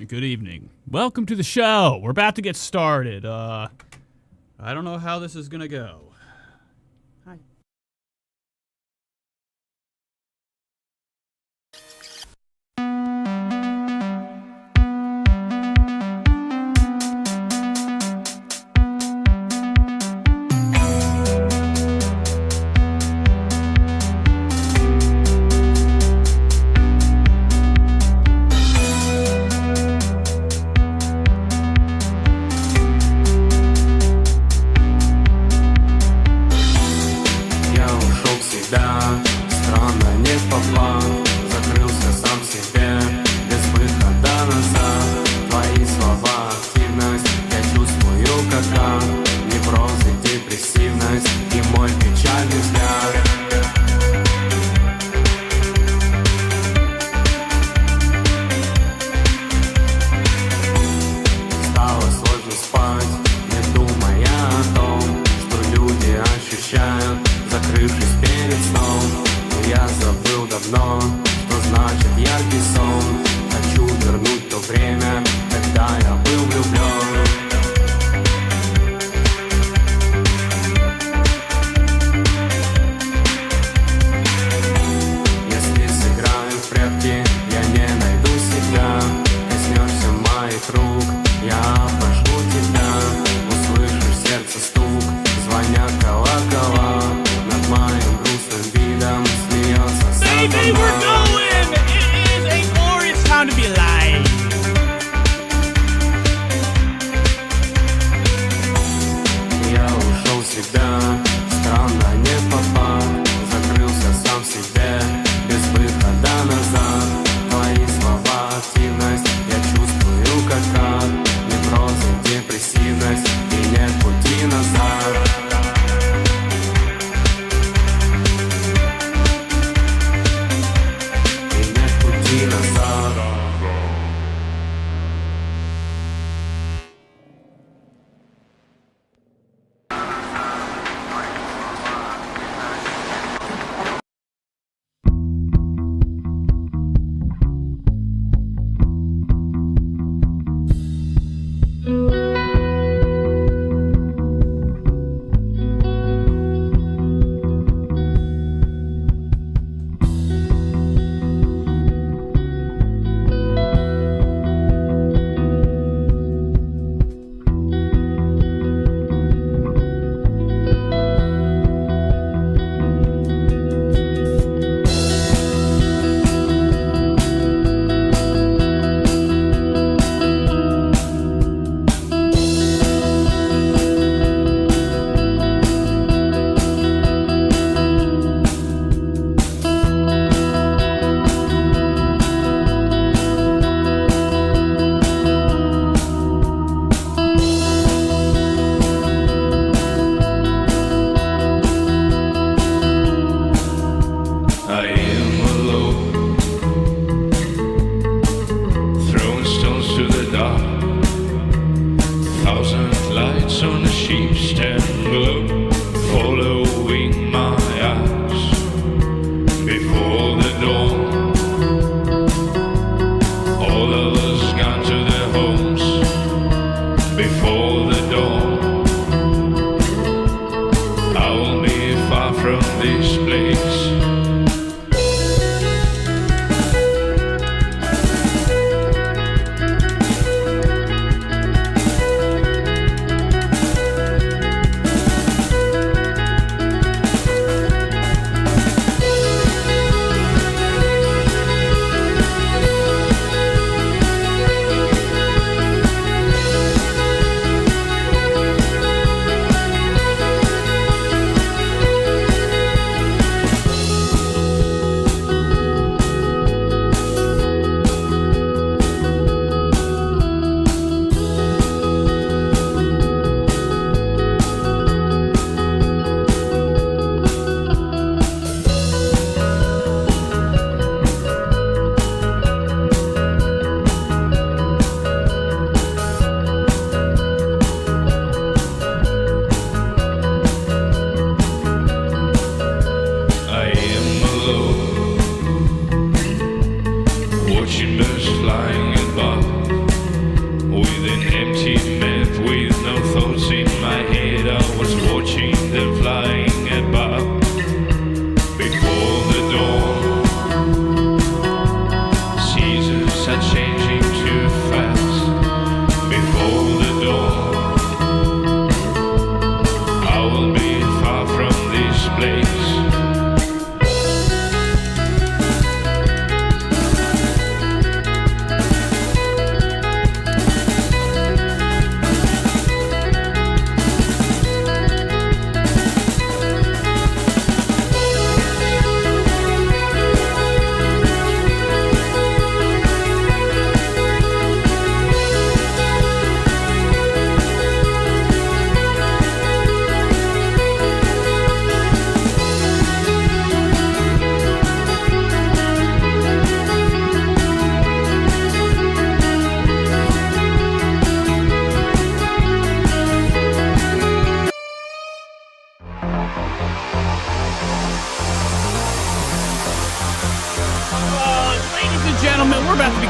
Good evening. Welcome to the show. We're about to get started. I don't know how this is gonna go. Hi.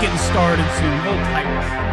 getting started soon. Hold tight.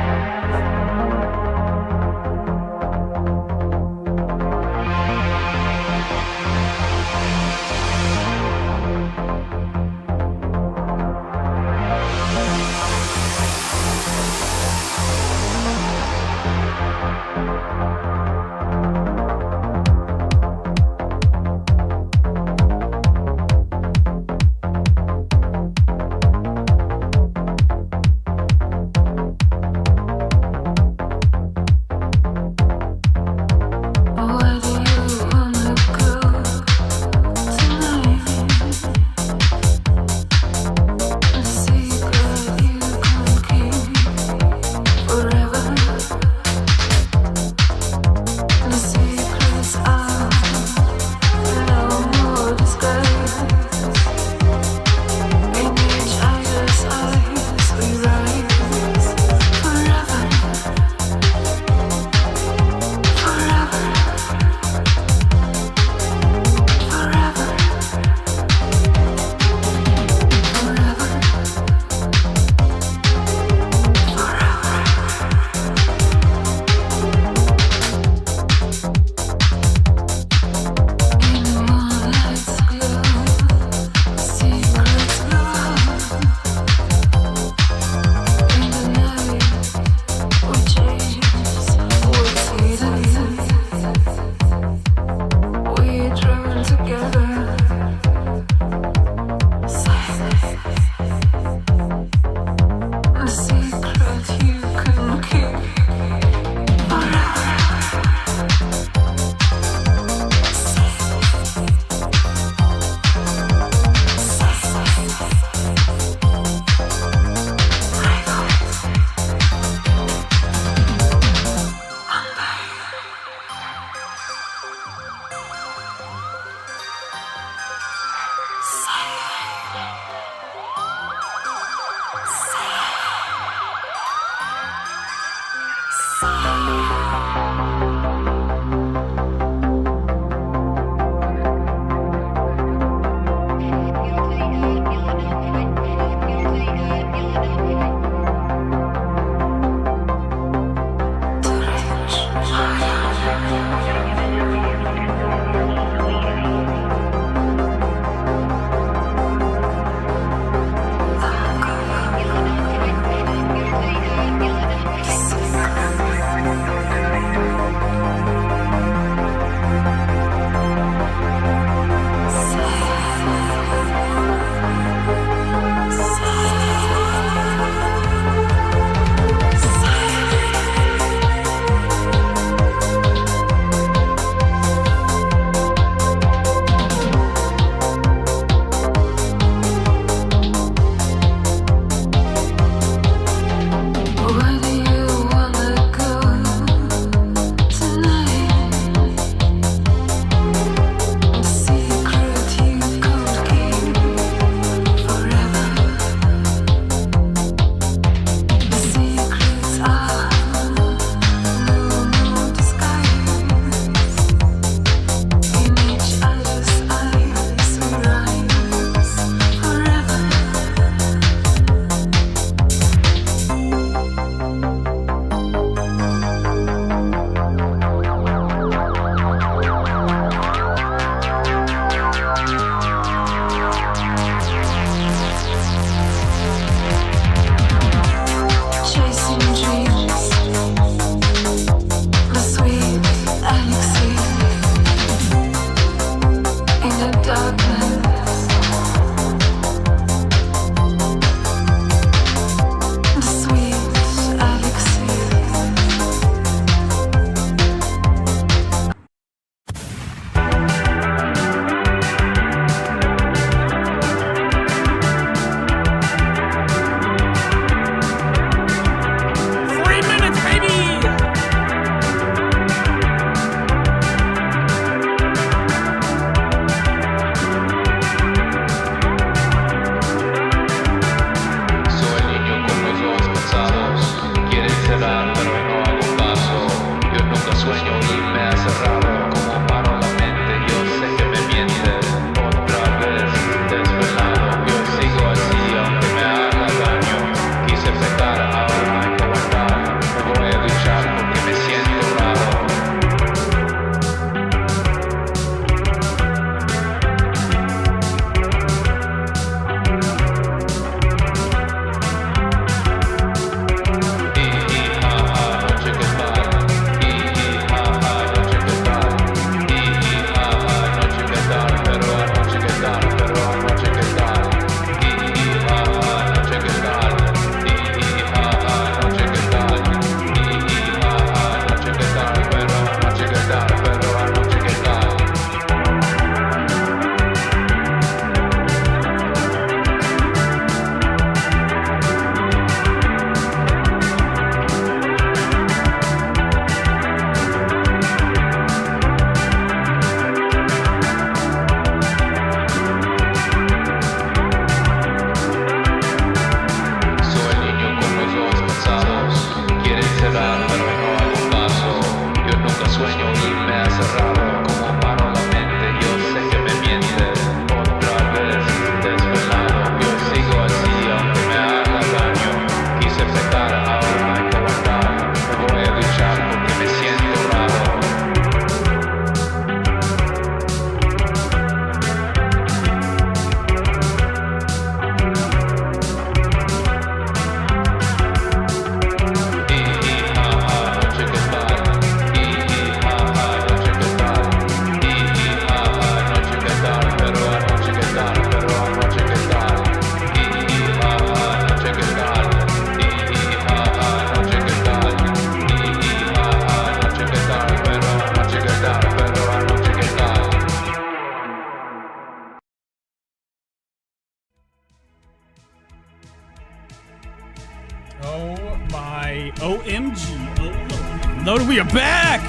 Oh my OMG. Loaded, we are back!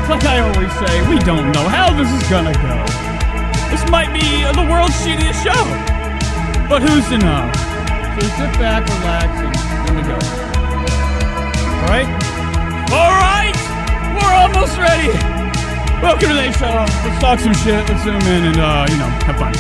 Like I always say, we don't know how this is gonna go. This might be the world's shittiest show. But who's to know? So sit back, relax, and here we go. Alright? Alright! We're almost ready! Welcome to today's show. Let's talk some shit, let's zoom in and, have fun.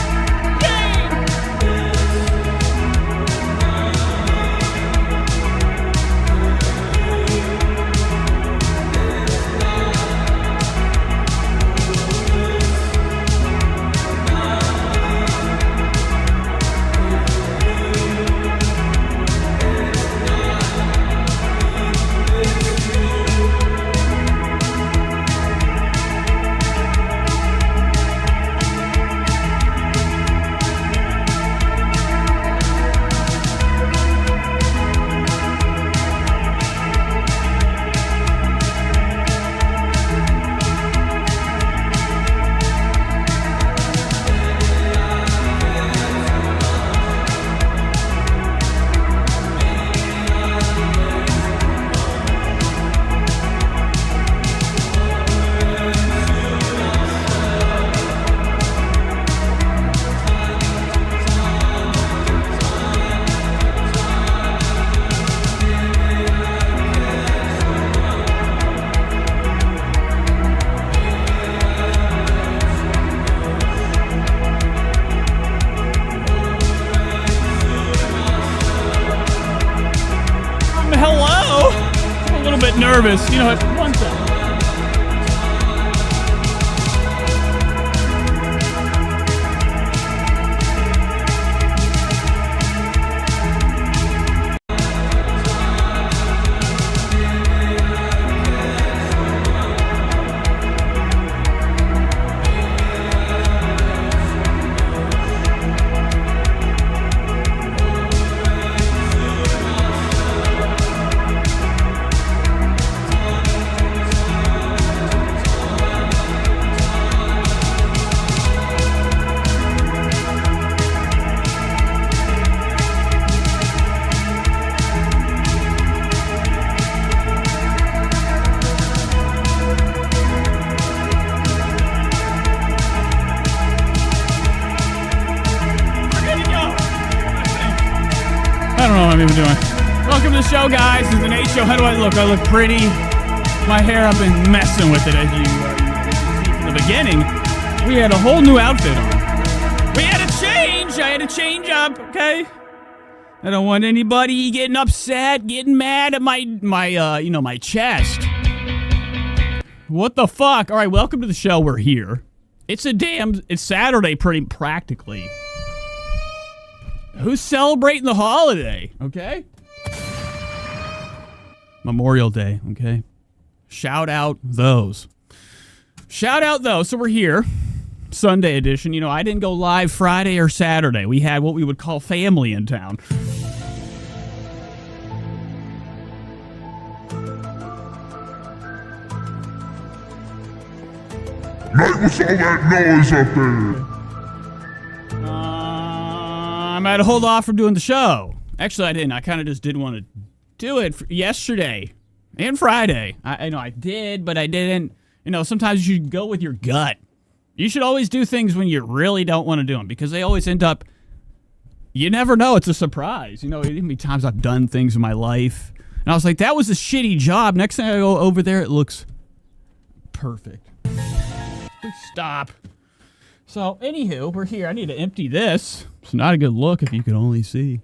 Nervous. You know what? One second. Welcome to the show, guys. This is the Nate Show. How do I look? I look pretty. My hair, I've been messing with it, as you see from the beginning. We had a whole new outfit on. We had a change. I had to change up, okay? I don't want anybody getting upset, getting mad at my chest. What the fuck? All right, welcome to the show. We're here. It's Saturday, pretty practically. Who's celebrating the holiday, okay? Memorial Day, okay? Shout out those. So we're here. Sunday edition. You know, I didn't go live Friday or Saturday. We had what we would call family in town. Night, what's all that noise up there? I had to hold off from doing the show. Actually, I didn't. I kind of just didn't want to do it yesterday and Friday. I did, but I didn't. You know, sometimes you should go with your gut. You should always do things when you really don't want to do them because they always end up, you never know. It's a surprise. You know, how many times I've done things in my life, and I was like, that was a shitty job. Next thing I go over there, it looks perfect. Please stop. So, anywho, we're here. I need to empty this. It's not a good look if you can only see.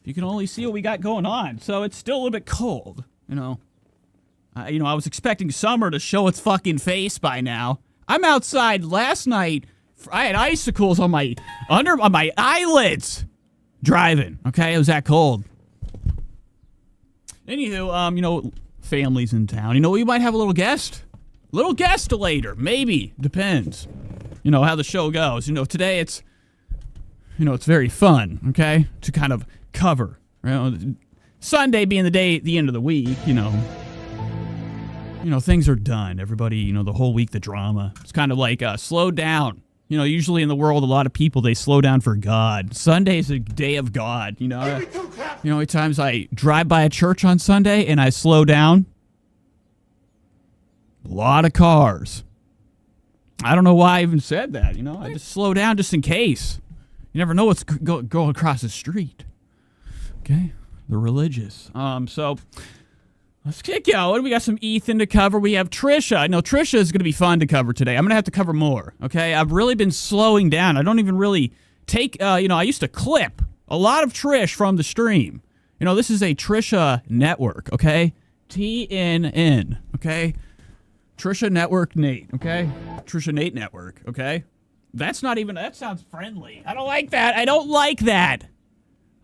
You can only see what we got going on. So, it's still a little bit cold, you know. I was expecting summer to show its fucking face by now. I'm outside last night. I had icicles on my eyelids driving. Okay, it was that cold. Anywho, family's in town. We might have a little guest. Little guest later, maybe. Depends. How the show goes. Today it's very fun, okay? To kind of cover. Sunday being the end of the week, things are done. Everybody, the whole week, the drama. It's kind of like slow down. You know, usually in the world, a lot of people, they slow down for God. Sunday's a day of God, you know. You know how many times I drive by a church on Sunday and I slow down? A lot of cars. I don't know why I even said that, you know. I just slow down just in case. You never know what's going across the street. Okay? The religious. So let's get going. We got some Ethan to cover. We have Trisha. I know Trisha is going to be fun to cover today. I'm going to have to cover more, okay? I've really been slowing down. I don't even really take, I used to clip a lot of Trish from the stream. You know, this is a Trisha network, okay? TNN, okay? Trisha Network Nate, okay? Trisha Nate Network, okay? That sounds friendly. I don't like that. I don't like that.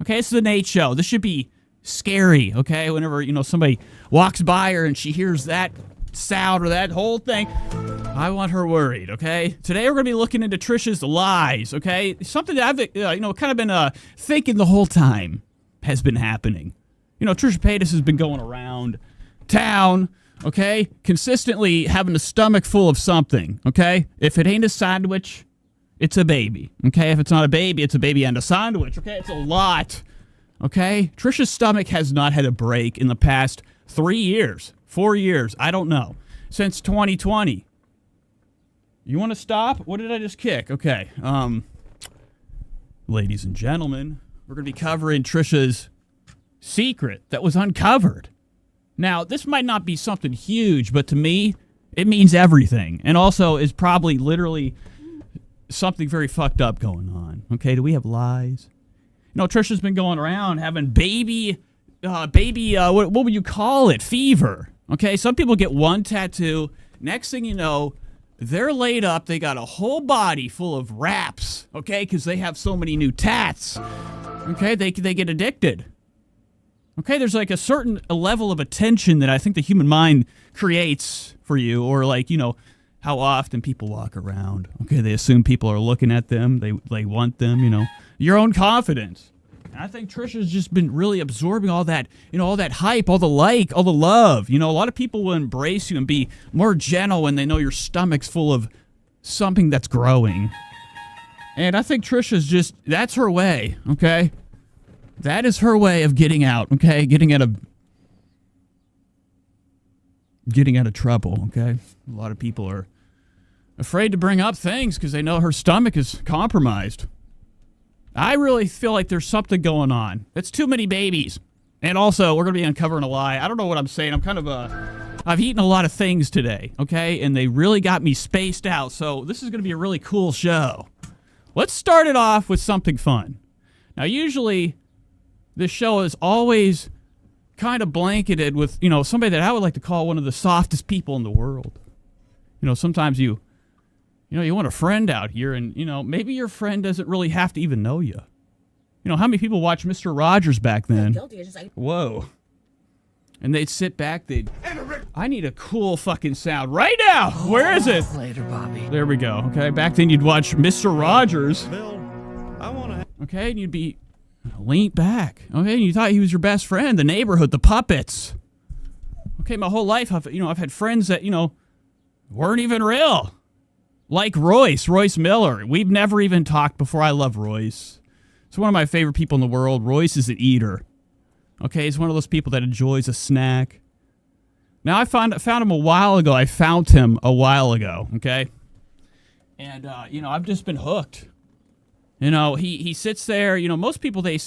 Okay, this is the Nate Show. This should be scary, okay? Whenever, you know, somebody walks by her and she hears that sound or that whole thing, I want her worried, okay? Today we're going to be looking into Trisha's lies, okay? Something that I've, kind of been thinking the whole time has been happening. You know, Trisha Paytas has been going around town, okay? Consistently having a stomach full of something, okay? If it ain't a sandwich, it's a baby, okay? If it's not a baby, it's a baby and a sandwich, okay? It's a lot, okay? Trisha's stomach has not had a break in the past 3 years, 4 years, I don't know, since 2020. You want to stop? What did I just kick? Okay, ladies and gentlemen, we're going to be covering Trisha's secret that was uncovered. Now, this might not be something huge, but to me, it means everything. And also is probably literally something very fucked up going on. Okay, do we have lies? You know, Trisha's been going around having baby, what would you call it? Fever. Okay, some people get one tattoo. Next thing you know, they're laid up. They got a whole body full of wraps. Okay, because they have so many new tats. Okay, they get addicted. Okay, there's like a certain level of attention that I think the human mind creates for you, or like, you know, how often people walk around. Okay, they assume people are looking at them. They want them, you know. Your own confidence. And I think Trisha's just been really absorbing all that, you know, all that hype, all the like, all the love. You know, a lot of people will embrace you and be more gentle when they know your stomach's full of something that's growing. And I think Trisha's just, that's her way, okay? That is her way of getting out, okay? Getting out of trouble, okay? A lot of people are afraid to bring up things because they know her stomach is compromised. I really feel like there's something going on. It's too many babies. And also, we're going to be uncovering a lie. I don't know what I'm saying. I'm kind of I've eaten a lot of things today, okay? And they really got me spaced out. So this is going to be a really cool show. Let's start it off with something fun. Now, usually this show is always kind of blanketed with, you know, somebody that I would like to call one of the softest people in the world. You know, sometimes you want a friend out here, and, you know, maybe your friend doesn't really have to even know you. You know, how many people watched Mr. Rogers back then? Whoa. And they'd sit back, I need a cool fucking sound right now. Where is it? Later, Bobby. There we go. Okay, back then you'd watch Mr. Rogers. Okay, and you'd be leaned back. Okay, and you thought he was your best friend, the neighborhood, the puppets. Okay, my whole life, I've had friends that, you know, weren't even real. Like Royce Miller. We've never even talked before. I love Royce. He's one of my favorite people in the world. Royce is an eater. Okay, he's one of those people that enjoys a snack. Now, I found him a while ago. Okay? And, I've just been hooked. You know, he sits there. You know, most people, they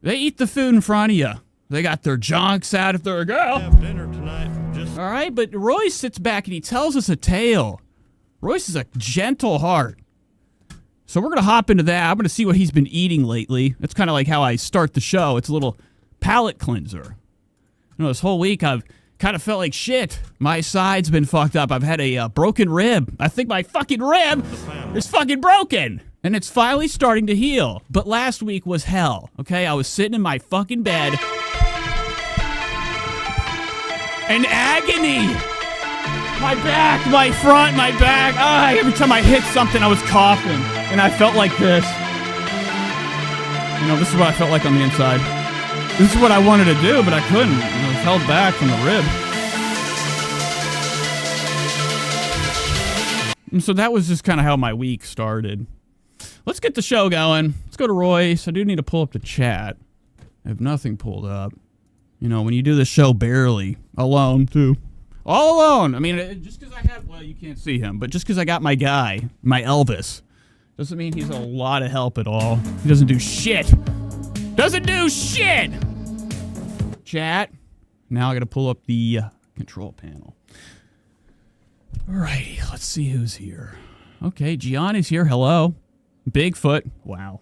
eat the food in front of you. They got their junks out if they're a girl. Have dinner tonight. All right, but Royce sits back and he tells us a tale. Royce is a gentle heart. So we're going to hop into that. I'm going to see what he's been eating lately. That's kind of like how I start the show. It's a little palate cleanser. You know, this whole week I've kind of felt like shit. My side's been fucked up. I've had a broken rib. I think my fucking rib is fucking broken. And it's finally starting to heal. But last week was hell, okay? I was sitting in my fucking bed. In agony. My back, my front, my back. Every time I hit something, I was coughing. And I felt like this. You know, this is what I felt like on the inside. This is what I wanted to do, but I couldn't. I was held back from the rib. And so that was just kind of how my week started. Let's get the show going. Let's go to Royce. I do need to pull up the chat. I have nothing pulled up. You know, when you do the show barely, alone, too. All alone. I mean, just because I have, well, you can't see him, but just because I got my guy, my Elvis, doesn't mean he's a lot of help at all. He doesn't do shit. Doesn't do shit! Chat. Now I gotta pull up the control panel. Alrighty, let's see who's here. Okay, Gianni's here. Hello. Bigfoot. Wow.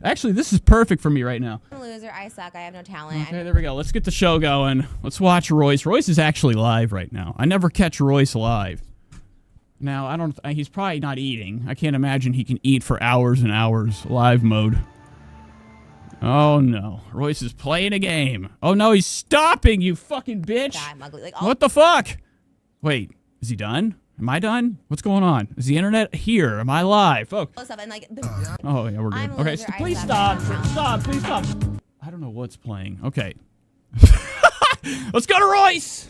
Actually, this is perfect for me right now. I'm a loser. I suck. I have no talent. Okay, there we go. Let's get the show going. Let's watch Royce. Royce is actually live right now. I never catch Royce live. Now, I don't. He's probably not eating. I can't imagine he can eat for hours and hours live mode. Oh no, Royce is playing a game. Oh no, he's stopping, you fucking bitch. God, I'm ugly. Like, oh. What the fuck? Wait, is he done? Am I done? What's going on? Is the internet here? Am I live? Oh, And like, oh yeah, we're good. Okay, please stop. Stop, please stop. I don't know what's playing. Okay. Let's go to Royce.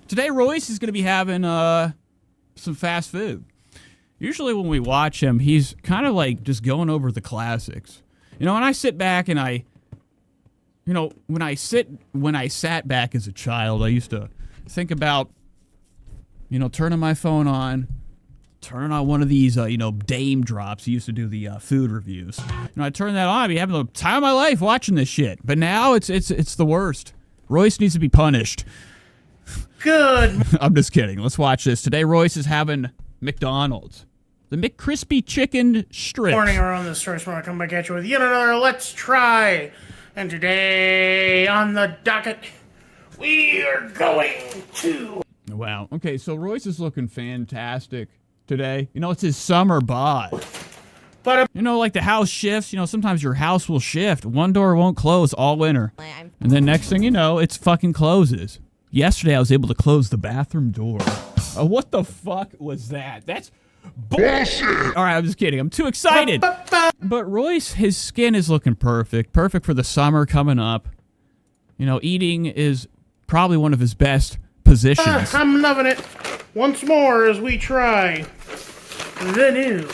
Today, Royce is going to be having some fast food. Usually when we watch him, he's kind of like just going over the classics. You know, when I sit back and when I sat back as a child, I used to think about, you know, turning my phone on, turning on one of these, Dame drops. He used to do the food reviews. You know, I turn that on, I'd be having the time of my life watching this shit. But now it's the worst. Royce needs to be punished. Good. I'm just kidding. Let's watch this. Today, Royce is having McDonald's. The McCrispy chicken strips. Morning around this source, I come back at you with yet another Let's Try. And today on the docket, we are going to... Wow. Okay, so Royce is looking fantastic today. You know, it's his summer bod. But you know, like the house shifts. You know, sometimes your house will shift. One door won't close all winter. And then next thing you know, it's fucking closes. Yesterday, I was able to close the bathroom door. What the fuck was that? That's... bullshit! All right, I'm just kidding. I'm too excited. But Royce, his skin is looking perfect. Perfect for the summer coming up. You know, eating is probably one of his best positions. I'm loving it. Once more as we try the new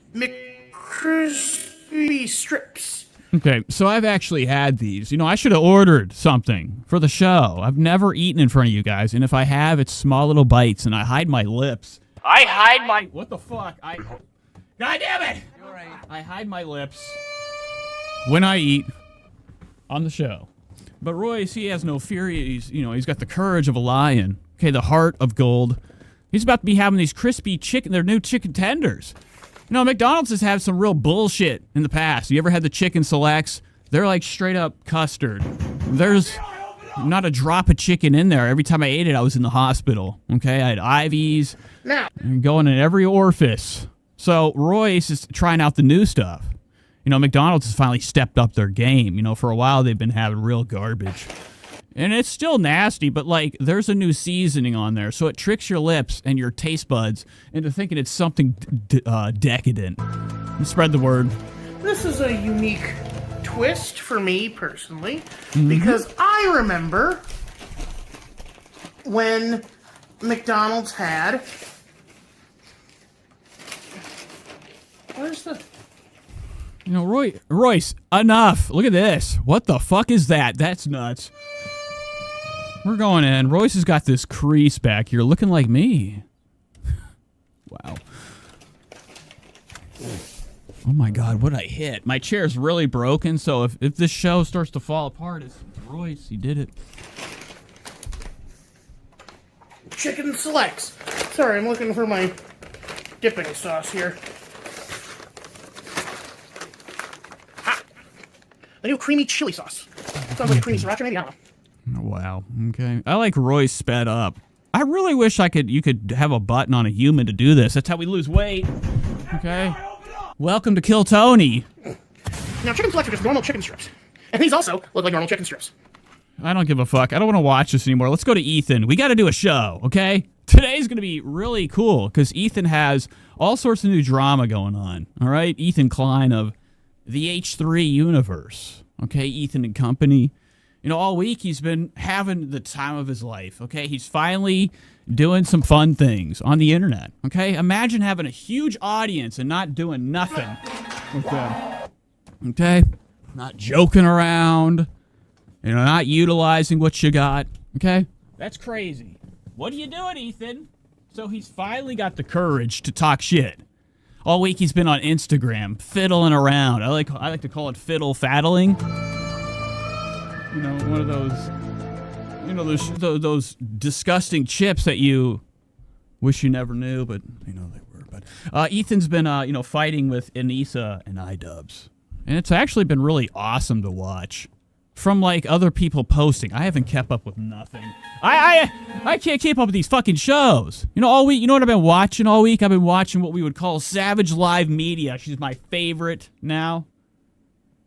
McCrispy strips. Okay, so I've actually had these. You know, I should have ordered something for the show. I've never eaten in front of you guys, and if I have, it's small little bites, and I hide my lips. What the fuck? God damn it! You're right. I hide my lips when I eat on the show. But Royce, he has no fear. He's got the courage of a lion. Okay, the heart of gold. He's about to be having these crispy their new chicken tenders. You know, McDonald's has had some real bullshit in the past. You ever had the chicken selects? They're like straight up custard. There's not a drop of chicken in there. Every time I ate it, I was in the hospital. Okay, I had IVs and going in every orifice. So Royce is trying out the new stuff. You know, McDonald's has finally stepped up their game. You know, for a while they've been having real garbage. And it's still nasty, but like there's a new seasoning on there, so it tricks your lips and your taste buds into thinking it's something decadent. Spread the word. This is a unique twist for me personally, because I remember when McDonald's had... Where's the... You know, Royce, enough. Look at this. What the fuck is that? That's nuts. We're going in. Royce has got this crease back here looking like me. Wow. Oh my God, what I hit. My chair's really broken, so if this show starts to fall apart, it's Royce. He did it. Chicken selects. Sorry, I'm looking for my dipping sauce here. Ha! The new creamy chili sauce. Sounds like creamy sriracha, maybe? I don't know. Wow. Okay. I like Royce sped up. I really wish you could have a button on a human to do this. That's how we lose weight. Okay. Welcome to Kill Tony. Now, chicken selects are just normal chicken strips. And these also look like normal chicken strips. I don't give a fuck. I don't want to watch this anymore. Let's go to Ethan. We got to do a show, okay? Today's going to be really cool because Ethan has all sorts of new drama going on. All right? Ethan Klein of the H3 universe. Okay? Ethan and company. You know, all week he's been having the time of his life, okay? He's finally doing some fun things on the internet, okay? Imagine having a huge audience and not doing nothing with them, okay? Not joking around, you know, not utilizing what you got, okay? That's crazy. What are you doing, Ethan? So he's finally got the courage to talk shit. All week he's been on Instagram, fiddling around. I like to call it fiddle faddling. You know, one of those, you know, those disgusting chips that you wish you never knew, but you know they were. But Ethan's been, you know, fighting with Anisa and iDubbbz, and it's actually been really awesome to watch. From like other people posting, I haven't kept up with nothing. I can't keep up with these fucking shows. You know, all week. You know what I've been watching all week? I've been watching what we would call Savage Live Media. She's my favorite now.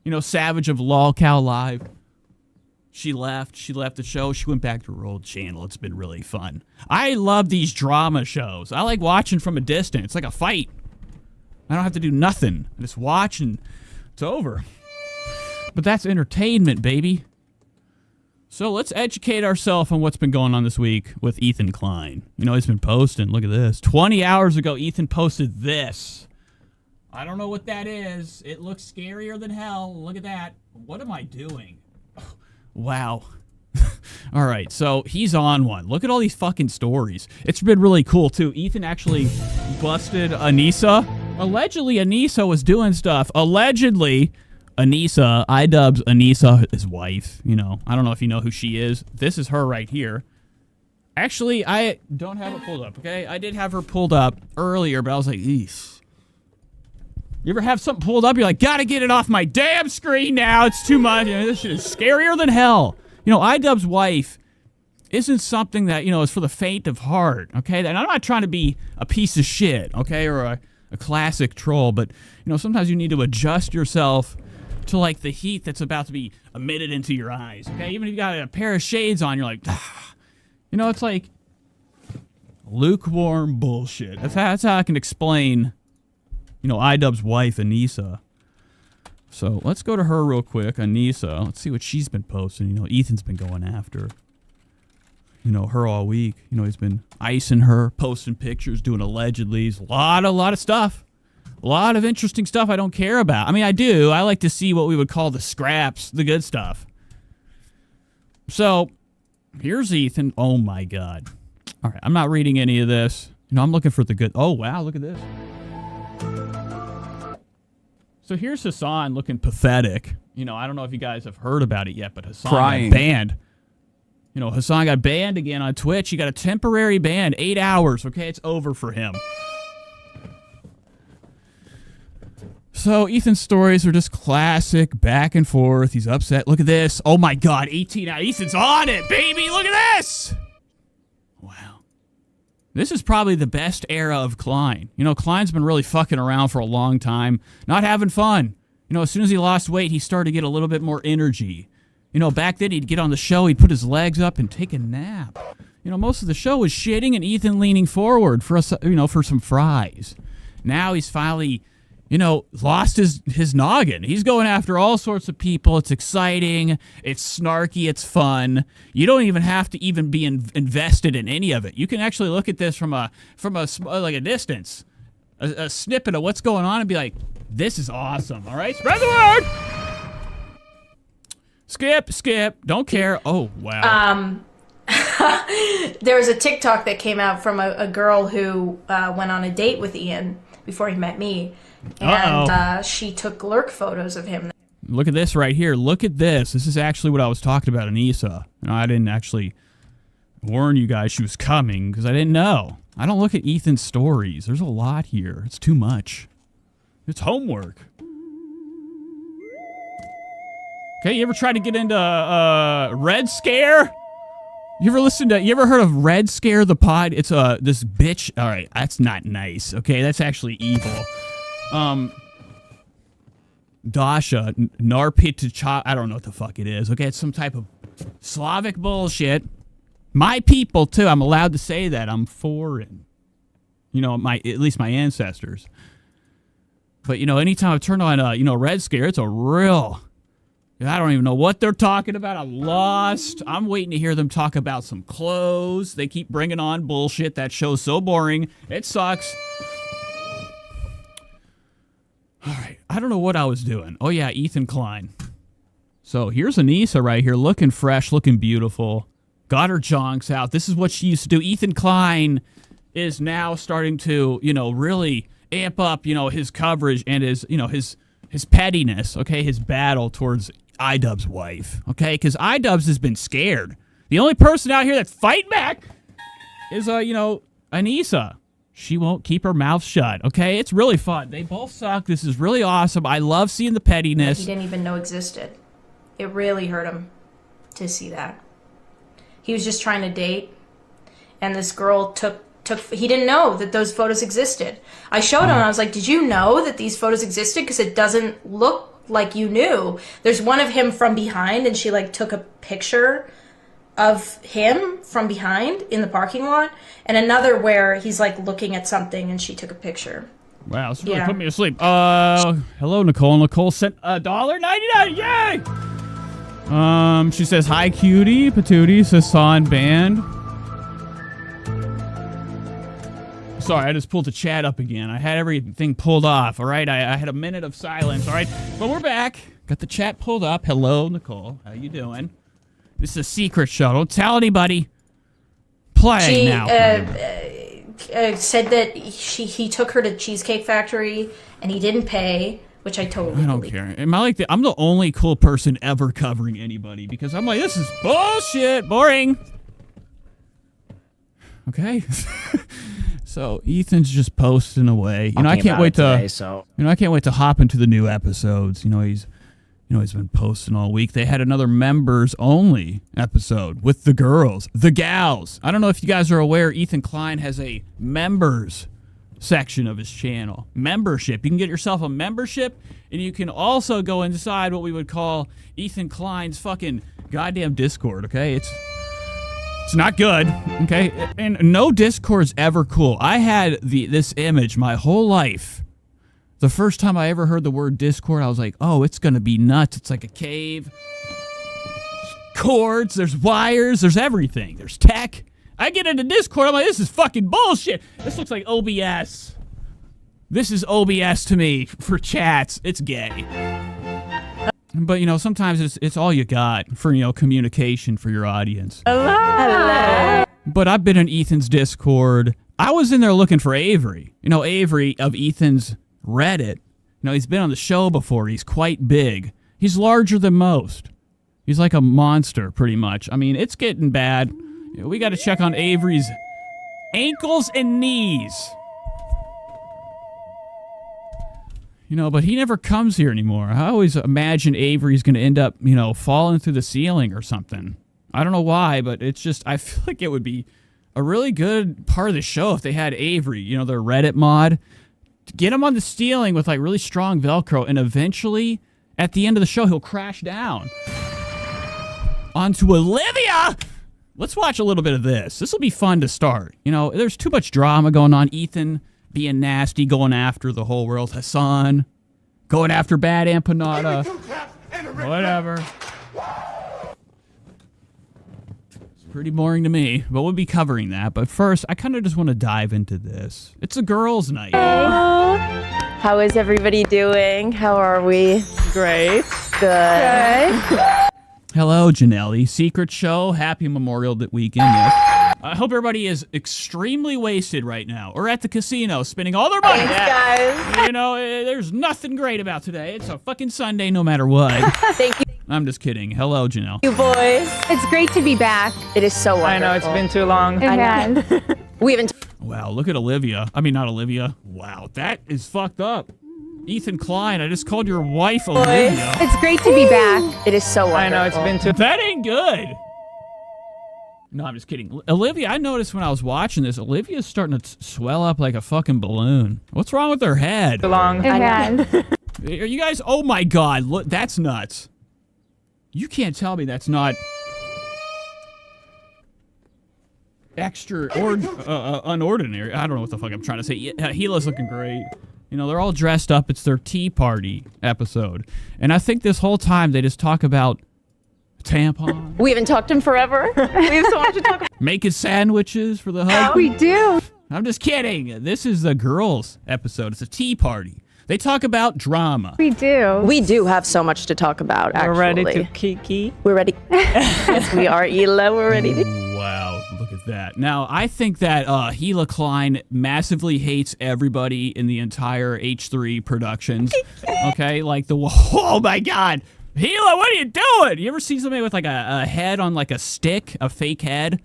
You know, Savage of LolCal Live. She left the show. She went back to her old channel. It's been really fun. I love these drama shows. I like watching from a distance. It's like a fight. I don't have to do nothing. I just watch and it's over. But that's entertainment, baby. So let's educate ourselves on what's been going on this week with Ethan Klein. You know, he's been posting. Look at this. 20 hours ago, Ethan posted this. I don't know what that is. It looks scarier than hell. Look at that. What am I doing? Wow. All right, so he's on one. Look at all these fucking stories. It's been really cool, too. Ethan actually busted Anisa. Allegedly, Anisa was doing stuff. Allegedly, Anisa, iDubbbz Anisa, his wife. You know, I don't know if you know who she is. This is her right here. Actually, I don't have it pulled up, okay? I did have her pulled up earlier, but I was like, eesh. You ever have something pulled up? You're like, gotta get it off my damn screen now. It's too much. You know, this shit is scarier than hell. You know, iDubbbz's wife isn't something that, you know, is for the faint of heart, okay? And I'm not trying to be a piece of shit, okay, or a classic troll, but, you know, sometimes you need to adjust yourself to, like, the heat that's about to be emitted into your eyes, okay? Even if you got a pair of shades on, you're like, ah. You know, it's like lukewarm bullshit. That's how I can explain, you know, iDubbbz's wife, Anisa. So let's go to her real quick, Anisa. Let's see what she's been posting. You know, Ethan's been going after, you know, her all week. You know, he's been icing her, posting pictures, doing allegedlys. A lot of stuff. A lot of interesting stuff I don't care about. I mean, I do. I like to see what we would call the scraps, the good stuff. So here's Ethan. Oh, my God. All right, I'm not reading any of this. You know, I'm looking for the good. Oh, wow, look at this. So here's Hassan looking pathetic. You know, I don't know if you guys have heard about it yet, but Hassan got banned. You know, Hassan got banned again on Twitch. He got a temporary ban, 8 hours. Okay, it's over for him. So Ethan's stories are just classic, back and forth. He's upset. Look at this. Oh my God, 18 hours. Ethan's on it, baby. Look at this. Wow. This is probably the best era of Klein. You know, Klein's been really fucking around for a long time, not having fun. You know, as soon as he lost weight, he started to get a little bit more energy. You know, back then he'd get on the show, he'd put his legs up and take a nap. You know, most of the show was shitting and Ethan leaning forward for us, you know, for some fries. Now he's finally, you know, lost his noggin. He's going after all sorts of people. It's exciting. It's snarky. It's fun. You don't even have to even be invested in any of it. You can actually look at this from a like a distance, a snippet of what's going on, and be like, "This is awesome." All right, spread the word. Skip. Don't care. Oh wow. There was a TikTok that came out from a girl who went on a date with Ian before he met me. And she took lurk photos of him. Look at this right here. Look at this. This is actually what I was talking about, Anisa. I didn't actually warn you guys she was coming because I didn't know. I don't look at Ethan's stories. There's a lot here. It's too much. It's homework. Okay, you ever try to get into Red Scare? You ever heard of Red Scare the pod? It's this bitch. All right, that's not nice. Okay, that's actually evil. Dasha, Narpiticha, I don't know what the fuck it is. Okay, it's some type of Slavic bullshit. My people, too. I'm allowed to say that. I'm foreign. You know, at least my ancestors. But, you know, anytime I turn on, Red Scare, it's a real I don't even know what they're talking about. I'm lost. I'm waiting to hear them talk about some clothes. They keep bringing on bullshit. That show's so boring. It sucks. All right. I don't know what I was doing. Oh, yeah, Ethan Klein. So here's Anisa right here, looking fresh, looking beautiful. Got her jonks out. This is what she used to do. Ethan Klein is now starting to, really amp up, his coverage and his pettiness, okay? His battle towards iDubbbz's wife, okay? Because iDubbbz has been scared. The only person out here that's fighting back is, Anisa. She won't keep her mouth shut, okay? It's really fun. They both suck. This is really awesome. I love seeing the pettiness. He didn't even know existed. It really hurt him to see that. He was just trying to date, and this girl he didn't know that those photos existed. I showed him, and I was like, did you know that these photos existed? Because it doesn't look like you knew. There's one of him from behind, and she took a picture of him from behind in the parking lot, and another where he's Looking at something, and she took a picture. Wow, this really put me to sleep. Hello, Nicole. Nicole sent $1.99. Yay! She says, hi, cutie. Patootie, Sasan Band. Sorry, I just pulled the chat up again. I had everything pulled off, all right? I had a minute of silence, all right? But we're back. Got the chat pulled up. Hello, Nicole. How you doing? This is a secret show. Don't tell anybody. Play now. Said that he took her to Cheesecake Factory, and he didn't pay, which I totally believe. Care. Am I I'm the only cool person ever covering anybody because I'm like, this is bullshit, boring. Okay. So Ethan's just posting away. I can't wait to. I can't wait to hop into the new episodes. He's been posting all week. They had another members only episode with the girls, the gals. I don't know if you guys are aware. Ethan Klein has a members section of his channel. Membership. You can get yourself a membership, and you can also go inside what we would call Ethan Klein's fucking goddamn Discord. Okay, it's not good, okay? And no Discord's ever cool. I had this image my whole life. The first time I ever heard the word Discord, I was like, oh, it's going to be nuts. It's like a cave. There's cords, there's wires, there's everything. There's tech. I get into Discord, I'm like, this is fucking bullshit. This looks like OBS. This is OBS to me for chats. It's gay. But, sometimes it's all you got for, communication for your audience. Hello. But I've been in Ethan's Discord. I was in there looking for Avery. Avery of Ethan's Reddit. He's been on the show before. He's quite big. He's larger than most. He's like a monster, pretty much. I mean, it's getting bad. We got to check on Avery's ankles and knees. But he never comes here anymore. I always imagine Avery's going to end up, falling through the ceiling or something. I don't know why, but it's just, I feel like it would be a really good part of the show if they had Avery, their Reddit mod. Get him on the ceiling with really strong Velcro, and eventually, at the end of the show, he'll crash down onto Olivia. Let's watch a little bit of this. This will be fun to start. There's too much drama going on. Ethan being nasty, going after the whole world. Hassan going after Bad Empanada. Whatever. It's pretty boring to me, but we'll be covering that. But first, I kind of just want to dive into this. It's a girls' night. How is everybody doing? How are we? Great. Good. Hello, Janelle. Secret show. Happy Memorial Weekend. Yes. I hope everybody is extremely wasted right now, or at the casino spending all their money. Thanks, guys. There's nothing great about today. It's a fucking Sunday no matter what. Thank you. I'm just kidding. Hello, Janelle. You boys. It's great to be back. It is so wonderful. I know, it's been too long. It has. We haven't. Wow, look at Olivia. I mean, not Olivia. Wow, that is fucked up. Ethan Klein, I just called your wife Olivia. It's great to be back. It is so wonderful. I know, it's been too... That ain't good. No, I'm just kidding. Olivia, I noticed when I was watching this, Olivia's starting to swell up like a fucking balloon. What's wrong with her head? Too long. It has. Are you guys... Oh my god, look, that's nuts. You can't tell me that's not... extra or unordinary. I don't know what the fuck I'm trying to say. Gila's looking great. You know, they're all dressed up. It's their tea party episode. And I think this whole time they just talk about tampons. We haven't talked in forever. We have so much to talk about. Making sandwiches for the husband. We do. I'm just kidding. This is the girls' episode. It's a tea party. They talk about drama. We do. We do have so much to talk about, actually. We're ready to kiki. We're ready. Yes, we are, Hila. We're ready to... Wow, look at that. Now, I think that Gila Klein massively hates everybody in the entire H3 Productions. Okay? Like the... Oh, my God. Gila, what are you doing? You ever see somebody with like a head on like a stick, a fake head?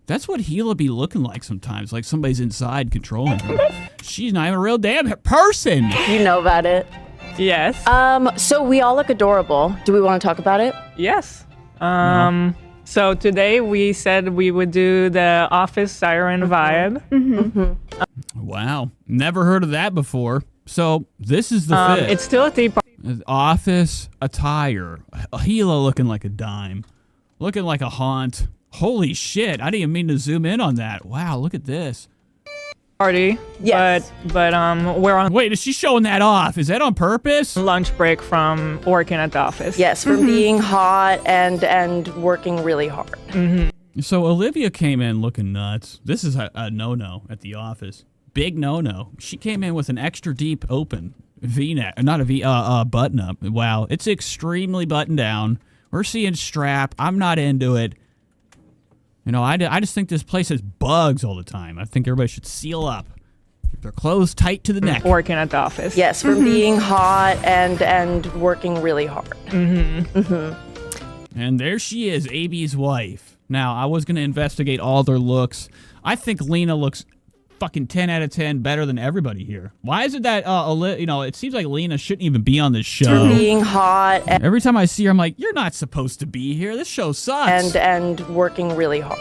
That's what Gila be looking like sometimes, like somebody's inside controlling her. She's not even a real damn person. You know about it. Yes. So we all look adorable. Do we want to talk about it? Yes. So today we said we would do the office siren vibe. Wow. Never heard of that before. So this is the fit. It's still a tea party. Office attire. Gila looking like a dime. Looking like a haunt. Holy shit. I didn't even mean to zoom in on that. Wow, look at this. Yes. But we're on Wait, is she showing that off? Is that on purpose? lunch break from working at the office. Yes, from being hot and working really hard. So Olivia came in looking nuts. This is a no-no at the office. Big no-no. She came in with an extra deep open V-neck, not a V, button-up. Wow, it's extremely buttoned down. We're seeing strap. I'm not into it. You know, I just think this place has bugs all the time. I think everybody should seal up. Keep their clothes tight to the neck. Working at the office. Yes, from being hot and working really hard. And there she is, AB's wife. Now, I was going to investigate all their looks. I think Lena looks fucking 10 out of 10 better than everybody here. Why is it that, you know, it seems like Lena shouldn't even be on this show. From being hot Every time I see her, I'm like, you're not supposed to be here. This show sucks. and working really hard.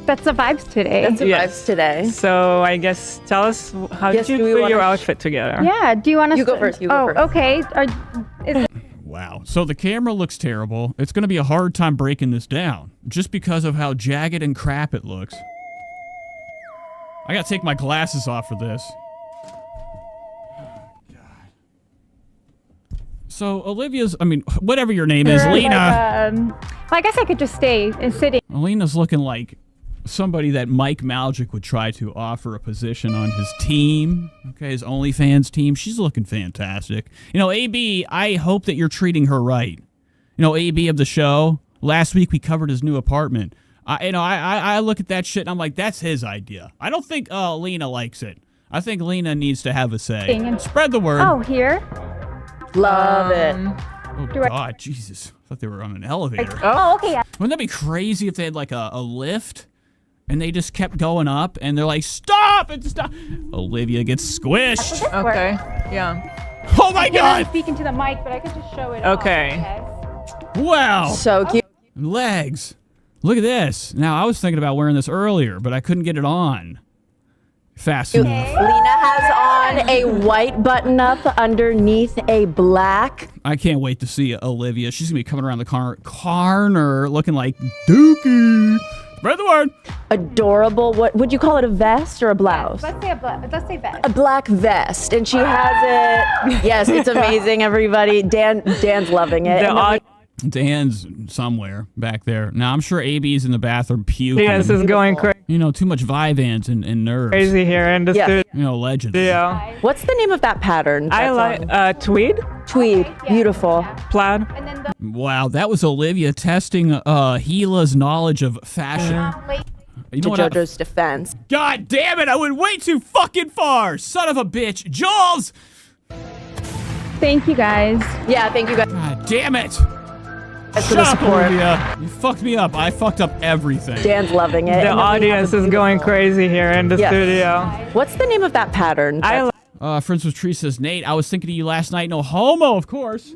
That's the vibes today. That's the Yes. vibes today. So I guess tell us how Yes, did do we you put wanna your sh- outfit together? Yeah. Do you want to? You go first, you go first. Okay. Wow. So the camera looks terrible. It's going to be a hard time breaking this down just because of how jagged and crap it looks. I got to take my glasses off for this. So Olivia's, I mean, whatever your name is, Lena. Well, I guess I could just stay and sit in. Lena's looking like somebody that Mike Majlak would try to offer a position on his team, okay, his OnlyFans team. She's looking fantastic. You know, AB, I hope that you're treating her right. You know, AB of the show, last week we covered his new apartment. I look at that shit and I'm like, that's his idea. I don't think Lena likes it. I think Lena needs to have a say. Spread the word. Oh, here. Love it. Oh, God, Jesus. I thought they were on an elevator. Oh, okay. Wouldn't that be crazy if they had like a lift and they just kept going up and they're like, stop and stop. Olivia gets squished. Okay. Yeah. Oh my I'm God. speaking to the mic, but I could just show it. Okay. Off, Wow. So cute. Legs. Look at this. Now, I was thinking about wearing this earlier, but I couldn't get it on fast enough. Lena has on a white button-up underneath a black. I can't wait to see Olivia. She's going to be coming around the corner looking like Dookie. Spread the word. Adorable. What would you call it? A vest or a blouse? Let's say let's say vest. A black vest, and she has it. Yes, it's amazing, everybody. Dan's loving it. The And then odd Dan's somewhere back there. Now, I'm sure AB's in the bathroom puking. yes is going You know, too much Vyvanse and nerves. crazy here in the Yeah. studio. You know, legends. what's the name of that pattern? I like tweed, tweed. Beautiful. plaid. And then the Wow, that was Olivia testing Gila's knowledge of fashion. You To know what? JoJo's defense. God damn it, I went way too fucking far. Son of a bitch. Jules! thank you guys. Yeah, thank you guys God damn it. for Shut the up, support. Olivia. You fucked me up. I fucked up everything. Dan's loving it. The And then we have audience a is going beautiful- crazy here in the Yes. studio. What's the name of that pattern? I Friends with Trisa's Nate. I was thinking of you last night. No homo, of course.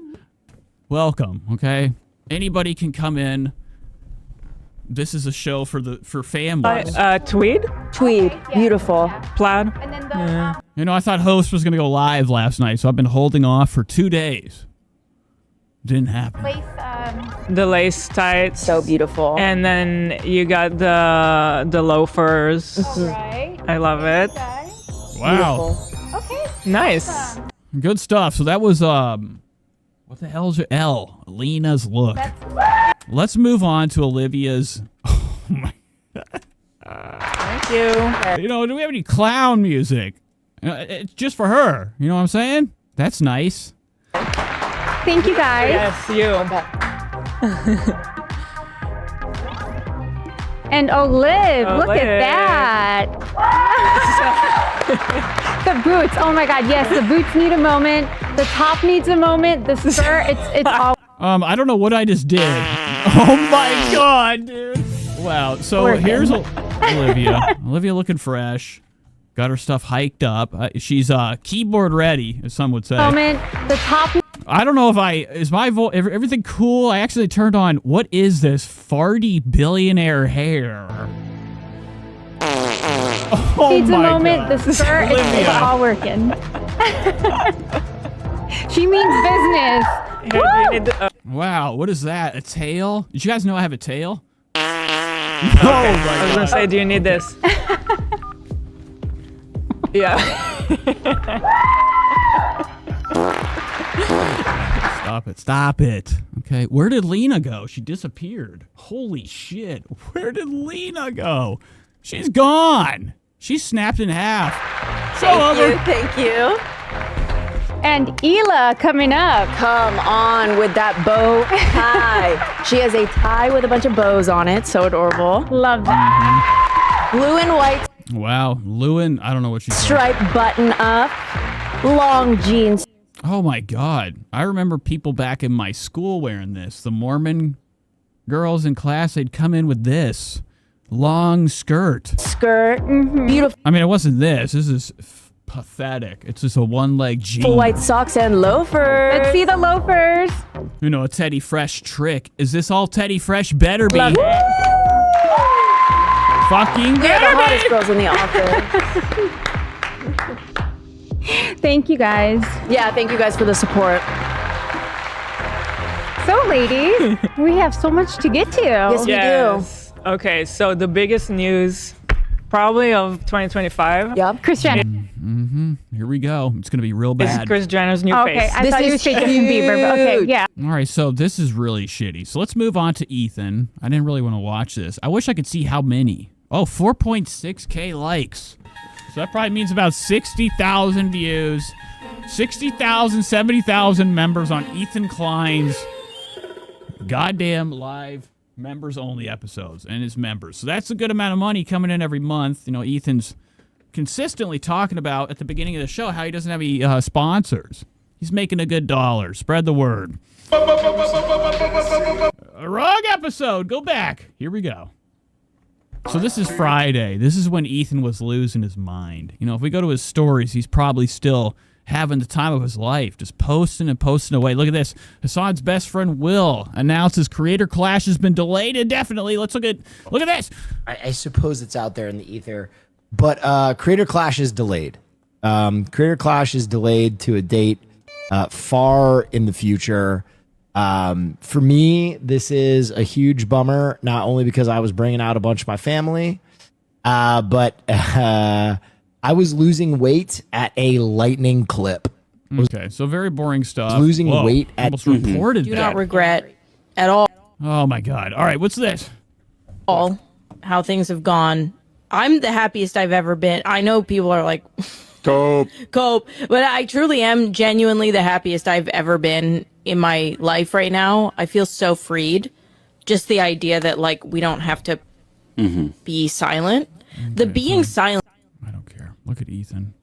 Welcome, okay? Anybody can come in. This is a show for families. tweed, Tweed. Beautiful. plaid. And then the You know, I thought Host was going to go live last night, so I've been holding off for 2 days. Didn't happen. lace. The lace tights. So beautiful. And then you got the loafers. Right. I love it. Wow. Okay. Nice. Good stuff. So that was what the hell is your L? Lena's look. Let's move on to Olivia's. Oh my. Thank you. You know, do we have any clown music? It's just for her. You know what I'm saying? That's nice. Thank you guys. Yes, you. And Liv, look Liv. at that. The boots. Oh my God. Yes, the boots need a moment. The top needs a moment. The skirt. It's all. I don't know what I just did. Oh my God, dude. Wow. So here's Olivia. Olivia looking fresh. Got her stuff hiked up. She's keyboard ready, as some would say. Moment. The top. I don't know if is my voice everything cool. I actually turned on. What is this farty billionaire hair? Oh Needs a my moment. God. The skirt. It's all working. She means business. Here, do you need the, Wow, what is that? A tail? Did you guys know I have a tail? I was gonna say, do you need this? Yeah. Stop it. Okay, where did Lena go? She disappeared. Holy shit. Where did Lena go? She's gone. She's snapped in half. Thank you. And Ela coming up. Come on with that bow tie. She has a tie with a bunch of bows on it. So adorable. Love that. Blue and white Wow, Lewin, I don't know what she's stripe button up. Long jeans. Oh my God. I remember people back in my school wearing this. The Mormon girls in class, they'd come in with this. Long skirt. Skirt. Beautiful I mean, it wasn't this. This is pathetic. It's just a one-leg jean. white socks and loafers. Let's see the loafers. You know, a Teddy Fresh trick. Is this all Teddy Fresh? Better be. Love Fucking They're the better hottest be. girls in the office. Thank you guys. Yeah, thank you guys for the support. So, ladies, we have so much to get to. Yes, we do. yes. Okay, so the biggest news probably of 2025 Yep. Kris Jenner. Here we go. It's going to be real is bad. Kris Jenner's new Okay, face. I This thought you is were saying Justin Bieber, but okay, huge. yeah. All right, so this is really shitty. So let's move on to Ethan. I didn't really want to watch this. I wish I could see how many. Oh, 4.6K likes. So that probably means about 60,000 views, 60,000, 70,000 members on Ethan Klein's goddamn live members only episodes and his members. So that's a good amount of money coming in every month. You know, Ethan's consistently talking about at the beginning of the show how he doesn't have any sponsors. He's making a good dollar. Spread the word. Wrong episode. Go back. Here we go. So this is Friday. This is when Ethan was losing his mind. You know, if we go to his stories, he's probably still having the time of his life, just posting and posting away. Look at this. Hassan's best friend Will announces creator clash has been delayed indefinitely. Look at this. I suppose it's out there in the ether, but Creator Clash is delayed. Creator Clash is delayed to a date far in the future. For me, this is a huge bummer, not only because I was bringing out a bunch of my family, but I was losing weight at a lightning clip. Okay, so very boring stuff. Losing Whoa, weight at almost reported Do that. not regret at all Oh my God. All right, what's this? how things have gone. I'm the happiest I've ever been. I know people are like, Cope. but I truly am genuinely the happiest I've ever been in my life right now. I feel so freed. Just the idea that like we don't have to be silent. The being silent. I don't care. Look at Ethan.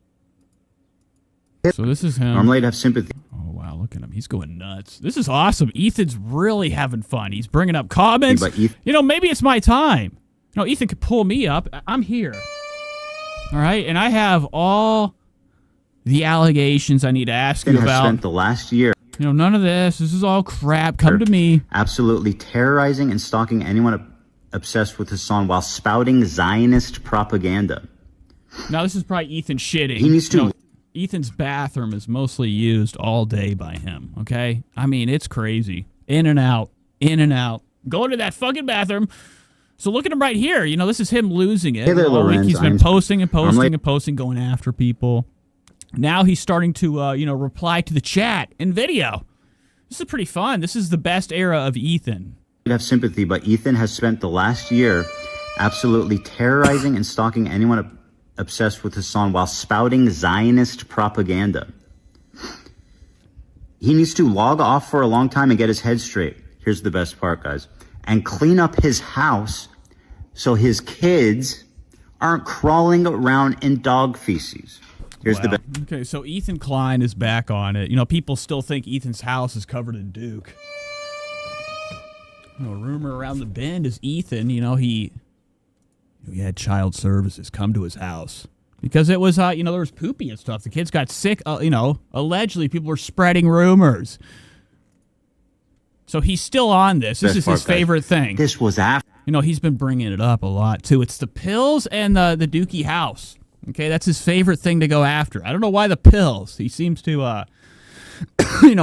So this is him. Normally I'd have sympathy. Oh, wow. Look at him. He's going nuts. This is awesome. Ethan's really having fun. He's bringing up comments. But Ethan- You know, maybe it's my time. You know, Ethan could pull me up. I'm here. All right? And I have all the allegations I need to ask you Ethan has about. spent the last year You know, none of this. This is all crap. Come to me. absolutely terrorizing and stalking anyone obsessed with his song while spouting Zionist propaganda. Now, this is probably Ethan shitting. He needs to- You know, Ethan's bathroom is mostly used all day by him, okay? I mean, it's crazy. In and out, in and out. Go to that fucking bathroom. So look at him right here. You know, this is him losing it. Hey there, All week Lorenz. he's been I'm- posting and posting like- and posting, going after people. Now he's starting to, reply to the chat in video. This is pretty fun. This is the best era of Ethan. have sympathy, but Ethan has spent the last year absolutely terrorizing and stalking anyone obsessed with his song while spouting Zionist propaganda. He needs to log off for a long time and get his head straight. Here's the best part, guys. And clean up his house so his kids aren't crawling around in dog feces. Here's the best. Okay, so Ethan Klein is back on it. You know, people still think Ethan's house is covered in Duke. You know, a rumor around the bend is Ethan, he had child services come to his house because it was, there was poopy and stuff. The kids got sick, allegedly people were spreading rumors. So he's still on this. This is his favorite thing. This was after. He's been bringing it up a lot, too. It's the pills and the Dookie house. Okay, that's his favorite thing to go after. I don't know why the pills. He seems to,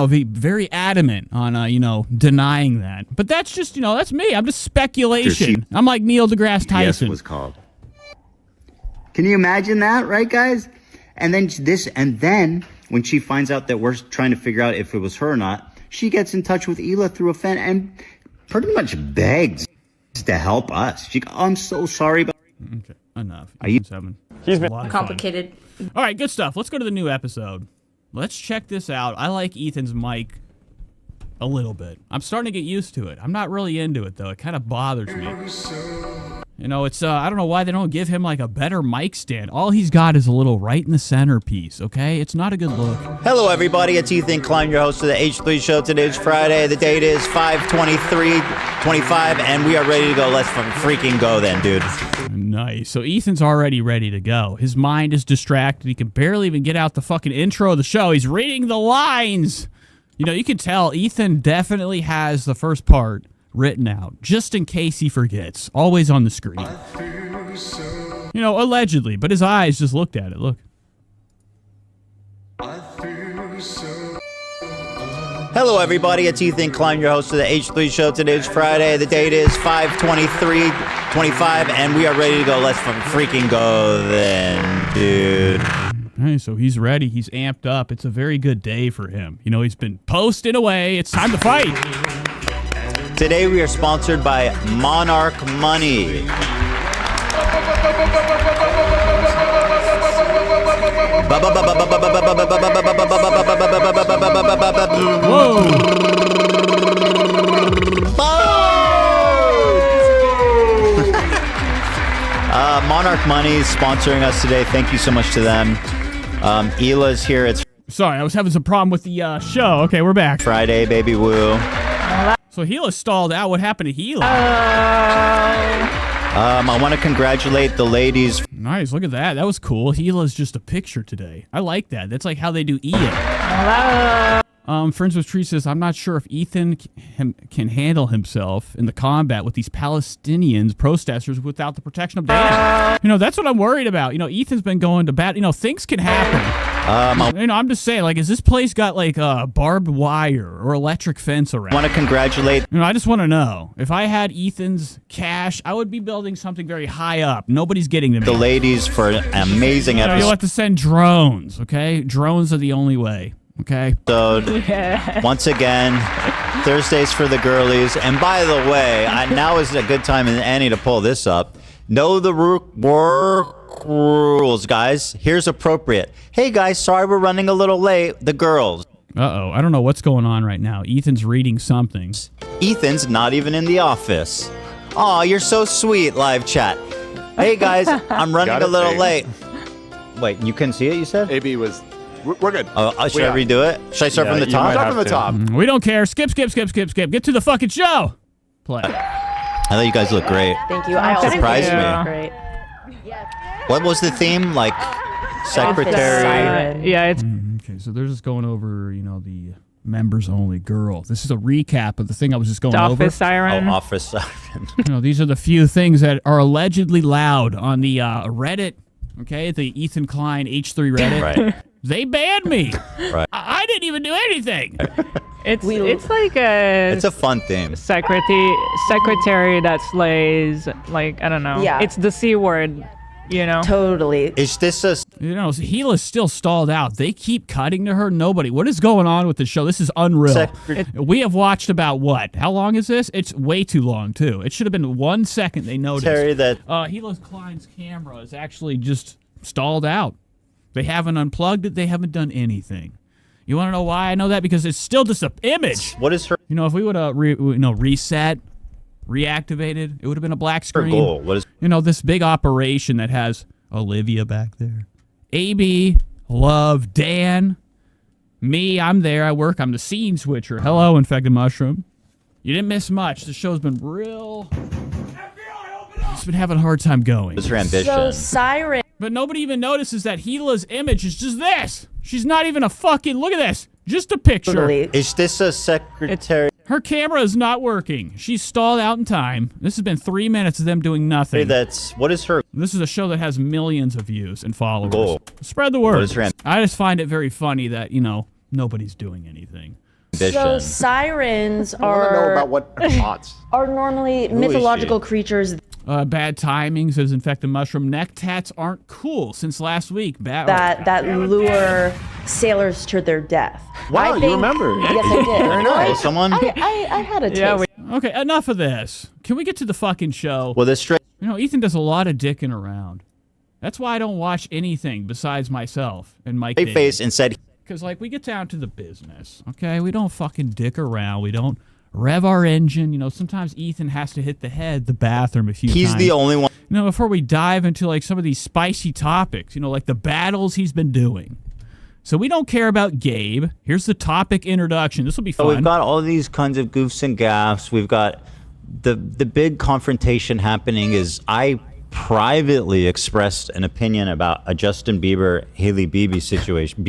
be very adamant on, denying that. But that's just, that's me. I'm just speculation. I'm like Neil deGrasse Tyson. Yes, it was called. Can you imagine that, right, guys? And then when she finds out that we're trying to figure out if it was her or not, she gets in touch with Hila through a fan and pretty much begs to help us. I'm so sorry, but okay, enough. Are you? He's been complicated. All right, good stuff. Let's go to the new episode. Let's check this out. I like Ethan's mic a little bit. I'm starting to get used to it. I'm not really into it, though. It kind of bothers me. It's, I don't know why they don't give him, like, a better mic stand. all he's got is a little right in the center piece, okay? It's not a good look. Hello, everybody. It's Ethan Klein, your host of the H3 Show. Today's Friday. The date is 5/23/25, and we are ready to go. Let's freaking go then, dude. Nice. So Ethan's already ready to go. His mind is distracted. He can barely even get out the fucking intro of the show. He's reading the lines. You can tell Ethan definitely has the first part written out, just in case he forgets. Always on the screen. Allegedly, but his eyes just looked at it. Look. Hello, everybody. It's Ethan Klein, your host of the H3 Show. Today's Friday. The date is 5/23/25, and we are ready to go. Let's freaking go then, dude. Hey, so he's ready. He's amped up. It's a very good day for him. He's been posting away. It's time to fight. Today we are sponsored by Monarch Money. Monarch Money is sponsoring us today. Thank you so much to them. Hila's here. It's Sorry, I was having some problem with the show. Okay, we're back. Friday, baby woo. So Hila stalled out. What happened to Hila? I want to congratulate the ladies. Nice, look at that. That was cool. Hila's just a picture today. I like that. That's like how they do Ian. Hello. Friends with Tree says, I'm not sure if Ethan can handle himself in the combat with these Palestinians protesters without the protection of Dana. That's what I'm worried about. Ethan's been going to bat. Things can happen. I'm just saying, like, is this place got like barbed wire or electric fence around? I want to congratulate. I just want to know if I had Ethan's cash, I would be building something very high up. Nobody's getting them. The ladies for an amazing episode. You'll have to send drones, okay? Drones are the only way, okay? So, once again, Thursdays for the girlies. And by the way, now is a good time, Annie, to pull this up. Know the work rules, guys. Here's appropriate. Hey, guys, sorry we're running a little late. The girls. Uh-oh, I don't know what's going on right now. Ethan's reading something. Ethan's not even in the office. Aw, you're so sweet, live chat. Hey, guys, I'm running a little late. Wait, you couldn't see it, you said? AB was... We're good. Should I redo it? Should I start from the top? Start from the top. We don't care. Skip. Get to the fucking show. Play. I thought you guys look great. Thank you. I also Surprised think me. you're great. What was the theme? Like, secretary? Siren. Yeah, it's Okay, so they're just going over, the members only girl. This is a recap of the thing I was just going over. office siren. Oh, office siren. These are the few things that are allegedly loud on the Reddit. Okay, the Ethan Klein H3 Reddit. Right. They banned me. Right. I I didn't even do anything. It's like It's a fun theme. secretary that slays. Like, I don't know. Yeah. It's the C word, you know? Totally. Is this a You know, Gila's still stalled out. They keep cutting to her. Nobody. What is going on with the show? This is unreal. We have watched about what? How long is this? It's way too long, too. It should have been 1 second they noticed. Terry, that Gila's Klein's camera is actually just stalled out. They haven't unplugged it. They haven't done anything. You want to know why I know that? Because it's still just an image. What is her? You know, if we would have reset, reactivated, it would have been a black screen. Her goal? What is? You know, this big operation that has Olivia back there, AB, Love, Dan, me. I'm there. I work. I'm the scene switcher. Hello, Infected Mushroom. You didn't miss much. The show's been real. It's been having a hard time going. What's her ambition? So Siren. But nobody even notices that Gila's image is just this. She's not even a fucking, look at this. Just a picture. Totally. Is this a secretary? Her camera is not working. She's stalled out in time. This has been 3 minutes of them doing nothing. What is her? This is a show that has millions of views and followers. Goal. Spread the word. What is her I just find it very funny that, you know, nobody's doing anything. So sirens I want to know about what her thoughts. are normally mythological creatures Bad timing, says Infected Mushroom. Neck tats aren't cool since last week. that lure sailors to their death. Wow, you remember? Yes, I did. Very nice. Someone? I had a taste. Okay, enough of this. Can we get to the fucking show? Well, this straight. You know, Ethan does a lot of dicking around. That's why I don't watch anything besides myself and Mike. Face and said. Because, like, we get down to the business, okay? We don't fucking dick around. We don't rev our engine. You know, sometimes Ethan has to hit the bathroom a few times. He's the only one. You know, before we dive into, like, some of these spicy topics, you know, like the battles he's been doing. So we don't care about Gabe. Here's the topic introduction. This will be fun. So we've got all these kinds of goofs and gaffes. We've got the big confrontation happening is I privately expressed an opinion about a Justin Bieber, Hailey Bieber situation.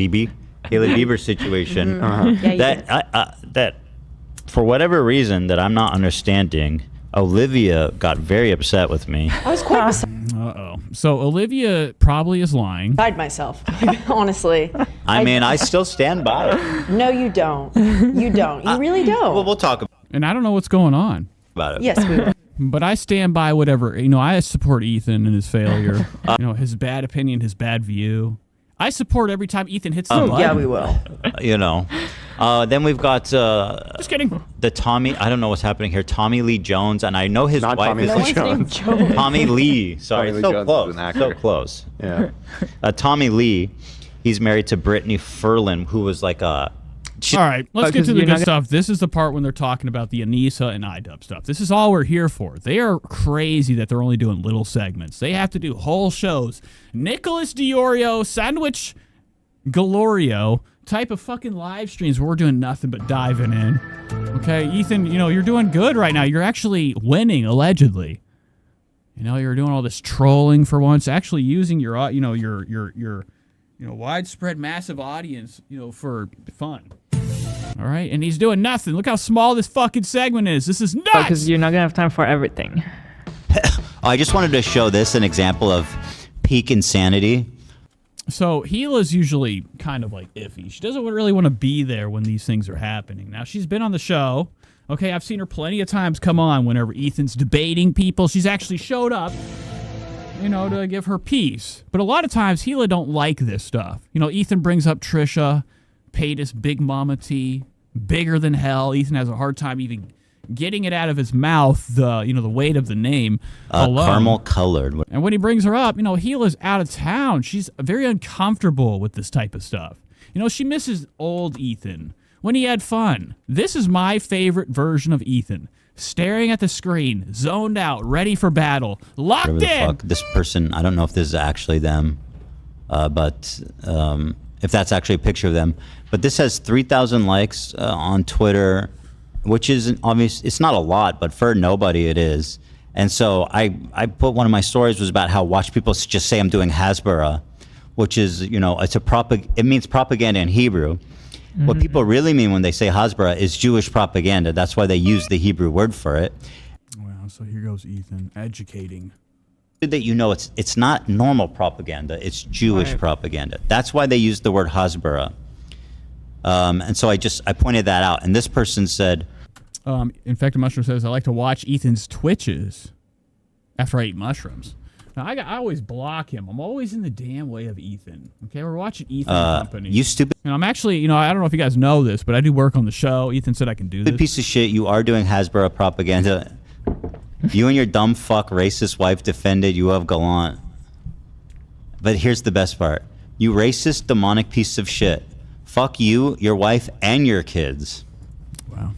Hailey Bieber situation. That for whatever reason that I'm not understanding, Olivia got very upset with me. I was quite Uh-oh. So Olivia probably is lying. beside myself, honestly. I mean, I still stand by it. No, you don't. You don't. You really don't. Well, we'll talk And I don't know what's going on. about it. Yes, we will. But I stand by whatever. You know, I support Ethan and his failure. You know, his bad opinion, his bad view. I support every time Ethan hits the button. Yeah, we will. You know. Then we've got Just kidding. the Tommy. I don't know what's happening here. Tommy Lee Jones, and I know his Not wife Tommy is Lee Jones. Tommy Lee. Sorry, Tommy Lee so Jones close. is an actor. So close. Yeah. Tommy Lee. He's married to Brittany Furlan, who was like a. All right, let's get Because to the you're good not stuff. This is the part when they're talking about the Anisa and iDub stuff. This is all we're here for. They are crazy that they're only doing little segments. They have to do whole shows. Nicholas Diorio, Sandwich Galorio type of fucking live streams where we're doing nothing but diving in. Okay, Ethan, you know, you're doing good right now. You're actually winning, allegedly. You know, you're doing all this trolling for once, actually using your widespread massive audience, you know, for fun. All right, and he's doing nothing. Look how small this fucking segment is. This is nuts. Because you're not gonna have time for everything. I just wanted to show this an example of peak insanity. So Gila's usually kind of like iffy. She doesn't really want to be there when these things are happening. Now, she's been on the show. Okay, I've seen her plenty of times come on whenever Ethan's debating people. She's actually showed up, you know, to give her piece. But a lot of times, Gila don't like this stuff. You know, Ethan brings up Trisha Paytas, Big Mama T, bigger than hell. Ethan has a hard time even getting it out of his mouth, the weight of the name alone. Caramel colored. And when he brings her up, you know, Gila's out of town. She's very uncomfortable with this type of stuff. You know, she misses old Ethan when he had fun. This is my favorite version of Ethan. Staring at the screen, zoned out, ready for battle, locked Whatever the in. fuck. This person, I don't know if this is actually them, but if that's actually a picture of them. But this has 3,000 likes on Twitter, which is obvious. It's not a lot, but for nobody it is. And so I put one of my stories was about how watch people just say I'm doing Hasbara, which is, you know, it means propaganda in Hebrew. Mm-hmm. What people really mean when they say Hasbara is Jewish propaganda. That's why they use the Hebrew word for it. Wow, so here goes Ethan educating. That you know it's not normal propaganda, it's Jewish propaganda. That's why they use the word Hasbara. And so I pointed that out. And this person said, Infected Mushroom says, I like to watch Ethan's twitches after I eat mushrooms. Now, I always block him. I'm always in the damn way of Ethan. Okay, we're watching Ethan Company. you stupid I'm actually, I don't know if you guys know this, but I do work on the show. Ethan said I can do this. piece of shit. You are doing Hasbro propaganda. You and your dumb fuck racist wife defended you of gallant. But here's the best part. You racist, demonic piece of shit. Fuck you, your wife, and your kids. Wow.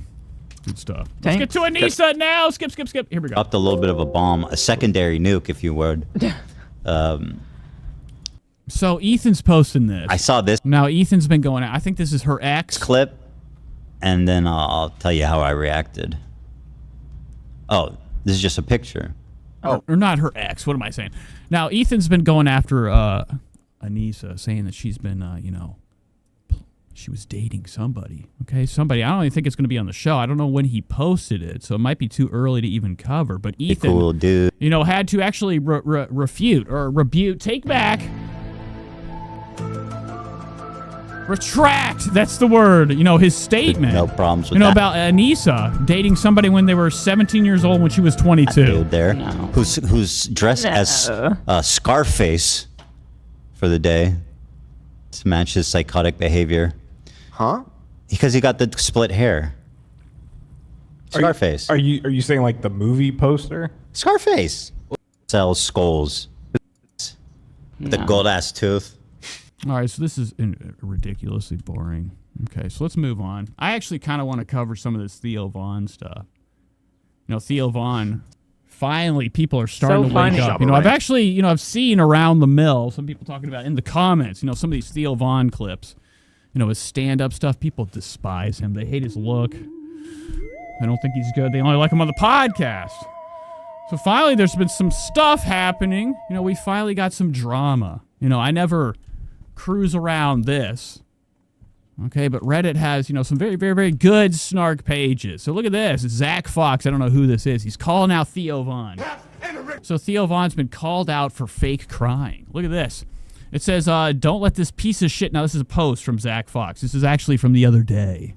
Good stuff. Let's get to Anisa now. Skip. Here we go. Dropped a little bit of a bomb, a secondary nuke, if you would. So Ethan's posting this. I saw this. Now Ethan's been going out. I think this is her ex. Clip, and then I'll tell you how I reacted. Oh, this is just a picture. Or not her ex. What am I saying? Now Ethan's been going after Anisa, saying that she's been, she was dating somebody. Okay, somebody. I don't even think it's going to be on the show. I don't know when he posted it, so it might be too early to even cover. But Ethan, cool dude, had to actually refute or rebuke, take back, retract. That's the word. His statement. No problems with that. About Anisa dating somebody when they were 17 years old when she was 22. That dude there, who's dressed as Scarface for the day to match his psychotic behavior. Huh? Because he got the split hair. Scarface. Are you saying like the movie poster? Scarface sells skulls. The gold ass tooth. All right, so this is ridiculously boring. Okay, so let's move on. I actually kind of want to cover some of this Theo Von stuff. Theo Von, finally people are starting to wake up. I've actually, I've seen around the mill some people talking about in the comments, some of these Theo Von clips, his stand-up stuff. People despise him. They hate his look. I don't think he's good. They only like him on the podcast. So finally there's been some stuff happening. We finally got some drama. I never cruise around this. Okay, but Reddit has, some very, very, very good snark pages. So look at this. Zach Fox, I don't know who this is. He's calling out Theo Von. So Theo Von's been called out for fake crying. Look at this. It says, don't let this piece of shit... Now, this is a post from Zach Fox. This is actually from the other day.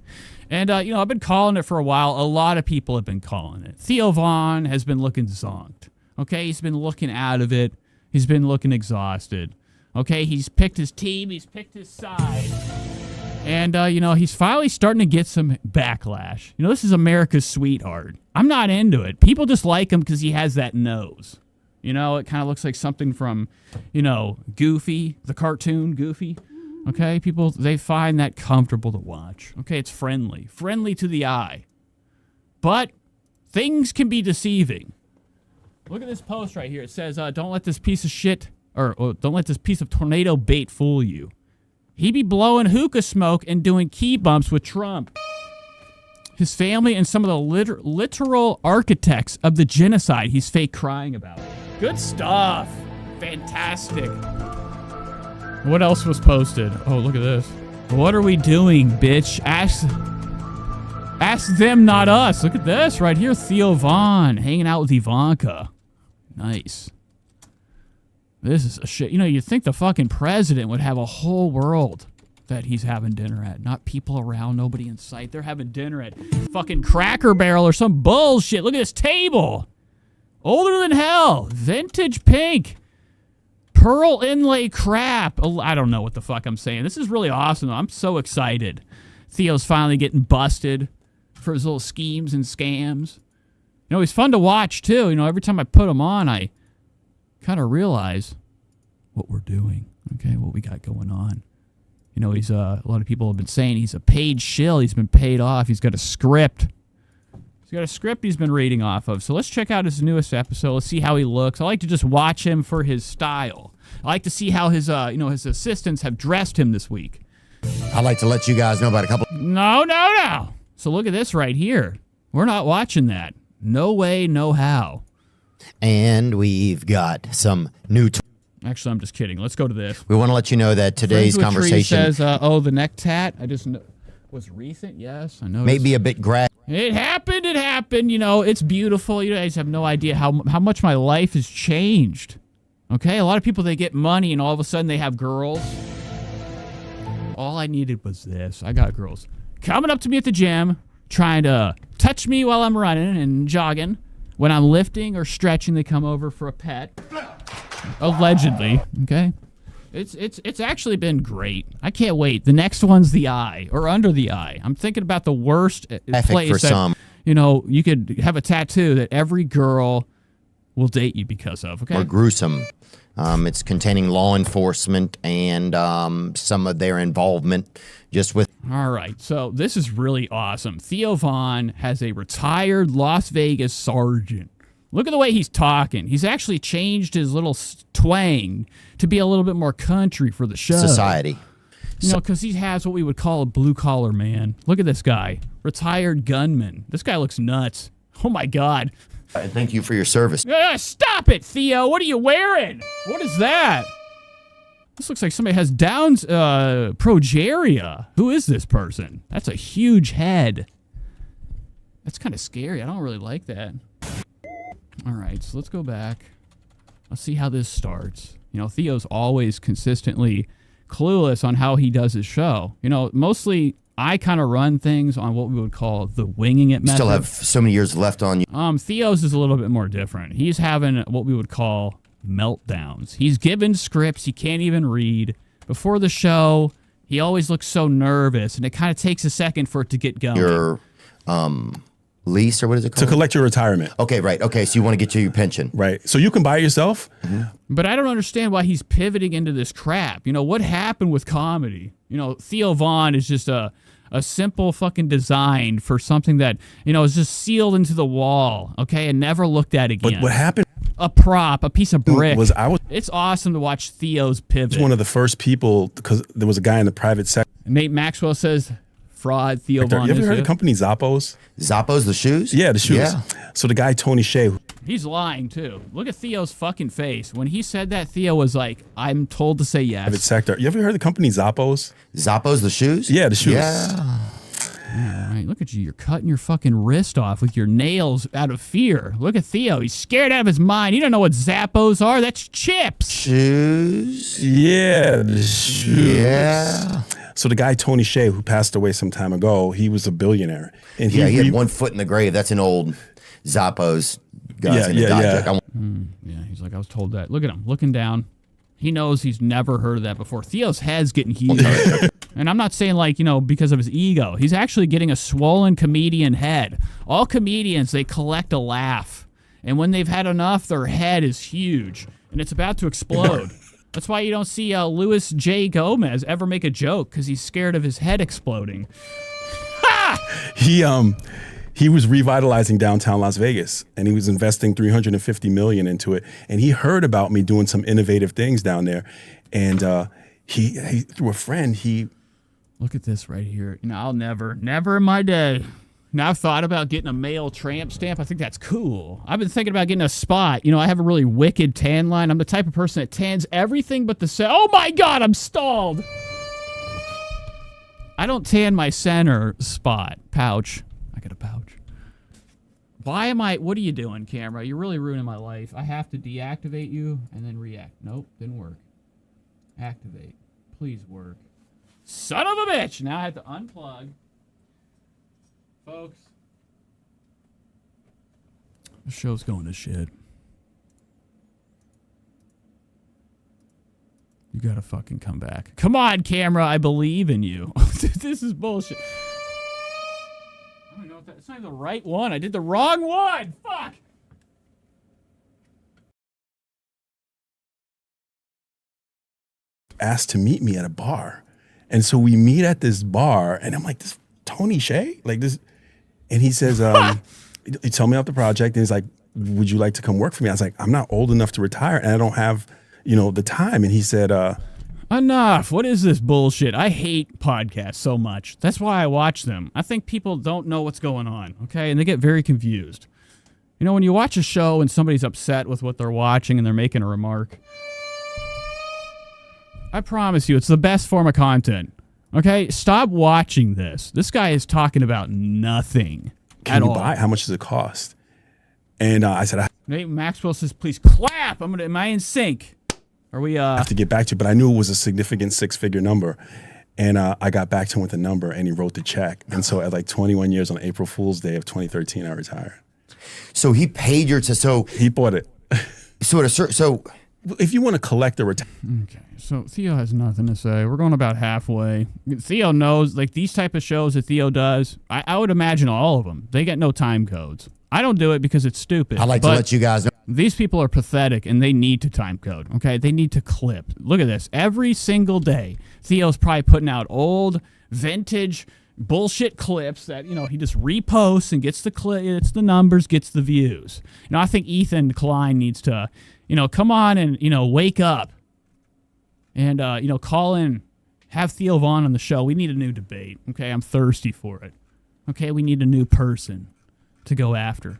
And, I've been calling it for a while. A lot of people have been calling it. Theo Von has been looking zonked. Okay, he's been looking out of it. He's been looking exhausted. Okay, he's picked his team. He's picked his side. And, he's finally starting to get some backlash. This is America's sweetheart. I'm not into it. People just like him because he has that nose. It kind of looks like something from, Goofy, the cartoon Goofy. Okay, people, they find that comfortable to watch. Okay, it's friendly. Friendly to the eye. But things can be deceiving. Look at this post right here. It says, don't let this piece of shit, or don't let this piece of tornado bait fool you. He be blowing hookah smoke and doing key bumps with Trump. His family and some of the literal architects of the genocide he's fake crying about. Good stuff. Fantastic. What else was posted? Oh, look at this. What are we doing, bitch? Ask them, not us. Look at this right here. Theo Von hanging out with Ivanka. Nice. This is a shit. You'd think the fucking president would have a whole world that he's having dinner at. Not people around, nobody in sight. They're having dinner at fucking Cracker Barrel or some bullshit. Look at this table. Older than hell. Vintage pink. Pearl inlay crap. I don't know what the fuck I'm saying. This is really awesome. I'm so excited. Theo's finally getting busted for his little schemes and scams. He's fun to watch, too. Every time I put him on, I kind of realize what we're doing. Okay, what we got going on. He's a lot of people have been saying he's a paid shill. He's been paid off. He's got a script. He's got a script he's been reading off of. So let's check out his newest episode. Let's see how he looks. I like to just watch him for his style. I like to see how his his assistants have dressed him this week. I'd like to let you guys know about a couple. No. So look at this right here. We're not watching that. No way, no how. And we've got some new. Actually, I'm just kidding. Let's go to this. We want to let you know that today's conversation says, the neck tat. I just was recent. Yes, I know. Maybe a bit grad. It happened. It's beautiful. You guys have no idea how much my life has changed. Okay, a lot of people, they get money and all of a sudden they have girls. all I needed was this. I got girls coming up to me at the gym, trying to touch me while I'm running and jogging. When I'm lifting or stretching, they come over for a pet. Allegedly, okay? It's actually been great. I can't wait. The next one's the eye or under the eye. I'm thinking about the worst place for some. You know, you could have a tattoo that every girl will date you because of, okay? Or gruesome. It's containing law enforcement and some of their involvement just with... All right, so this is really awesome. Theo Von has a retired Las Vegas sergeant. Look at the way he's talking. He's actually changed his little twang to be a little bit more country for the show. Society. You know, because he has what we would call a blue-collar man. Look at this guy. Retired gunman. This guy looks nuts. Oh, my God. Thank you for your service. Stop it, Theo. What are you wearing? What is that? This looks like somebody has Down's progeria. Who is this person? That's a huge head. That's kind of scary. I don't really like that. All right, so let's go back. Let's see how this starts. You know, Theo's always consistently clueless on how he does his show. You know, mostly I kind of run things on what we would call the winging it method. Still have so many years left on you. Theo's is a little bit more different. He's having what we would call meltdowns. He's given scripts he can't even read. Before the show, he always looks so nervous, and it kind of takes a second for it to get going. Your lease, or what is it called? To collect your retirement. Okay, right. Okay, so you want to get to your pension. Right. So you can buy it yourself. But I don't understand why he's pivoting into this crap. You know, what happened with comedy? You know, Theo Von is just a simple fucking design for something that, you know, is just sealed into the wall, okay, and never looked at again. But what happened? A prop, a piece of brick. It's awesome to watch Theo's pivot. I was one of the first people, because there was a guy in the private sector. Nate Maxwell says, fraud, Theo Von. You ever heard of the company Zappos? Zappos, the shoes? Yeah, the shoes. Yeah. So the guy, Tony Shea. He's lying, too. Look at Theo's fucking face. When he said that, Theo was like, I'm told to say yes. Private sector. You ever heard of the company Zappos? Zappos, the shoes? Yeah, the shoes. Yeah. All right, look at you. You're cutting your fucking wrist off with your nails out of fear. Look at Theo. He's scared out of his mind. He don't know what Zappos are. That's chips. Shoes? Yeah, the shoes. Yeah. So the guy, Tony Shea, who passed away some time ago, he was a billionaire. And he had one foot in the grave. That's an old Zappos guy. Yeah, he's like, I was told that. Look at him, looking down. He knows he's never heard of that before. Theo's head's getting huge. And I'm not saying, like, you know, because of his ego. He's actually getting a swollen comedian head. All comedians, they collect a laugh. And when they've had enough, their head is huge. And it's about to explode. That's why you don't see Louis J. Gomez ever make a joke, because he's scared of his head exploding. He was revitalizing downtown Las Vegas, and he was investing $350 million into it. And he heard about me doing some innovative things down there, and he through a friend Look at this right here. You know, I'll never in my day. Now I've thought about getting a male tramp stamp. I think that's cool. I've been thinking about getting a spot. You know, I have a really wicked tan line. I'm the type of person that tans everything but the center. Oh my God, I'm stalled. I don't tan my center spot. Pouch. I got a pouch. What are you doing, camera? You're really ruining my life. I have to deactivate you and then react. Nope, didn't work. Activate. Please work. Son of a bitch! Now I have to unplug. Folks. The show's going to shit. You gotta fucking come back. Come on, camera. I believe in you. This is bullshit. I don't know if that's not the right one. I did the wrong one. Fuck. asked to meet me at a bar. And so we meet at this bar, and I'm like, this Tony Shea? Like this? And he says, he told me about the project, and he's like, would you like to come work for me? I was like, I'm not old enough to retire, and I don't have, the time. And he said, enough. What is this bullshit? I hate podcasts so much. That's why I watch them. I think people don't know what's going on, okay? And they get very confused. You know, when you watch a show and somebody's upset with what they're watching and they're making a remark, I promise you, it's the best form of content. Okay? Stop watching this. This guy is talking about nothing Can you buy? How much does it cost? And I said, Nate Maxwell says, please clap. Am I in sync? Are we, I have to get back to you, but I knew it was a significant six-figure number. And I got back to him with the number, and he wrote the check. And so at like 21 years on April Fool's Day of 2013, I retired. So he paid your so he bought it. So if you want to collect a retirement. Okay, so Theo has nothing to say. We're going about halfway. Theo knows, like, these type of shows that Theo does, I would imagine all of them, they get no time codes. I don't do it because it's stupid. I like to let you guys know. These people are pathetic, and they need to time code, okay? They need to clip. Look at this. Every single day, Theo's probably putting out old, vintage bullshit clips that, he just reposts and gets the gets the numbers, gets the views. I think Ethan Klein needs to, come on and, wake up and, call in, have Theo Vaughn on the show. We need a new debate, okay? I'm thirsty for it. Okay, we need a new person to go after.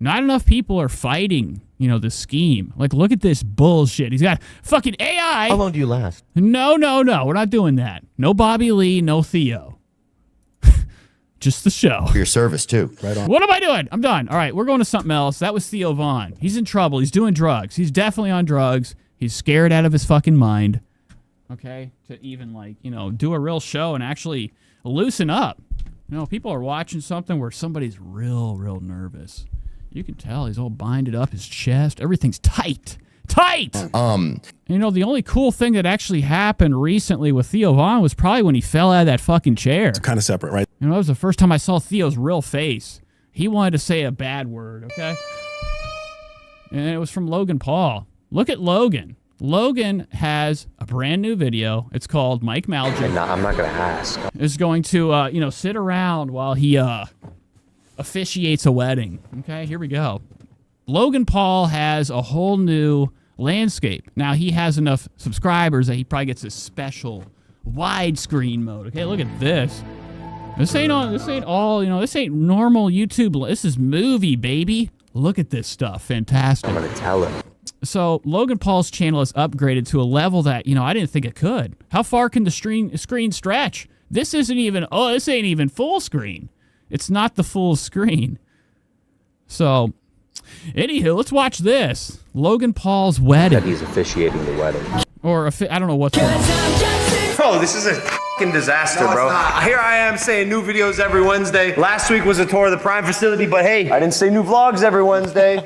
Not enough people are fighting, the scheme. Like, look at this bullshit. He's got fucking AI. How long do you last? No. We're not doing that. No Bobby Lee, no Theo. Just the show. For your service, too. Right on. What am I doing? I'm done. All right, we're going to something else. That was Theo Vaughn. He's in trouble. He's doing drugs. He's definitely on drugs. He's scared out of his fucking mind. Okay? To even, do a real show and actually loosen up. People are watching something where somebody's real nervous. You can tell he's all binded up, his chest. Everything's tight. The only cool thing that actually happened recently with Theo Vaughn was probably when he fell out of that fucking chair. It's kind of separate, right? That was the first time I saw Theo's real face. He wanted to say a bad word, okay? And it was from Logan Paul. Look at Logan. Logan has a brand new video. It's called Mike Majlak. No, I'm not going to ask. Is going to, sit around while he officiates a wedding. Okay, here we go. Logan Paul has a whole new landscape. Now, he has enough subscribers that he probably gets a special widescreen mode. Okay, look at this. This ain't all, this ain't normal YouTube. This is movie, baby. Look at this stuff. Fantastic. I'm going to tell him. So Logan Paul's channel is upgraded to a level that, I didn't think it could. How far can the screen stretch? This ain't even full screen. It's not the full screen. So, anywho, let's watch this. Logan Paul's wedding. That he's officiating the wedding. Or, I don't know what's going on. Bro, this is a fucking disaster, bro. Here I am saying new videos every Wednesday. Last week was a tour of the Prime facility, but hey, I didn't say new vlogs every Wednesday.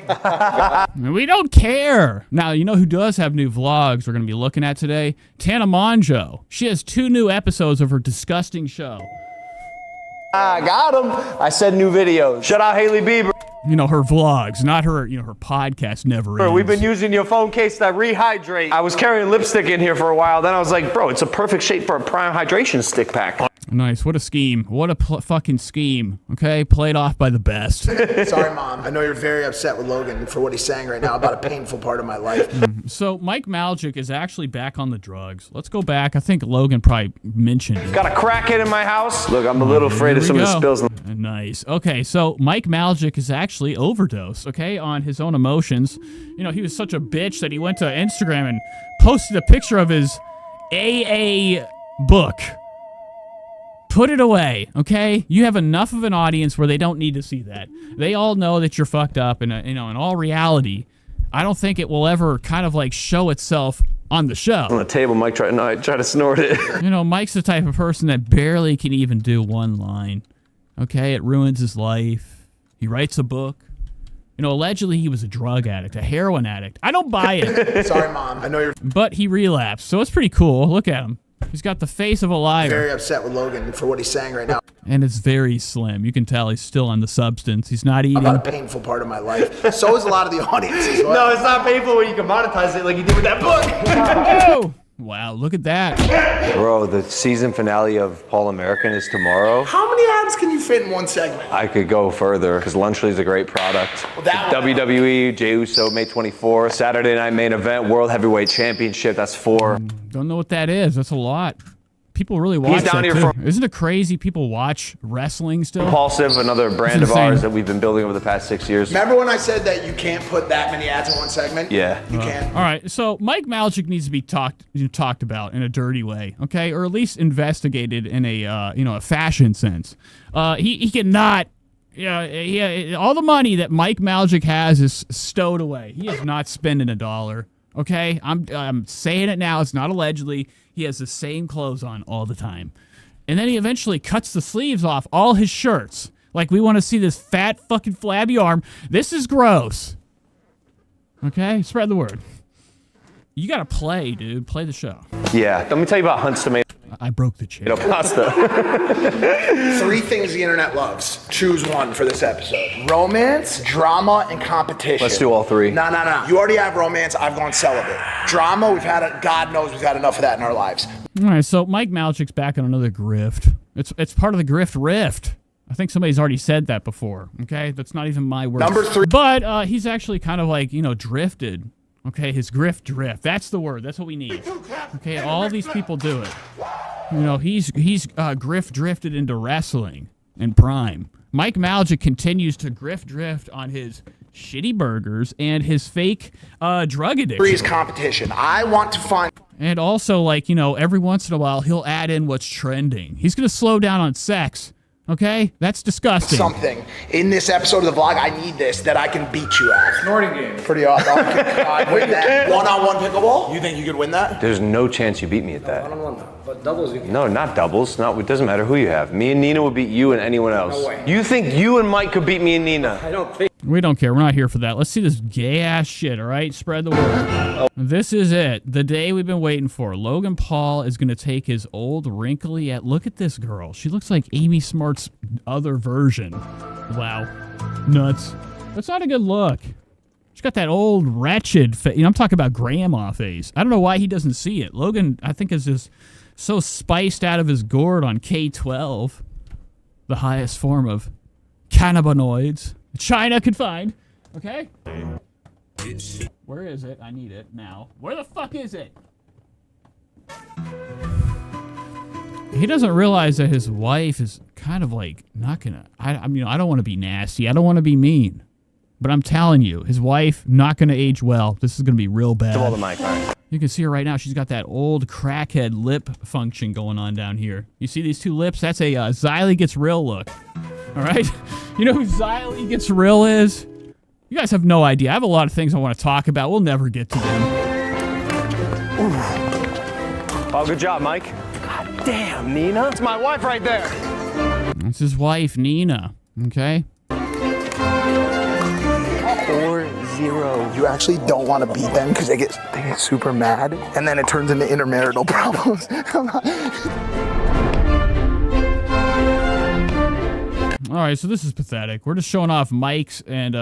We don't care. Now, you know who does have new vlogs we're going to be looking at today? Tana Mongeau. She has 2 new episodes of her disgusting show. I got him. I said new videos. Shout out Hailey Bieber. Her vlogs, not her, her podcast never ends. We've been using your phone case that rehydrate. I was carrying lipstick in here for a while. Then I was like, bro, it's a perfect shape for a Prime hydration stick pack. Nice. What a scheme. What a fucking scheme. Okay? Played off by the best. Sorry, Mom. I know you're very upset with Logan for what he's saying right now about a painful part of my life. So Mike Majlak is actually back on the drugs. Let's go back. I think Logan probably mentioned it. Got a crackhead in my house. Look, I'm a little afraid of some of the spills. Nice. Okay, so Mike Majlak is actually overdosed, okay, on his own emotions. He was such a bitch that he went to Instagram and posted a picture of his AA book. Put it away, okay? You have enough of an audience where they don't need to see that. They all know that you're fucked up, and in all reality, I don't think it will ever kind of show itself on the show. On the table, Mike tried to snort it. Mike's the type of person that barely can even do one line. Okay, it ruins his life. He writes a book. Allegedly he was a drug addict, a heroin addict. I don't buy it. Sorry, Mom. I know you're But he relapsed, so it's pretty cool. Look at him. He's got the face of a liar. very upset with Logan for what he's saying right now. And it's very slim. You can tell he's still on the substance. He's not eating. About a painful part of my life. So is a lot of the audience as well. No, it's not painful when you can monetize it like you did with that book. Oh! Wow, look at that. Bro, the season finale of Paul American is tomorrow. How many ads can you fit in one segment? I could go further because Lunchly is a great product. WWE, Jey Uso, May 24th. Saturday night main event, World Heavyweight Championship. That's 4. Don't know what that is. That's a lot. People really watch He's down that here too. Isn't it crazy people watch wrestling still? Impulsive, another brand of ours that we've been building over the past 6 years. Remember when I said that you can't put that many ads in one segment? Yeah. You can. All right, so Mike Majlak needs to be talked about in a dirty way, okay, or at least investigated in a a fashion sense. He cannot. All the money that Mike Majlak has is stowed away. He is not spending $1. Okay? I'm saying it now. It's not allegedly. He has the same clothes on all the time. And then he eventually cuts the sleeves off all his shirts. Like, we want to see this fat fucking flabby arm. This is gross. Okay? Spread the word. You got to play, dude. Play the show. Yeah, let me tell you about Hunt's tomato I broke the chair. pasta. 3 things the internet loves. Choose one for this episode. Romance, drama, and competition. Let's do all 3. No. You already have romance. I've gone celibate. Drama, we've had it. God knows we've had enough of that in our lives. All right, so Mike Malchik's back on another grift. It's part of the grift rift. I think somebody's already said that before, okay? That's not even my word. Number 3. But he's actually kind of like, drifted. Okay, his grift drift. That's the word. That's what we need. Okay, all these people do it. He's grift drifted into wrestling in Prime. Mike Malchik continues to grift drift on his shitty burgers and his fake drug addiction. 3 is competition. I want to find... And also, every once in a while, he'll add in what's trending. He's going to slow down on sex. Okay? That's disgusting. Something in this episode of the vlog, I need this, that I can beat you at. Snorting game. Pretty awesome. I'd win that. One-on-one pickleball? You think you could win that? There's no chance you beat me at that. One-on-one though, but doubles you can. No, not doubles. It doesn't matter who you have. Me and Nina would beat you and anyone else. No way. You think you and Mike could beat me and Nina? I don't think. We don't care. We're not here for that. Let's see this gay-ass shit, all right? Spread the word. This is it. The day we've been waiting for. Logan Paul is going to take his old wrinkly... Look at this girl. She looks like Amy Smart's other version. Wow. Nuts. That's not a good look. She's got that old wretched face. I'm talking about grandma face. I don't know why he doesn't see it. Logan, I think, is just so spiced out of his gourd on K12. The highest form of cannabinoids China could find. Okay? Where is it? I need it now. Where the fuck is it? He doesn't realize that his wife is kind of like not gonna... I don't want to be nasty. I don't want to be mean. But I'm telling you, his wife not gonna age well. This is gonna be real bad. All the mic, right? You can see her right now. She's got that old crackhead lip function going on down here. You see these 2 lips? That's a Xylee Gets Real look. All right? You know who Xylee Gets Real is? You guys have no idea. I have a lot of things I want to talk about. We'll never get to them. Oh, good job, Mike. God damn, Nina. It's my wife right there. That's his wife, Nina. Okay? 4-0. You actually don't want to beat them because they get super mad, and then it turns into intermarital problems. All right, so this is pathetic. We're just showing off Mike's and,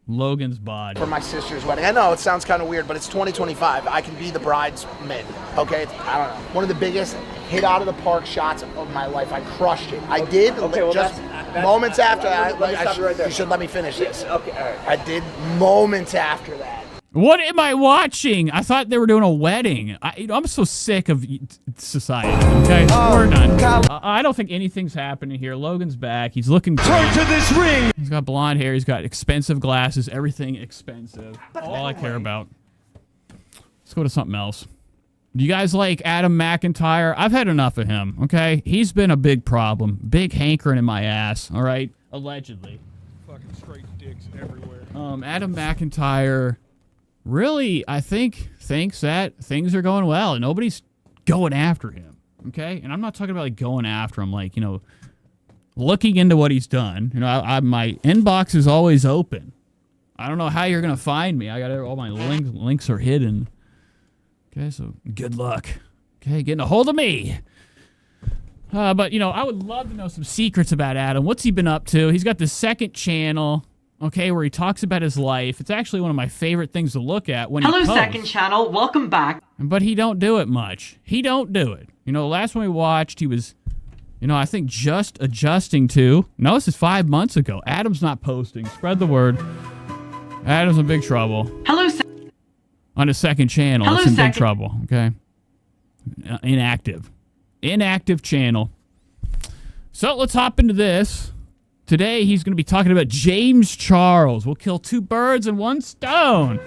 Logan's body. For my sister's wedding. I know it sounds kind of weird, but it's 2025. I can be the bridesmaid, okay? I don't know. One of the biggest hit out of the park shots of my life. I crushed it. I did. Okay, well, just moments after that. You should let me finish this. Okay, all right. I did moments after that. What am I watching? I thought they were doing a wedding. I'm so sick of society. Okay, we're done. I don't think anything's happening here. Logan's back. He's looking great. Turn to this ring. He's got blonde hair. He's got expensive glasses. Everything expensive. All I care about. Let's go to something else. Do you guys like Adam McIntyre? I've had enough of him. Okay, he's been a big problem. Big hankering in my ass. All right, allegedly. Fucking straight dicks everywhere. Adam McIntyre. Really, I think, thinks that things are going well and nobody's going after him, okay? And I'm not talking about, going after him, looking into what he's done. My inbox is always open. I don't know how you're going to find me. I got all my links are hidden. Okay, so good luck. Okay, getting a hold of me. But, I would love to know some secrets about Adam. What's he been up to? He's got the second channel. Okay, where he talks about his life. It's actually one of my favorite things to look at when he posts. Second channel, welcome back. But he don't do it much. He don't do it. The last one we watched, he was, I think just adjusting to. No, this is 5 months ago. Adam's not posting. Spread the word. Adam's in big trouble. On his second channel, it's in big trouble. Okay, inactive channel. So let's hop into this. Today, he's going to be talking about James Charles. We'll kill 2 birds and 1 stone.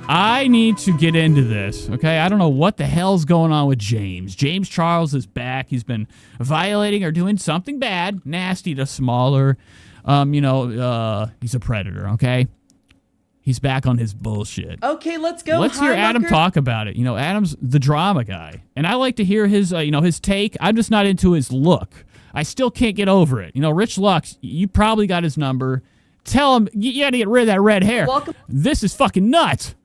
I need to get into this, okay? I don't know what the hell's going on with James. James Charles is back. He's been violating or doing something bad, nasty to smaller. He's a predator, okay? He's back on his bullshit. Okay, let's go. Let's hear Hi, Adam Mucker. talk about it. You know, Adam's the drama guy, and I like to hear his, his take. I'm just not into his look. I still can't get over it. You know, Rich Lux, you probably got his number. Tell him you got to get rid of that red hair. Welcome. This is fucking nuts.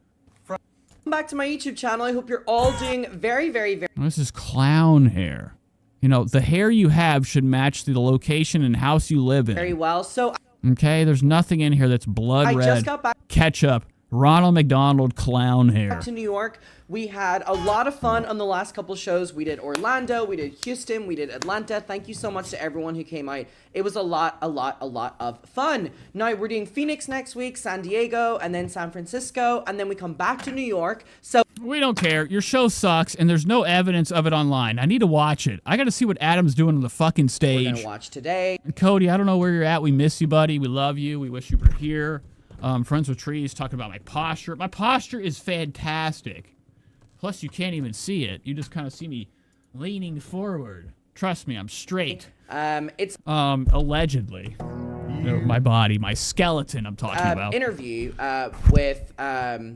Welcome back to my YouTube channel. I hope you're all doing very, very, very. This is clown hair. You know, the hair you have should match the location and house you live in. Very well. So. Okay, there's nothing in here that's blood I red, just got back ketchup, Ronald McDonald clown hair. to New York. We had a lot of fun on the last couple shows. We did Orlando, we did Houston, we did Atlanta. Thank you so much to everyone who came out. It was a lot of fun. Now we're doing Phoenix next week, San Diego, and then San Francisco, and then we come back to New York. So we don't care. Your show sucks, and there's no evidence of it online. I need to watch it. I got to see what Adam's doing on the fucking stage. We're gonna watch today. Cody, I don't know where you're at. We miss you, buddy. We love you. We wish you were here. Friends with Trees talking about my posture. My posture is fantastic. Plus, you can't even see it. You just kind of see me leaning forward. Trust me, I'm straight. It's allegedly. My body, my skeleton I'm talking about. Interview with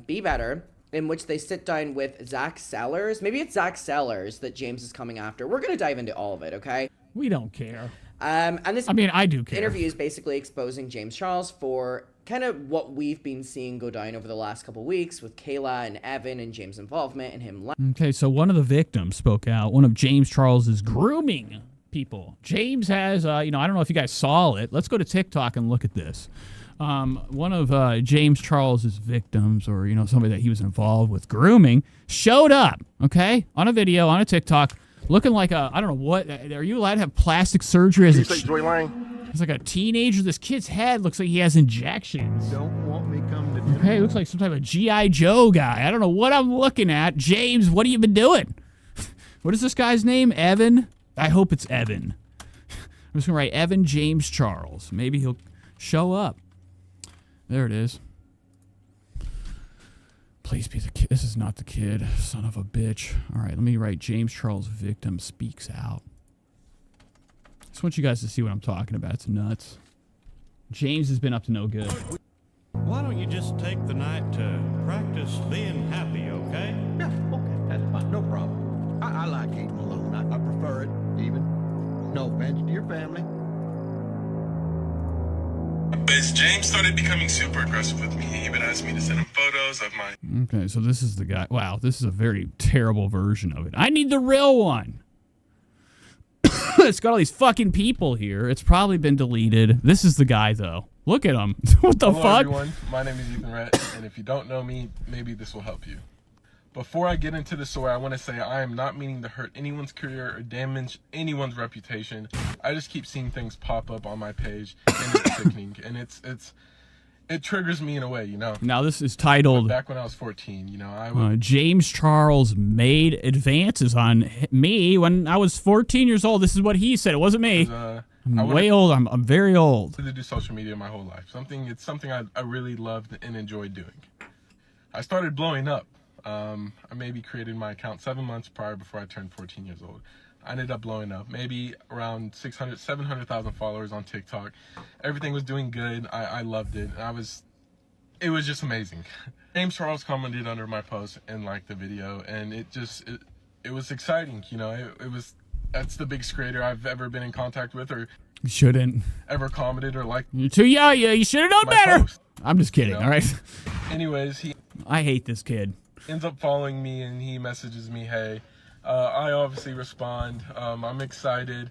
Be Better, in which they sit down with Zach Sellers. Maybe it's Zach Sellers that James is coming after. We're going to dive into all of it, okay? We don't care. And this I do care. Interview is basically exposing James Charles for kind of what we've been seeing go down over the last couple weeks with Kayla and Evan and James' involvement and him. Okay, so one of the victims spoke out. One of James Charles's grooming people. James has, I don't know if you guys saw it. Let's go to TikTok and look at this. One of James Charles's victims, or somebody that he was involved with grooming, showed up. Okay, on a video on a TikTok, looking like I don't know what. Are you allowed to have plastic surgery as It's like a teenager. This kid's head looks like he has injections. Don't want me come to dinner. Okay, looks like some type of G.I. Joe guy. I don't know what I'm looking at. James, what have you been doing? What is this guy's name? Evan? I hope it's Evan. I'm just going to write Evan James Charles. Maybe he'll show up. There it is. Please be the kid. This is not the kid. Son of a bitch. All right, let me write James Charles victim speaks out. Just want you guys to see what I'm talking about. It's nuts. James has been up to no good. Why don't you just take the night to practice being happy, okay? Yeah, okay, that's fine, no problem. I like eating alone. I prefer it, even. No offense to your family. But as James started becoming super aggressive with me, he even asked me to send him photos of my... Okay, so this is the guy. Wow, this is a very terrible version of it. I need the real one. It's got all these fucking people here. It's probably been deleted. This is the guy, though. Look at him. What the Hello, fuck? Everyone. My name is Ethan Rhett, and if you don't know me, maybe this will help you. Before I get into the story, I want to say I am not meaning to hurt anyone's career or damage anyone's reputation. I just keep seeing things pop up on my page, and it's sickening, and it triggers me in a way, Now this is titled... Back when I was 14, I would... James Charles made advances on me when I was 14 years old. This is what he said. It wasn't me. I'm way old. I'm very old. To do social media my whole life. It's something I really loved and enjoyed doing. I started blowing up. I maybe created my account 7 months prior before I turned 14 years old. I ended up blowing up, maybe around 700,000 followers on TikTok. Everything was doing good. I loved it. It was just amazing. James Charles commented under my post and liked the video, and it was exciting. That's the biggest creator I've ever been in contact with, or you shouldn't ever commented or liked. You're too young. You should have known better. Post. I'm just kidding. All right. Anyways, I hate this kid. Ends up following me, and he messages me, "Hey." I obviously respond. I'm excited,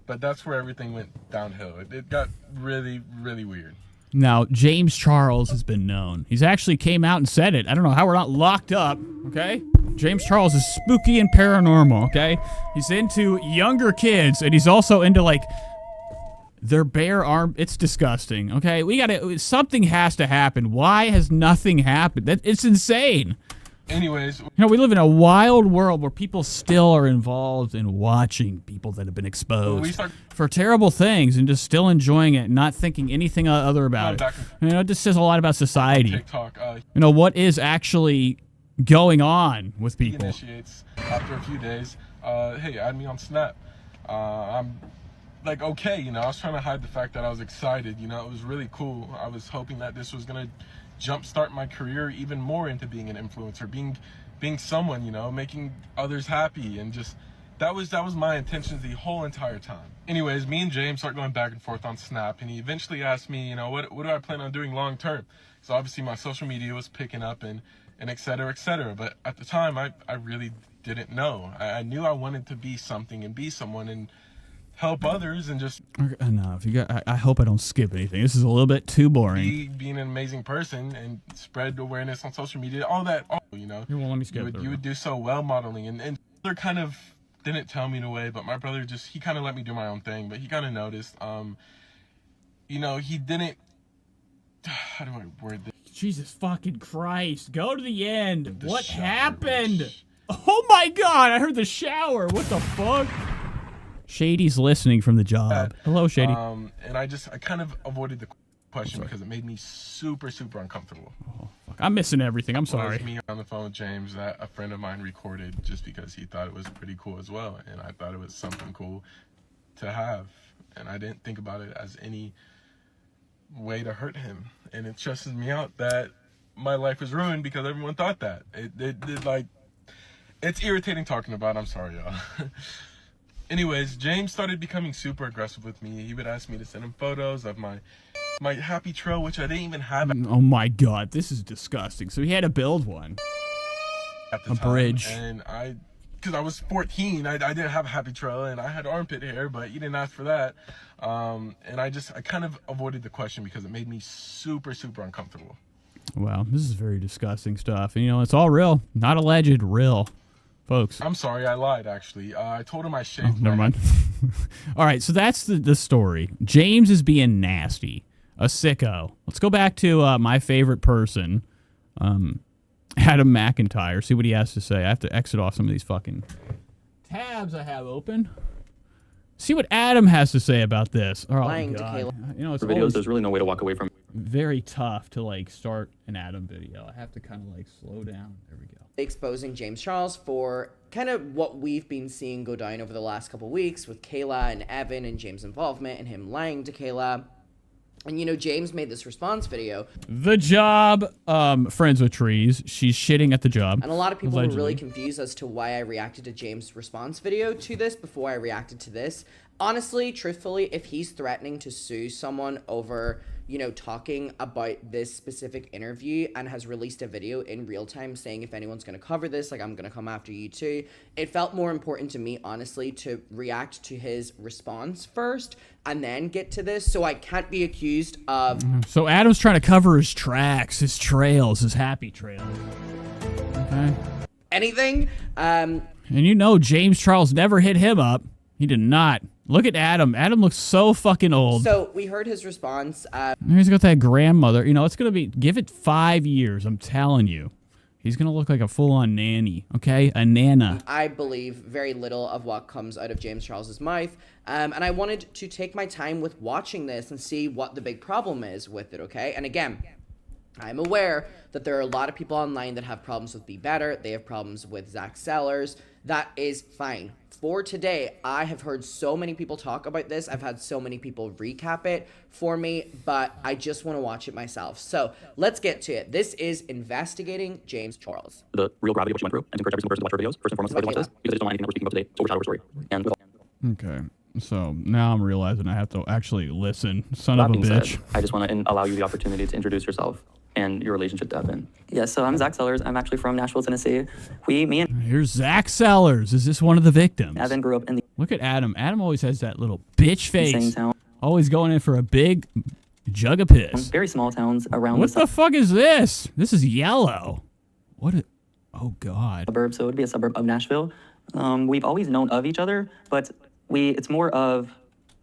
but that's where everything went downhill. It got really, really weird. Now, James Charles has been known. He's actually came out and said it. I don't know how we're not locked up, okay? James Charles is spooky and paranormal, okay? He's into younger kids, and he's also into, their bare arm. It's disgusting, okay? Something has to happen. Why has nothing happened? It's insane. Anyways, we live in a wild world where people still are involved in watching people that have been exposed for terrible things and just still enjoying it and not thinking anything other about it. It just says a lot about society. TikTok, what is actually going on with people. He initiates after a few days. Hey, add me on Snap. I'm like okay, you know, I was trying to hide the fact that I was excited. You know, it was really cool. I was hoping that this was gonna jumpstart my career even more into being an influencer, being someone, you know, making others happy, and just that was my intentions the whole entire time. Anyways, me and James start going back and forth on Snap, and he eventually asked me, you know, what do I plan on doing long term? So obviously my social media was picking up and et cetera, et cetera. But at the time, I really didn't know. I knew I wanted to be something and be someone and help others and just enough. I hope I don't skip anything. This is a little bit too boring. being an amazing person and spread awareness on social media, all that, you know. Here, well, let me skip you would do so well modeling, and they're kind of didn't tell me in a way, but my brother he kind of let me do my own thing, but he kind of noticed, you know, he didn't, how do I word this? Jesus fucking Christ. Go to the end. What happened? Oh my God. I heard the shower. What the fuck? Shady's listening from the job. Hello, Shady. And I kind of avoided the question because it made me super, super uncomfortable. Oh, fuck. I'm missing everything. I'm sorry. It was me on the phone with James that a friend of mine recorded just because he thought it was pretty cool as well. And I thought it was something cool to have. And I didn't think about it as any way to hurt him. And it stresses me out that my life was ruined because everyone thought that. It like, it's irritating talking about. I'm sorry, y'all. Anyways, James started becoming super aggressive with me. He would ask me to send him photos of my happy trail, which I didn't even have. Oh my God, this is disgusting. So he had to build one. At the a time, bridge. And because I was 14, I didn't have a happy trail, and I had armpit hair, but you didn't ask for that. And I kind of avoided the question because it made me super, super uncomfortable. Wow, this is very disgusting stuff. And you know, it's all real, not alleged, real. Folks. I'm sorry, I lied, actually. I told him I shaved. Oh, never mind. All right, so that's the story. James is being nasty, a sicko. Let's go back to my favorite person, Adam McIntyre, see what he has to say. I have to exit off some of these fucking tabs I have open. See what Adam has to say about this. Oh, God. You know, it's videos, there's really no way to walk away from. Very tough to, like, start an Adam video. I have to kind of, like, slow down. There we go. Exposing James Charles for kind of what we've been seeing go down over the last couple weeks with Kayla and Evan and James' involvement and him lying to Kayla. And, you know, James made this response video. The job, friends with trees. She's shitting at the job. And a lot of people were really confused as to why I reacted to James' response video to this before I reacted to this. Honestly, truthfully, if he's threatening to sue someone over, you know, talking about this specific interview and has released a video in real time saying if anyone's going to cover this, like, I'm going to come after you too, it felt more important to me, honestly, to react to his response first and then get to this, so I can't be accused of... So Adam's trying to cover his tracks, his trails, his happy trails. Okay. Anything. And you know James Charles never hit him up. He did not. Look at Adam. Adam looks so fucking old. So we heard his response. He's got that grandmother. You know, it's going to be, give it 5 years. I'm telling you. He's going to look like a full-on nanny, okay? A nana. I believe very little of what comes out of James Charles's mouth. And I wanted to take my time with watching this and see what the big problem is with it, okay? And again, I'm aware that there are a lot of people online that have problems with Be Better. They have problems with Zach Sellers. That is fine. For today, I have heard so many people talk about this. I've had so many people recap it for me, but I just want to watch it myself. So let's get to it. This is investigating James Charles. The real gravity of what she went through, and to encourage every single person to watch her videos, first and foremost, if they watch this, because they just don't want anything that we're speaking about today, so we're shadow her story. And okay, so now I'm realizing I have to actually listen. Son of a bitch. Said, I just want to allow you the opportunity to introduce yourself and your relationship to Evan. Yes, so I'm Zach Sellers. I'm actually from Nashville, Tennessee. Me and... Here's Zach Sellers. Is this one of the victims? Evan grew up in the... Look at Adam. Adam always has that little bitch face. Same town. Always going in for a big jug of piss. Very small towns around What the fuck is this? This is yellow. What a... Oh, God. Suburb, so it would be a suburb of Nashville. We've always known of each other, but it's more of...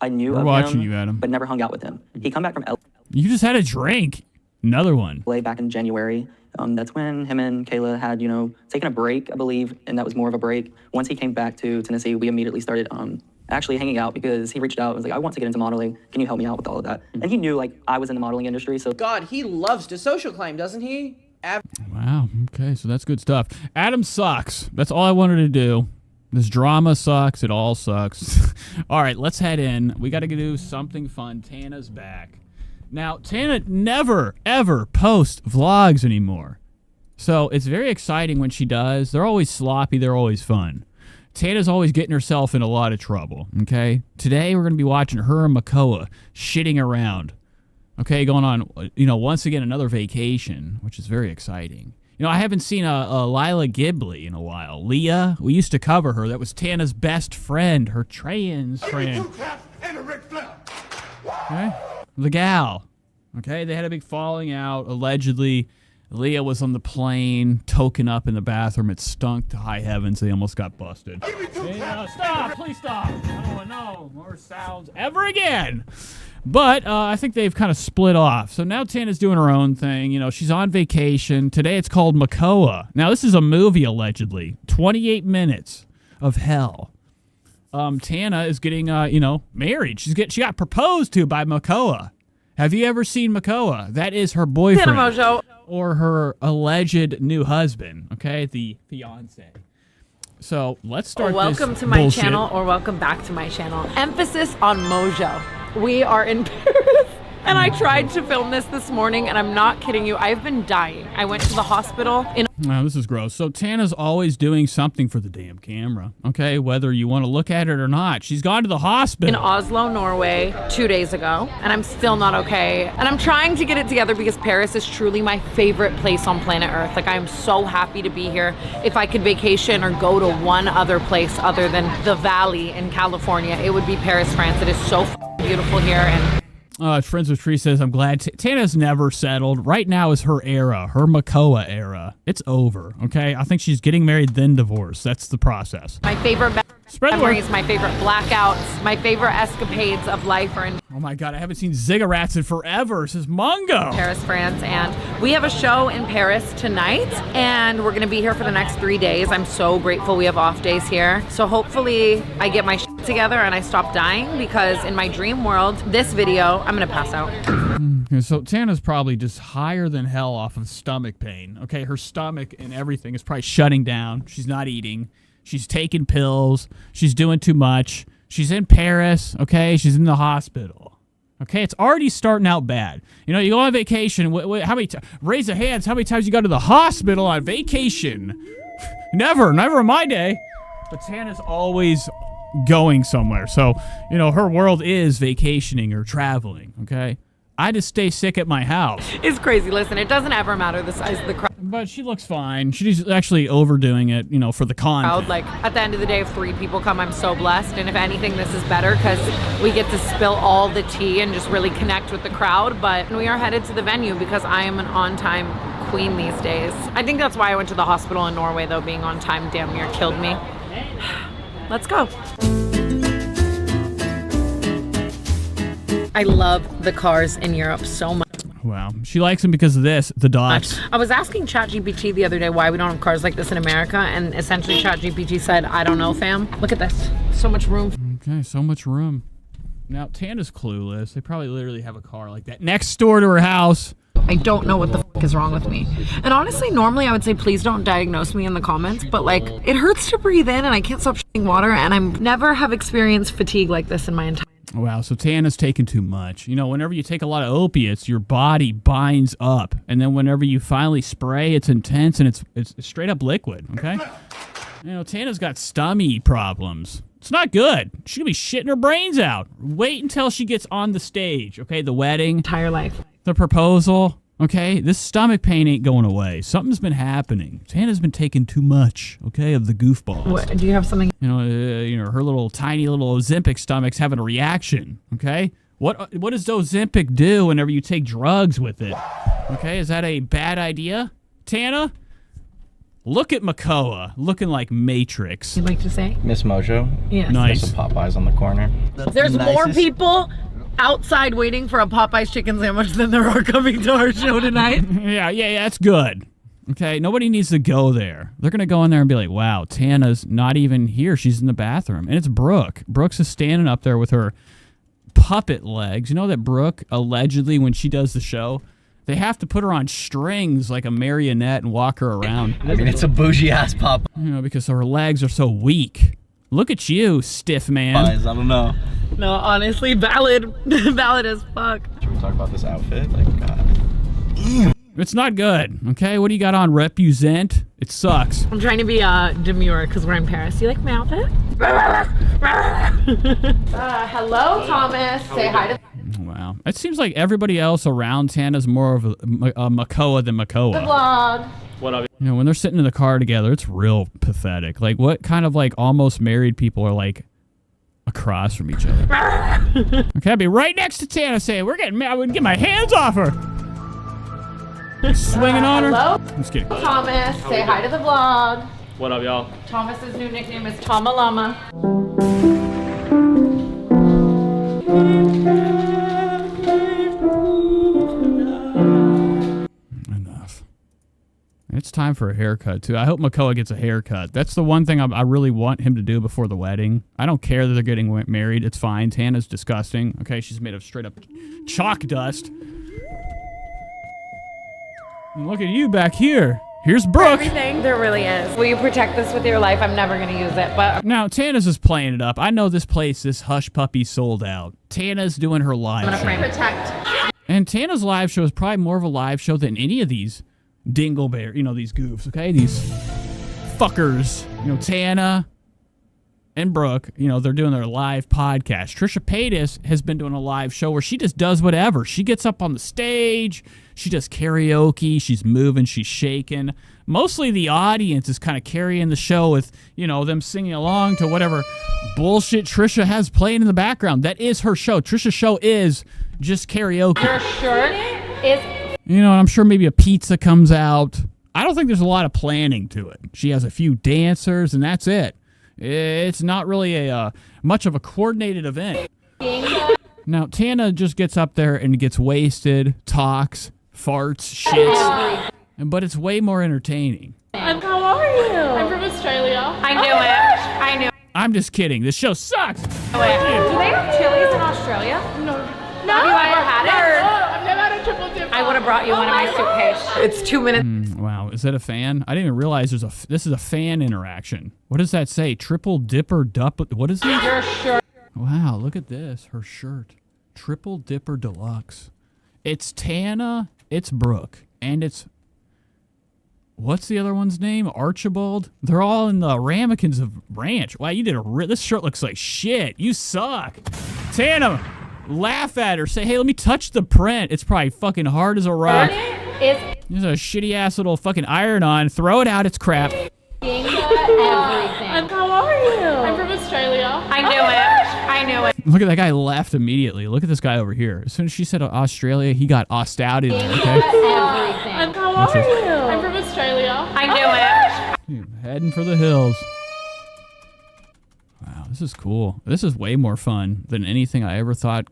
I knew We're of watching him, you, Adam. but never hung out with him. He come back from LA. You just had a drink. Another one. Back in January. That's when him and Kayla had, you know, taken a break, I believe, and that was more of a break. Once he came back to Tennessee, we immediately started actually hanging out because he reached out and was like, I want to get into modeling. Can you help me out with all of that? And he knew, like, I was in the modeling industry, so... God, he loves to social climb, doesn't he? Wow. Okay, so that's good stuff. Adam sucks. That's all I wanted to do. This drama sucks. It all sucks. All right, let's head in. We got to do something fun. Tana's back. Now, Tana never, ever posts vlogs anymore. So it's very exciting when she does. They're always sloppy. They're always fun. Tana's always getting herself in a lot of trouble, okay? Today, we're going to be watching her and Makoa shitting around. Okay, going on, once again, another vacation, which is very exciting. I haven't seen a Lila Ghibli in a while. Leah, we used to cover her. That was Tana's best friend, her trans friend. Okay? The gal. Okay, they had a big falling out. Allegedly, Leah was on the plane, token up in the bathroom. It stunk to high heavens. They almost got busted. Hey, stop! Please stop! I don't want no more sounds ever again. But I think they've kind of split off. So now Tana's doing her own thing. She's on vacation. Today it's called Makoa. Now, this is a movie, allegedly. 28 minutes of hell. Tana is getting, married. She got proposed to by Makoa. Have you ever seen Makoa? That is her boyfriend. Tana Mongeau. Or her alleged new husband, okay? The fiance. So let's start Welcome this to my bullshit. channel, or welcome back to my channel. Emphasis on Mojo. We are in Paris, and I tried to film this morning, and I'm not kidding you. I've been dying. I went to the hospital in... Wow, this is gross. So Tana's always doing something for the damn camera, okay? Whether you want to look at it or not. She's gone to the hospital. in Oslo, Norway 2 days ago, and I'm still not okay. And I'm trying to get it together because Paris is truly my favorite place on planet Earth. Like, I'm so happy to be here. If I could vacation or go to one other place other than the Valley in California, it would be Paris, France. It is so beautiful here. And Friends with Tree says, I'm glad Tana's never settled. Right now is her era, her Makoa era. It's over, okay? I think she's getting married, then divorced. That's the process. my favorite Spread the memories, word. my favorite blackouts, my favorite escapades of life are in Oh my God, I haven't seen Ziggurats in forever, says Mongo. Paris, France, and we have a show in Paris tonight, and we're gonna be here for the next 3 days. I'm so grateful we have off days here. So hopefully I get my shit together and I stop dying, because in my dream world, this video, I'm gonna pass out. Okay, so Tana's probably just higher than hell off of stomach pain. Okay, her stomach and everything is probably shutting down. She's not eating. She's taking pills. She's doing too much. She's in Paris. Okay, she's in the hospital. Okay, it's already starting out bad. You go on vacation. How many? Raise the hands. How many times you go to the hospital on vacation? Never in my day. But Tana's always going somewhere. So her world is vacationing or traveling. Okay. I just stay sick at my house. It's crazy. Listen, it doesn't ever matter the size of the crowd. But she looks fine. She's actually overdoing it, for the content. Like, at the end of the day, if 3 people come, I'm so blessed. And if anything, this is better because we get to spill all the tea and just really connect with the crowd. But we are headed to the venue because I am an on-time queen these days. I think that's why I went to the hospital in Norway, though. Being on time damn near killed me. Let's go. I love the cars in Europe so much. Wow. She likes them because of this, the dots. I was asking ChatGPT the other day why we don't have cars like this in America, and essentially ChatGPT said, I don't know, fam. Look at this. So much room. Okay, so much room. Now, Tana's clueless. They probably literally have a car like that next door to her house. I don't know what the f is wrong with me. And honestly, normally I would say please don't diagnose me in the comments, but like, it hurts to breathe in and I can't stop shitting water, and I never have experienced fatigue like this in my entire Wow, so Tana's taking too much. Whenever you take a lot of opiates, your body binds up. And then whenever you finally spray, it's intense and it's straight up liquid, okay? Tana's got stomach problems. It's not good. She's going to be shitting her brains out. Wait until she gets on the stage, okay? The wedding. Entire life. The proposal, okay? This stomach pain ain't going away. Something's been happening. Tana's been taking too much, okay, of the goofballs. What, do you have something? Her little tiny little Ozempic stomach's having a reaction, okay? What does Ozempic do whenever you take drugs with it? Okay, is that a bad idea? Tana? Look at Makoa, looking like Matrix. You'd like to say? Miss Mojo. Yes. Nice. There's some Popeyes on the corner. There's more people outside waiting for a Popeye's chicken sandwich than there are coming to our show tonight. Yeah, that's good. Okay, nobody needs to go there. They're going to go in there and be like, wow, Tana's not even here. She's in the bathroom. And it's Brooke. Brooks is standing up there with her puppet legs. You know that Brooke, allegedly, when she does the show, They have to put her on strings like a marionette and walk her around. I mean, it's a bougie ass pop. You know, because her legs are so weak. Look at you, stiff man. I don't know. No, honestly, valid as fuck. Should we talk about this outfit? Like, God. It's not good, okay? What do you got on, Represent? It sucks. I'm trying to be demure because we're in Paris. Do you like my outfit? Hello, Thomas. Say hi to Wow. It seems like everybody else around Tana's more of a Makoa than the Makoa. vlog. What up? You know, when they're sitting in the car together, it's real pathetic. Like, what kind of, like, almost married people are, like, across from each other? Okay, I'd be right next to Tana saying, I wouldn't get my hands off her. Swinging on her. Hello? I'm just kidding. Thomas. Say hi to the vlog. What up, y'all? Thomas's new nickname is Tomalama. Enough. It's time for a haircut, too. I hope Makoa gets a haircut. That's the one thing I really want him to do before the wedding. I don't care that they're getting married. It's fine. Tana's disgusting. Okay, she's made of straight up chalk dust. And look at you back here. Here's Brooke. Everything there really is. Will you protect this with your life? I'm never going to use it, but... Now, Tana's is playing it up. I know this place, this Hush Puppy sold out. Tana's doing her live I'm show. going to protect. And Tana's live show is probably more of a live show than any of these dinglebear, you know, these goofs, okay? These fuckers. You know, Tana and Brooke, you know, they're doing their live podcast. Trisha Paytas has been doing a live show where she just does whatever. She gets up on the stage, she does karaoke, she's moving, she's shaking. Mostly the audience is kind of carrying the show with, you know, them singing along to whatever bullshit Trisha has playing in the background. That is her show. Trisha's show is just karaoke. Your shirt is... You know, I'm sure maybe a pizza comes out. I don't think there's a lot of planning to it. She has a few dancers, and that's it. It's not really a much of a coordinated event. Now, Tana just gets up there and gets wasted, talks, farts, shits, but it's way more entertaining. How are you? I'm from Australia. I knew it. I knew it. I'm just kidding. This show sucks. Do they have chilies in Australia? No. Have you ever had it? I've never had a triple dip. I would have brought you one in my suitcase. It's 2 minutes. Wow, is that a fan? I didn't even realize this is a fan interaction. What does that say? Triple dipper dup. What is it? Your shirt. Wow, look at this. Her shirt. Triple dipper deluxe. It's Tana, it's Brooke, and it's... What's the other one's name? Archibald? They're all in the ramekins of Ranch. Wow, you did this shirt looks like shit. You suck. Tana, laugh at her. Say, hey, let me touch the print. It's probably fucking hard as a rock. There's a shitty ass little fucking iron on. Throw it out. It's crap. Everything. How are you? I'm from Australia. I knew it. I knew it. Look at that guy laughed immediately. Look at this guy over here. As soon as she said Australia, he got ossed out in there, okay? Everything. How are you? I'm from Australia. I knew it. Heading for the hills. Wow, this is cool. This is way more fun than anything I ever thought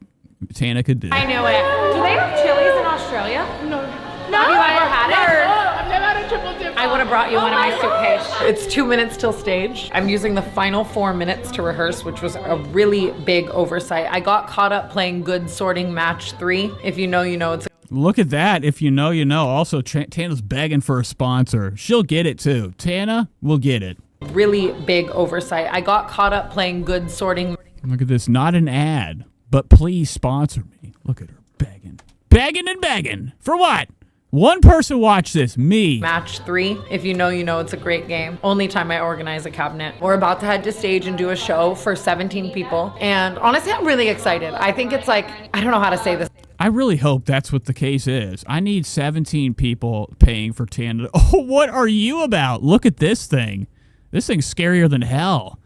Tana could do. I knew it. Do they have chilies in Australia? No. Have you ever had it? I've never had a triple dip. I would have brought you one in my suitcase. It's 2 minutes till stage. I'm using the final 4 minutes to rehearse, which was a really big oversight. I got caught up playing Good Sorting Match 3. If you know, you know. It's Look at that. If you know, you know. Also, Tana's begging for a sponsor. She'll get it, too. Tana will get it. Really big oversight. I got caught up playing Good Sorting. Look at this. Not an ad, but please sponsor me. Look at her begging. Begging and begging. For what? One person watch this, me. Match 3. If you know, you know. It's a great game. Only time I organize a cabinet. We're about to head to stage and do a show for 17 people. And honestly, I'm really excited. I think it's like, I don't know how to say this. I really hope that's what the case is. I need 17 people paying for Tana. Oh, what are you about? Look at this thing. This thing's scarier than hell.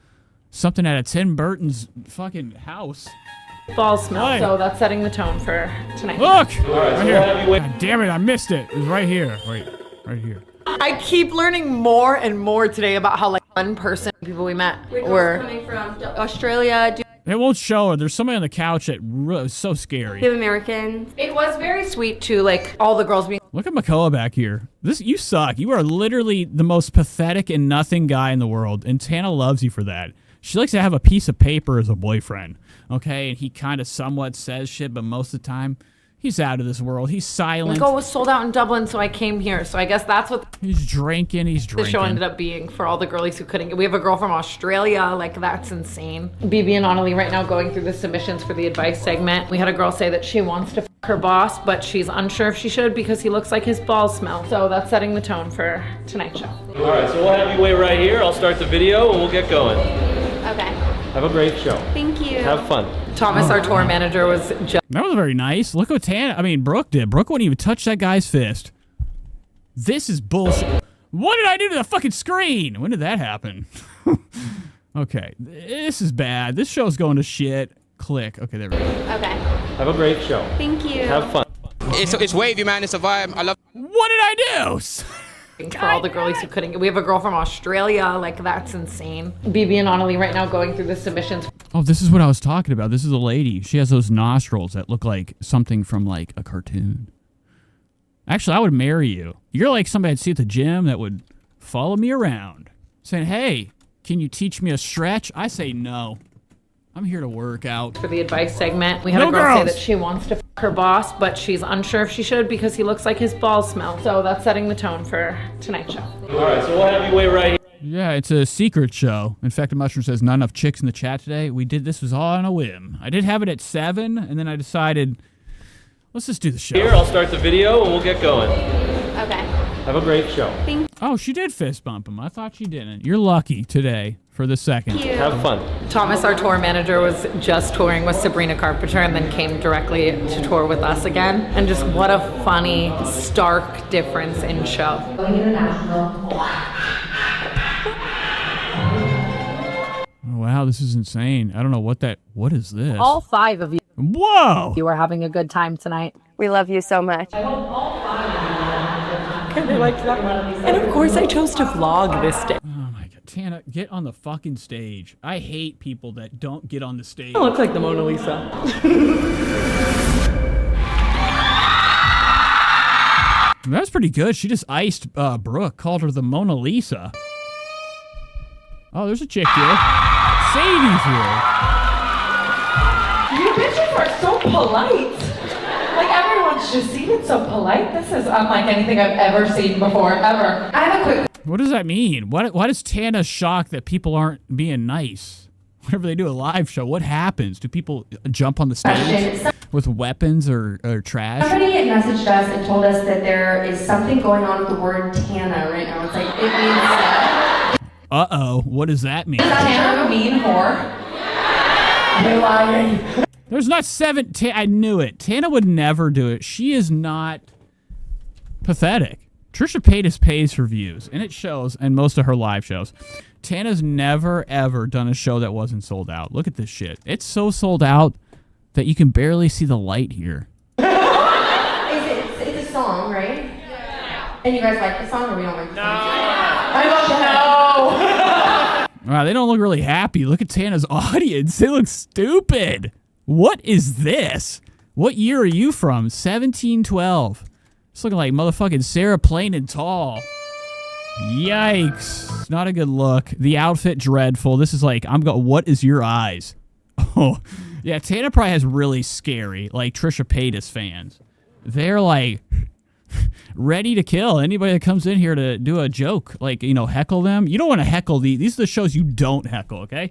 Something out of Tim Burton's fucking house. Fall smell. Hey. So that's setting the tone for tonight. Look! Right here. God damn it, I missed it. It was right here. Wait, right here. I keep learning more and more today about how, like, one person, people we met were coming from Australia. It won't show her. There's somebody on the couch that is so scary. Native Americans. It was very sweet too, like all the girls being. Look at Makoa back here. You suck. You are literally the most pathetic and nothing guy in the world, and Tana loves you for that. She likes to have a piece of paper as a boyfriend, okay? And he kind of somewhat says shit, but most of the time, He's out of this world. He's silent. Go was sold out in Dublin, so I came here. So I guess that's what He's drinking. the show ended up being for all the girlies who couldn't. We have a girl from Australia. Like, that's insane. BB and Annalie right now going through the submissions for the advice segment. We had a girl say that she wants to f her boss, but she's unsure if she should because he looks like his balls smell. So that's setting the tone for tonight's show. All right, so we'll have you wait right here. I'll start the video and we'll get going. Okay. Have a great show. Thank you. Have fun. Thomas, our tour manager, was just... That was very nice. Look what Brooke did. Brooke wouldn't even touch that guy's fist. This is bullshit. What did I do to the fucking screen? When did that happen? Okay, this is bad. This show's going to shit. Click. Okay, there we go. Okay. Have a great show. Thank you. Have fun. It's wavy, man. It's a vibe. I love. What did I do? For all the girlies who couldn't. We have a girl from Australia. Like, that's insane. BB and Annalie right now going through the submissions. Oh, this is what I was talking about. This is a lady. She has those nostrils that look like something from, like, a cartoon. Actually, I would marry you. You're like somebody I'd see at the gym that would follow me around, saying, hey, can you teach me a stretch? I say no. I'm here to work out. For the advice segment, we had a girl say that she wants to f her boss, but she's unsure if she should because he looks like his balls smell. So that's setting the tone for tonight's show. All right, so we'll have you wait right here. Yeah, it's a secret show. In fact, Mushroom says not enough chicks in the chat today. This was all on a whim. I did have it at 7, and then I decided, let's just do the show. Here, I'll start the video and we'll get going. Okay. Have a great show. Oh, she did fist bump him. I thought she didn't. You're lucky today for the second. Have fun. Thomas, our tour manager, was just touring with Sabrina Carpenter and then came directly to tour with us again. And just what a funny, stark difference in show. Wow, this is insane. I don't know what is this? All 5 of you. Whoa! You are having a good time tonight. We love you so much. Kind of liked that one. And of course, I chose to vlog this day. Oh my god, Tana, get on the fucking stage. I hate people that don't get on the stage. I look like the Mona Lisa. That's pretty good. She just iced Brooke, called her the Mona Lisa. Oh, there's a chick here. Sadie's here. You bitches are so polite. Like, everyone's just seated so polite. This is unlike anything I've ever seen before, ever. I have a quick... What does that mean? Why is Tana shocked that people aren't being nice? Whenever they do a live show, what happens? Do people jump on the stage with weapons or trash? Somebody had messaged us and told us that there is something going on with the word Tana right now. It's like, it means... Uh-oh, what does that mean? Is Tana a mean whore? You're lying. There's not 7... I knew it. Tana would never do it. She is not pathetic. Trisha Paytas pays for views, and it shows in most of her live shows. Tana's never, ever done a show that wasn't sold out. Look at this shit. It's so sold out that you can barely see the light here. It's a song, right? Yeah. And you guys like the song or we don't like the song? I don't know. Wow, they don't look really happy. Look at Tana's audience. They look stupid. What is this? What year are you from? 1712. It's looking like motherfucking Sarah Plain and Tall. Yikes. Not a good look. The outfit dreadful. This is like, what is your eyes? Oh, yeah, Tana probably has really scary, like Trisha Paytas fans. They're like ready to kill anybody that comes in here to do a joke, like, you know, heckle them. You don't want to heckle these are the shows you don't heckle, okay?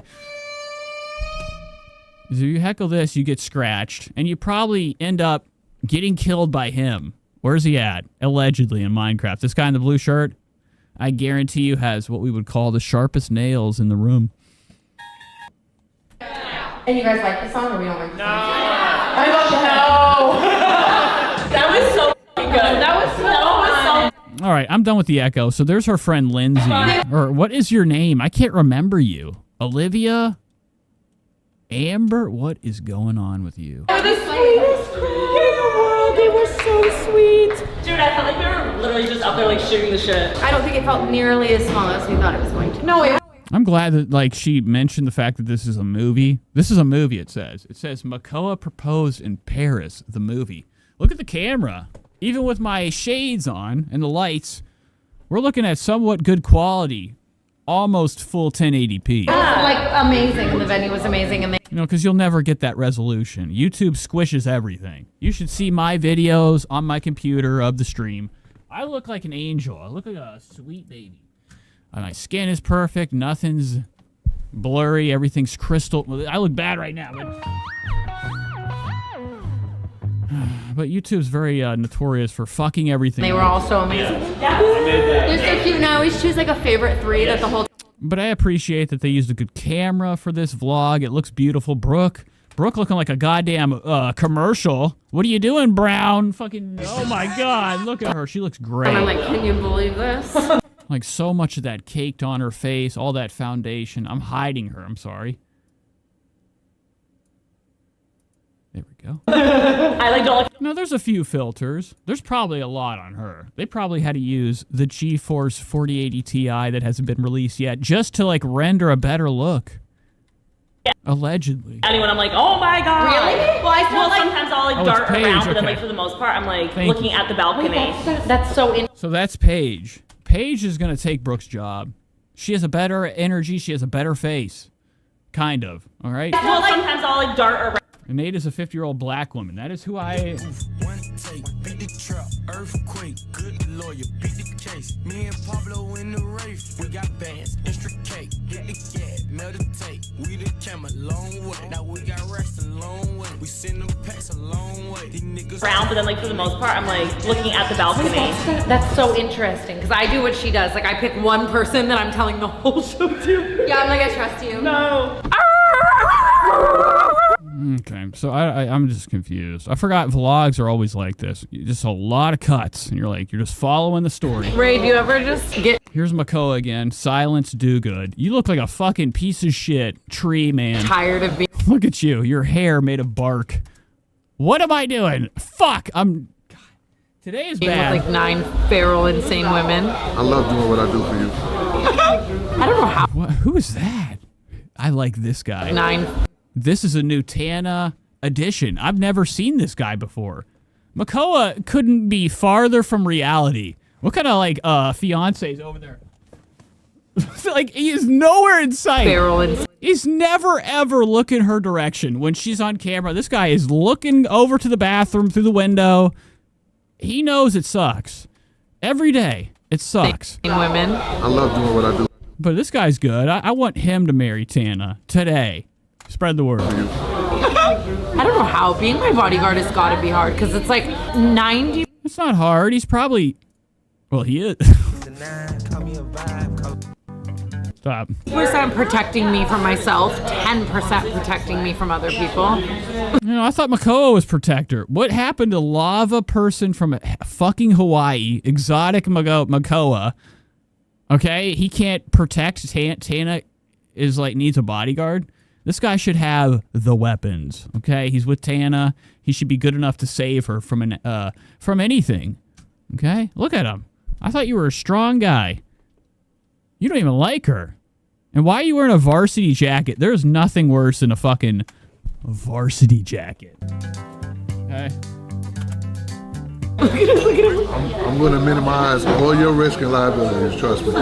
If you heckle this, you get scratched, and you probably end up getting killed by him. Where's he at? Allegedly in Minecraft. This guy in the blue shirt, I guarantee you has what we would call the sharpest nails in the room. And you guys like the song or we don't like the song? I don't know. That was so good. That was so All right, I'm done with the echo. So there's her friend Lindsay. Or what is your name? I can't remember you. Olivia? Amber? What is going on with you? They were the sweetest crew in the world. They were so sweet. Dude, I felt like we were literally just up there like shooting the shit. I don't think it felt nearly as small as we thought it was going to. No, it... I'm glad that, like, she mentioned the fact that this is a movie. This is a movie, it says. It says, Makoa proposed in Paris, the movie. Look at the camera. Even with my shades on and the lights, we're looking at somewhat good quality almost full 1080p. Like amazing, and the venue was amazing, and they. You know, because you'll never get that resolution. YouTube squishes everything. You should see my videos on my computer of the stream. I look like an angel. I look like a sweet baby. My skin is perfect. Nothing's blurry. Everything's crystal. Well, I look bad right now, but YouTube's very notorious for fucking everything. They were all so amazing. They're so cute. Now always choose like a favorite three that the whole. But I appreciate that they used a good camera for this vlog. It looks beautiful. Brooke looking like a goddamn commercial. What are you doing, Brown? Fucking, oh my God, look at her. She looks great. And I'm like, can you believe this? Like so much of that caked on her face, all that foundation. I'm hiding her, I'm sorry. There we go. I like don't like. No, there's a few filters. There's probably a lot on her. They probably had to use the GeForce 4080 Ti that hasn't been released yet just to like render a better look. Yeah. Allegedly. Anyone, I'm like, oh my God. Really? Well, I feel like sometimes I'll like dart Paige, around, but then okay. like for the most part, I'm like Thank looking you. at the balcony. That's so interesting. So that's Paige. Paige is going to take Brooke's job. She has a better energy. She has a better face. Kind of. All right? Well, sometimes I'll like dart around. And Nate is a 50-year-old black woman. That is who I... One take, beat the trap, earthquake, good lawyer, beat the case. Me and Pablo in the race, we got bands, intricate, hit the cat, meditate. We the camera, long way. Now we got rest a long way. We send them packs a long way. These niggas But then like for the most part, I'm like looking at the balcony. That's so interesting because I do what she does. Like I pick one person that I'm telling the whole show to. Yeah, I'm like, I trust you. No. Okay, so I'm just confused. I forgot vlogs are always like this. Just a lot of cuts, and you're just following the story. Ray, do you ever just get... Here's Makoa again. Silence, do good. You look like a fucking piece of shit tree, man. Tired of being... Look at you. Your hair made of bark. What am I doing? Fuck, God. Today is bad. With like 9 feral, insane women. I love doing what I do for you. I don't know how... Who is that? I like this guy. 9... This is a new Tana edition. I've never seen this guy before. Makoa couldn't be farther from reality. What kind of like fiance's over there? Like he is nowhere in sight. He's never ever looking her direction when she's on camera. This guy is looking over to the bathroom through the window. He knows it sucks. Every day it sucks. Women. I love doing what I do. But this guy's good. I want him to marry Tana today. Spread the word. I don't know how. Being my bodyguard has got to be hard because it's like 90. It's not hard. He's probably... Well, he is. Stop. 10% protecting me from myself, 10% protecting me from other people. You know, I thought Makoa was protector. What happened to lava person from fucking Hawaii, exotic Makoa? Okay, he can't protect. Tana is like needs a bodyguard. This guy should have the weapons, okay? He's with Tana. He should be good enough to save her from anything, okay? Look at him. I thought you were a strong guy. You don't even like her. And why are you wearing a varsity jacket? There's nothing worse than a fucking varsity jacket. Okay? I'm going to minimize all your risk and liabilities, trust me.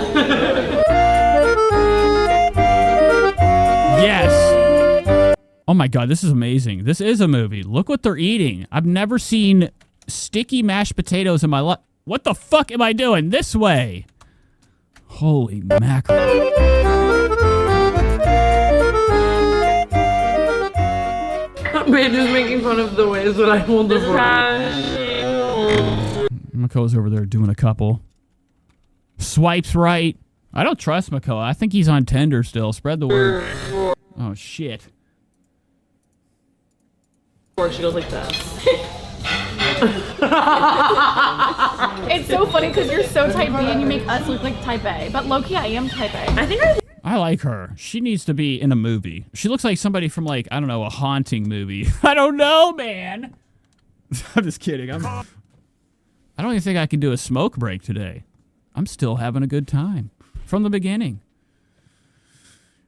Yes. Oh my God, this is amazing. This is a movie. Look what they're eating. I've never seen sticky mashed potatoes in my life. What the fuck am I doing? This way. Holy mackerel. Paige is making fun of the ways that I hold the Makoa's over there doing a couple. Swipes right. I don't trust Makoa. I think he's on Tinder still. Spread the word. Oh, shit. Or she goes like that. It's so funny because you're so type B and you make us look like type A. But low-key, I am type A. I think I like her. She needs to be in a movie. She looks like somebody from, like, I don't know, a haunting movie. I don't know, man. I'm just kidding. I don't even think I can do a smoke break today. I'm still having a good time. From the beginning.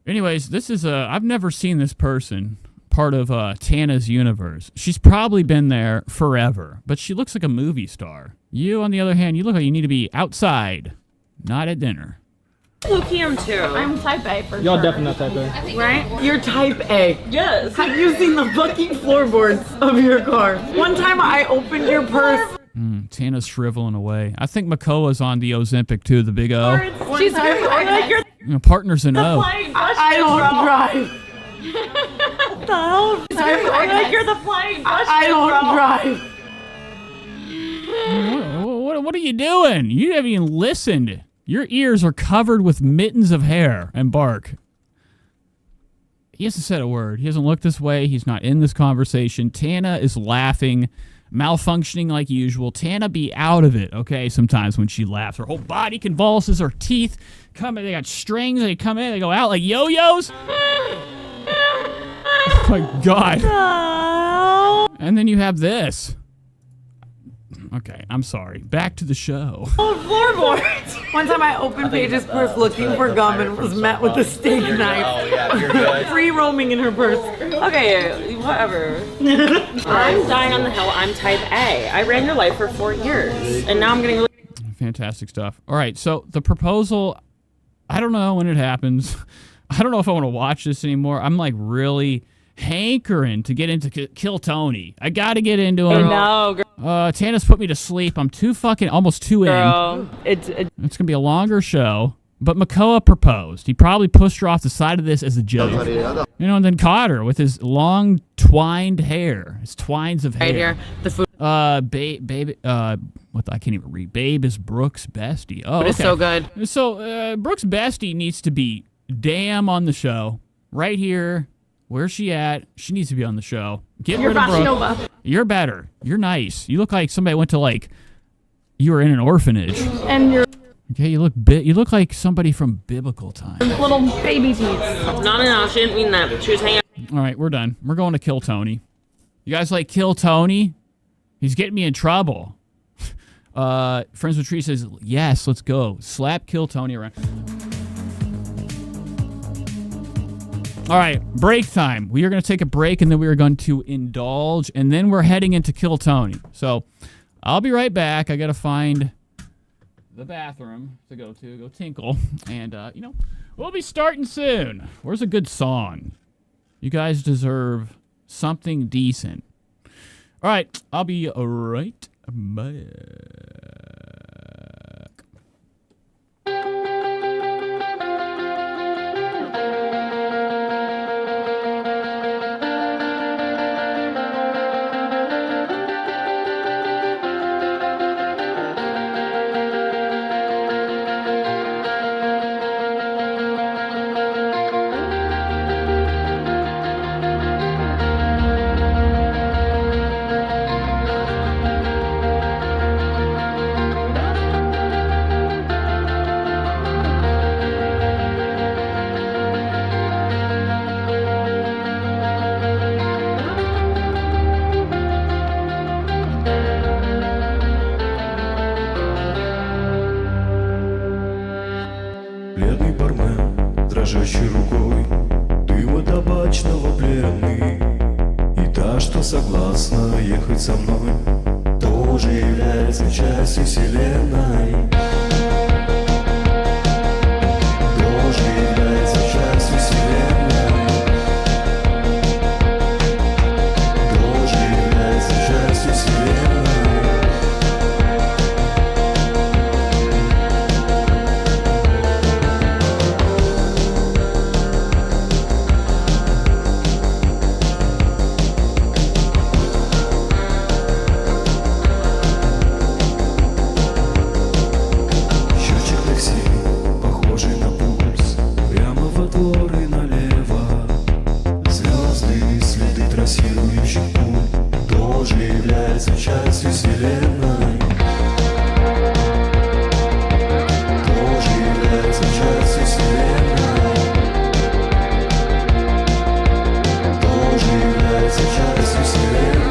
Anyways, this is I've never seen this person part of Tana's universe. She's probably been there forever, but she looks like a movie star. You, on the other hand, you look like you need to be outside, not at dinner. Low-key, I'm too. I'm type A for Y'all sure. definitely not type A. Right? You're type A. Yes. Have you seen the fucking floorboards of your car? One time I opened your purse. Tana's shriveling away. I think Makoa's on the Ozempic too, the big O. She's very like you're You know, partners in O. I don't drive. the hell? She's very like you're the flying I don't drive. What are you doing? You haven't even listened. Your ears are covered with mittens of hair and bark. He hasn't said a word. He hasn't looked this way. He's not in this conversation. Tana is laughing, malfunctioning like usual. Tana be out of it, okay, sometimes when she laughs. Her whole body convulses. Her teeth come in. They got strings. They come in. They go out like yo-yos. Oh, my God. And then you have this. Okay, I'm sorry. Back to the show. Floorboards. One time I opened Paige's purse looking for gum and was met with a steak knife. Oh, yeah, you're good. Free roaming in her purse. Okay, whatever. I'm dying on the hill. I'm type A. I ran your life for 4 years, and now I'm getting really. Fantastic stuff. All right, so the proposal, I don't know when it happens. I don't know if I want to watch this anymore. I'm like really hankering to get into Kill Tony. I got to get into him. No, girl. Tana's put me to sleep. I'm almost too in. Girl, It's going to be a longer show. But Makoa proposed. He probably pushed her off the side of this as a joke. You know, and then caught her with his long twined hair. His twines of hair. Right here, the food. I can't even read. Babe is Brooke's bestie. Oh, But it's so good. So, Brooke's bestie needs to be damn on the show. Right here. Where's she at? She needs to be on the show. Get You're rid of Fashion Brooke. Nova. You're better. You're nice. You look like somebody went to you were in an orphanage. And your Okay, you look like somebody from biblical times. little baby teeth. No, she didn't mean that. She was hanging. All right, we're done. We're going to Kill Tony. You guys like Kill Tony? He's getting me in trouble. Friends with Tree says, yes, let's go. Slap Kill Tony around. All right, break time. We are going to take a break, and then we are going to indulge, and then we're heading into Kill Tony. So I'll be right back. I got to find the bathroom to go tinkle, and, we'll be starting soon. Where's a good song? You guys deserve something decent. All right, I'll be right back. Бледный бармен, дрожащей рукой дыма табачного пленный. И та, что согласна ехать со мной, тоже является частью вселенной. Тоже является частью вселенной. Тоже является частью вселенной. Частью вселенной. Тоже является частью вселенной. Тоже является частью вселенной.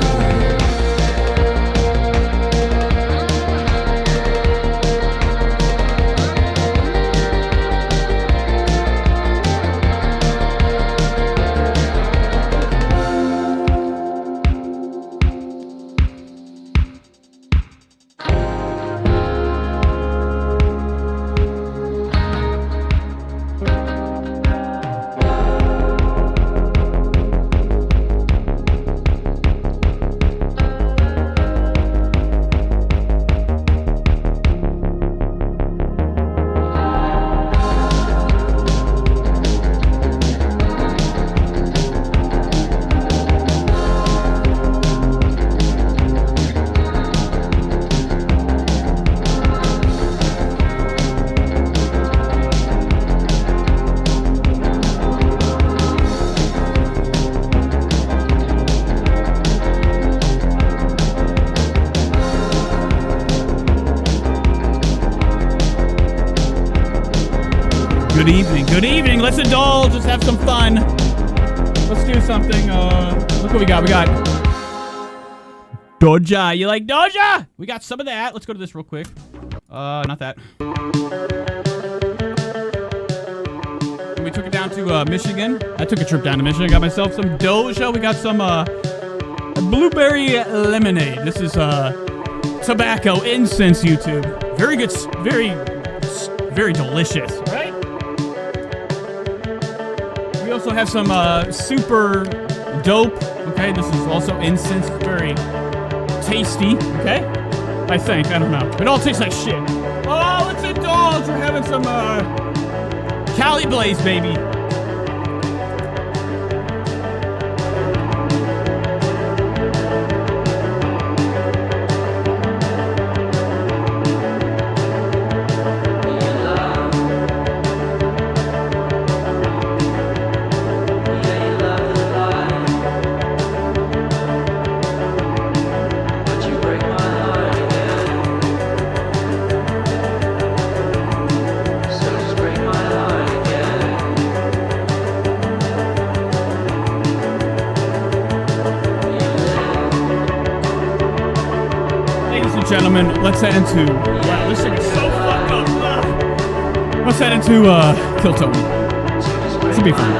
Good evening. Good evening. Let's indulge. Let's have some fun. Let's do something. Look what we got. We got Doja. You like Doja? We got some of that. Let's go to this real quick. Not that. We took it down to Michigan. I took a trip down to Michigan. Got myself some Doja. We got some blueberry lemonade. This is tobacco incense, YouTube. Very good. Very delicious, right? We also have some super dope. Okay, this is also incense. Very tasty. Okay, I think. I don't know. It all tastes like shit. Oh, let's indulge. We're having some Cali Blaze, baby. Gentlemen, let's head into. Wow, this thing is so fucked up. Let's head into Kill Tony. This will be fun.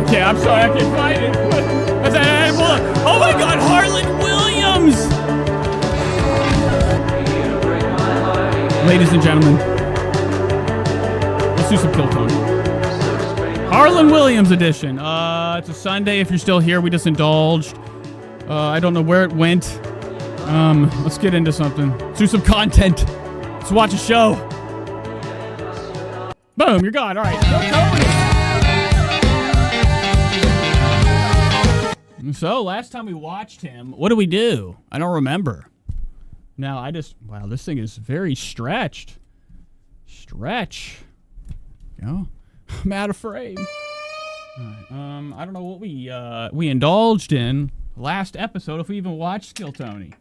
Okay, I'm sorry, I can't find it. What's that? Oh my God, Harlan Williams! Ladies and gentlemen, let's do some Kill Tony. Harlan Williams edition. It's a Sunday. If you're still here, we just indulged. I don't know where it went. Let's get into something. Let's do some content. Let's watch a show. Boom, you're gone. All right. Kill Tony. So, last time we watched him, what did we do? I don't remember. Now, wow, this thing is very stretched. Stretch. Go. I'm out of frame. All right, I don't know what we indulged in last episode, if we even watched Kill Tony.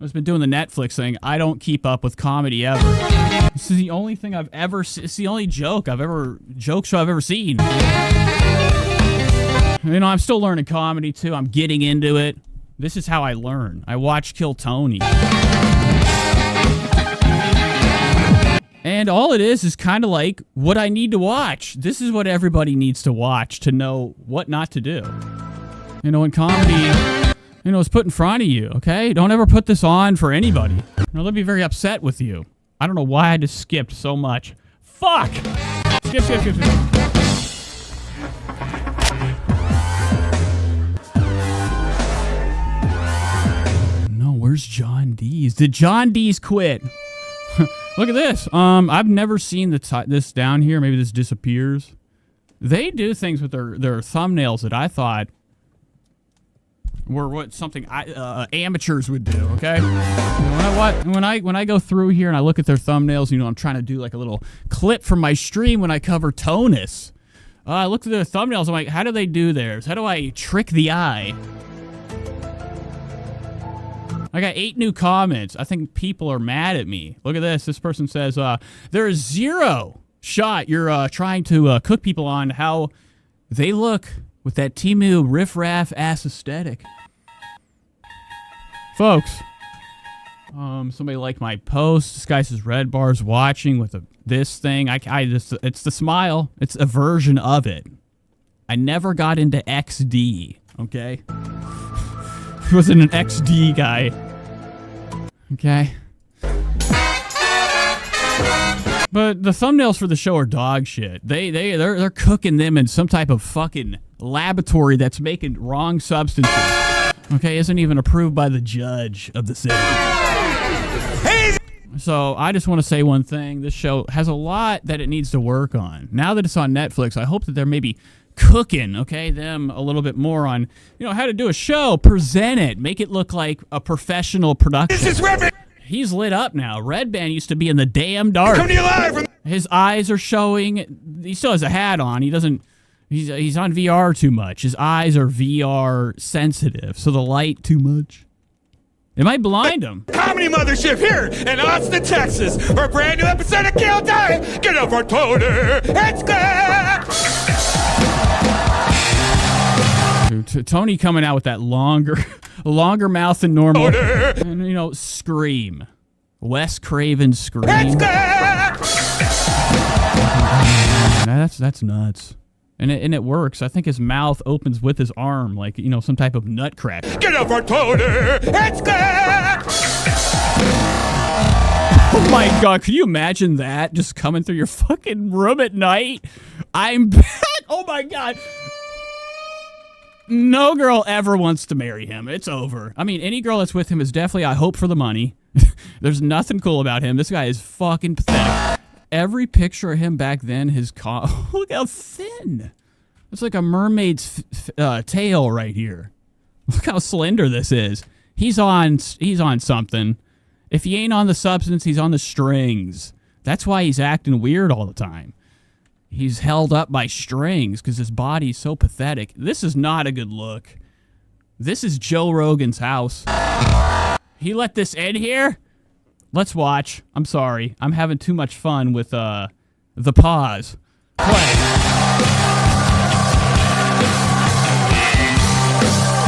I've been doing the Netflix thing. I don't keep up with comedy ever. This is the only thing I've ever seen. It's the only joke show I've ever seen. You know, I'm still learning comedy, too. I'm getting into it. This is how I learn. I watch Kill Tony. And all it is kind of like what I need to watch. This is what everybody needs to watch to know what not to do. You know, in comedy, you know, it's put in front of you, okay? Don't ever put this on for anybody. You know, they'll be very upset with you. I don't know why I just skipped so much. Fuck! Skip. No, where's John Dees? Did John Dees quit? Look at this. I've never seen this down here. Maybe this disappears. They do things with their thumbnails that I thought were something amateurs would do. Okay. When I go through here and I look at their thumbnails, you know, I'm trying to do like a little clip from my stream when I cover Tonus. I look at their thumbnails. I'm like, how do they do theirs? How do I trick the eye? I got 8 new comments. I think people are mad at me. Look at this. This person says, there is 0 shot you're trying to cook people on how they look with that Temu riff-raff ass aesthetic. Folks, somebody liked my post. This guy says Red Bar's watching with this thing. It's the smile. It's a version of it. I never got into XD, okay? Wasn't an XD guy. Okay. But the thumbnails for the show are dog shit. They're cooking them in some type of fucking laboratory that's making wrong substances. Okay, isn't even approved by the judge of the city. So I just want to say one thing. This show has a lot that it needs to work on. Now that it's on Netflix, I hope that they're maybe cooking, okay, them a little bit more on, you know, how to do a show, present it, make it look like a professional production. This is where He's lit up now. Red Band used to be in the damn dark. Come to you live from His eyes are showing. He still has a hat on. He doesn't. He's on VR too much. His eyes are VR sensitive, so the light too much. It might blind him. Comedy Mothership here in Austin, Texas, for a brand new episode of Kill Time. Get up for Tony. It's good. Tony coming out with that longer mouth than normal, and you know, scream. Wes Craven scream. It's good. That's nuts. And it works. I think his mouth opens with his arm, like, you know, some type of nutcracker. Get up for Tony. It's good. Oh my God, could you imagine that just coming through your fucking room at night? I'm back. Oh my God. No girl ever wants to marry him. It's over. I mean, any girl that's with him is definitely, I hope, for the money. There's nothing cool about him. This guy is fucking pathetic. Every picture of him back then, look how thin. It's like a mermaid's tail right here. Look how slender this is. He's on something. If he ain't on the substance, he's on the strings. That's why he's acting weird all the time. He's held up by strings because his body's so pathetic. This is not a good look. This is Joe Rogan's house. He let this in here? Let's watch. I'm sorry. I'm having too much fun with the pause. Play.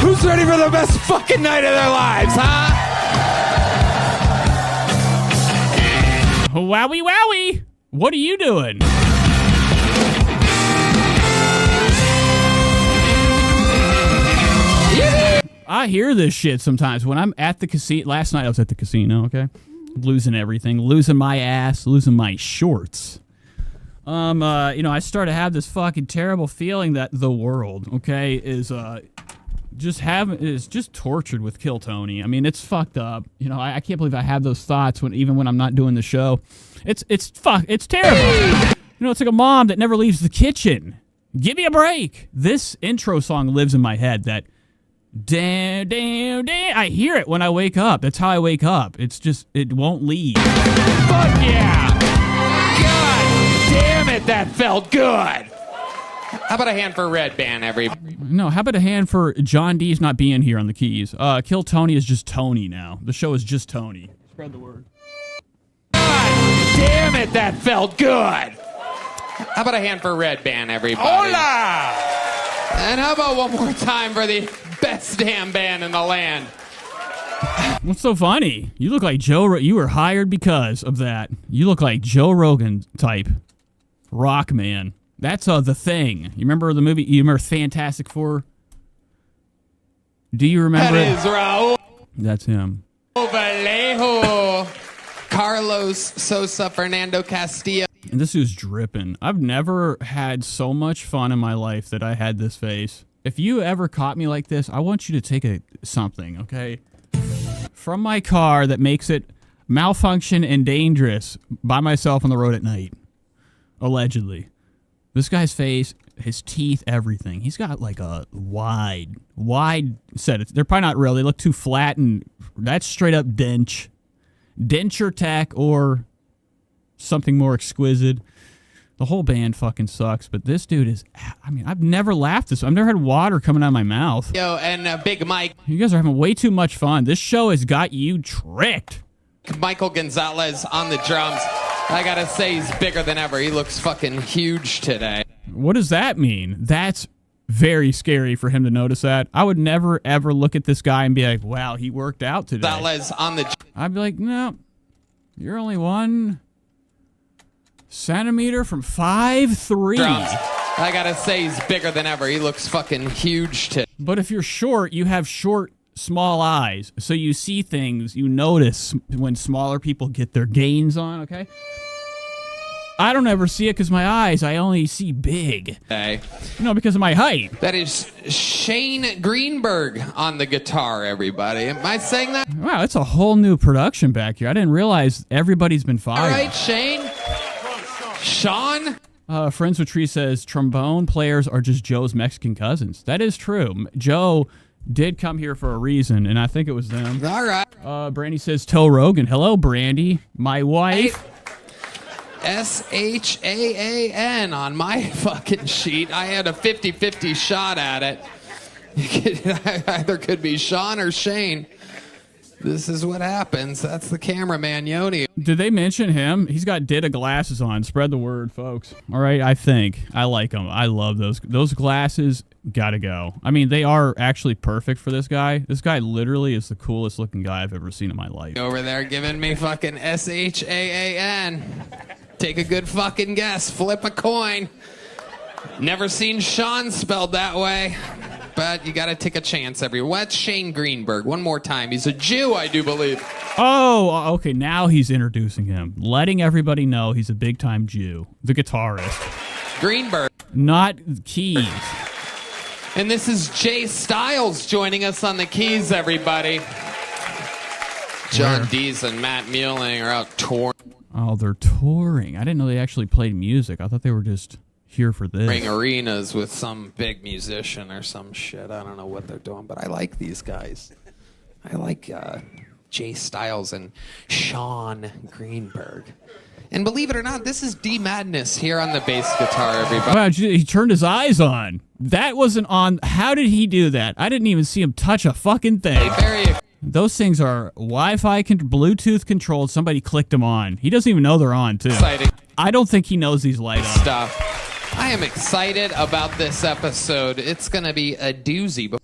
Who's ready for the best fucking night of their lives, huh? Wowie wowie. What are you doing? I hear this shit sometimes when I'm at the casino. Last night I was at the casino, okay? Losing everything, losing my ass, losing my shorts. You know, I start to have this fucking terrible feeling that the world, okay, is just tortured with Kill Tony. I mean, it's fucked up. You know, I can't believe I have those thoughts even when I'm not doing the show. It's terrible. You know, it's like a mom that never leaves the kitchen. Give me a break. This intro song lives in my head. That damn, damn, damn. I hear it when I wake up. That's how I wake up. It's just, it won't leave. Fuck yeah! God damn it, that felt good! How about a hand for Red Band, everybody? No, how about a hand for John D's not being here on the keys? Kill Tony is just Tony now. The show is just Tony. Spread the word. God damn it, that felt good! How about a hand for Red Band, everybody? Hola! And how about one more time for the best damn band in the land? What's so funny? You look like Joe. You were hired because of that. You look like Joe Rogan type rock man. That's The Thing. You remember the movie? You remember Fantastic Four? Do you remember it? That is Raul. That's him. Vallejo. Carlos Sosa, Fernando Castillo. And this dude's dripping. I've never had so much fun in my life that I had this face. If you ever caught me like this, I want you to take something, okay? From my car that makes it malfunction and dangerous by myself on the road at night. Allegedly. This guy's face, his teeth, everything. He's got like a wide set. They're probably not real. They look too flat, and that's straight up denture tech or something more exquisite. The whole band fucking sucks, but this dude is, I mean, I've never laughed this. I've never had water coming out of my mouth. Yo, and Big Mike. You guys are having way too much fun. This show has got you tricked. Michael Gonzalez on the drums. I gotta say, he's bigger than ever. He looks fucking huge today. What does that mean? That's very scary for him to notice that. I would never, ever look at this guy and be like, wow, he worked out today. Gonzalez on the... I'd be like, no, you're only 1 centimeter from 5'3". Drums. I gotta say, he's bigger than ever. He looks fucking huge today. But if you're short, you have short, small eyes. So you see things, you notice when smaller people get their gains on, okay? I don't ever see it because my eyes, I only see big. Hey. You know, because of my height. That is Shane Greenberg on the guitar, everybody. Am I saying that? Wow, it's a whole new production back here. I didn't realize everybody's been fired. All right, Shane. Sean? Friends with Tree says, trombone players are just Joe's Mexican cousins. That is true. Joe did come here for a reason, and I think it was them. All right. Brandy says, tell Rogan. Hello, Brandy. My wife. SHAAN on my fucking sheet. I had a 50-50 shot at it. Either could be Sean or Shane. This is what happens. That's the cameraman, Yoni. Did they mention him? He's got Dita glasses on. Spread the word, folks. All right, I think. I like them. I love those. Those glasses gotta go. I mean, they are actually perfect for this guy. This guy literally is the coolest looking guy I've ever seen in my life. Over there giving me fucking SHAAN. Take a good fucking guess. Flip a coin. Never seen Sean spelled that way. But you got to take a chance What's Shane Greenberg? One more time. He's a Jew, I do believe. Oh, okay. Now he's introducing him. Letting everybody know he's a big-time Jew. The guitarist. Greenberg. Not keys. And this is Jay Styles joining us on the keys, everybody. John Dees and Matt Mueling are out touring. Oh, they're touring. I didn't know they actually played music. I thought they were just here for this. Ring arenas with some big musician or some shit. I don't know what they're doing, but I like these guys. I like Jay Styles and Sean Greenberg. And believe it or not, this is D Madness here on the bass guitar, everybody. Wow, he turned his eyes on. That wasn't on. How did he do that? I didn't even see him touch a fucking thing. Those things are Wi-Fi, Bluetooth controlled. Somebody clicked them on. He doesn't even know they're on, too. Exciting. I don't think he knows these light on. Stuff. I am excited about this episode. It's going to be a doozy.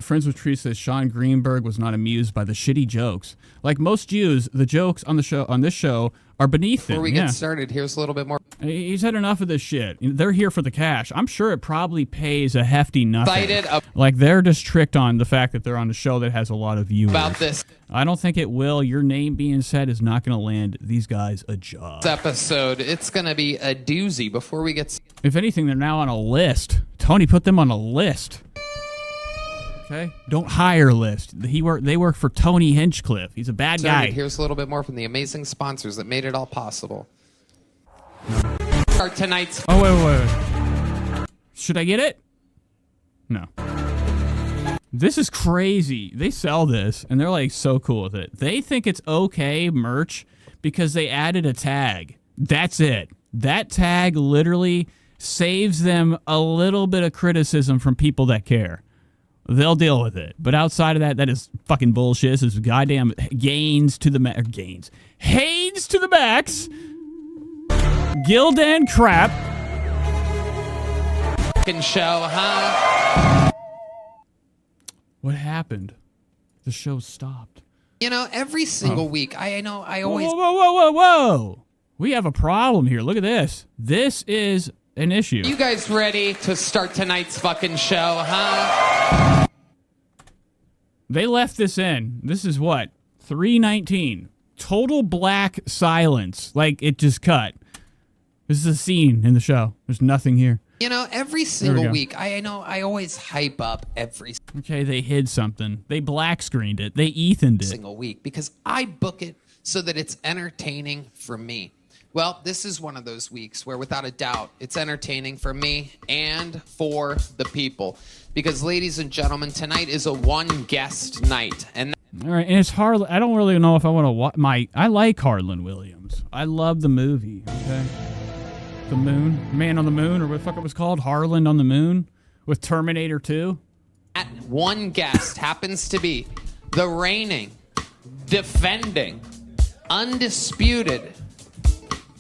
Friends with Tree says Sean Greenberg was not amused by the shitty jokes. Like most Jews, the jokes on this show are beneath him. Before we get started, here's a little bit more. He's had enough of this shit. They're here for the cash. I'm sure it probably pays a hefty nothing. Like they're just tricked on the fact that they're on a show that has a lot of viewers. About this. I don't think it will. Your name being said is not going to land these guys a job. This episode, it's going to be a doozy. Before we get. If anything, they're now on a list. Tony put them on a list. Okay. Don't hire a list. They work for Tony Hinchcliffe. He's a bad guy. Here's a little bit more from the amazing sponsors that made it all possible. Start tonight's. Oh, wait. Should I get it? No. This is crazy. They sell this, and they're like so cool with it. They think it's okay merch because they added a tag. That's it. That tag literally saves them a little bit of criticism from people that care. They'll deal with it. But outside of that, that is fucking bullshit. This is goddamn Haynes to the max. Gildan crap. Fucking show, huh? What happened? The show stopped. You know, every single week, I always... Whoa. We have a problem here. Look at this. This is an issue. You guys ready to start tonight's fucking show, huh? They left this in. This is what? 3:19. Total black silence. Like, it just cut. This is a scene in the show. There's nothing here. You know, every single week, I always hype up every... Okay, they hid something. They black screened it. They Ethan'd it. ...single week because I book it so that it's entertaining for me. Well, this is one of those weeks where, without a doubt, it's entertaining for me and for the people. Because, ladies and gentlemen, tonight is a one-guest night. And all right, and it's Harlan. I don't really know if I want to watch I like Harlan Williams. I love the movie, okay? The Moon, Man on the Moon, or what the fuck it was called, Harlan on the Moon, with Terminator 2. That one guest happens to be the reigning, defending, undisputed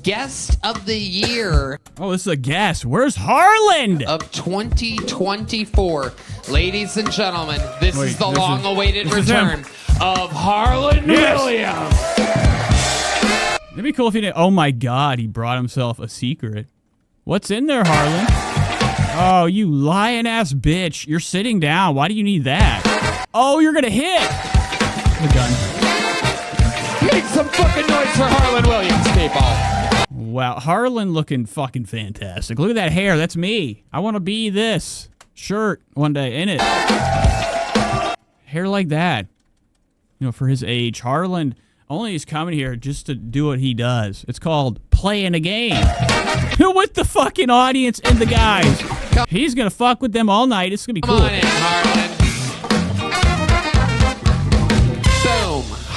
guest of the year. Oh, this is a guest. Where's Harlan? Of 2024. Ladies and gentlemen, this is the long-awaited return of Harlan Williams. It'd be cool if he did. Oh my God, he brought himself a secret. What's in there, Harlan? Oh, you lying ass bitch. You're sitting down. Why do you need that? Oh, you're gonna hit. The gun. Make some fucking noise for Harlan Williams, people. Wow, Harlan looking fucking fantastic. Look at that hair. That's me. I want to be this shirt one day, ain't it? Hair like that. You know, for his age. Harlan only is coming here just to do what he does. It's called playing a game. With the fucking audience and the guys. He's going to fuck with them all night. It's going to be cool. Come on in, Harlan.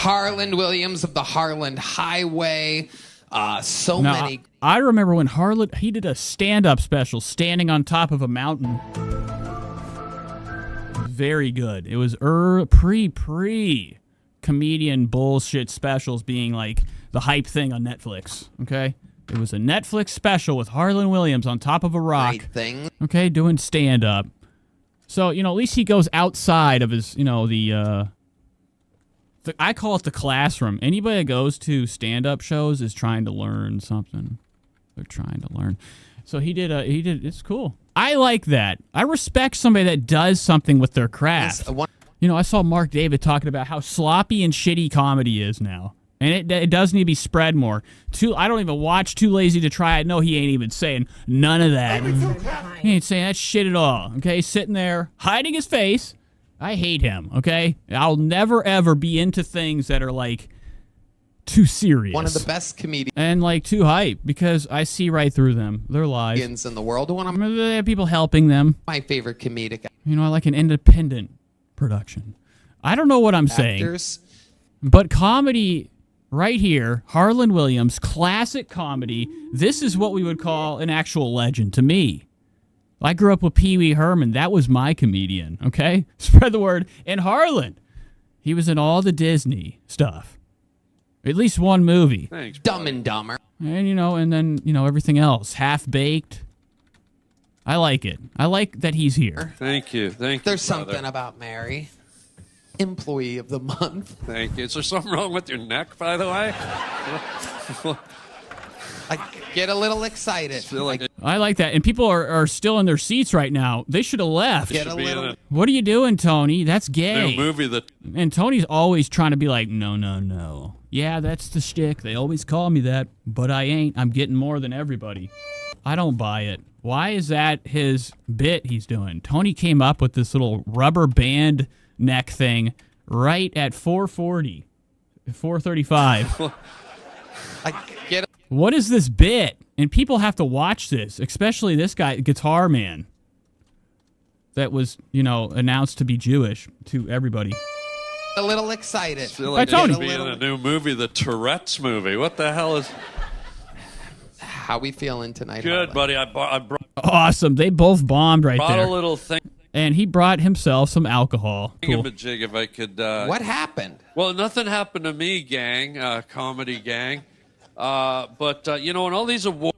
Harland Williams of the Harland Highway. So Now, many. I remember when Harland, he did a stand-up special, standing on top of a mountain. Very good. It was pre-comedian bullshit specials being like the hype thing on Netflix, okay? It was a Netflix special with Harland Williams on top of a rock. Great thing. Okay, doing stand-up. So, at least he goes outside of his, I call it the classroom. Anybody that goes to stand-up shows is trying to learn something. They're trying to learn. So it's cool. I like that. I respect somebody that does something with their craft. I saw Mark David talking about how sloppy and shitty comedy is now. And it does need to be spread more. I don't even watch Too Lazy to Try It. No, he ain't even saying none of that. He ain't saying that shit at all. Okay, sitting there, hiding his face. I hate him, okay? I'll never, ever be into things that are, like, too serious. One of the best comedians. And, like, too hype, because I see right through them. They're lies. In the world. They have people helping them. My favorite comedic. I like an independent production. I don't know what I'm saying. But comedy, right here, Harland Williams, classic comedy, this is what we would call an actual legend to me. I grew up with Pee Wee Herman. That was my comedian, okay? Spread the word. And Harland, he was in all the Disney stuff. At least one movie. Thanks, Dumb and Dumber. And, and then, everything else. Half-Baked. I like it. I like that he's here. Thank you. There's something about Mary. Employee of the month. Thank you. Is there something wrong with your neck, by the way? I get a little excited. I like that. And people are still in their seats right now. They should have left. What are you doing, Tony? That's gay. New movie that. And Tony's always trying to be like, no. Yeah, that's the shtick. They always call me that, but I ain't. I'm getting more than everybody. I don't buy it. Why is that his bit he's doing? Tony came up with this little rubber band neck thing right at 4:40, 4:35. I get it. What is this bit? And people have to watch this, especially this guy, Guitar Man, that was, announced to be Jewish to everybody. A little excited. I feel like it should be in a new movie, the Tourette's movie. What the hell is... How we feeling tonight? Good, buddy. I brought... Awesome. They both bombed right brought there. a little thing. And he brought himself some alcohol. Cool. Jig, if I could... What happened? Well, nothing happened to me, gang, comedy gang. But in all these award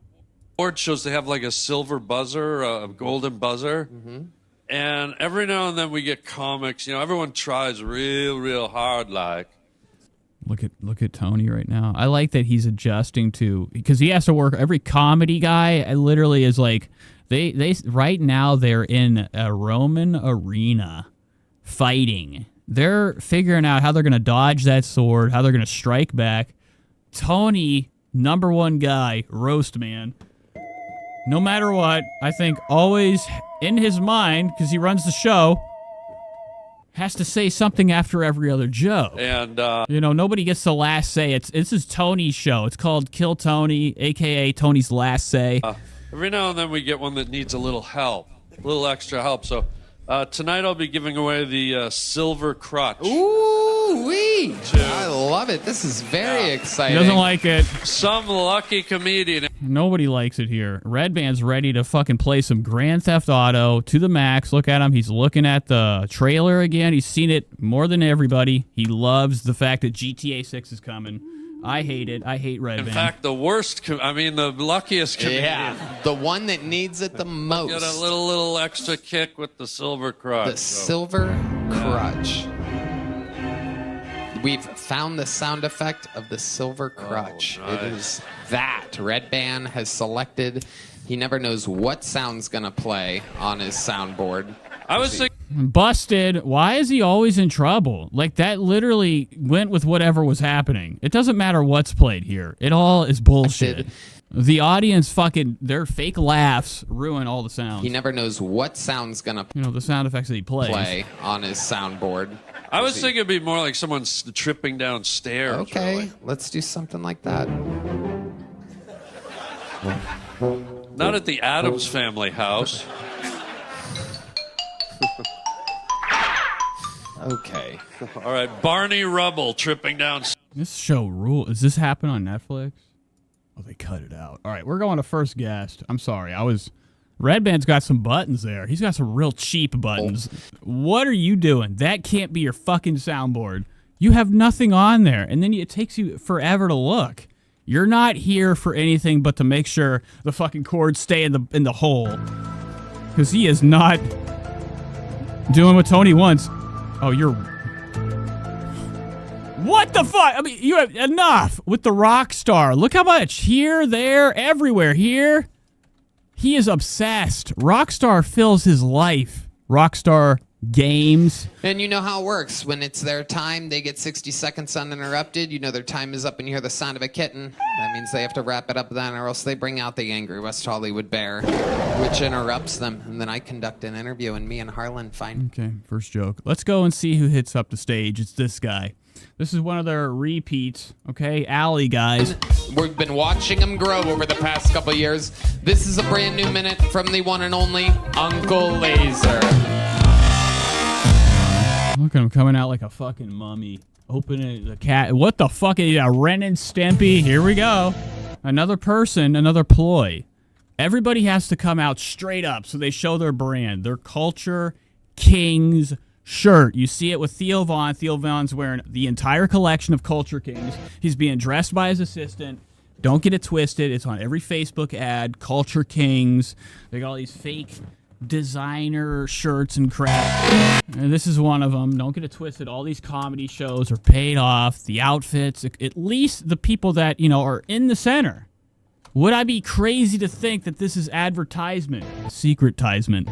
shows, they have like a silver buzzer, a golden buzzer. Mm-hmm. And every now and then we get comics. Everyone tries real hard, like. Look at Tony right now. I like that he's adjusting to, because he has to work. Every comedy guy literally is like, they right now they're in a Roman arena fighting. They're figuring out how they're going to dodge that sword, how they're going to strike back. Tony, number one guy, roast man. No matter what, I think always in his mind, because he runs the show, has to say something after every other joke. And, nobody gets the last say. This is Tony's show. It's called Kill Tony, a.k.a. Tony's Last Say. Every now and then we get one that needs a little help, a little extra help. So tonight I'll be giving away the silver crutch. Ooh-wee! I love it. This is very exciting. He doesn't like it. Some lucky comedian. Nobody likes it here. Red Band's ready to fucking play some Grand Theft Auto to the max. Look at him. He's looking at the trailer again. He's seen it more than everybody. He loves the fact that GTA 6 is coming. I hate it. I hate Red Band. In fact, the worst, the luckiest comedian. Yeah, the one that needs it the most. Get a little extra kick with the silver crutch. The silver crutch. We've found the sound effect of the silver crutch. Oh, nice. It is that. Red Band has selected. He never knows what sound's going to play on his soundboard. I was thinking... Busted. Why is he always in trouble? Like, that literally went with whatever was happening. It doesn't matter what's played here. It all is bullshit. The audience their fake laughs ruin all the sounds. He never knows what sound's going to... the sound effects that he plays. Play on his soundboard. I was thinking it'd be more like someone tripping down stairs. Okay, really. Let's do something like that. Not at the Addams Family house. Okay. All right, Barney Rubble tripping down. This show rule. Does this happen on Netflix? Oh, they cut it out. All right, we're going to first guest. I'm sorry. Redman's got some buttons there. He's got some real cheap buttons. What are you doing? That can't be your fucking soundboard. You have nothing on there, and then it takes you forever to look. You're not here for anything but to make sure the fucking cords stay in the hole. Because he is not doing what Tony wants. Oh, you're... What the fuck? I mean, you have enough with the rock star. Look how much. Here, there, everywhere. Here. He is obsessed. Rockstar fills his life. Rockstar games. And you know how it works. When it's their time, they get 60 seconds uninterrupted. You know their time is up and you hear the sound of a kitten. That means they have to wrap it up then, or else they bring out the angry West Hollywood bear, which interrupts them. And then I conduct an interview, and me and Harlan find... Okay, first joke. Let's go and see who hits up the stage. It's this guy. This is one of their repeats, okay? Alley guys. We've been watching him grow over the past couple years. This is a brand new minute from the one and only Uncle Laser. Look at him coming out like a fucking mummy. Opening the cat. What the fuck? Ren and Stimpy. Here we go. Another person, another ploy. Everybody has to come out straight up so they show their brand. Their Culture Kings shirt. You see it with Theo Von. Theo Von's wearing the entire collection of Culture Kings. He's being dressed by his assistant. Don't get it twisted. It's on every Facebook ad. Culture Kings. They got all these fake designer shirts and crap. And this is one of them. Don't get it twisted. All these comedy shows are paid off. The outfits, at least the people that, are in the center. Would I be crazy to think that this is advertisement? Secretisement.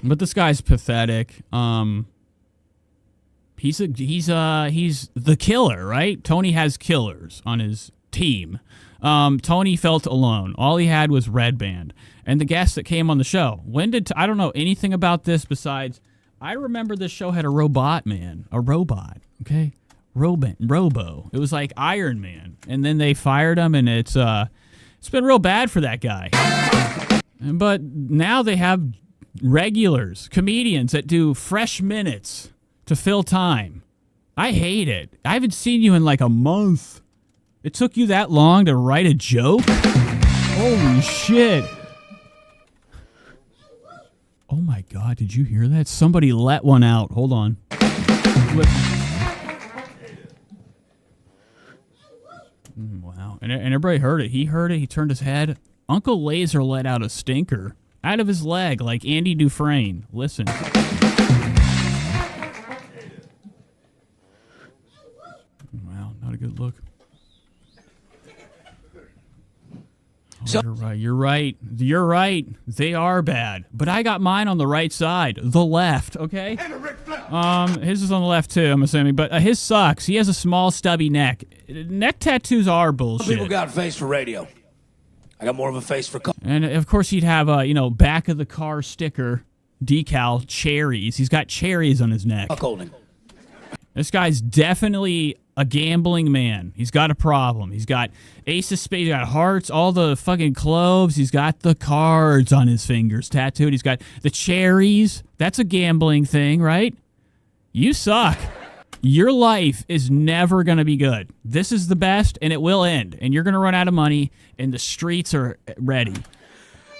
But this guy's pathetic. He's the killer, right? Tony has killers on his team. Tony felt alone. All he had was Red Band and the guests that came on the show. I don't know anything about this besides I remember this show had a robot man, a robot. Okay, Robo. It was like Iron Man, and then they fired him, and it's been real bad for that guy. But now they have regulars, comedians that do fresh minutes to fill time. I hate it. I haven't seen you in like a month. It took you that long to write a joke? Holy shit. Oh my God, did you hear that? Somebody let one out. Hold on. Wow. And everybody heard it. He heard it. He turned his head. Uncle Laser let out a stinker out of his leg like Andy Dufresne. Listen. Wow, not a good look. Oh, you're right. They are bad. But I got mine on the right side. The left, okay? His is on the left too, I'm assuming. But his sucks. He has a small, stubby neck. Neck tattoos are bullshit. People got a face for radio. I got more of a face for... And, of course, he'd have a, back of the car sticker, decal, cherries. He's got cherries on his neck. This guy's definitely a gambling man. He's got a problem. He's got ace of spades. He's got hearts, all the fucking cloves. He's got the cards on his fingers tattooed. He's got the cherries. That's a gambling thing, right? You suck. Your life is never going to be good. This is the best, and it will end. And you're going to run out of money, and the streets are ready.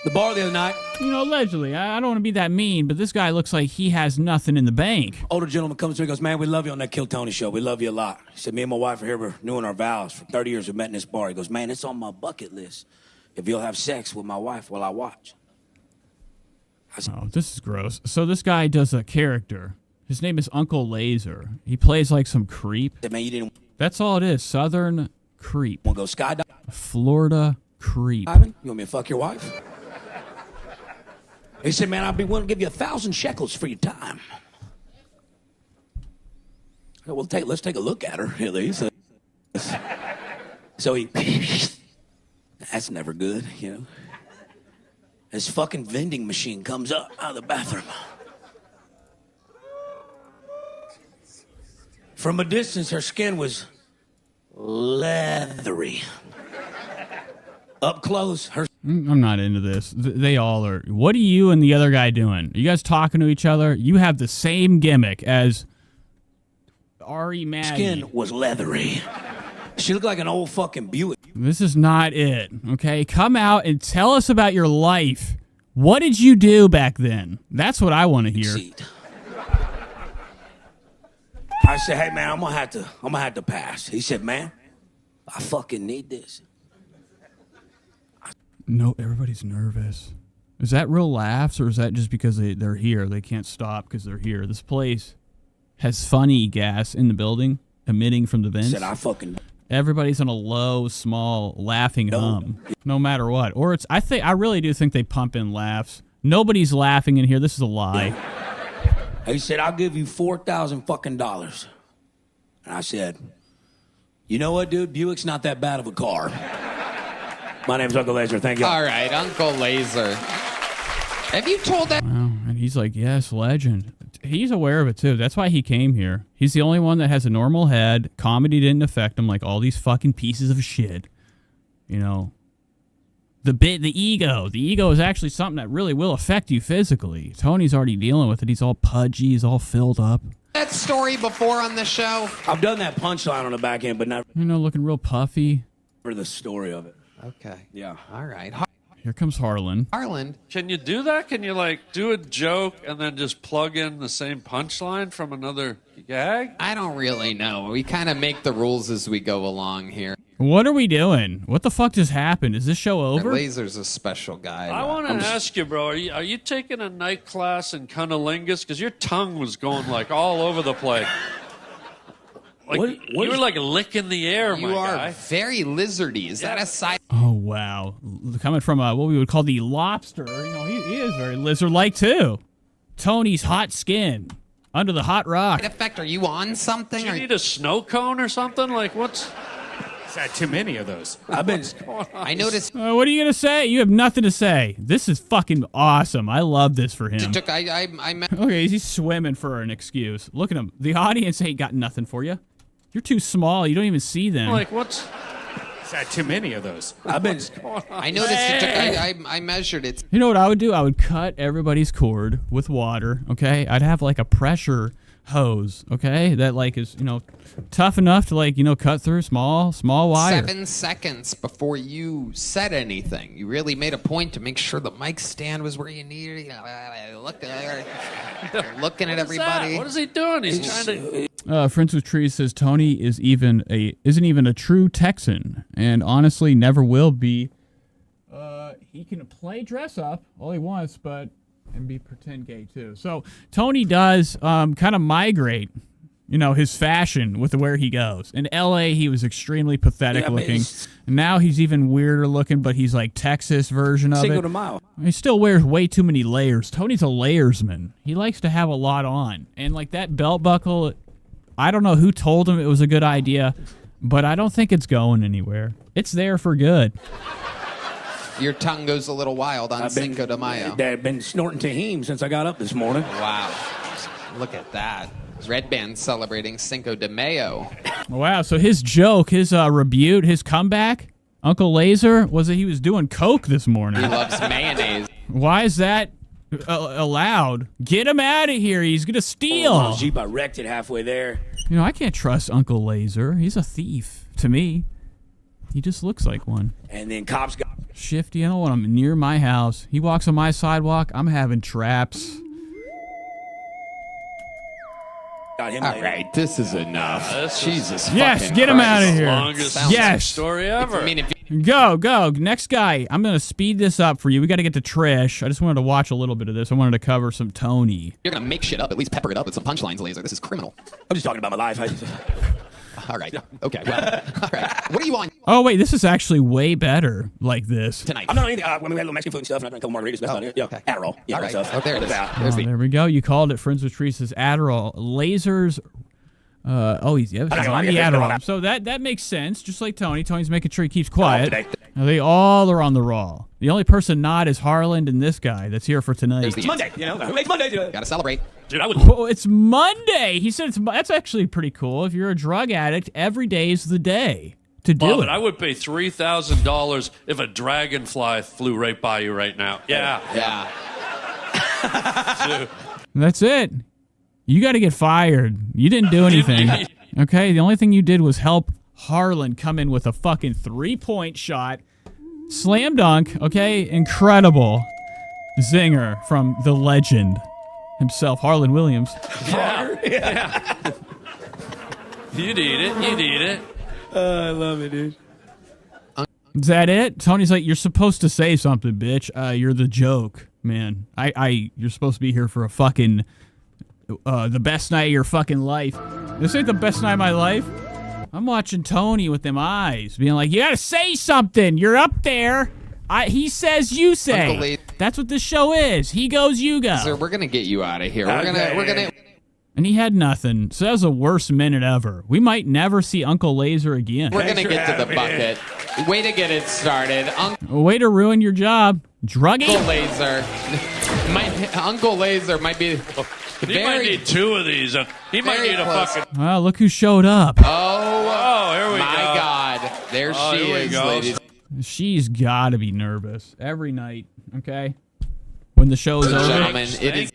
The bar the other night. Allegedly. I don't want to be that mean, but this guy looks like he has nothing in the bank. Older gentleman comes to me and goes, man, we love you on that Kill Tony show. We love you a lot. He said, me and my wife are here. We're renewing our vows. For 30 years we met in this bar. He goes, man, it's on my bucket list. If you'll have sex with my wife while I watch. Oh, this is gross. So this guy does a character. His name is Uncle Laser. He plays like some creep. Man, you didn't... That's all it is. Southern creep. Want to go skydiving? Florida creep. You want me to fuck your wife? He said, man, I'd be willing to give you 1,000 shekels for your time. I said, well, let's take a look at her, at least. So he... That's never good, His fucking vending machine comes up out of the bathroom. From a distance, her skin was leathery. Up close, her. I'm not into this. They all are. What are you and the other guy doing? Are you guys talking to each other? You have the same gimmick as Ari Maddie. Skin was leathery. She looked like an old fucking Buick. This is not it, okay? Come out and tell us about your life. What did you do back then? That's what I want to hear. I said, hey man, I'm gonna have to pass. He said, man, I fucking need this. No, everybody's nervous. Is that real laughs, or is that just because they're here? They can't stop because they're here. This place has funny gas in the building emitting from the vents. Said I fucking. Everybody's on a low, small, laughing hum, no matter what. Or it's. I really do think they pump in laughs. Nobody's laughing in here. This is a lie. He said, I'll give you $4,000 fucking dollars. And I said, you know what, dude? Buick's not that bad of a car. My name's Uncle Laser. Thank you. All right, Uncle Laser. Have you told that? Wow. And he's like, yes, legend. He's aware of it, too. That's why he came here. He's the only one that has a normal head. Comedy didn't affect him like all these fucking pieces of shit. You know, the ego. The ego is actually something that really will affect you physically. Tony's already dealing with it. He's all pudgy. He's all filled up. That story before on the show? I've done that punchline on the back end, but not looking real puffy. for the story of it. Okay. Yeah. All right. Here comes Harlan. Harlan. Can you do that? Can you like do a joke and then just plug in the same punchline from another gag? I don't really know. We kind of make the rules as we go along here. What are we doing? What the fuck just happened? Is this show over? Laser's a special guy. I want to ask you, bro. Are you taking a night class in cunnilingus? Because your tongue was going like all over the place. Like you were like licking the air, my guy. You are very lizardy. Is that a side? Oh, wow. Coming from what we would call the lobster, he is very lizard-like, too. Tony's hot skin under the hot rock. Side effect? Are you on something? Do you need a snow cone or something? Like, what's... I've had too many of those. I noticed... what are you going to say? You have nothing to say. This is fucking awesome. I love this for him. Okay, he's swimming for an excuse. Look at him. The audience ain't got nothing for you. You're too small. You don't even see them. Like, what's... I've had too many of those. I noticed I measured it. You know what I would do? I would cut everybody's cord with water, okay? I'd have like a pressure hose, okay? That like is, tough enough to like, cut through small wire. 7 seconds before you said anything. You really made a point to make sure the mic stand was where you needed it. Looking at everybody. What is he doing? He's trying to... Friends with Trees says Tony isn't even a true Texan, and honestly never will be. He can play dress up all he wants, and be pretend gay too. So Tony does kind of migrate, his fashion with where he goes. In L.A., he was extremely pathetic looking. Now he's even weirder looking, but he's like Texas version of Cinco it. de Mayo. He still wears way too many layers. Tony's a layersman. He likes to have a lot on, and like that belt buckle. I don't know who told him it was a good idea, but I don't think it's going anywhere. It's there for good. Your tongue goes a little wild on Cinco de Mayo. I've been snorting Taheem since I got up this morning. Wow. Look at that. Red Band celebrating Cinco de Mayo. Wow, so his joke, his rebuke, his comeback, Uncle Laser, was that he was doing coke this morning. He loves mayonnaise. Why is that allowed? Get him out of here. He's going to steal. Oh, Jeep, I wrecked it halfway there. I can't trust Uncle Laser. He's a thief to me. He just looks like one. And then cops got... Shifty, I don't want him near my house. He walks on my sidewalk, I'm having traps. Got him All right, this is enough. Jesus yes, fucking get him Christ. out of here. Longest yes. story ever. Go. Next guy. I'm going to speed this up for you. We got to get to Trish. I just wanted to watch a little bit of this. I wanted to cover some Tony. You're going to make shit up. At least pepper it up with some punchlines, Laser. This is criminal. I'm just talking about my life. All right. Okay. Well, all right. What are you on? Oh, wait. This is actually way better like this. Tonight. I'm not eating... when we had a little Mexican food and stuff, and I drank a couple margaritas. That's about it. Yeah. Okay. Adderall. Yeah, all right. Stuff. Oh, there it is. There we go. You called it. Friends with Trees says Adderall. Lasers... he's on the Adderall. So that makes sense. Just like Tony. Tony's making sure he keeps quiet. Now, they all are on the raw. The only person not is Harlan and this guy that's here for tonight. It's Monday. Who makes Monday? Gotta celebrate. Dude, I would... Oh, it's Monday. He said that's actually pretty cool. If you're a drug addict, every day is the day. to do Love it. it. I would pay $3,000 if a dragonfly flew right by you right now. Yeah. Yeah. That's it. You got to get fired. You didn't do anything. Okay? The only thing you did was help Harlan come in with a fucking 3-point shot. Slam dunk. Okay? Incredible. Zinger from the legend himself, Harlan Williams. Yeah. You'd eat it. You'd eat it. I love it, dude. Is that it? Tony's like, you're supposed to say something, bitch. You're the joke, man. You're supposed to be here for a fucking, the best night of your fucking life. This ain't the best night of my life. I'm watching Tony with them eyes, being like, you gotta say something. You're up there. He says, you say. That's what this show is. He goes, you go. Sir, we're gonna get you out of here. We're gonna. And he had nothing. So that was the worst minute ever. We might never see Uncle Laser again. We're gonna get to the bucket. Way to get it started, Way to ruin your job, druggie. Uncle Laser might be. He might need 2 of these. He might need a fucking. Well, look who showed up. Oh, here we go. My God, there she is, ladies. She's got to be nervous every night. Okay, when the show's over. Gentlemen, it is.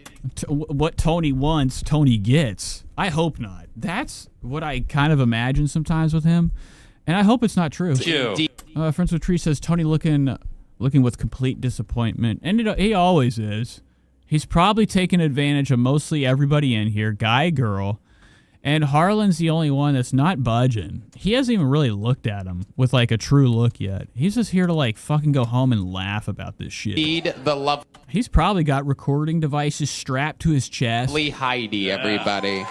What Tony wants, Tony gets. I hope not. That's what I kind of imagine sometimes with him, and I hope it's not true. Friends with Tree says Tony looking with complete disappointment, and he always is. He's probably taken advantage of mostly everybody in here, guy, girl, and Harlan's the only one that's not budging. He hasn't even really looked at him with like a true look yet. He's just here to like fucking go home and laugh about this shit. Need the love. He's probably got recording devices strapped to his chest. Heidi, everybody.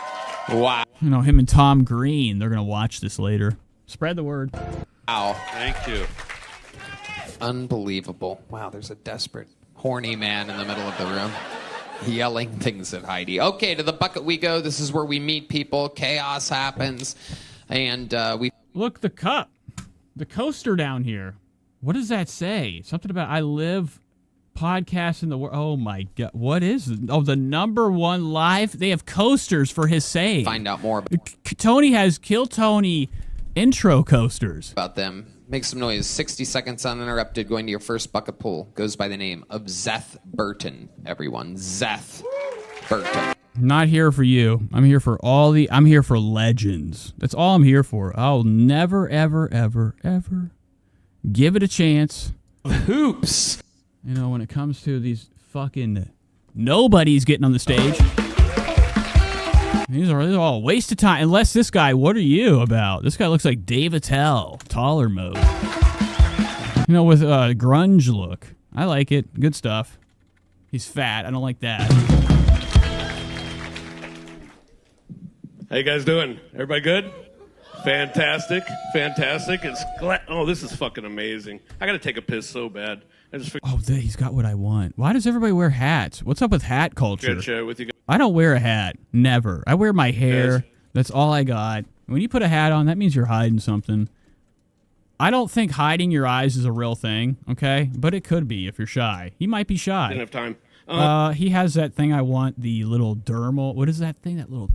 Wow. You know, him and Tom Green, they're going to watch this later. Spread the word. Wow. Thank you. Unbelievable. Wow, there's a desperate, horny man in the middle of the room yelling things at Heidi. Okay, to the bucket we go. This is where we meet people. Chaos happens. And we... Look, the cup. The coaster down here. What does that say? Something about I live podcast in the world. Oh, my God. What is it? Oh, the #1 live. They have coasters for his save. Find out more Tony has Kill Tony intro coasters. About them. Make some noise. 60 seconds uninterrupted. Going to your first bucket pool. Goes by the name of Zeth Burton, everyone. Zeth Burton. Not here for you. I'm here for I'm here for legends. That's all I'm here for. I'll never, ever, ever, ever give it a chance. Hoops. You know, when it comes to these fucking nobody's getting on the stage. These are all a waste of time. Unless this guy, what are you about? This guy looks like Dave Attell, taller mode. You know, with a grunge look. I like it. Good stuff. He's fat. I don't like that. How you guys doing? Everybody good? Fantastic. It's oh, this is fucking amazing. I gotta take a piss so bad. He's got what I want. Why does everybody wear hats? What's up with hat culture? Gotta share it with you guys. I don't wear a hat. Never. I wear my hair. Yes. That's all I got. When you put a hat on, that means you're hiding something. I don't think hiding your eyes is a real thing, okay? But it could be if you're shy. He might be shy. Didn't have time. He has that thing I want, the little dermal. What is that thing? That little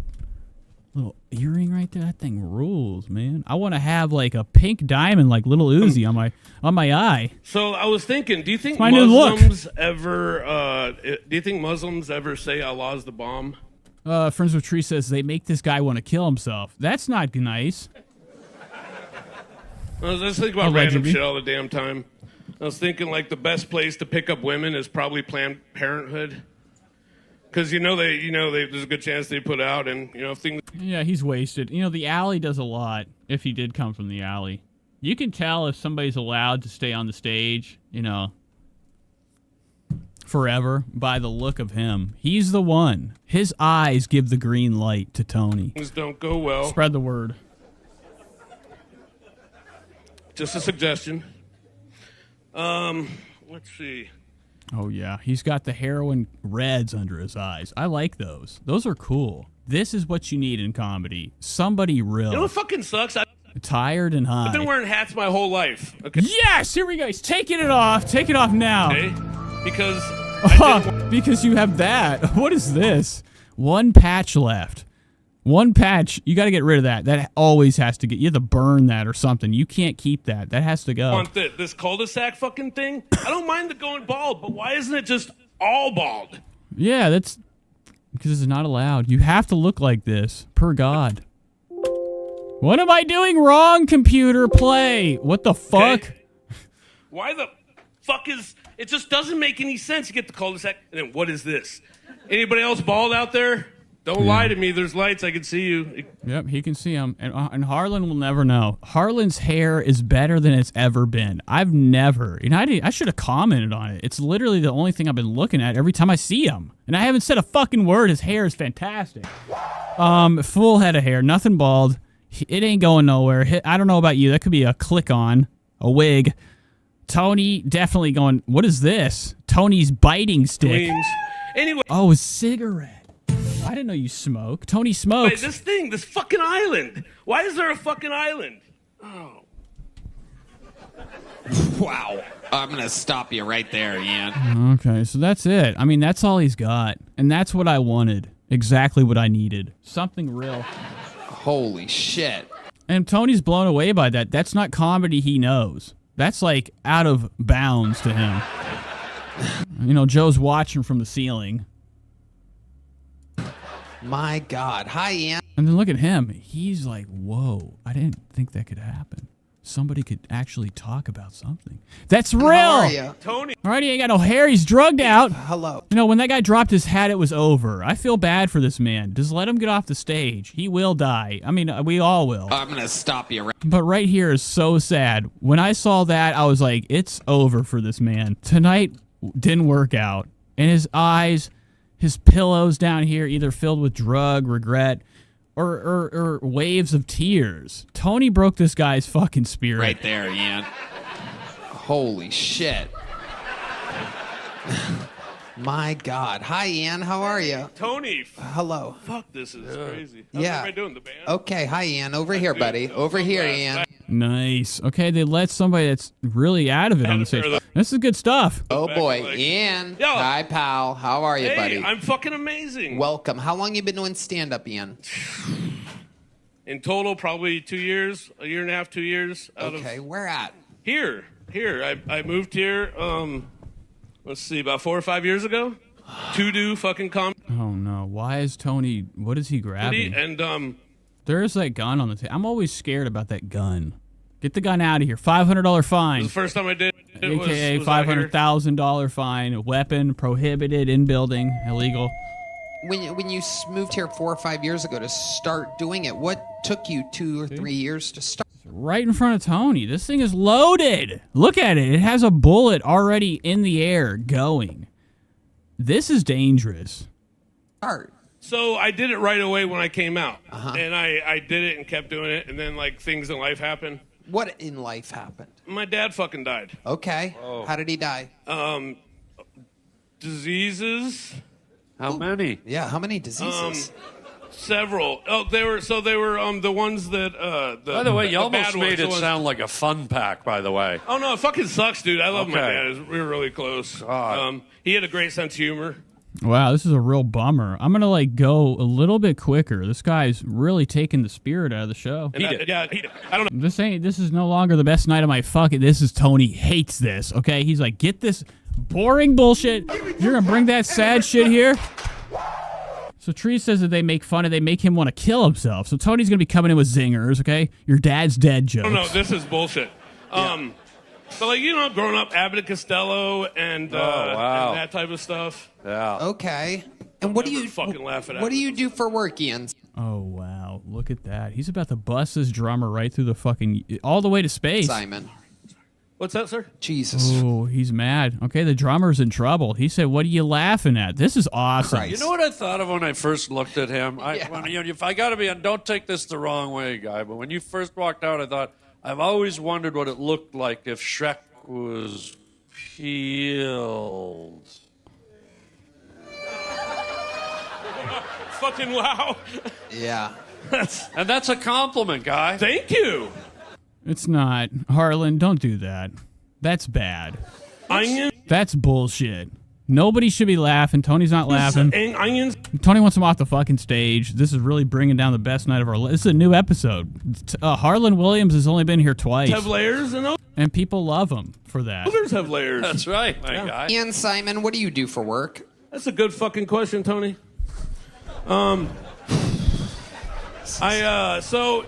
earring right there? That thing rules, man. I want to have like a pink diamond like Little Uzi on my eye. So I was thinking, do you think my new look. Muslims ever say Allah's the bomb? Friends with Tree says they make this guy want to kill himself. That's not nice. I was just thinking about random shit all the damn time. I was thinking like the best place to pick up women is probably Planned Parenthood. Because there's a good chance they put out and things. Yeah, he's wasted. The alley does a lot. If he did come from the alley, you can tell if somebody's allowed to stay on the stage, forever by the look of him. He's the one. His eyes give the green light to Tony. Things don't go well. Spread the word. Just a suggestion. Let's see. Oh, yeah. He's got the heroin reds under his eyes. I like those. Those are cool. This is what you need in comedy. Somebody real. You know what fucking sucks? Tired and high. I've been wearing hats my whole life. Okay. Yes! Here we go. He's taking it off. Take it off now. Okay. Because... because you have that. What is this? One patch left. One patch, you got to get rid of that. That always has to get. You have to burn that or something. You can't keep that. That has to go. Want this cul-de-sac fucking thing? I don't mind the going bald, but why isn't it just all bald? Yeah, that's because it's not allowed. You have to look like this. Per God. What am I doing wrong, computer? Play. What the fuck? Okay. Why the fuck is... It just doesn't make any sense. You get the cul-de-sac, and then what is this? Anybody else bald out there? Don't lie to me. There's lights. I can see you. Yep, he can see him. And Harlan will never know. Harlan's hair is better than it's ever been. I've never... I should have commented on it. It's literally the only thing I've been looking at every time I see him. And I haven't said a fucking word. His hair is fantastic. Full head of hair. Nothing bald. It ain't going nowhere. I don't know about you. That could be a click-on. A wig. Tony definitely going... What is this? Tony's biting stick. Queens. Anyway... Oh, a cigarette. I didn't know you smoke. Tony smokes. Wait, this fucking island. Why is there a fucking island? Oh. Wow. I'm going to stop you right there, Ian. Okay, so that's it. I mean, that's all he's got. And that's what I wanted. Exactly what I needed. Something real. Holy shit. And Tony's blown away by that. That's not comedy he knows. That's like out of bounds to him. You know, Joe's watching from the ceiling. My God. Hi, Ian. And then look at him. He's like, whoa, I didn't think that could happen. Somebody could actually talk about something. That's real. How are you? Tony. All right, he ain't got no hair. He's drugged out. Hello. You know, when that guy dropped his hat, it was over. I feel bad for this man. Just let him get off the stage. He will die. I mean, we all will. I'm going to stop you right... But right here is so sad. When I saw that, I was like, it's over for this man. Tonight didn't work out. And his eyes... His pillows down here either filled with drug, regret, or waves of tears. Tony broke this guy's fucking spirit. Right there, Ian. Holy shit. My God. Hi, Ian. How are you? Tony. Hello. Fuck, this is crazy. How's Yeah. everybody doing? The band? Okay. Hi, Ian. Over here, buddy. Over here, Ian. Nice. Okay, they let somebody that's really out of it on the stage. This is good stuff. Oh, boy. Ian. Yo. Hi, pal. How are you, Hey, buddy? I'm fucking amazing. Welcome. How long you been doing stand-up, Ian? In total, probably 2 years, a year and a half, 2 years. Okay, where at? Here. I moved here, let's see, about 4 or 5 years ago to do fucking comedy. Oh, no. Why is Tony... What is he grabbing? And, There's that gun on the table. I'm always scared about that gun. Get the gun out of here. $500 fine. the first time I did it AKA was out here. $500,000 fine. A weapon prohibited in building. Illegal. When you moved here 4 or 5 years ago to start doing it, what took you 2 or 3 years to start? Right in front of Tony. This thing is loaded. Look at it. It has a bullet already in the air going. This is dangerous. Art. So I did it right away when I came out. And I did it and kept doing it. And then, like, things in life happened. What in life happened? My dad fucking died. Okay. How did he die? Diseases. How many? Yeah, how many diseases? Several. Oh, they were the ones that By the way, you the almost bad made ones. it sound like a fun pack, by the way. Oh no, it fucking sucks, dude. I love my Okay. dad. We were really close. He had a great sense of humor. Wow, this is a real bummer. I'm going to, like, go a little bit quicker. This guy's really taking the spirit out of the show. And I don't know. This is no longer the best night of my fucking... This is Tony hates this, okay? He's like, get this boring bullshit. You're going to bring that sad shit here? So Tree says that they make him want to kill himself. So Tony's going to be coming in with zingers, okay? Your dad's dead jokes. No, this is bullshit. But, like, you know, growing up, Abbott and Costello and that type of stuff. Yeah. Okay. And what do you fucking laugh at? What do you do for work, Ian? Oh, wow. Look at that. He's about to bust his drummer right through the fucking... all the way to space. Simon. What's that, sir? Jesus. Oh, he's mad. Okay, the drummer's in trouble. He said, what are you laughing at? This is awesome. You know what I thought of when I first looked at him? If I got to be, and don't take this the wrong way, guy, but when you first walked out, I thought, I've always wondered what it looked like if Shrek was peeled. Fucking wow. Yeah. And that's a compliment, guy. Thank you. It's not. Harlan, don't do that. That's bad. Onion? That's bullshit. Nobody should be laughing. Tony's not laughing. Tony wants him off the fucking stage. This is really bringing down the best night of our life. This is a new episode. Harlan Williams has only been here twice. Have layers in them? And people love him for that. Others have layers. That's right, my guy. Ian Simon, what do you do for work? That's a good fucking question, Tony. So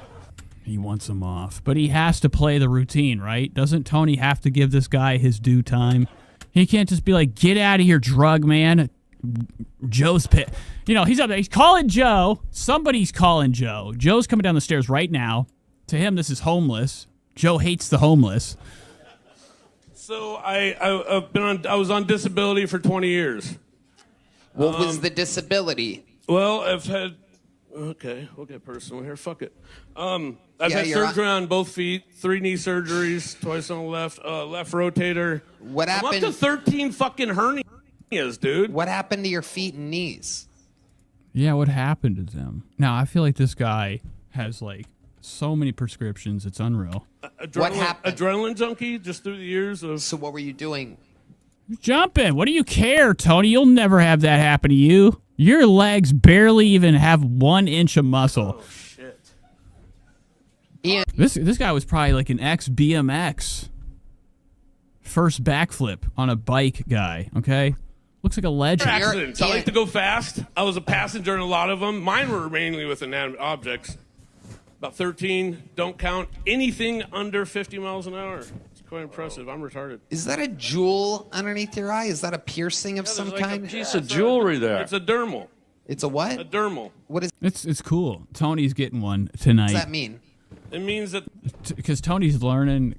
he wants him off, but he has to play the routine, right? Doesn't Tony have to give this guy his due time? He can't just be like, get out of here, drug man. Joe's pit. You know, he's up there. He's calling Joe. Somebody's calling Joe. Joe's coming down the stairs right now. To him, this is homeless. Joe hates the homeless. So I was on disability for 20 years. What was the disability? Well, I've had. Okay, we'll get personal here. Fuck it. I've had surgery on both feet, 3 knee surgeries, twice on the left rotator. What happened? I'm up to 13 fucking hernias, dude. What happened to your feet and knees? Yeah, what happened to them? Now, I feel like this guy has, like, so many prescriptions. It's unreal. What happened? Adrenaline junkie just through the years of... So what were you doing? Jumping. What do you care, Tony? You'll never have that happen to you. Your legs barely even have 1 inch of muscle. Oh, shit. Ian. This guy was probably like an ex-BMX. First backflip on a bike guy, okay? Looks like a legend. Accidents. I like to go fast. I was a passenger in a lot of them. Mine were mainly with inanimate objects. About 13. Don't count anything under 50 miles an hour. It's quite impressive. I'm retarded. Is that a jewel underneath your eye? Is that a piercing of some kind? A piece of jewelry there. It's a dermal. It's a what? A dermal. What is? It's cool. Tony's getting one tonight. What does that mean? It means that because Tony's learning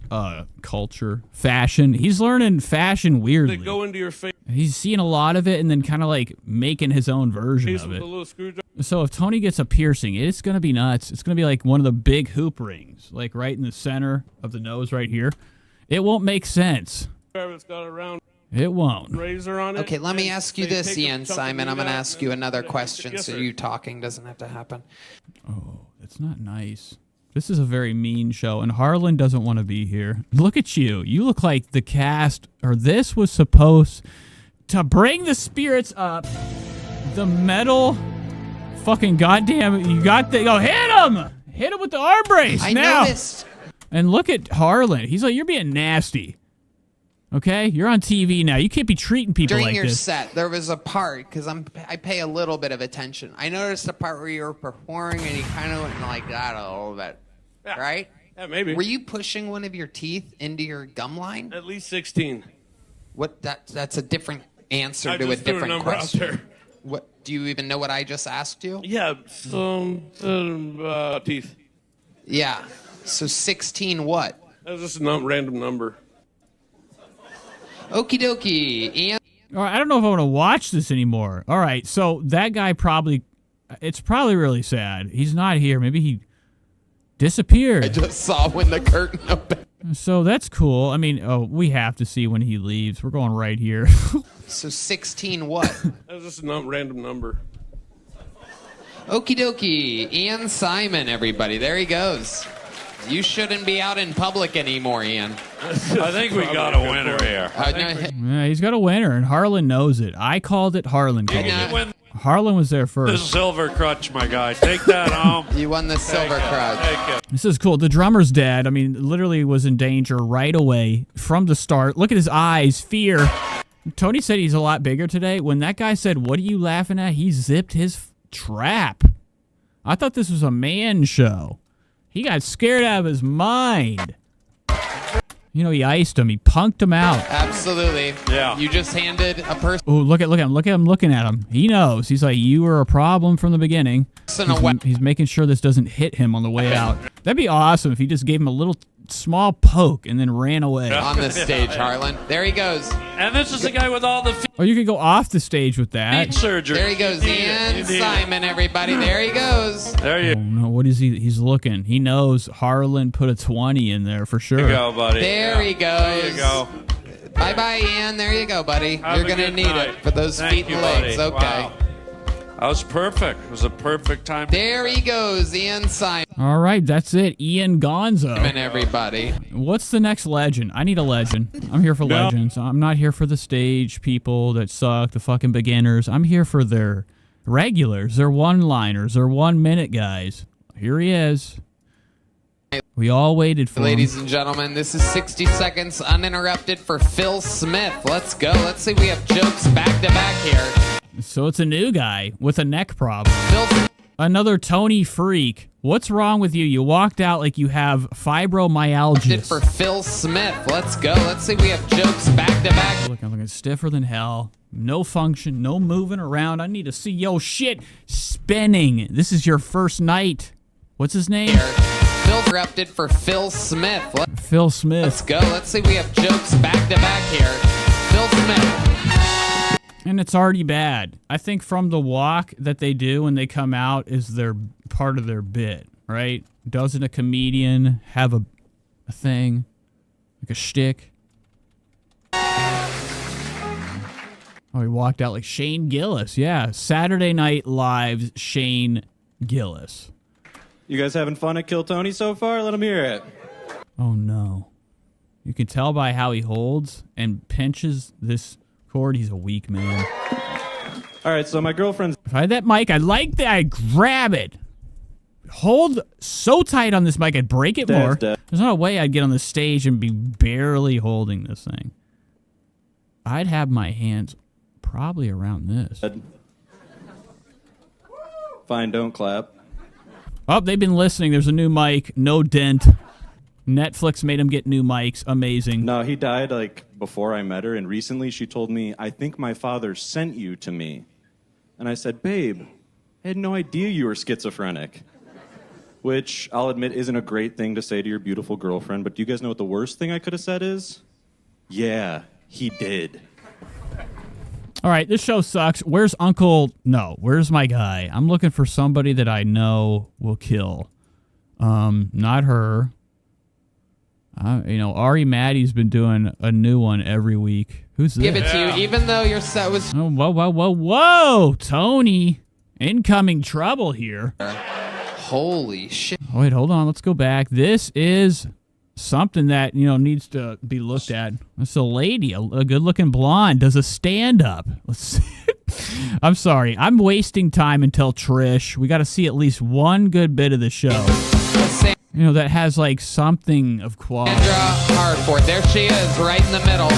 culture, fashion. He's learning fashion weirdly. they go into your face. He's seeing a lot of it and then kind of like making his own version of with it. a little screwdriver. So if Tony gets a piercing, it's going to be nuts. It's going to be like one of the big hoop rings, like right in the center of the nose right here. It won't make sense. It's got a round It won't. razor on it. Okay, let me ask you They this, take a Ian chunk of Simon. meat I'm going to out ask and you then another they- question Yes, so sir. you talking doesn't have to happen. Oh, that's not nice. This is a very mean show, and Harlan doesn't want to be here. Look at you. You look like the cast, or this was supposed to bring the spirits up. The metal fucking goddamn, you got the, oh, hit him! Hit him with the arm brace I now. noticed. And look at Harlan. He's like, you're being nasty. Okay? You're on TV now. You can't be treating people During like your this. set, there was a part, because I pay a little bit of attention. I noticed the part where you were performing and you kind of went like that a little bit. Yeah. Right? Yeah, maybe. Were you pushing one of your teeth into your gum line? At least 16. What? That's a different answer I to a just threw a different number out question. there. What? Do you even know what I just asked you? Yeah, some teeth. Yeah. So 16 what? That was just a random number. Okie dokie. Ian. All right, I don't know if I want to watch this anymore. All right, so that guy probably, it's probably really sad. He's not here. Maybe he disappeared. I just saw when the curtain opened. So that's cool. I mean, we have to see when he leaves. We're going right here. So 16 what? That was just a random number. Okie dokie. Ian Simon, everybody. There he goes. You shouldn't be out in public anymore, Ian. I think we got a winner here. Yeah, he's got a winner, and Harlan knows it. I called it. Harlan called it. Harlan was there The first. silver crutch, my guy. Take that home. You won the silver crutch. Take it. This is cool. The drummer's dead. I mean, literally was in danger right away from the start. Look at his eyes. Fear. Tony said he's a lot bigger today. When that guy said, "What are you laughing at?" he zipped his trap. I thought this was a man show. He got scared out of his mind. You know, he iced him. He punked him out. Absolutely. Yeah. You just handed a person Oh, look at him. Look at him looking at him. He knows. He's like, you were a problem from the beginning. He's making sure this doesn't hit him on the way out. That'd be awesome if he just gave him a little small poke and then ran away. on the stage, Harlan. There he goes. And this is the guy with all the feet Or you could go off the stage with that. surgery. There he goes. Ian Simon, everybody. There he goes. There you Oh, no, what is he? He's looking. He knows Harlan put a 20 in there for sure. go, buddy. There he goes. There you go. Bye-bye, Ian. There you go, buddy. Have You're a going to good need night. it for those Thank feet you, and legs. buddy. Okay. Wow. That was perfect. It was a perfect time. There he goes, Ian Simon. All right, that's it. Ian Gonzo. And everybody. What's the next legend? I need a legend. I'm here for legends. I'm not here for the stage people that suck, the fucking beginners. I'm here for their regulars, their one-liners, their 1 minute guys. Here he is. We all waited for Ladies him. and gentlemen, this is 60 seconds uninterrupted for Phil Smith. Let's go. Let's see. We have jokes back to back here. So it's a new guy with a neck problem. Another Tony freak. What's wrong with you? You walked out like you have fibromyalgia. For Phil Smith. Let's go. Let's see. We have jokes back to back. Look, I'm looking stiffer than hell. No function, no moving around. I need to see yo shit spinning. This is your first night. What's his name? Phil interrupted for Phil Smith. Phil Smith. Let's go. Let's see. We have jokes back to back here. Phil Smith. And it's already bad. I think from the walk that they do when they come out is their part of their bit, right? Doesn't a comedian have a thing? Like a shtick? Oh, he walked out like Shane Gillis. Yeah, Saturday Night Live's Shane Gillis. You guys having fun at Kill Tony so far? Let him hear it. Oh, no. You can tell by how he holds and pinches this cord. He's a weak man. All right, so my girlfriend's... If I had that mic, I'd like that. I'd grab it. Hold so tight on this mic, I'd break it more. There's not a way I'd get on the stage and be barely holding this thing. I'd have my hands probably around this. Fine, don't clap. Oh, they've been listening. There's a new mic. No dent. Netflix made him get new mics. Amazing. No, he died like before I met her, and recently she told me, I think my father sent you to me. And I said, babe, I had no idea you were schizophrenic. Which, I'll admit, isn't a great thing to say to your beautiful girlfriend, but do you guys know what the worst thing I could have said is? Yeah, he did. All right, this show sucks. Where's Uncle... No, where's my guy? I'm looking for somebody that I know will kill. Not her. Ari Maddie's been doing a new one every week. Who's this? Give it to you, even though your set was... Oh, whoa. Tony. Incoming trouble here. Holy shit. Oh, wait, hold on. Let's go back. This is something that, needs to be looked at. It's a lady, a good-looking blonde, does a stand-up. Let's see. I'm sorry. I'm wasting time until Trish. We got to see at least one good bit of the show. That has, like, something of quality. Sandra Hardford. There she is, right in the middle.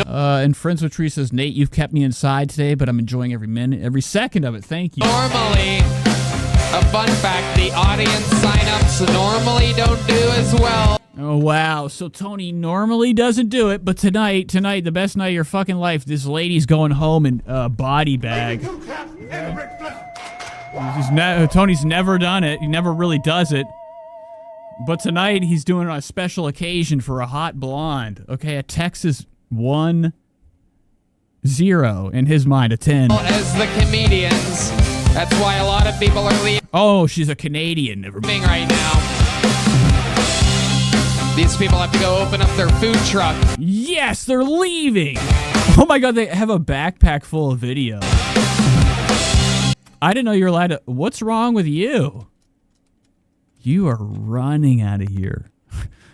And Friends with Tree says, Nate, you've kept me inside today, but I'm enjoying every minute, every second of it. Thank you. Normally, a fun fact, the audience sign-ups normally don't do as well. Oh, wow. So Tony normally doesn't do it, but tonight, the best night of your fucking life, this lady's going home in a body bag. Tony's never done it. He never really does it. But tonight, he's doing a special occasion for a hot blonde. Okay, a Texas 1-0. In his mind, a 10. As the comedians, that's why a lot of people are leaving. Oh, she's a Canadian. Never mind. Right now. These people have to go open up their food truck. Yes, they're leaving. Oh my God, they have a backpack full of video. I didn't know you were allowed to... What's wrong with you? You are running out of here.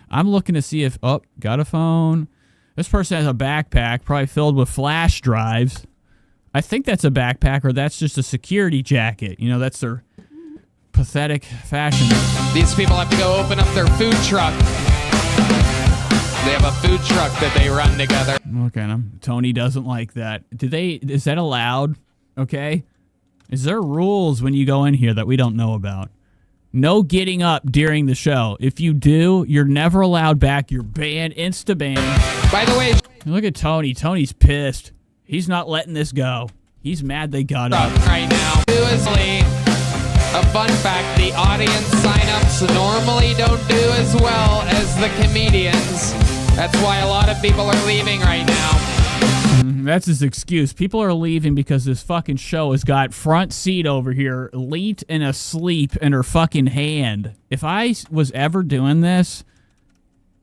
I'm looking to see if... Oh, got a phone. This person has a backpack, probably filled with flash drives. I think that's a backpack, or that's just a security jacket. That's their pathetic fashion. These people have to go open up their food truck. They have a food truck that they run together. Look at him. Tony doesn't like that. Is that allowed? Okay. Is there rules when you go in here that we don't know about? No getting up during the show. If you do, you're never allowed back. You're banned, insta-banned. By the way... Look at Tony. Tony's pissed. He's not letting this go. He's mad they got up. Right now. A fun fact, the audience sign-ups normally don't do as well as the comedians. That's why a lot of people are leaving right now. That's his excuse. People are leaving because this fucking show has got front seat over here, leet and asleep in her fucking hand. If I was ever doing this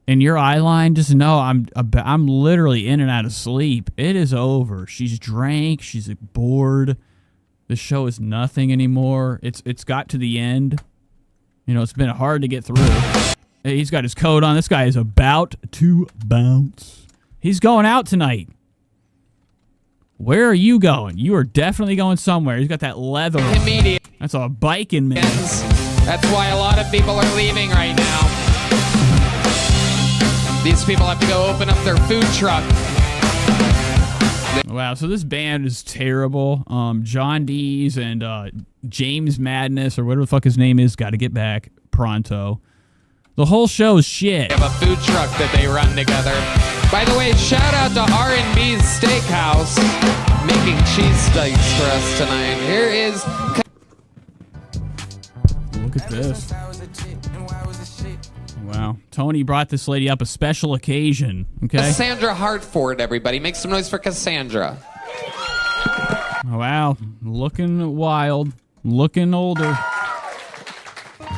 in your eye line, just know I'm literally in and out of sleep. It is over. She's drank. She's bored. The show is nothing anymore. It's got to the end. You know, it's been hard to get through. Hey, he's got his coat on. This guy is about to bounce. He's going out tonight. Where are you going? You are definitely going somewhere. He's got that leather. Comedian. That's a biking man. That's why a lot of people are leaving right now. These people have to go open up their food truck. Wow, so this band is terrible. John Dees and James Madness, or whatever the fuck his name is, got to get back pronto. The whole show is shit. They have a food truck that they run together. By the way, shout out to R&B's Steakhouse making cheesesteaks for us tonight. Here is... Look at this. Wow. Tony brought this lady up a special occasion, okay? Cassandra Hartford, everybody. Make some noise for Cassandra. Wow. Looking wild. Looking older.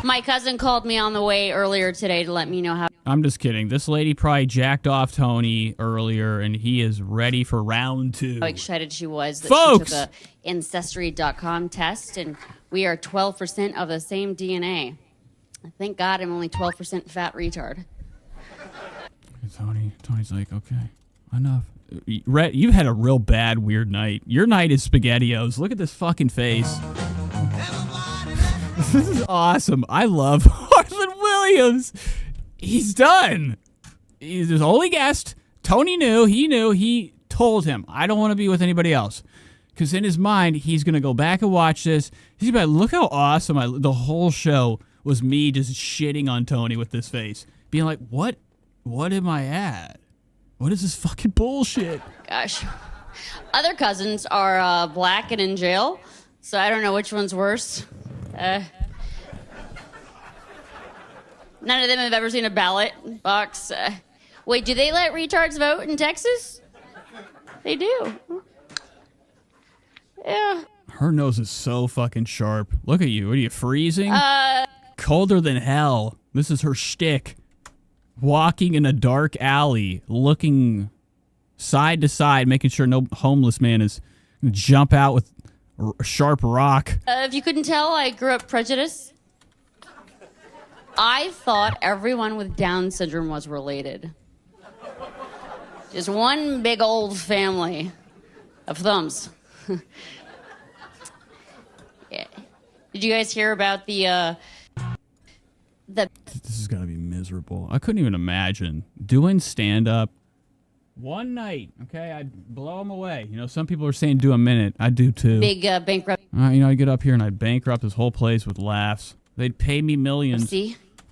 My cousin called me on the way earlier today to let me know how. I'm just kidding. This lady probably jacked off Tony earlier, and he is ready for round 2. How excited she was that Folks! she took a Ancestry.com test, and we are 12% of the same DNA. Thank God I'm only 12% fat retard. Tony's like, okay, enough. You've had a real bad, weird night. Your night is SpaghettiOs. Look at this fucking face. This is awesome. I love Harlan Williams. He's done. He's his only guest. Tony knew. He told him, I don't want to be with anybody else. Because in his mind, he's going to go back and watch this. He's going to be like, look how awesome the whole show was me just shitting on Tony with this face. Being like, what am I at? What is this fucking bullshit? Gosh. Other cousins are black and in jail, so I don't know which one's worse. None of them have ever seen a ballot box. Wait, do they let retards vote in Texas? They do. Yeah. Her nose is so fucking sharp. Look at you. What are you, freezing? Colder than hell. This is her shtick. Walking in a dark alley, looking side to side, making sure no homeless man is going to jump out with a sharp rock. If you couldn't tell, I grew up prejudiced. I thought everyone with Down syndrome was related. Just one big old family of thumbs. Yeah. Did you guys hear about the This is gonna be miserable. I couldn't even imagine doing stand-up one night. Okay, I'd blow them away. You know, some people are saying do a minute. I'd do 2. big bankrupt? You know, I'd get up here and I'd bankrupt this whole place with laughs. They'd pay me millions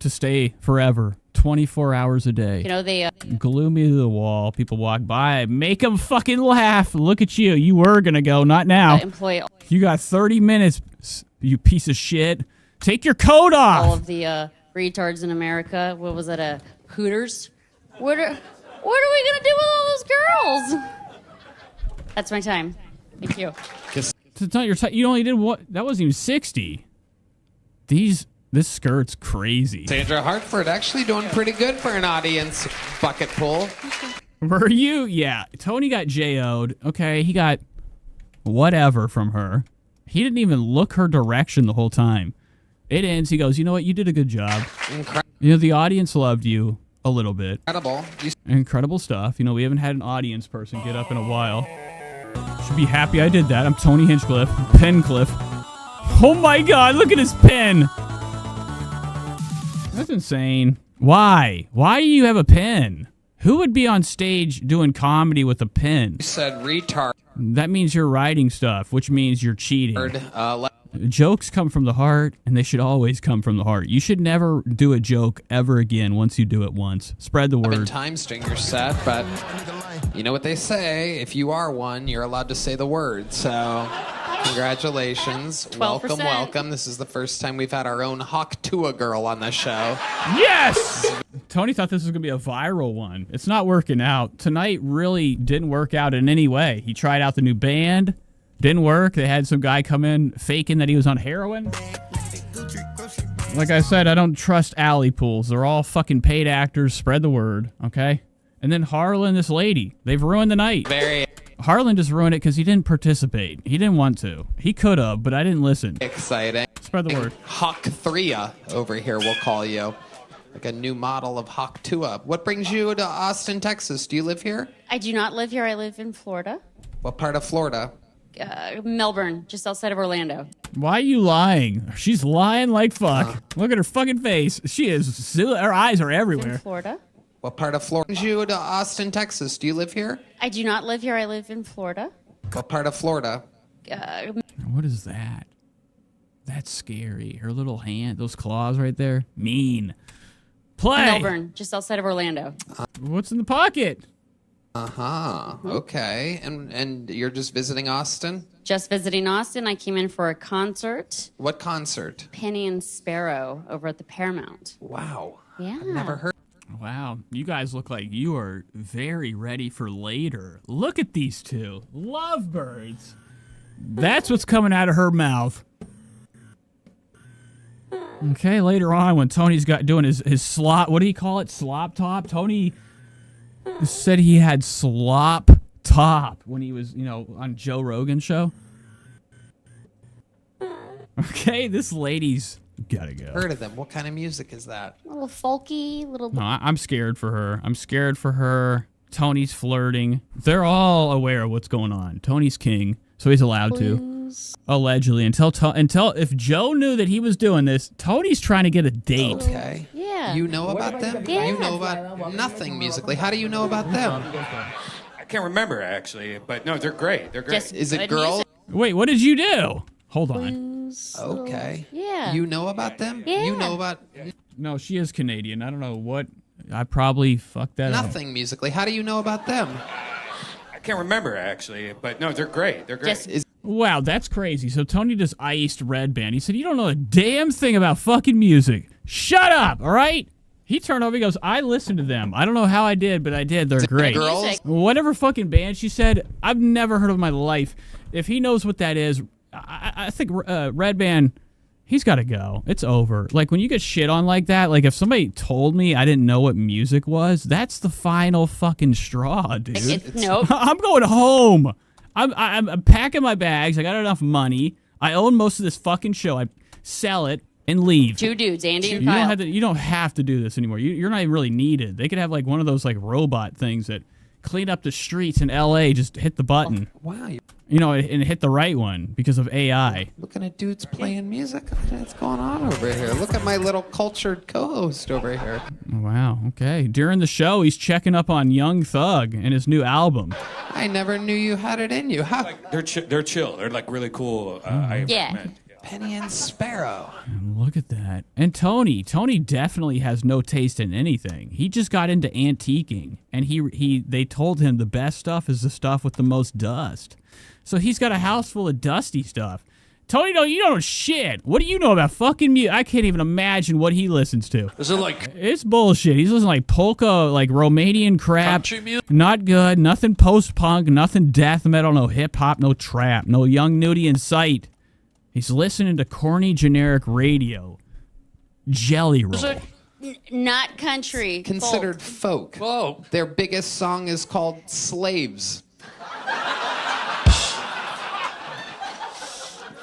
to stay forever, 24 hours a day. You know, they glue me to the wall. People walk by, make them fucking laugh. Look at you. You were gonna go, not now. Employ You got 30 minutes, you piece of shit. Take your coat off. all of the retards in America. What was that? Hooters. What are we gonna do with all those girls? That's my time. Thank you. It's not your time. You only did what? That wasn't even 60. This skirt's crazy. Sandra Hartford actually doing pretty good for an audience bucket pull. Were you? Yeah. Tony got JO'd. Okay, he got whatever from her. He didn't even look her direction the whole time. It ends. He goes, you know what? You did a good job. You know, the audience loved you a little bit. Incredible stuff. You know, we haven't had an audience person get up in a while. Should be happy I did that. I'm Tony Hinchcliffe. Pencliffe. Oh my God, look at his pen. That's insane. Why? Why do you have a pen? Who would be on stage doing comedy with a pen? You said retard. That means you're writing stuff, which means you're cheating. Jokes come from the heart, and they should always come from the heart. You should never do a joke ever again once you do it once. Spread the word. Time stringer set, but you know what they say. If you are one, you're allowed to say the word. So congratulations. 12%. Welcome. This is the first time we've had our own Hawk Tua girl on the show. Yes! Tony thought this was going to be a viral one. It's not working out. Tonight really didn't work out in any way. He tried out the new band. Didn't work. They had some guy come in faking that he was on heroin. Like I said, I don't trust alley pools. They're all fucking paid actors. Spread the word, okay? And then Harlan, this lady. They've ruined the night. Harlan just ruined it because he didn't participate. He didn't want to. He could have, but I didn't listen. Exciting. Spread the word. Hawk 3 over here, we'll call you. Like a new model of Hawk 2. What brings you to Austin, Texas? Do you live here? I do not live here. I live in Florida. What part of Florida? Melbourne, just outside of Orlando. Why are you lying? She's lying like fuck. Look at her fucking face. She is. Her eyes are everywhere. In Florida. What part of Florida? Brings you to Austin, Texas? Do you live here? I do not live here. I live in Florida. What part of Florida? What is that? That's scary. Her little hand, those claws right there. Mean. Play. Melbourne, just outside of Orlando. What's in the pocket? Okay. And you're just visiting Austin? Just visiting Austin. I came in for a concert. What concert? Penny and Sparrow over at the Paramount. Wow. Yeah. I've never heard. Wow, you guys look like you are very ready for later. Look at these two. Lovebirds. That's what's coming out of her mouth. Okay, later on when Tony's got doing his slop, what do you call it? Slop top? Tony said he had slop top when he was, on Joe Rogan's show. Okay, this lady's gotta go. Heard of them. What kind of music is that? A little folky, little. No, I'm scared for her. I'm scared for her. Tony's flirting. They're all aware of what's going on. Tony's king, so he's allowed to. Allegedly. Until if Joe knew that he was doing this, Tony's trying to get a date. Okay. Yeah. You know about them? Yeah. You know about nothing musically. How do you know about them? I can't remember, actually, but no, they're great. They're great. Is it girls? Wait, what did you do? Hold on. Okay. Yeah. You know about them? Yeah. You know about No, she is Canadian. I don't know what. I probably fucked that up. nothing musically. How do you know about them? I can't remember, actually, but no, they're great. They're great. Wow, that's crazy. So Tony just iced Red Band. He said, you don't know a damn thing about fucking music. Shut up, all right? He turned over, he goes, I listened to them. I don't know how I did, but I did. They're great. Girls? Whatever fucking band she said, I've never heard of in my life. If he knows what that is, I think Red Band, he's got to go. It's over. Like, when you get shit on like that, like, if somebody told me I didn't know what music was, that's the final fucking straw, dude. Nope. I'm going home. I'm packing my bags. I got enough money. I own most of this fucking show. I sell it and leave. Two dudes, Andy and You Kyle. don't have to do this anymore. You're not even really needed. They could have like one of those like robot things that clean up the streets in LA. Just hit the button. Wow. And hit the right one because of AI. Looking at dudes playing music. What's going on over here? Look at my little cultured co-host over here. Wow. Okay. During the show, he's checking up on Young Thug and his new album. I never knew you had it in you. How? They're chill. They're like really cool. I Yeah. recommend. Penny and Sparrow. Look at that. And Tony definitely has no taste in anything. He just got into antiquing, and they told him the best stuff is the stuff with the most dust. So he's got a house full of dusty stuff. Tony, you don't know shit. What do you know about fucking music? I can't even imagine what he listens to. Is it like It's bullshit. He's listening to like polka, like Romanian crap. country music? Not good. Nothing post-punk. Nothing death metal. No hip-hop. No trap. No young nudie in sight. He's listening to corny generic radio. Jelly Roll. Not country. Considered folk. Whoa. Their biggest song is called Slaves.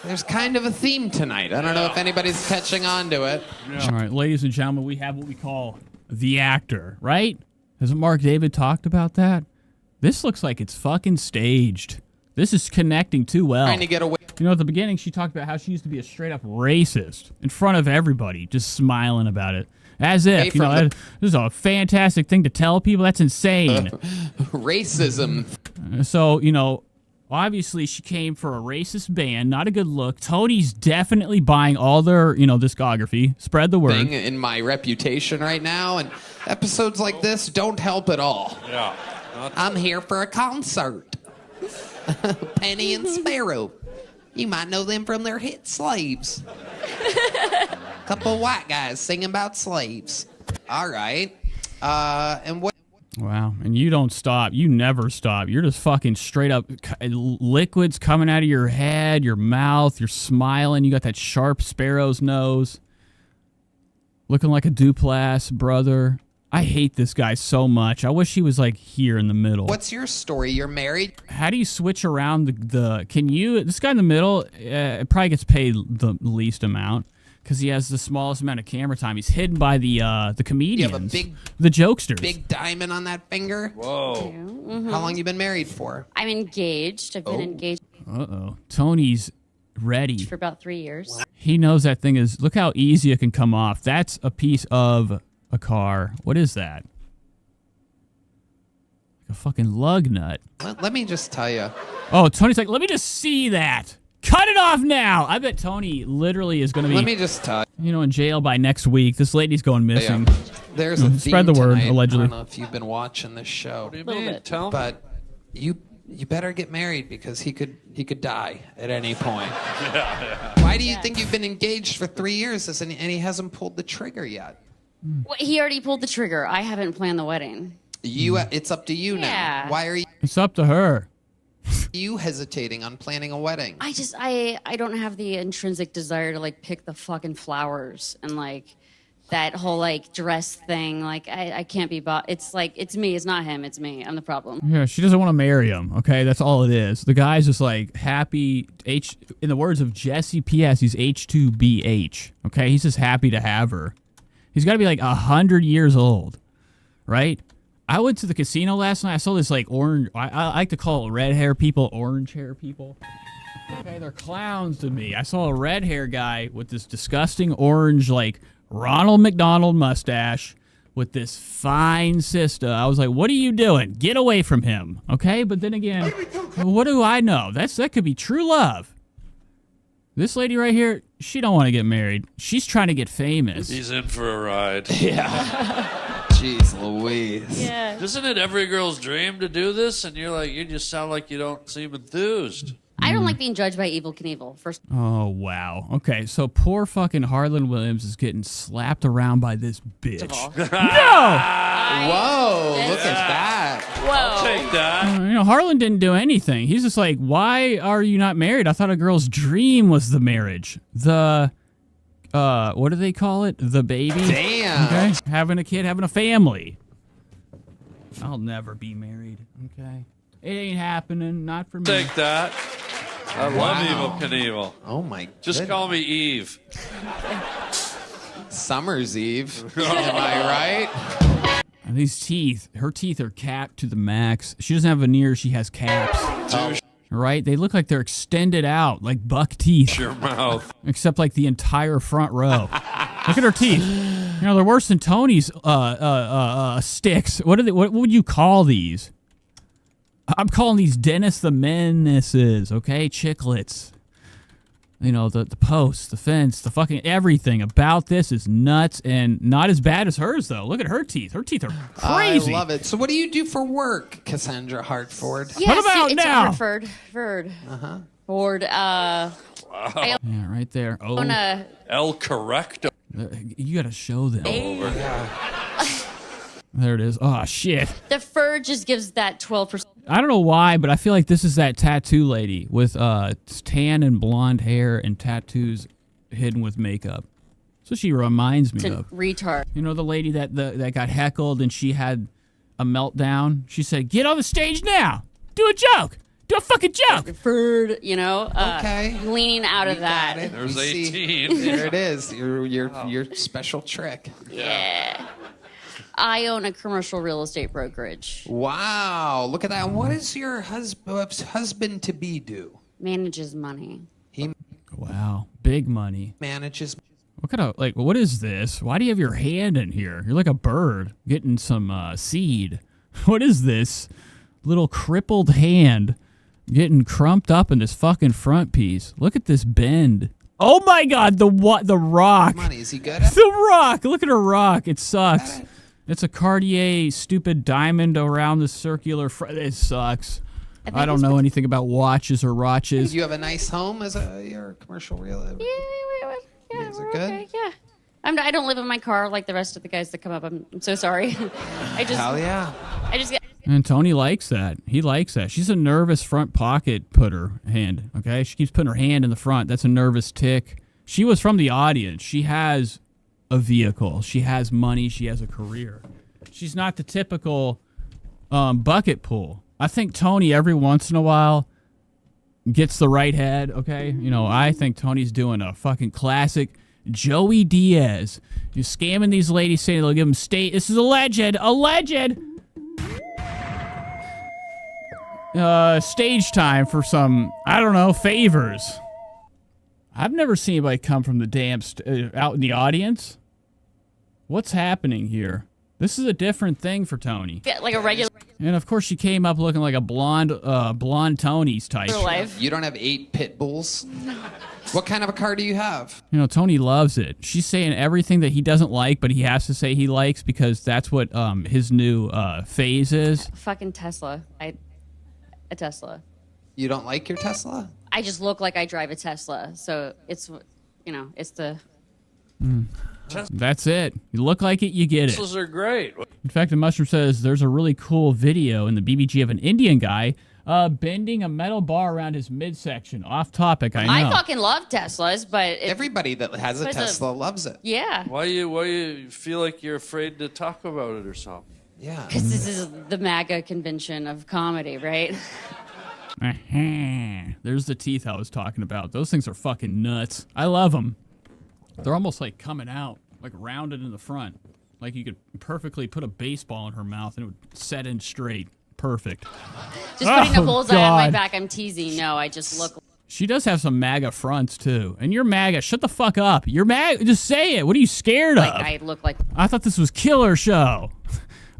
There's kind of a theme tonight. I don't know if anybody's catching on to it. All right, ladies and gentlemen, we have what we call the actor, right? Hasn't Mark David talked about that? This looks like it's fucking staged. This is connecting too well. Trying to get away. At the beginning, she talked about how she used to be a straight-up racist in front of everybody, just smiling about it. As if, this is a fantastic thing to tell people. That's insane. Racism. So, obviously she came for a racist band, not a good look. Tony's definitely buying all their, discography. Spread the word. In my reputation right now, and episodes like this don't help at all. Yeah. I'm here for a concert. Penny and Sparrow. You might know them from their hit Slaves. Couple of white guys singing about slaves. All right. And what? Wow. And you don't stop. You never stop. You're just fucking straight up liquids coming out of your head, your mouth. You're smiling. You got that sharp sparrow's nose. Looking like a Duplass brother. I hate this guy so much. I wish he was like here in the middle. What's your story? You're married? How do you switch around can you, this guy in the middle, probably gets paid the least amount because he has the smallest amount of camera time. He's hidden by the comedians, You have a the jokesters. big diamond on that finger? Whoa. Mm-hmm. How long you been married for? I'm engaged. I've been engaged Uh-oh. Tony's ready. for about 3 years. He knows that thing is, look how easy it can come off. That's a piece of a car. What is that? Like a fucking lug nut. Let me just tell you. Oh, Tony's like, let me just see that. Cut it off now. I bet Tony literally is going to be, Let me just tell you. in jail by next week. This lady's going missing. There's a Spread theme the word, tonight. allegedly. I don't know if you've been watching this show. What do you mean? Tell me. But you better get married because he could die at any point. Why do you think you've been engaged for 3 years and he hasn't pulled the trigger yet? Well, he already pulled the trigger. I haven't planned the wedding. It's up to you Yeah. now. Why are It's up to her. you hesitating on planning a wedding? I don't have the intrinsic desire to like pick the fucking flowers and like that whole like dress thing. Like I can't be bought. It's like it's me. It's not him. It's me. I'm the problem. Yeah, she doesn't want to marry him. Okay, that's all it is. The guy's just like happy. In the words of Jesse P.S., he's H2BH. Okay, he's just happy to have her. He's got to be like 100 years old, right? I went to the casino last night. I saw this like orange. I like to call it red hair people, orange hair people. Okay, they're clowns to me. I saw a red hair guy with this disgusting orange like Ronald McDonald mustache with this fine sister. I was like, what are you doing? Get away from him. Okay, but then again, what do I know? That could be true love. This lady right here, she don't want to get married. She's trying to get famous. He's in for a ride. Yeah. Jeez Louise. Yeah. Isn't it every girl's dream to do this? And you're like, you just sound like you don't seem enthused. I don't like being judged by Evil Knievel. First. Oh, wow. Okay, so poor fucking Harlan Williams is getting slapped around by this bitch. No! Whoa, look at that. Whoa. I'll take that. Harlan didn't do anything. He's just like, why are you not married? I thought a girl's dream was the marriage. What do they call it? The baby? Damn. Okay, having a kid, having a family. I'll never be married, okay? It ain't happening, not for me. Take that. I love Evil Knievel. Oh my Just goodness. call me Eve. Summer's Eve. Am I right? And these teeth, her teeth are capped to the max. She doesn't have veneers, she has caps. Right? They look like they're extended out, like buck teeth. Your mouth. Except like the entire front row. Look at her teeth. They're worse than Tony's sticks. What would you call these? I'm calling these Dennis the Menaces, okay? Chiclets. The posts, the fence, the fucking everything about this is nuts and not as bad as hers, though. Look at her teeth. Her teeth are crazy. I love it. So what do you do for work, Cassandra Hartford? Yes, What about it's now? Hartford. Uh-huh. Ford. Wow. I Yeah, right there. Oh, own a El Correcto. you got to show them. Over. There it is. Oh, shit. the fur just gives that 12%. I don't know why, but I feel like this is that tattoo lady with tan and blonde hair and tattoos hidden with makeup. So she reminds me of. Retard. The lady that got heckled and she had a meltdown. She said, "Get on the stage now. Do a joke. Do a fucking joke." Furred, Okay. leaning out of that. Got it. There's We see. 18. There it is. Your special trick. Yeah. I own a commercial real estate brokerage. Wow, look at that. What does your husband to be do? Manages money. He Wow, big money. manages. What kind of what is this? Why do you have your hand in here? You're like a bird getting some seed. What is this? Little crippled hand getting crumped up in this fucking front piece. Look at this bend. Oh my God, the rock. Money, is he good at? The rock. Look at her rock. It sucks. It's a Cartier stupid diamond around the circular. It sucks. I don't know anything about watches or watches. You have a nice home as your commercial real. Yeah, Is we're it good? okay, yeah. I don't live in my car like the rest of the guys that come up. I'm so sorry. Hell yeah. I just get. And Tony likes that. He likes that. She's a nervous front pocket putter hand, okay? She keeps putting her hand in the front. That's a nervous tick. She was from the audience. She has a vehicle. She has money. She has a career. She's not the typical bucket pool. I think Tony every once in a while gets the right head, okay? You know, I think Tony's doing a fucking classic Joey Diaz. He's scamming these ladies saying they'll give him state. This is alleged. Stage time for some, I don't know, favors. I've never seen anybody come from the damn out in the audience. What's happening here? This is a different thing for Tony. Yeah, like a regular And of course, she came up looking like a blonde Tony's type. life. You don't have 8 pit bulls? What kind of a car do you have? You know, Tony loves it. She's saying everything that he doesn't like, but he has to say he likes because that's what his new phase is. Fucking Tesla. A Tesla. You don't like your Tesla? I just look like I drive a Tesla, so it's, you know, it's the. That's it. You look like it, you get it. Teslas are great. In fact, the Mushroom says there's a really cool video in the BBG of an Indian guy bending a metal bar around his midsection. Off topic, I know. I fucking love Teslas, but everybody that has a but Tesla loves it. Yeah. Why you feel like you're afraid to talk about it or something? Yeah. Because this is the MAGA convention of comedy, right? There's the teeth I was talking about. Those things are fucking nuts. I love them. They're almost like coming out, like rounded in the front. Like you could perfectly put a baseball in her mouth and it would set in straight. Perfect. Just putting a bullseye on my God. back. I'm teasing. No, I just look. She does have some MAGA fronts, too. And you're MAGA. Shut the fuck up. You're MAGA. Just say it. What are you scared Like of? I look like. I thought this was Killer Show.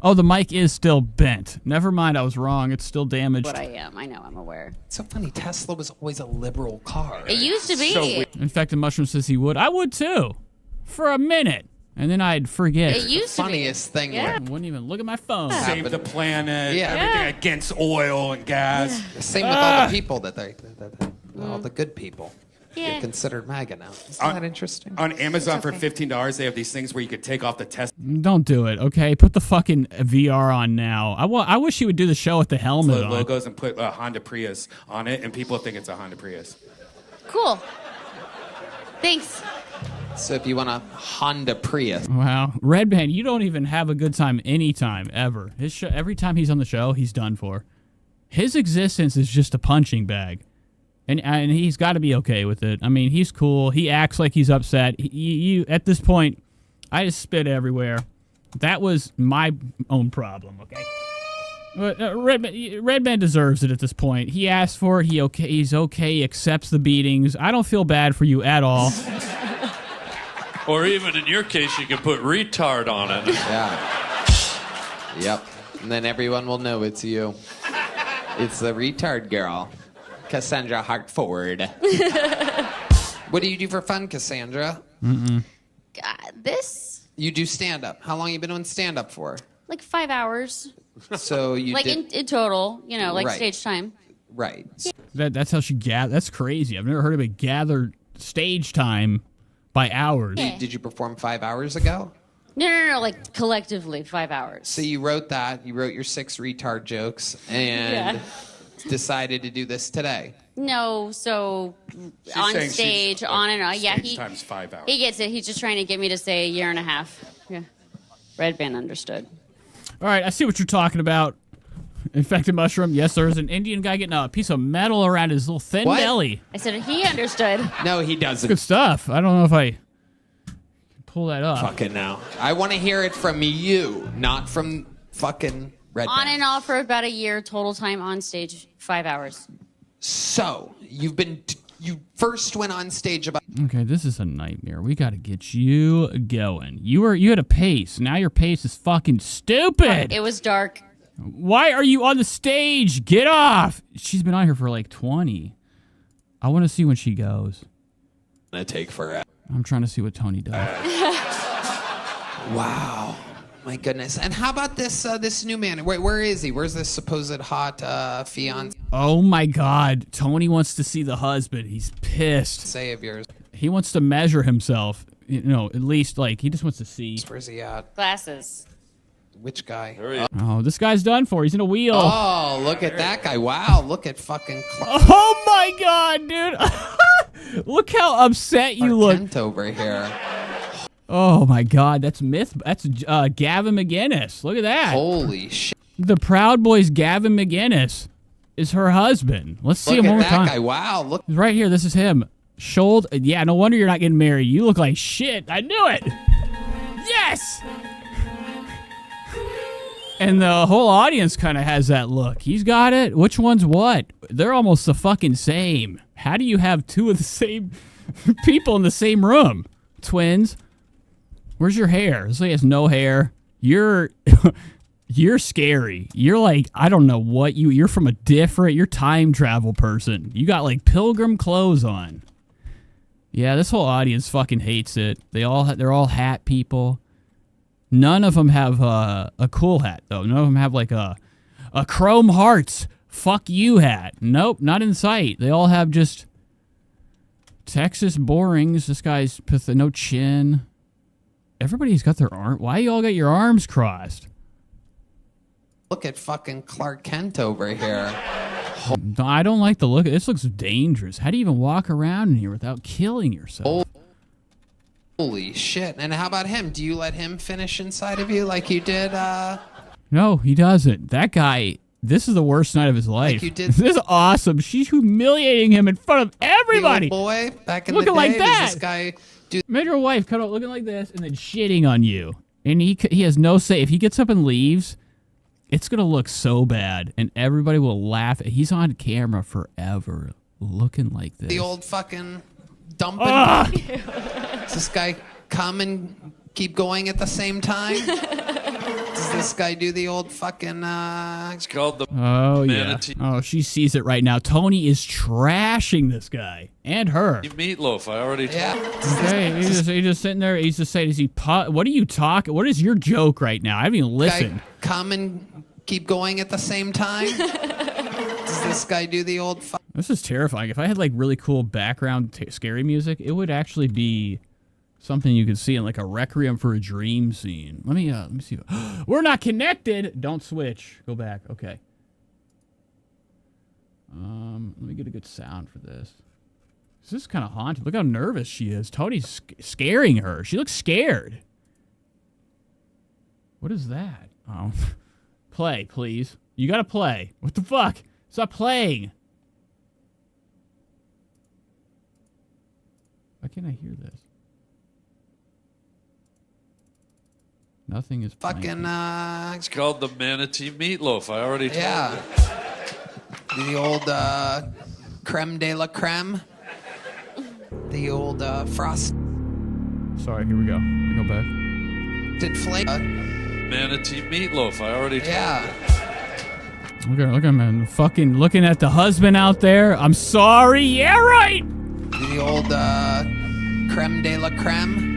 Oh, the mic is still bent. Never mind, I was wrong. It's still damaged. What I am. I know. I'm aware. It's so funny. Tesla was always a liberal car. It used to be. In fact, the Mushroom says he would. I would, too. For a minute. And then I'd forget. It used to be. Funniest thing. Yeah. Wouldn't even look at my phone. Save the planet. Yeah. Everything against oil and gas. Same with all the people that all the good people. Yeah. Get considered MAGA now. Isn't that interesting? On Amazon for $15, they have these things where you could take off the test. Don't do it, okay? Put the fucking VR on now. I wish he would do the show with the helmet on. logos and put a Honda Prius on it, and people think it's a Honda Prius. Cool. Thanks. So if you want a Honda Prius. Wow. Red Band, you don't even have a good time anytime, ever. His show, every time he's on the show, he's done for. His existence is just a punching bag. And he's got to be okay with it. I mean, he's cool. He acts like he's upset. You at this point, I just spit everywhere. That was my own problem, okay? But Red Man deserves it at this point. He asked for it. He's okay. He accepts the beatings. I don't feel bad for you at all. Or even in your case, you can put retard on it. Yeah. Yep. And then everyone will know it's you. It's the retard girl, Cassandra Hartford. What do you do for fun, Cassandra? Mm-mm. God, this. You do stand-up. How long you been doing stand-up for? Like 5 hours. So you like did... in total, you know, like Right. stage time. Right. That's how she gathered. That's crazy. I've never heard of it gather stage time by hours. Did you perform 5 hours ago? No, like collectively 5 hours. So you wrote that. You wrote your 6 retard jokes and decided to do this today. No, so She's on saying stage, on and on. Yeah, stage he times 5 hours. he gets it. He's just trying to get me to say a year and a half. Yeah. Red Band understood. All right, I see what you're talking about. Infected mushroom. Yes, there's an Indian guy getting a piece of metal around his little thin What? belly. I said he understood. No, he doesn't. Good stuff. I don't know if I can pull that up. Fucking now. I want to hear it from you, not from fucking Red On Band. and off for about a year. Total time on stage 5 hours. So you first went on stage about. Okay, this is a nightmare. We got to get you going. You had a pace. Now your pace is fucking stupid. It was dark. Why are you on the stage? Get off. She's been on here for like 20. I want to see when she goes. Gonna take forever. I'm trying to see what Tony does. Wow. My goodness. And how about this new man? Where is he? Where's this supposed hot fiance? Oh my God. Tony wants to see the husband. He's pissed. Say of yours. He wants to measure himself. You know, at least like he just wants to see. Where's he at? Glasses. Which guy? Oh, this guy's done for. He's in a wheel. Oh, look at that guy. Wow, look at fucking Oh my God, dude. Look how upset you look. Kent over here. Oh my God, that's That's Gavin McInnes. Look at that. Holy shit. The Proud Boys' Gavin McInnes is her husband. Let's see Look him at one more that time. guy. Wow. Look. Right here. This is him. Yeah, no wonder you're not getting married. You look like shit. I knew it. Yes. And the whole audience kind of has that look. He's got it. Which one's what? They're almost the fucking same. How do you have two of the same people in the same room? Twins. Where's your hair? This lady has no hair. You're scary. You're like, I don't know what you're from you're time travel person. You got like pilgrim clothes on. Yeah, this whole audience fucking hates it. They're all hat people. None of them have a cool hat, though. None of them have like a Chrome Hearts fuck you hat. Nope, not in sight. They all have just Texas borings. This guy's no chin. Everybody's got their arm. Why you all got your arms crossed? Look at fucking Clark Kent over here. I don't like the look. This looks dangerous. How do you even walk around in here without killing yourself? Holy shit. And how about him? Do you let him finish inside of you like you did? No, he doesn't. That guy, this is the worst night of his life. Like you did. This is awesome. She's humiliating him in front of everybody. The old boy back in looking the day. like that. Does this guy do? Made your wife come out looking like this and then shitting on you. And he has no say. If he gets up and leaves, it's going to look so bad. And everybody will laugh. He's on camera forever looking like this. The old fucking dumping. Does this guy come and keep going at the same time? Does this guy do the old fucking It's called the Oh, manatee. yeah. Oh, she sees it right now. Tony is trashing this guy and her. Meatloaf, I already told you. Okay, he's just sitting there. He's just saying, what are you talking? What is your joke right now? I haven't even listened. Guy come and keep going at the same time? Does this guy do the old This is terrifying. If I had like really cool background scary music, it would actually be something you could see in like a Requiem for a Dream scene. Let me see. We're not connected. Don't switch. Go back. Okay. Let me get a good sound for this. This is kind of haunted. Look how nervous she is. Tony's scaring her. She looks scared. What is that? Oh. Play, please. You gotta play. What the fuck? Stop playing. Why can't I hear this? Nothing is fucking It's called the manatee meatloaf. I already told you. The old creme de la creme. The old frost. Sorry, here we go. Go back. Did flake. Manatee meatloaf. I already told you. Look at him, fucking looking at the husband out there. I'm sorry. Yeah, right. The old creme de la creme.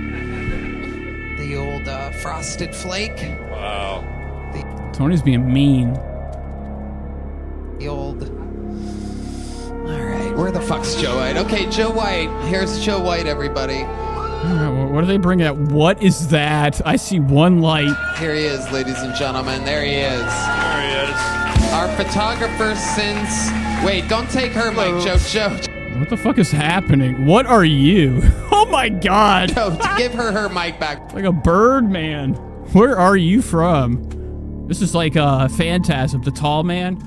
The old frosted flake. Wow. Tony's being mean. The old. All right, where the fuck's Joe White? Okay, Joe White. Here's Joe White, everybody. What are they bringing up? What is that? I see one light. Here he is, ladies and gentlemen. There he is. There he is. Our photographer since. Wait, don't take her mic, Joe. What the fuck is happening? What are you? Oh my God. Joe, give her mic back. Like a bird man. Where are you from? This is like Phantasm, the tall man.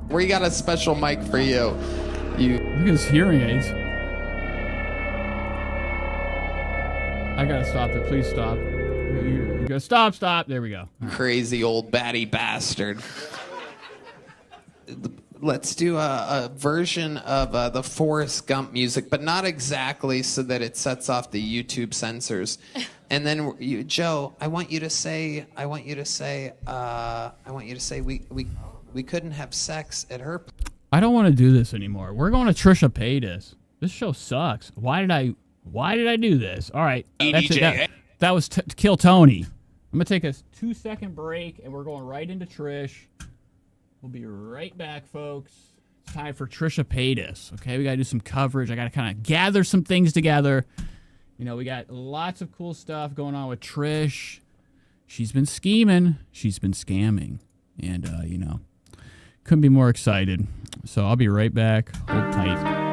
We got a special mic for you. Look at his hearing aids. I gotta stop it. Please stop. You go. Stop. There we go. Crazy old batty bastard. Let's do a version of the Forrest Gump music, but not exactly so that it sets off the YouTube censors. And then Joe, I want you to say we couldn't have sex at her. I don't want to do this anymore. We're going to Trisha Paytas. This show sucks. Why did I do this? All right. That's it. That was to kill Tony. I'm going to take a 2-second break, and we're going right into Trish. We'll be right back, folks. It's time for Trisha Paytas. Okay, we got to do some coverage. I got to kind of gather some things together. You know, we got lots of cool stuff going on with Trish. She's been scheming. She's been scamming. And, you know, couldn't be more excited. So I'll be right back. Hold tight.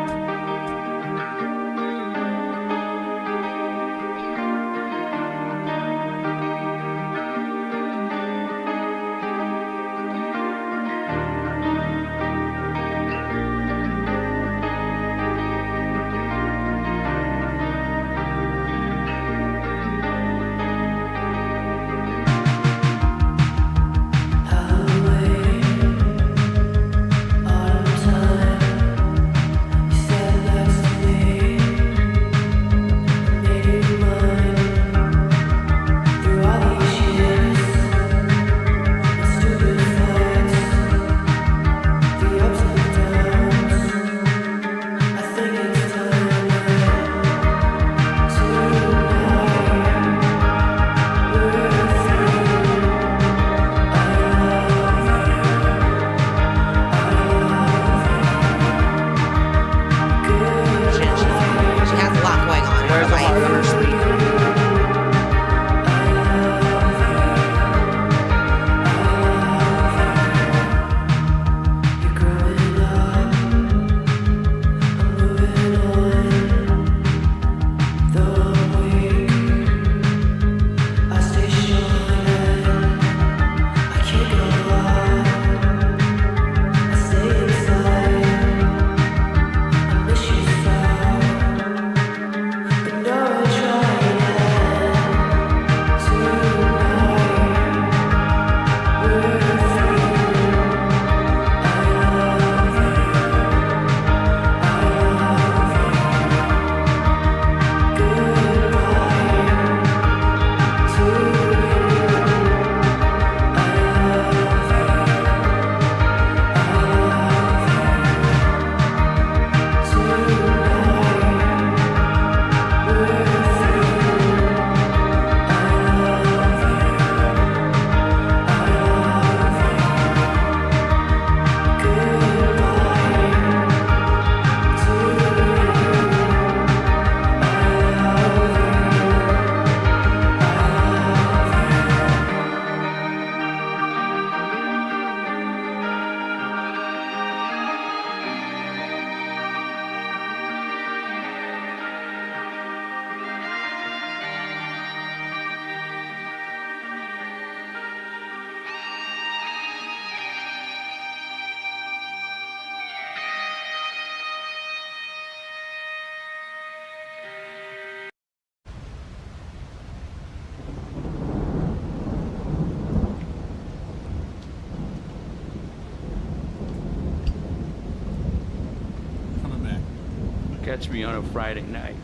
catch me on a Friday night.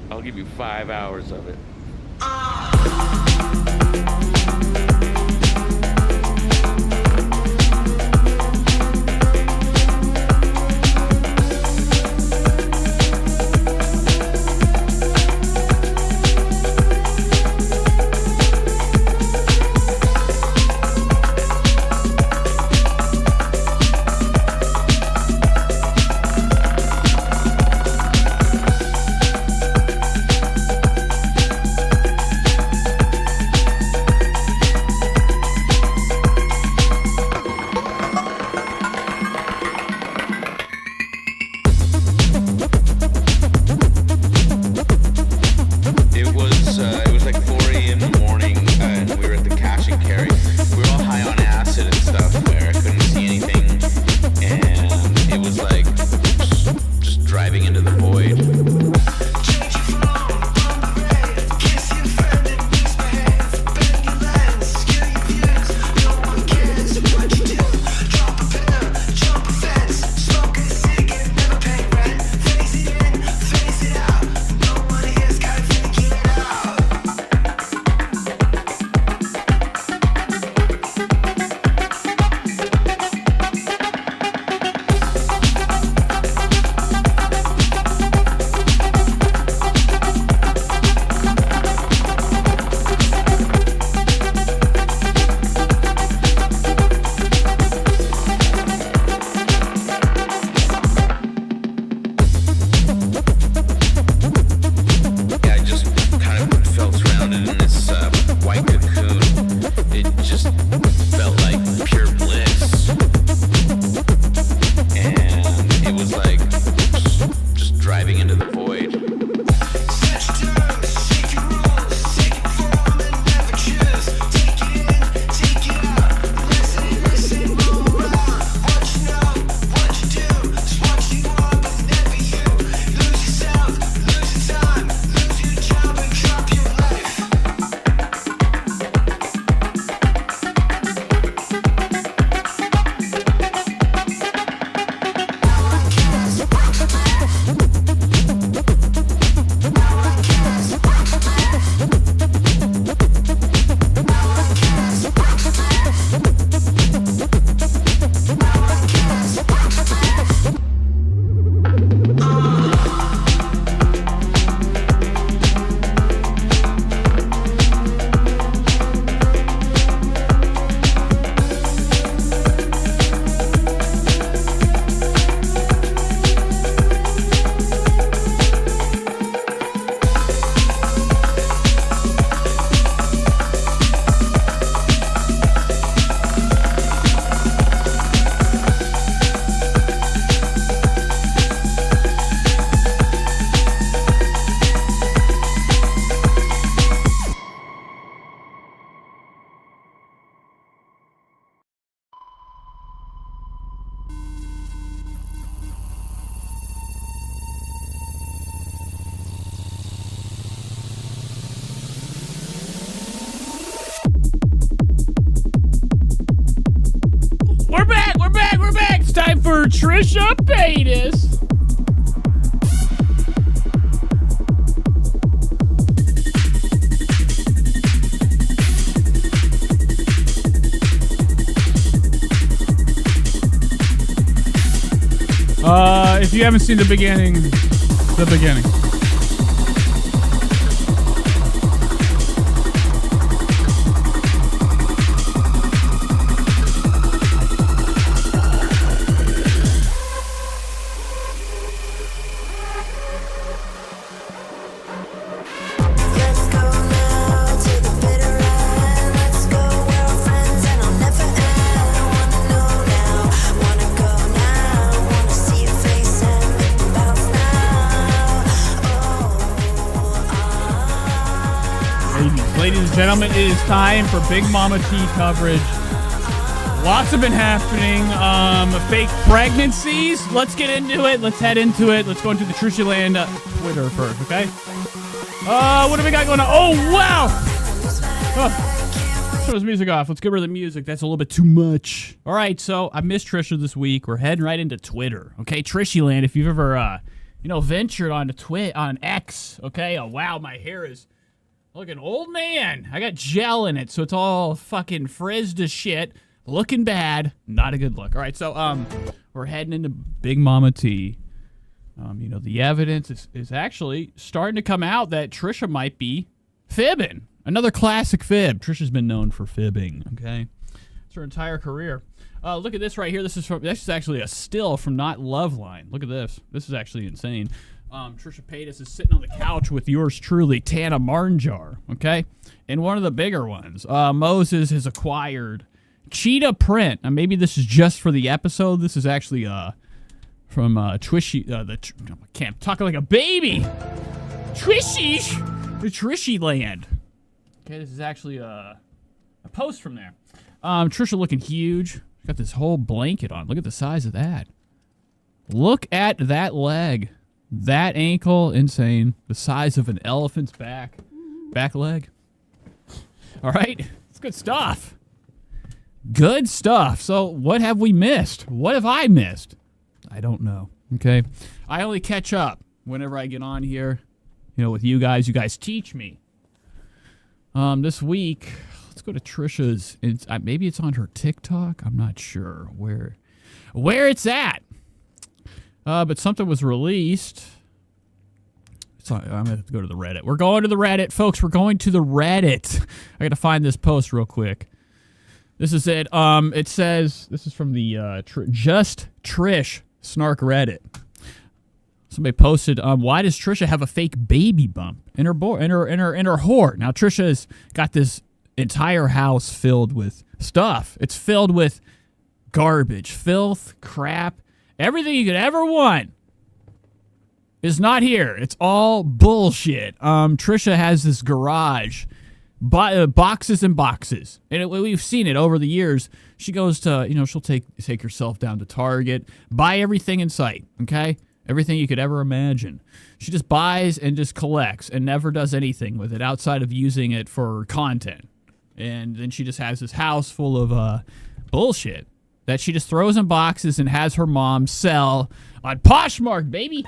I'll give you 5 hours of it. It was like 4 a.m. in the morning, and we were at the cash and carry. We were all high on acid and stuff, where I couldn't see anything, and it was like just driving into the void. We're back. It's time for Trisha Paytas. If you haven't seen the beginning. Ladies and gentlemen, it is time for Big Mama T coverage. Lots have been happening. Fake pregnancies. Let's get into it. Let's head into it. Let's go into the Trisha Land Twitter first, okay? What do we got going on? Oh, wow! Turn this music off. Let's get rid of the music. That's a little bit too much. All right, so I missed Trisha this week. We're heading right into Twitter, okay? Trisha Land, if you've ever ventured on on X. Okay. Oh wow, my hair is looking old man. I got gel in it, so it's all fucking frizzed as shit. Looking bad. Not a good look. All right, so we're heading into Big Mama T. The evidence is actually starting to come out that Trisha might be fibbing. Another classic fib. Trisha's been known for fibbing, okay? It's her entire career. Look at this right here. This is actually a still from Not Loveline. Look at this. This is actually insane. Trisha Paytas is sitting on the couch with yours truly, Tana Mongeau, okay? And one of the bigger ones, Moses has acquired cheetah print. Now, maybe this is just for the episode. This is actually from Twishy. I can't talk like a baby. The Trishy land. Okay, this is actually a post from there. Trisha looking huge. Got this whole blanket on. Look at the size of that. Look at that leg. That ankle, insane. The size of an elephant's back leg. All right, it's good stuff. Good stuff. So what have we missed? What have I missed? I don't know. Okay. I only catch up whenever I get on here, with you guys. You guys teach me. This week, let's go to Trisha's. Maybe it's on her TikTok. I'm not sure where it's at. But something was released. I'm going to have to go to the Reddit. We're going to the Reddit, folks. We're going to the Reddit. I got to find this post real quick. This is it. It says, this is from the Just Trish Snark Reddit. Somebody posted, why does Trisha have a fake baby bump in her whore? Now Trisha's got this entire house filled with stuff. It's filled with garbage, filth, crap, everything you could ever want is not here. It's all bullshit. Trisha has this garage, boxes and boxes, and we've seen it over the years. She goes to, she'll take herself down to Target, buy everything in sight, okay? Everything you could ever imagine. She just buys and just collects and never does anything with it outside of using it for content. And then she just has this house full of bullshit that she just throws in boxes and has her mom sell on Poshmark, baby.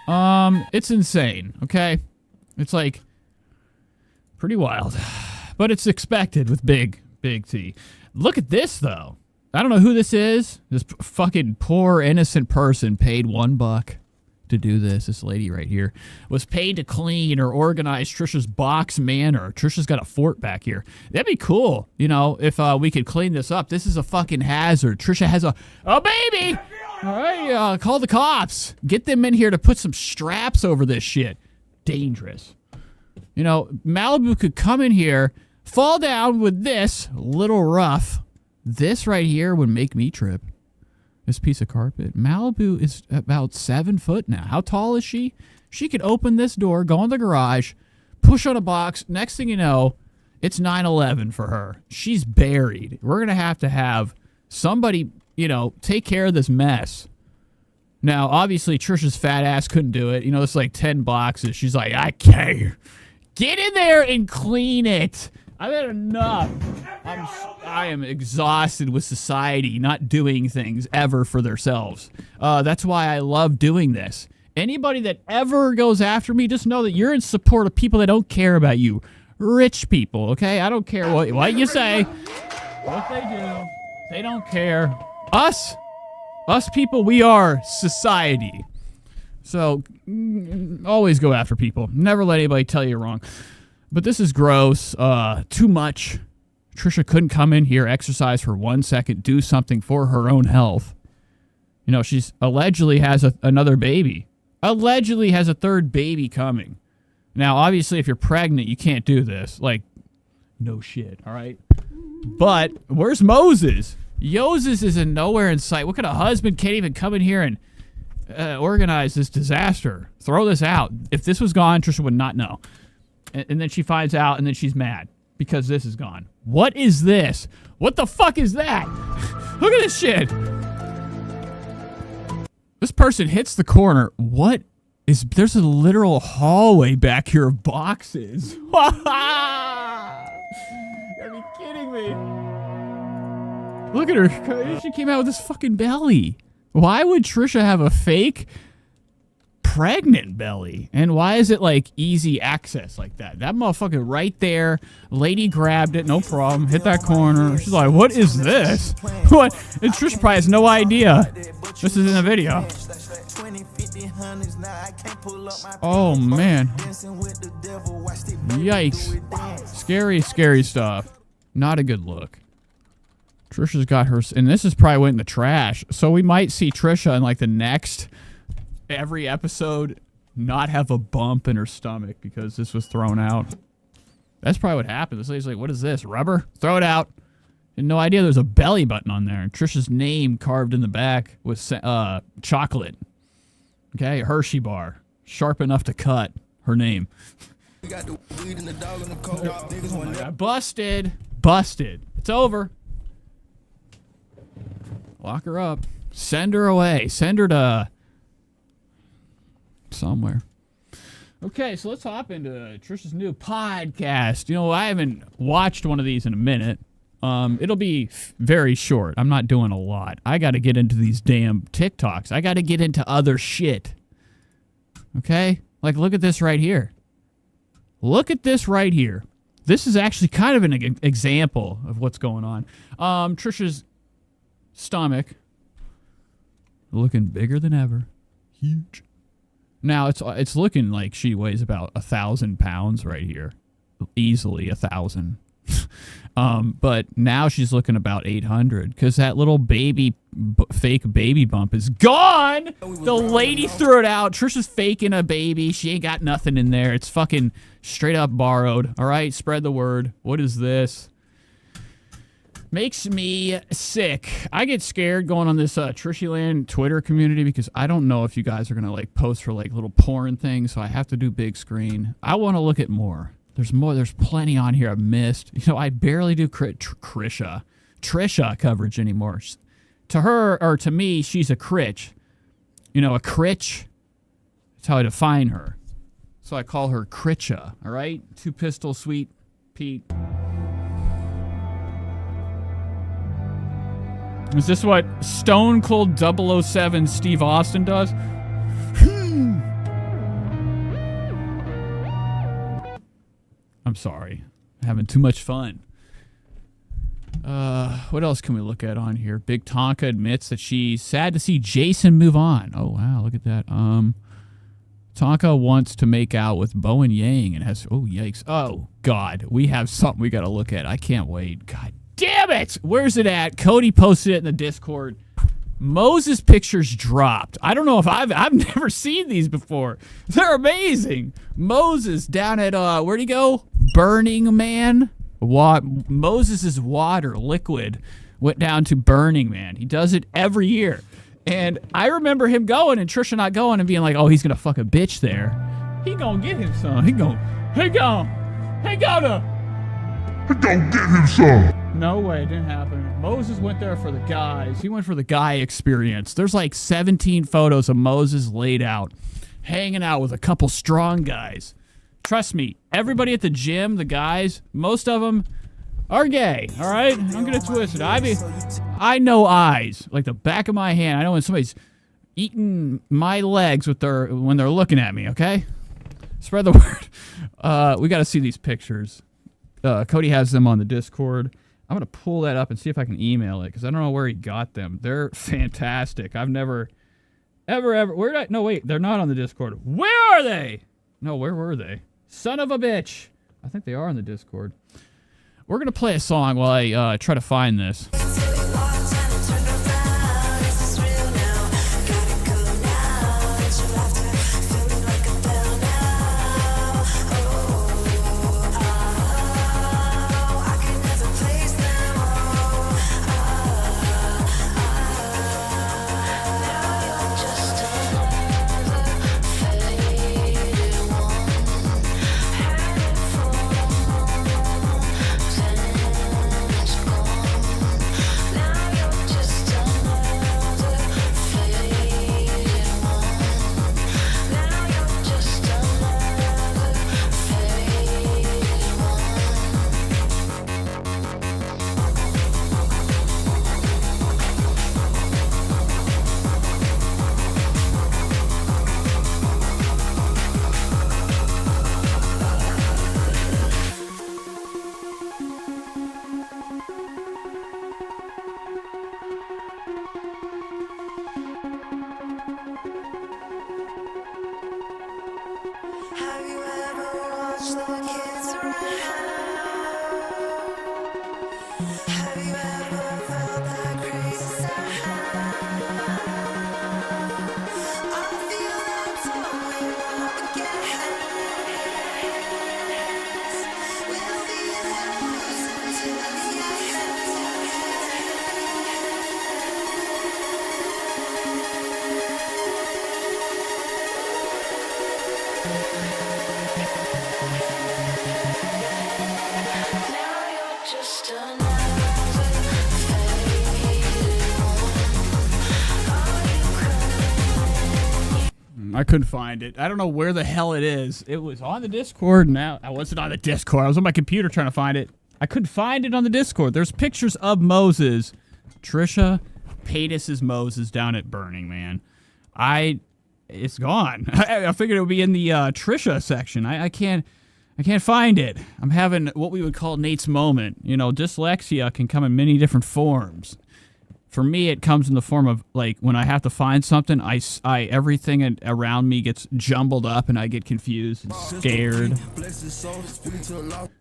It's insane, okay? It's like pretty wild. But it's expected with big T. Look at this, though. I don't know who this is. This fucking poor innocent person paid $1 to do this. This lady right here was paid to clean or organize Trisha's box manor. Trisha's got a fort back here. That'd be cool, if we could clean this up. This is a fucking hazard. Trisha has a baby. All right, call the cops. Get them in here to put some straps over this shit. Dangerous. Malibu could come in here, fall down with this, a little rough. This right here would make me trip. This piece of carpet. Malibu is about 7 foot now. How tall is she? She could open this door, go in the garage, push on a box. Next thing you know, it's 9/11 for her. She's buried. We're going to have somebody, take care of this mess. Now, obviously, Trisha's fat ass couldn't do it. It's like 10 boxes. She's like, I can't. Get in there and clean it. I've had enough. I am exhausted with society not doing things ever for themselves. That's why I love doing this. Anybody that ever goes after me, just know that you're in support of people that don't care about you. Rich people, okay? I don't care what you say, what they do. They don't care. Us people, we are society. So always go after people. Never let anybody tell you wrong. But this is gross. Too much. Trisha couldn't come in here, exercise for 1 second, do something for her own health. She's allegedly has another baby. Allegedly has a third baby coming. Now, obviously, if you're pregnant, you can't do this. Like, no shit, all right? But where's Moses? Moses is nowhere in sight. What kind of husband can't even come in here and organize this disaster? Throw this out. If this was gone, Trisha would not know. And then she finds out, and then she's mad because this is gone. What is this? What the fuck is that? Look at this shit. This person hits the corner. What is... There's a literal hallway back here of boxes. You gotta be kidding me. Look at her. She came out with this fucking belly. Why would Trisha have a fake pregnant belly. And why is it like easy access like that? That motherfucker right there. Lady grabbed it, no problem. Hit that corner. She's like, what is this? What? And Trisha probably has no idea. This is in the video. Oh, man. Yikes. Scary, scary stuff. Not a good look. Trisha's got her... And this is probably went in the trash. So we might see Trisha in like the next... Every episode not have a bump in her stomach because this was thrown out. That's probably what happened. This lady's like, what is this? Rubber? Throw it out. Had no idea there's a belly button on there. And Trisha's name carved in the back with chocolate. Okay, Hershey bar. Sharp enough to cut her name. Oh my God. Busted. Busted. It's over. Lock her up. Send her away. Send her to somewhere. Okay, so let's hop into Trisha's new podcast. You know, I haven't watched one of these in a minute. It'll be very short. I'm not doing a lot. I got to get into these damn TikToks. I got to get into other shit. Okay? Like, look at this right here. Look at this right here. This is actually kind of an example of what's going on. Trisha's stomach looking bigger than ever. Huge. Now, it's looking like she weighs about 1,000 pounds right here. Easily 1,000. But now she's looking about 800 because that little baby, fake baby bump is gone. The lady threw it out. Trisha's faking a baby. She ain't got nothing in there. It's fucking straight up borrowed. All right, spread the word. What is this? Makes me sick. I get scared going on this Trishyland Twitter community because I don't know if you guys are going to like post for like little porn things, so I have to do big screen. I want to look at more. There's more. There's plenty on here I've missed. You know, I barely do Trisha coverage anymore. To her, or to me, she's a critch. You know, a critch. That's how I define her. So I call her Critcha, all right? Two Pistol Sweet Pete. Is this what Stone Cold 007 Steve Austin does? I'm sorry. Having too much fun. What else can we look at on here? Big Tonka admits that she's sad to see Jason move on. Oh, wow. Look at that. Tonka wants to make out with Bowen Yang and has... Oh, yikes. Oh, God. We have something we got to look at. I can't wait. God damn it. Where's it at? Cody posted it in the Discord. Moses pictures dropped. I don't know if I've never seen these before. They're amazing. Moses down at where'd he go? Burning Man. Moses' water liquid went down to Burning Man. He does it every year. And I remember him going and Trisha not going and being like, oh, he's gonna fuck a bitch there. He gonna get him some. He gonna get him some. No way, it didn't happen. Moses went there for the guys. He went for the guy experience. There's like 17 photos of Moses laid out, hanging out with a couple strong guys. Trust me, everybody at the gym, the guys, most of them are gay, all right? Don't get it twisted. I know eyes, like the back of my hand. I know when somebody's eating my legs when they're looking at me, okay? Spread the word. We got to see these pictures. Cody has them on the Discord. I'm going to pull that up and see if I can email it because I don't know where he got them. They're fantastic. I've never, ever, no, wait, they're not on the Discord. Where are they? No, where were they? Son of a bitch. I think they are on the Discord. We're going to play a song while I try to find this. I couldn't find it. I don't know where the hell it is. It was on the Discord. Now I wasn't on the Discord. I was on my computer trying to find it. I couldn't find it on the Discord. There's pictures of Moses. Trisha Paytas' Moses down at Burning Man. It's gone. I figured it would be in the Trisha section. I can't find it. I'm having what we would call Nate's moment. You know, dyslexia can come in many different forms. For me, it comes in the form of, like, when I have to find something, everything around me gets jumbled up and I get confused and scared.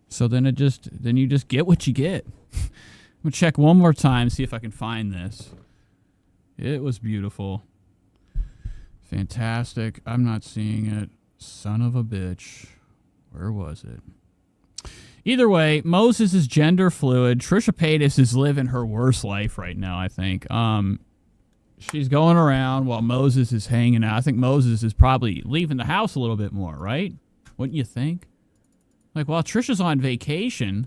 So then you just get what you get. I'm gonna check one more time, see if I can find this. It was beautiful. Fantastic. I'm not seeing it. Son of a bitch. Where was it? Either way, Moses is gender fluid. Trisha Paytas is living her worst life right now, I think. She's going around while Moses is hanging out. I think Moses is probably leaving the house a little bit more, right? Wouldn't you think? Like, while Trisha's on vacation,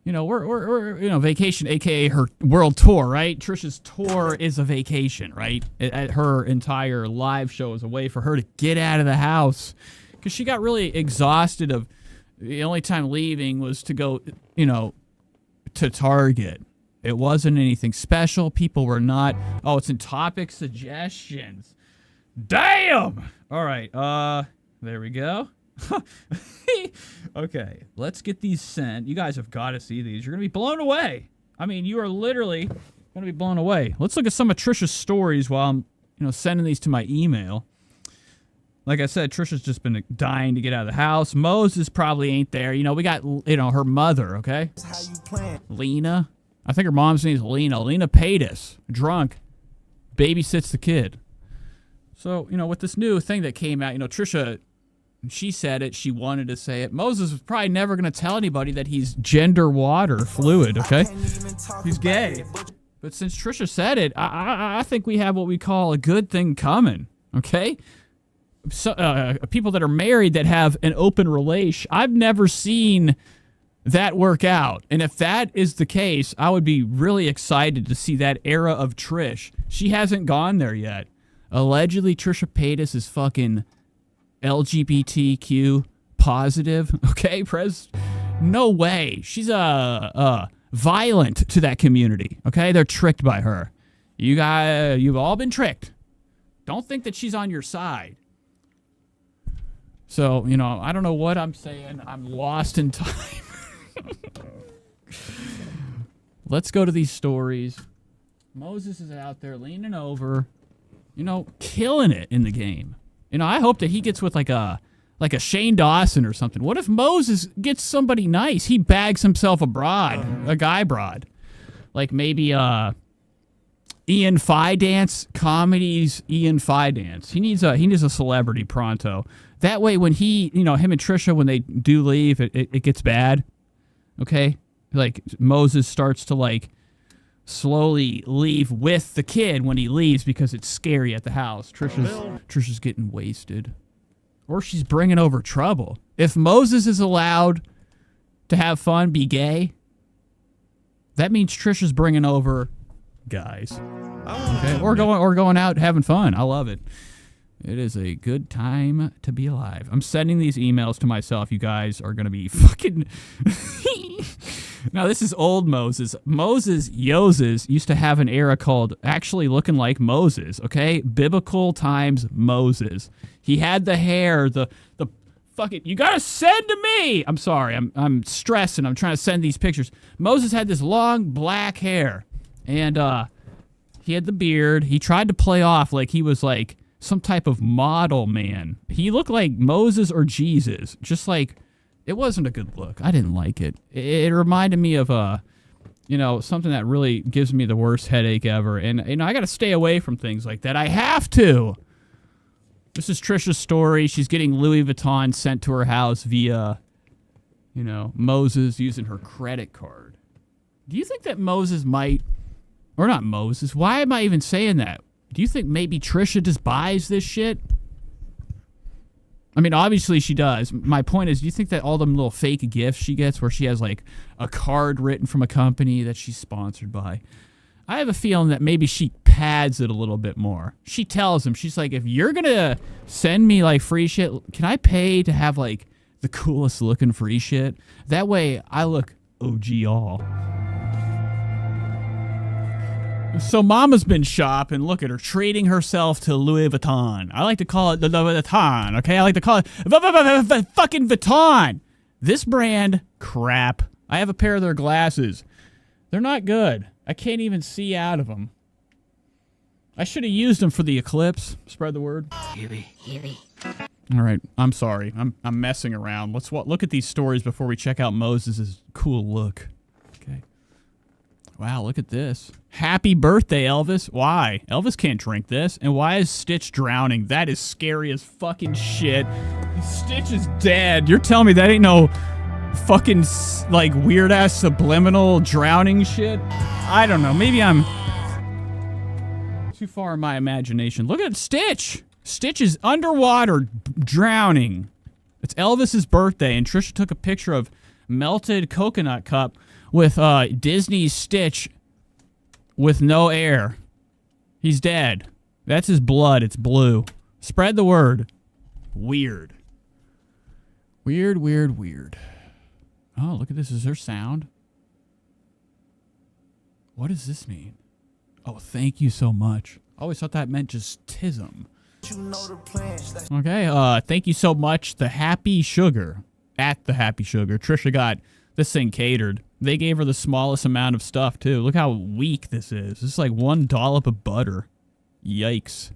you know, we're vacation, aka her world tour, right? Trisha's tour is a vacation, right? Her entire live show is a way for her to get out of the house because she got really exhausted of. The only time leaving was to go, to Target. It wasn't anything special. People were not, it's in topic suggestions. Damn! All right, there we go. Okay, let's get these sent. You guys have got to see these. You're going to be blown away. I mean, you are literally going to be blown away. Let's look at some of Trisha's stories while I'm, sending these to my email. Like I said, Trisha's just been dying to get out of the house. Moses probably ain't there. We got, her mother, okay? Lena. I think her mom's name is Lena. Lena Paytas. Drunk. Babysits the kid. So, with this new thing that came out, Trisha, she said it. She wanted to say it. Moses was probably never going to tell anybody that he's gender water fluid, okay? He's gay. But since Trisha said it, I think we have what we call a good thing coming, okay? So, people that are married that have an open relation, I've never seen that work out. And if that is the case, I would be really excited to see that era of Trish. She hasn't gone there yet. Allegedly, Trisha Paytas is fucking LGBTQ positive. Okay, no way. She's violent to that community. Okay, they're tricked by her. You've all been tricked. Don't think that she's on your side. So, I don't know what I'm saying. I'm lost in time. Let's go to these stories. Moses is out there leaning over, killing it in the game. I hope that he gets with like a Shane Dawson or something. What if Moses gets somebody nice? He bags himself a guy broad. Like maybe Ian Fidance, comedies Ian Fidance. He needs a celebrity pronto. That way, when him and Trisha, when they do leave, it gets bad. Okay? Like, Moses starts to, slowly leave with the kid when he leaves because it's scary at the house. Trisha's getting wasted. Or she's bringing over trouble. If Moses is allowed to have fun, be gay, that means Trisha's bringing over guys. Okay? Or going out having fun. I love it. It is a good time to be alive. I'm sending these emails to myself. You guys are going to be fucking... Now, this is old Moses. Yoses used to have an era called actually looking like Moses, okay? Biblical times Moses. He had the hair, the fucking... You got to send to me! I'm sorry. I'm stressing. I'm trying to send these pictures. Moses had this long black hair. And he had the beard. He tried to play off like he was some type of model man. He looked like Moses or Jesus. Just like, it wasn't a good look. I didn't like it. It reminded me of something that really gives me the worst headache ever. And I got to stay away from things like that. I have to. This is Trisha's story. She's getting Louis Vuitton sent to her house via, Moses using her credit card. Do you think that Moses might, or not Moses, why am I even saying that? Do you think maybe Trisha just buys this shit? I mean, obviously she does. My point is, do you think that all them little fake gifts she gets where she has like a card written from a company that she's sponsored by, I have a feeling that maybe she pads it a little bit more. She tells him, she's like, if you're going to send me like free shit, can I pay to have like the coolest looking free shit? That way I look OG all. So Mama's been shopping. Look at her, treating herself to Louis Vuitton. I like to call it the Vuitton, okay? I like to call it fucking Vuitton. This brand, crap. I have a pair of their glasses. They're not good. I can't even see out of them. I should have used them for the eclipse. Spread the word. All right, I'm sorry. I'm messing around. Let's look at these stories before we check out Moses' cool look. Okay. Wow, look at this. Happy birthday, Elvis. Why? Elvis can't drink this. And why is Stitch drowning? That is scary as fucking shit. Stitch is dead. You're telling me that ain't no fucking like weird ass subliminal drowning shit? I don't know. Maybe I'm too far in my imagination. Look at Stitch. Stitch is underwater drowning. It's Elvis's birthday, and Trisha took a picture of melted coconut cup with Disney's Stitch with no air. He's dead. That's his blood. It's blue. Spread the word. Weird. Weird, weird, weird. Oh, look at this. Is there sound? What does this mean? Oh, thank you so much. I always thought that meant just tism. Okay, thank you so much. The Happy Sugar. At the Happy Sugar. Trisha got this thing catered. They gave her the smallest amount of stuff, too. Look how weak this is. This is like one dollop of butter. Yikes.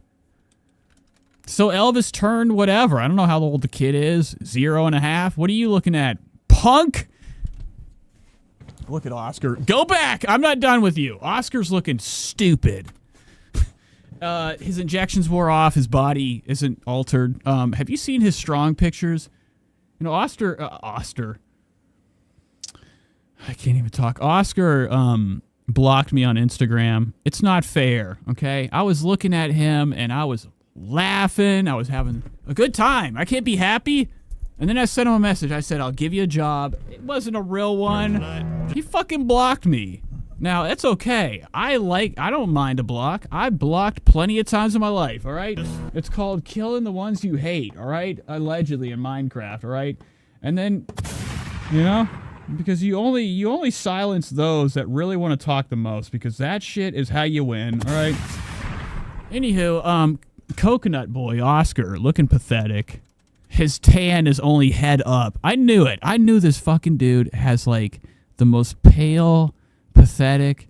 So Elvis turned whatever. I don't know how old the kid is. 0.5. What are you looking at? Punk? Look at Oscar. Go back! I'm not done with you. Oscar's looking stupid. His injections wore off. His body isn't altered. Have you seen his strong pictures? You know, Oscar. I can't even talk. Oscar blocked me on Instagram. It's not fair, okay? I was looking at him, and I was laughing. I was having a good time. I can't be happy. And then I sent him a message. I said, I'll give you a job. It wasn't a real one. He fucking blocked me. Now, that's okay. I don't mind a block. I blocked plenty of times in my life, all right? It's called killing the ones you hate, all right? Allegedly in Minecraft, all right? And then, because you only silence those that really want to talk the most, because that shit is how you win, all right? Anywho, Coconut Boy, Oscar, looking pathetic. His tan is only head up. I knew it. I knew this fucking dude has, like, the most pale, pathetic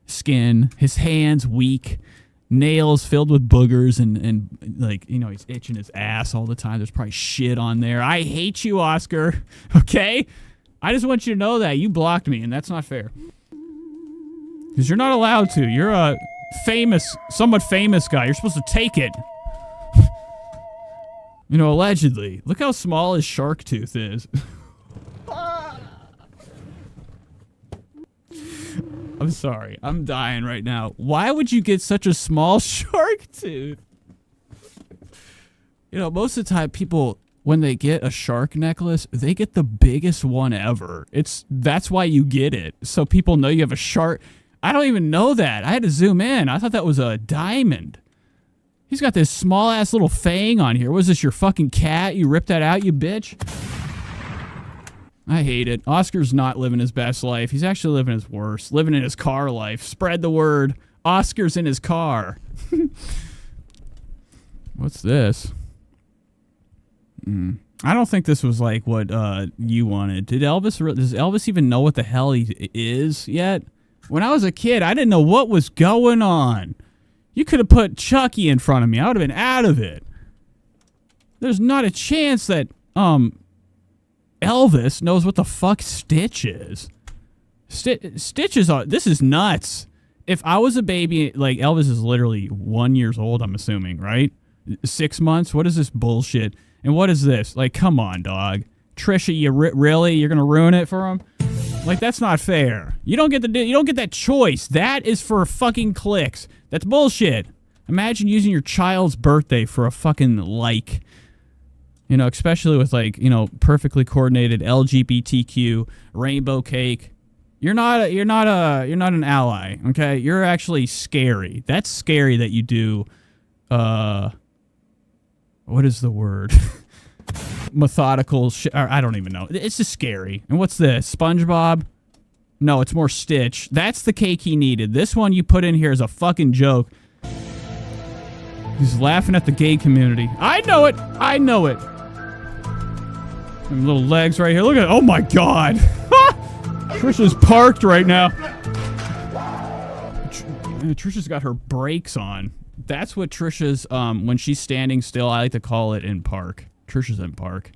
skin. His hands weak. Nails filled with boogers and he's itching his ass all the time. There's probably shit on there. I hate you, Oscar. Okay? I just want you to know that. You blocked me, and that's not fair. Because you're not allowed to. You're a somewhat famous guy. You're supposed to take it. Allegedly. Look how small his shark tooth is. I'm sorry. I'm dying right now. Why would you get such a small shark tooth? Most of the time people, when they get a shark necklace, they get the biggest one ever. That's why you get it. So people know you have a shark. I don't even know that. I had to zoom in. I thought that was a diamond. He's got this small-ass little fang on here. Was this your fucking cat? You ripped that out, you bitch? I hate it. Oscar's not living his best life. He's actually living his worst. Living in his car life. Spread the word. Oscar's in his car. What's this? I don't think this was like what you wanted. Does Elvis even know what the hell he is yet? When I was a kid, I didn't know what was going on. You could have put Chucky in front of me. I would have been out of it. There's not a chance that Elvis knows what the fuck Stitch is. Stitch is this is nuts. If I was a baby, like Elvis is literally 1 year old, I'm assuming, right? 6 months. What is this bullshit? And what is this? Like, come on, dog. Trisha, you really? You're gonna ruin it for him? Like, that's not fair. You don't get that choice. That is for fucking clicks. That's bullshit. Imagine using your child's birthday for a fucking like. You know, especially with like, you know, perfectly coordinated LGBTQ rainbow cake. You're not an ally, okay? You're actually scary. That's scary that you do what is the word? Methodical shit. I don't even know. It's just scary. And what's this? SpongeBob? No, it's more Stitch. That's the cake he needed. This one you put in here is a fucking joke. He's laughing at the gay community. I know it. I know it. Them little legs right here. Look at it. Oh my God. Trisha's parked right now. Trisha's got her brakes on. That's what Trisha's, when she's standing still, I like to call it in park. Trisha's in park.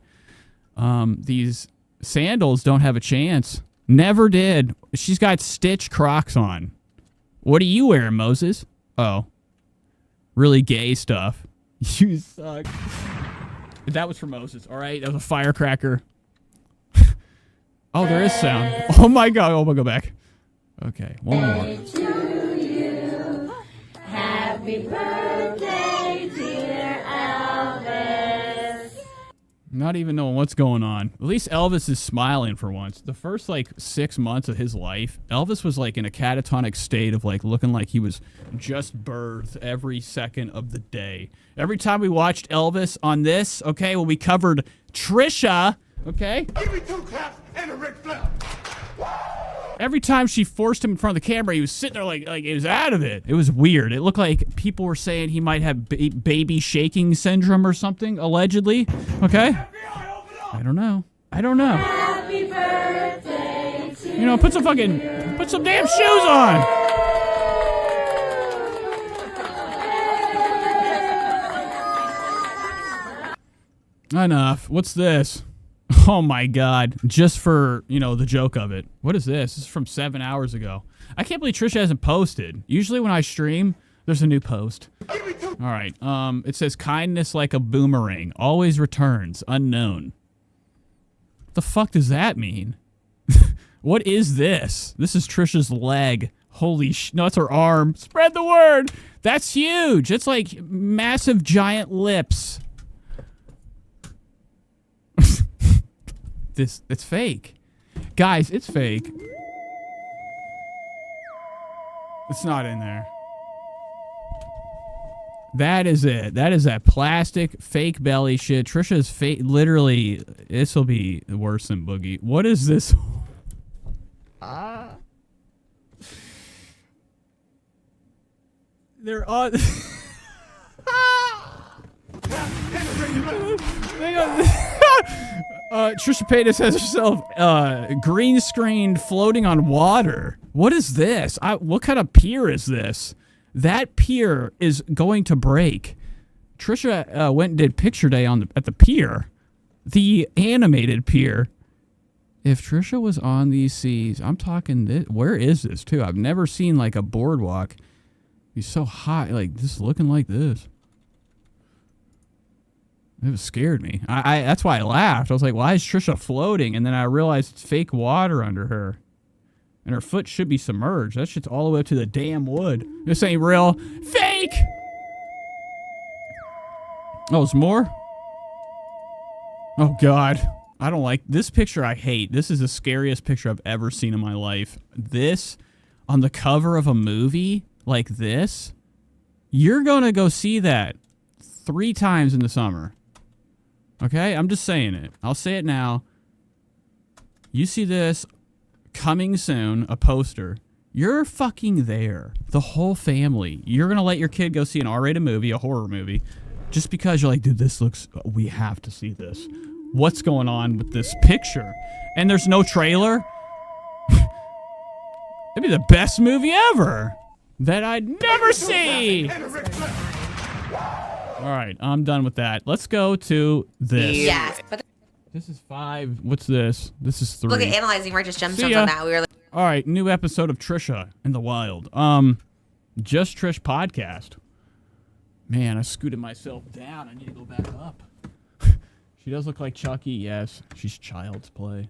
These sandals don't have a chance. Never did. She's got Stitch Crocs on. What are you wearing, Moses? Oh. Really gay stuff. You suck. That was for Moses, all right? That was a firecracker. Oh, there is sound. Oh my God. Oh, we'll go back. Okay, one more. Happy birthday, dear Elvis. Not even knowing what's going on. At least Elvis is smiling for once. The first, like, 6 months of his life, Elvis was, like, in a catatonic state of, like, looking like he was just birthed every second of the day. Every time we watched Elvis on this, okay, well, we covered Trisha, okay? Give me 2 claps and a Ric Flair. Every time she forced him in front of the camera, he was sitting there like he was out of it. It was weird. It looked like people were saying he might have baby shaking syndrome or something, allegedly. Okay? I don't know. Happy birthday to you know, put some damn shoes on. Enough. What's this? Oh my God. Just for, you know, the joke of it. What is this? This is from 7 hours ago. I can't believe Trisha hasn't posted. Usually when I stream, there's a new post. All right. It says kindness like a boomerang always returns unknown. What the fuck does that mean? What is this? This is Trisha's leg. Holy no, it's her arm. Spread the word. That's huge. It's like massive giant lips. It's fake. Guys, it's fake. It's not in there. That is it. That is that plastic fake belly shit. Trisha's fake. Literally, this will be worse than Boogie. What is this? They're on. Trisha Paytas has herself green screened floating on water. What is this? What kind of pier is this? That pier is going to break. Trisha went and did picture day at the pier, the animated pier. If Trisha was on these seas, I'm talking this. Where is this too? I've never seen like a boardwalk. He's so high, like this, looking like this. It scared me. That's why I laughed. I was like, why is Trisha floating? And then I realized it's fake water under her. And her foot should be submerged. That shit's all the way up to the damn wood. This ain't real. Fake! Oh, there's more? Oh, God. I don't like this picture. I hate. This is the scariest picture I've ever seen in my life. This on the cover of a movie like this, you're going to go see that 3 times in the summer. Okay? I'm just saying it. I'll say it now. You see this coming soon, a poster. You're fucking there. The whole family. You're going to let your kid go see an R-rated movie, a horror movie, just because you're like, dude, this looks, we have to see this. What's going on with this picture? And there's no trailer? It'd be the best movie ever. that I'd never see. All right, I'm done with that. Let's go to this. Yes, but This is 5. What's this? This is 3. look at analyzing righteous See gemstones ya. on that. We were like, All right, new episode of Trisha in the Wild. Just Trish podcast. Man, I scooted myself down. I need to go back up. She does look like Chucky, yes. She's child's play.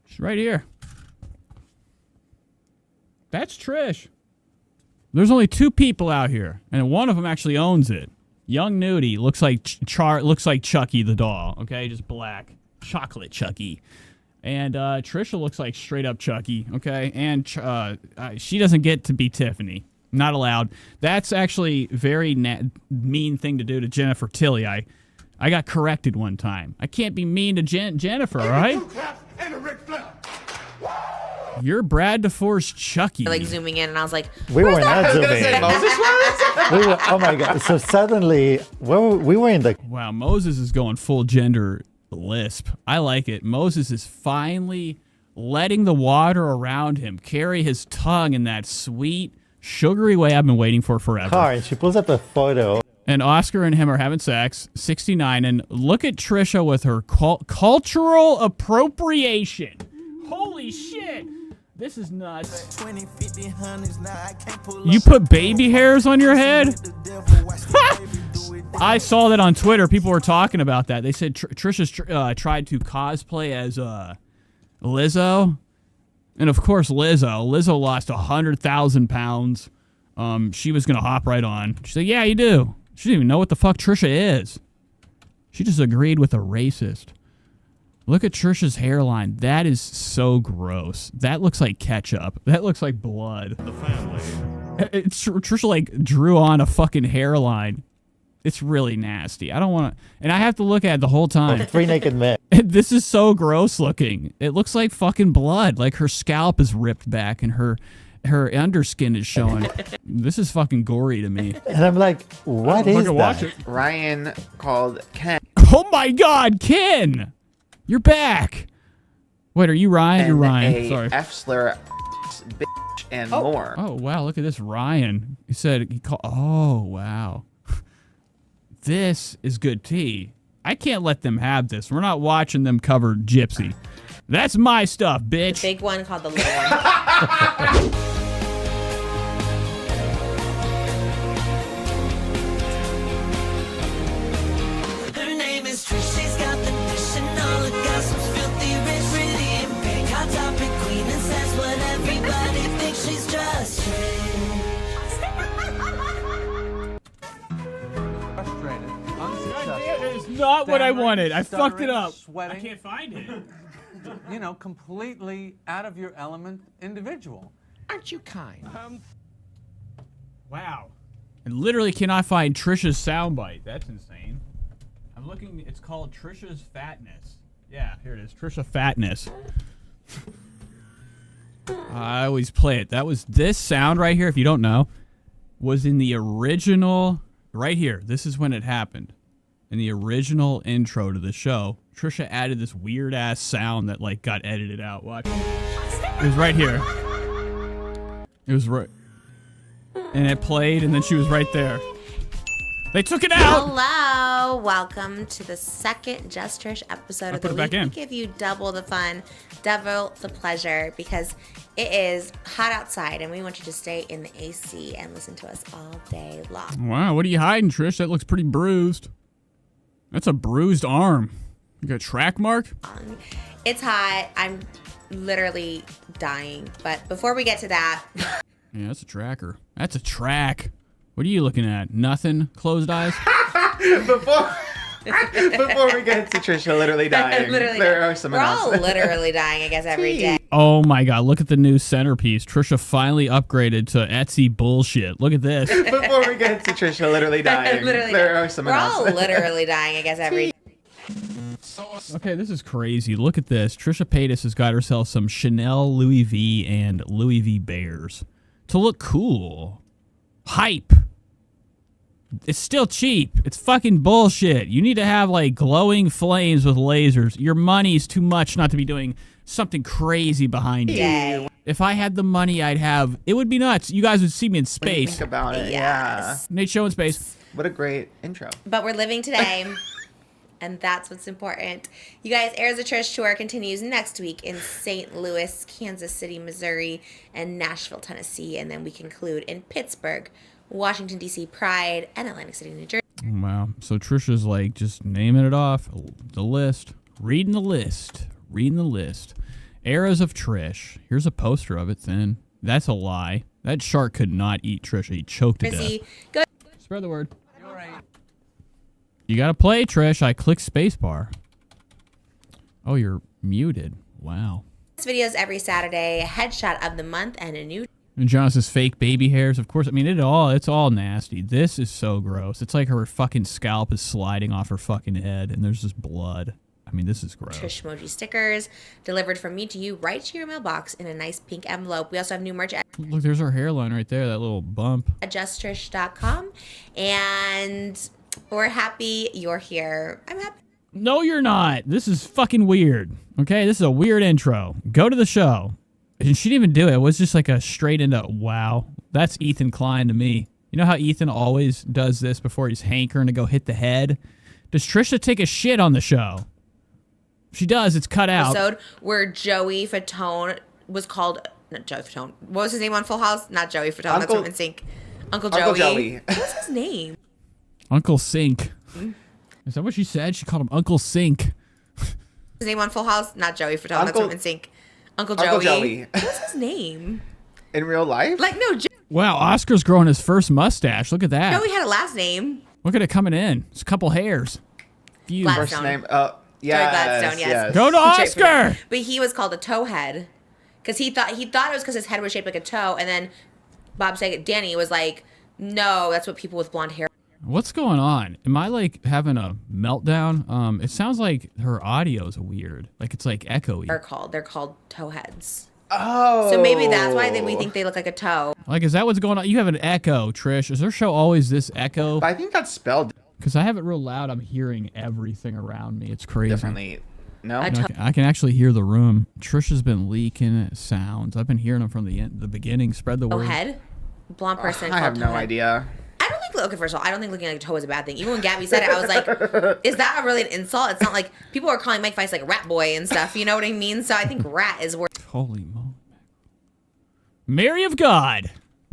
She's right here. That's Trish. There's only 2 people out here, and one of them actually owns it. Young Nudie looks like Chucky the doll. Okay, just black, chocolate Chucky, and Trisha looks like straight up Chucky. Okay, and she doesn't get to be Tiffany. Not allowed. That's actually very mean thing to do to Jennifer Tilly. I got corrected one time. I can't be mean to Jennifer. All right. You're Brad DeForest Chucky. like zooming in, and I was like, We were "Where's not that?" zooming. Moses was? We were, oh my God. So suddenly, we were in the. Wow, Moses is going full gender lisp. I like it. Moses is finally letting the water around him carry his tongue in that sweet, sugary way I've been waiting for forever. Car, and she pulls up a photo. And Oscar and him are having sex, 69, and look at Trisha with her cultural appropriation. Holy shit. This is nuts. You put baby hairs on your head? I saw that on Twitter. People were talking about that. They said Trisha's tried to cosplay as Lizzo. And of course, Lizzo lost 100,000 pounds. She was going to hop right on. She said, yeah, you do. She didn't even know what the fuck Trisha is. She just agreed with a racist. Look at Trisha's hairline. That is so gross. That looks like ketchup. That looks like blood. The family. Trisha like drew on a fucking hairline. It's really nasty. I don't want to. And I have to look at it the whole time. 3 naked men. This is so gross looking. It looks like fucking blood. Like her scalp is ripped back and her underskin is showing. This is fucking gory to me. And I'm like, what is that? Watch it. Ryan called Ken. Oh my God, Ken! You're back. Wait, are you Ryan? You're Ryan. Sorry. F-slur, bitch, and more. Oh wow, look at this, Ryan. He said he called. Oh wow, this is good tea. I can't let them have this. We're not watching them cover Gypsy. That's my stuff, bitch. The big one called the little one. Her name is Trish, she's got the dish and all the gossip's filthy rich, pretty and big, hot topic queen, and says what everybody thinks, she's just Frustrated, unsuccessful. That is not what I wanted. I fucked it up. Sweating, I can't find it. You know, completely out of your element individual. Aren't you kind? Wow. I literally cannot find Trisha's soundbite. That's insane. I'm looking. It's called Trisha's Fatness. Yeah, here it is. Trisha Fatness. I always play it. That was this sound right here, if you don't know, was in the original. Right here. This is when it happened. In the original intro to the show, Trisha added this weird ass sound that like got edited out. Watch. It was right here. It was right. And it played, and then she was right there. They took it out! Hello, welcome to the second Just Trish episode of the week. We give you double the fun, double the pleasure, because it is hot outside, and we want you to stay in the AC and listen to us all day long. Wow, what are you hiding, Trish? That looks pretty bruised. That's a bruised arm. You got a track mark? It's hot. I'm literally dying. But before we get to that... Yeah, that's a tracker. That's a track. What are you looking at? Nothing? Closed eyes? Before we get to Trisha literally dying, there are some We're all literally dying, I guess, every day. Oh my God, look at the new centerpiece. Trisha finally upgraded to Etsy bullshit. Look at this. Before we get to Trisha literally dying, there are some We're all literally dying, I guess, every day. Okay, this is crazy. Look at this. Trisha Paytas has got herself some Chanel, Louis V, and Louis V Bears to look cool. Hype. It's still cheap. It's fucking bullshit. You need to have like glowing flames with lasers. Your money's too much not to be doing something crazy behind you. If I had the money, it would be nuts. You guys would see me in space. Think about it. Yeah. Nate Show in space. What a great intro. But we're living today. And that's what's important. You guys, Airs of Trish tour continues next week in St. Louis, Kansas City, Missouri, and Nashville, Tennessee. And then we conclude in Pittsburgh, Washington, D.C., Pride, and Atlantic City, New Jersey. Wow. So Trisha's like just naming it off. The list. Reading the list. Eras of Trish. Here's a poster of it, then. That's a lie. That shark could not eat Trisha. He choked to death. Go. Spread the word. You gotta play, Trish. I clicked spacebar. Oh, you're muted. Wow. This video is every Saturday, a headshot of the month, and a new... And Jonas's fake baby hairs, of course. I mean, it's all nasty. This is so gross. It's like her fucking scalp is sliding off her fucking head, and there's just blood. I mean, this is gross. Trish emoji stickers delivered from me to you right to your mailbox in a nice pink envelope. We also have new merch at Look, there's her hairline right there, that little bump. justtrish.com. And we're happy you're here. I'm happy. No, you're not. This is fucking weird. Okay, this is a weird intro. Go to the show. And she didn't even do it. It was just like a straight into, wow. That's Ethan Klein to me. You know how Ethan always does this before he's hankering to go hit the head? Does Trisha take a shit on the show? She does. It's cut out. Episode where Joey Fatone was called... Not Joey Fatone. What was his name on Full House? Not Joey Fatone. That's from NSYNC. Uncle Joey. What's his name? Uncle Sink. Is that what she said? She called him Uncle Sink. His name on Full House? Not Joey Fatone. That's from NSYNC. Uncle Joey. What's his name? In real life? Like, no, Wow, Oscar's growing his first mustache. Look at that. Joey had a last name. Look at it coming in. It's a couple hairs. Few. First name. Joey Gladstone, yes. Go to Oscar! But he was called a towhead. Because he thought it was because his head was shaped like a toe. And then Bob Saget, Danny was like, no, that's what people with blonde hair. What's going on? Am I like having a meltdown? It sounds like her audio is weird. Like it's like echoey. They're called towheads. Oh. So maybe that's why we think they look like a toe. Like, is that what's going on? You have an echo, Trish. Is her show always this echo? But I think that's spelled. Because I have it real loud. I'm hearing everything around me. It's crazy. Differently. No? I can actually hear the room. Trisha's been leaking sounds. I've been hearing them from the beginning. Spread the word. Towhead? Blonde person. I have no idea. I don't think, okay, first of all, I don't think looking like a toe is a bad thing. Even when Gabby said it, I was like, is that really an insult? It's not like people are calling Mike Weiss like a rat boy and stuff. You know what I mean? So I think rat is worse. Holy moly. Mary of God.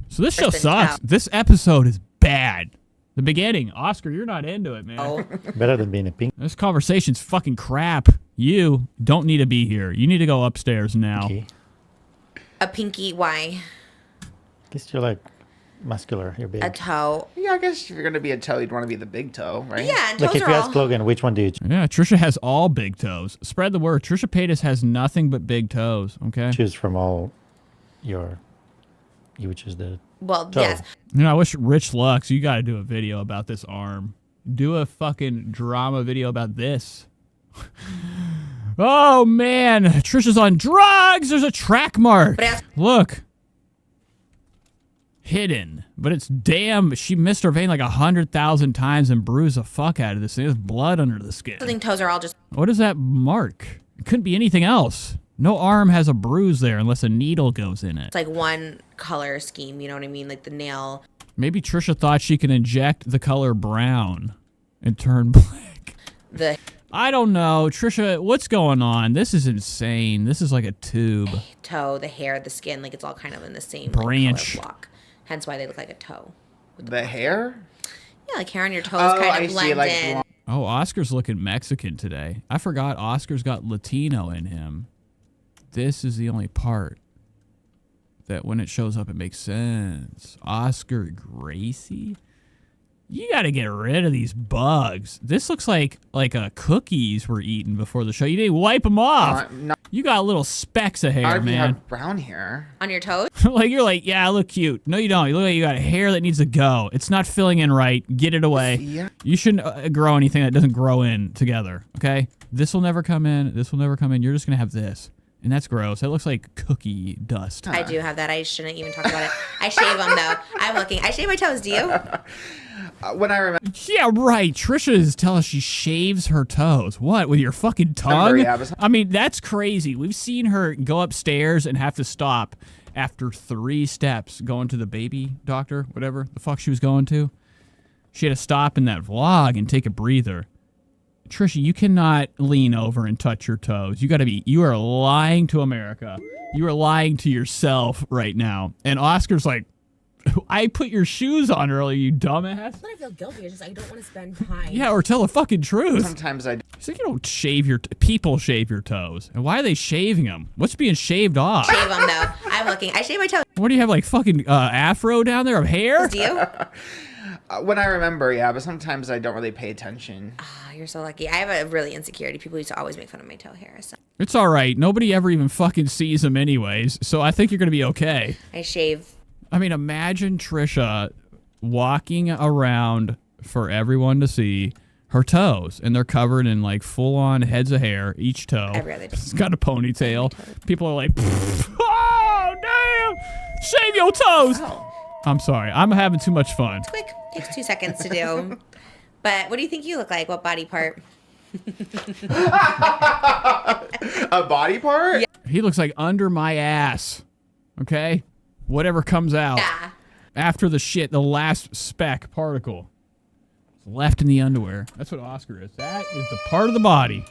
So this show sucks. This episode is bad. The beginning. Oscar, you're not into it, man. Oh. Better than being a pink. This conversation's fucking crap. You don't need to be here. You need to go upstairs now. Okay. A pinky, why? At least you're like muscular. You're big. A toe. Yeah, I guess if you're going to be a toe, you'd want to be the big toe, right? Yeah, and Like toes if are you all... ask Logan, which one do you choose? Yeah, Trisha has all big toes. Spread the word. Trisha Paytas has nothing but big toes, okay? Choose from all your... You would choose the... Well, toe. yes. You know, I wish Rich Lux, you got to do a video about this arm. Do a fucking drama video about this. Oh, man. Trisha's on drugs. There's a track mark. Look. Hidden. But it's damn, she missed her vein like 100,000 times and bruised the fuck out of this thing. There's blood under the skin. I think toes are all just... What is that mark? It couldn't be anything else. No arm has a bruise there unless a needle goes in it. It's like one color scheme, you know what I mean? Like the nail. Maybe Trisha thought she could inject the color brown and turn black. I don't know. Trisha, what's going on? This is insane. This is like a tube. Toe, the hair, the skin, like it's all kind of in the same branch. Like, color block. Hence why they look like a toe. The hair? Yeah, like hair on your toes kind of blend in. Oh, Oscar's looking Mexican today. I forgot Oscar's got Latino in him. This is the only part that when it shows up, it makes sense. Oscar Gracie? You got to get rid of these bugs. This looks like a cookies were eaten before the show. You didn't wipe them off. You got little specks of hair, man. You have brown hair. On your toes? Like, you're like, yeah, I look cute. No, you don't. You look like you got hair that needs to go. It's not filling in right. Get it away. Yeah. You shouldn't grow anything that doesn't grow in together, okay? This will never come in. This will never come in. You're just going to have this. And that's gross. It looks like cookie dust. I do have that. I shouldn't even talk about it. I shave them, though. I'm looking. I shave my toes. Do you? When I remember. Yeah, right. Trisha is telling us she shaves her toes. What, with your fucking tongue? I mean, that's crazy. We've seen her go upstairs and have to stop after 3 steps going to the baby doctor, whatever the fuck she was going to. She had to stop in that vlog and take a breather. Trisha, you cannot lean over and touch your toes. You are lying to America. You are lying to yourself right now. And Oscar's like, I put your shoes on earlier, you dumbass. I feel guilty. It's just I don't want to spend time. Yeah, or tell the fucking truth. Sometimes I. So you don't shave your people shave your toes. And why are they shaving them? What's being shaved off? Shave them though. I'm looking. I shave my toes. What do you have, like fucking afro down there of hair? Do you? When I remember, yeah, but sometimes I don't really pay attention. Oh, you're so lucky. I have a really insecurity. People used to always make fun of my toe hair. So. It's all right. Nobody ever even fucking sees them anyways. So I think you're gonna be okay. I shave. I mean, imagine Trisha walking around for everyone to see her toes, and they're covered in like full-on heads of hair, each toe. Every other day. It's got a ponytail. People are like, oh, damn, shave your toes. Oh. I'm sorry. I'm having too much fun. It's quick. Takes 2 seconds to do. But what do you think you look like? What body part? A body part? Yeah. He looks like under my ass. Okay? Whatever comes out. Yeah. After the shit, the last speck particle. Left in the underwear. That's what Oscar is. That is the part of the body.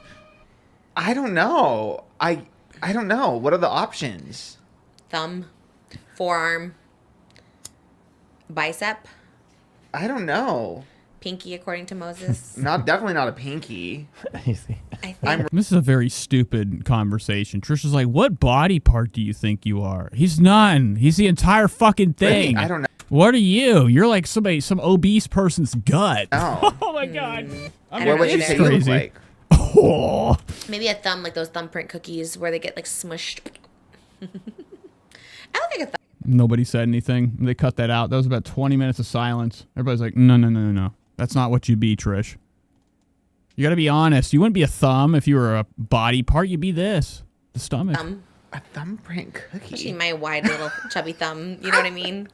I don't know. I don't know. What are the options? Thumb, forearm, bicep. I don't know. Pinky, according to Moses. Definitely not a pinky. Easy. I think. This is a very stupid conversation. Trisha's like, what body part do you think you are? He's none. He's the entire fucking thing. I don't know. What are you? You're like some obese person's gut. Oh, oh my God. What would you say you look like? Oh. Maybe a thumb, like those thumbprint cookies where they get like smushed. I look like a thumb. Nobody said anything. They cut that out. That was about 20 minutes of silence. Everybody's like, no. That's not what you be, Trish. You got to be honest. You wouldn't be a thumb if you were a body part. You'd be this. The stomach. A thumbprint cookie. Especially my wide little chubby thumb. You know what I mean?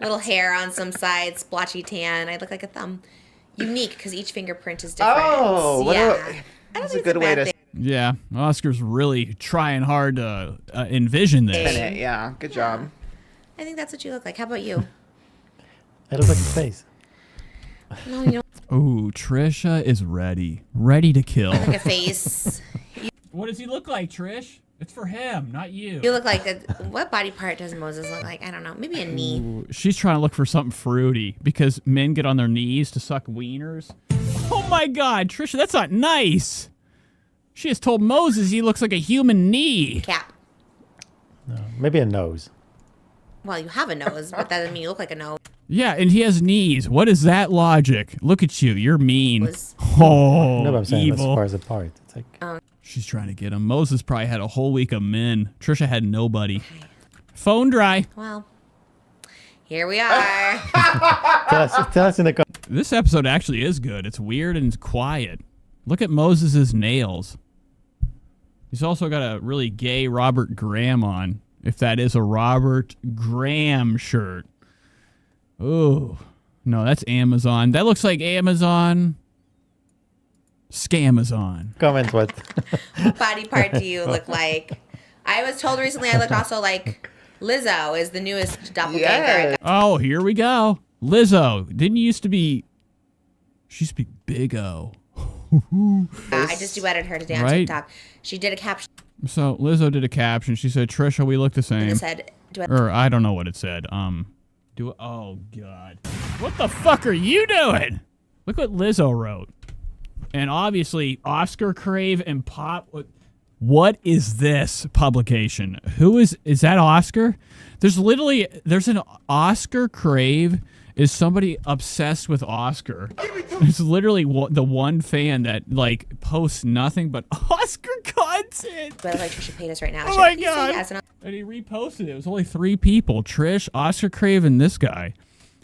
Little hair on some sides, splotchy tan. I look like a thumb. Unique because each fingerprint is different. Oh, yeah. That's a good way to. Yeah, Oscar's really trying hard to envision this. Yeah, good job. I think that's what you look like. How about you? I look like a face. No, you don't. Ooh, Trisha is ready. Ready to kill. Like a face. What does he look like, Trish? It's for him, not you. You look like what body part does Moses look like? I don't know. Maybe a knee. Ooh, she's trying to look for something fruity because men get on their knees to suck wieners. Oh my God, Trisha, that's not nice. She has told Moses he looks like a human knee. Cap. No, maybe a nose. Well, you have a nose, but that doesn't mean you look like a nose. Yeah, and he has knees. What is that logic? Look at you. You're mean. Oh, No, but I'm saying evil. as far as apart. It's like She's trying to get him. Moses probably had a whole week of men. Trisha had nobody. Phone dry. Well, here we are. tell us in the comments. This episode actually is good. It's weird and quiet. Look at Moses's nails. He's also got a really gay Robert Graham on, if that is a Robert Graham shirt. Oh, no, that's Amazon. That looks like Amazon. Scamazon. Comment what? What body part do you look like? I was told recently I look also like Lizzo is the newest doppelganger. Yeah. Oh, here we go. Lizzo. Didn't you used to be... She used to be Big O. I just duetted her today on Right? TikTok. She did a caption. So Lizzo did a caption. She said, Trisha, we look the same. It said, Or I don't know what it said. Oh, God. What the fuck are you doing? Look what Lizzo wrote. And obviously, Oscar Crave and Pop. What is this publication? Who is that Oscar? There's an Oscar Crave is somebody obsessed with Oscar. It's literally the one fan that like posts nothing but Oscar content. But I like Trisha Paytas right now. Oh my God. And he reposted it. It was only 3 people. Trish, Oscar Crave, and this guy.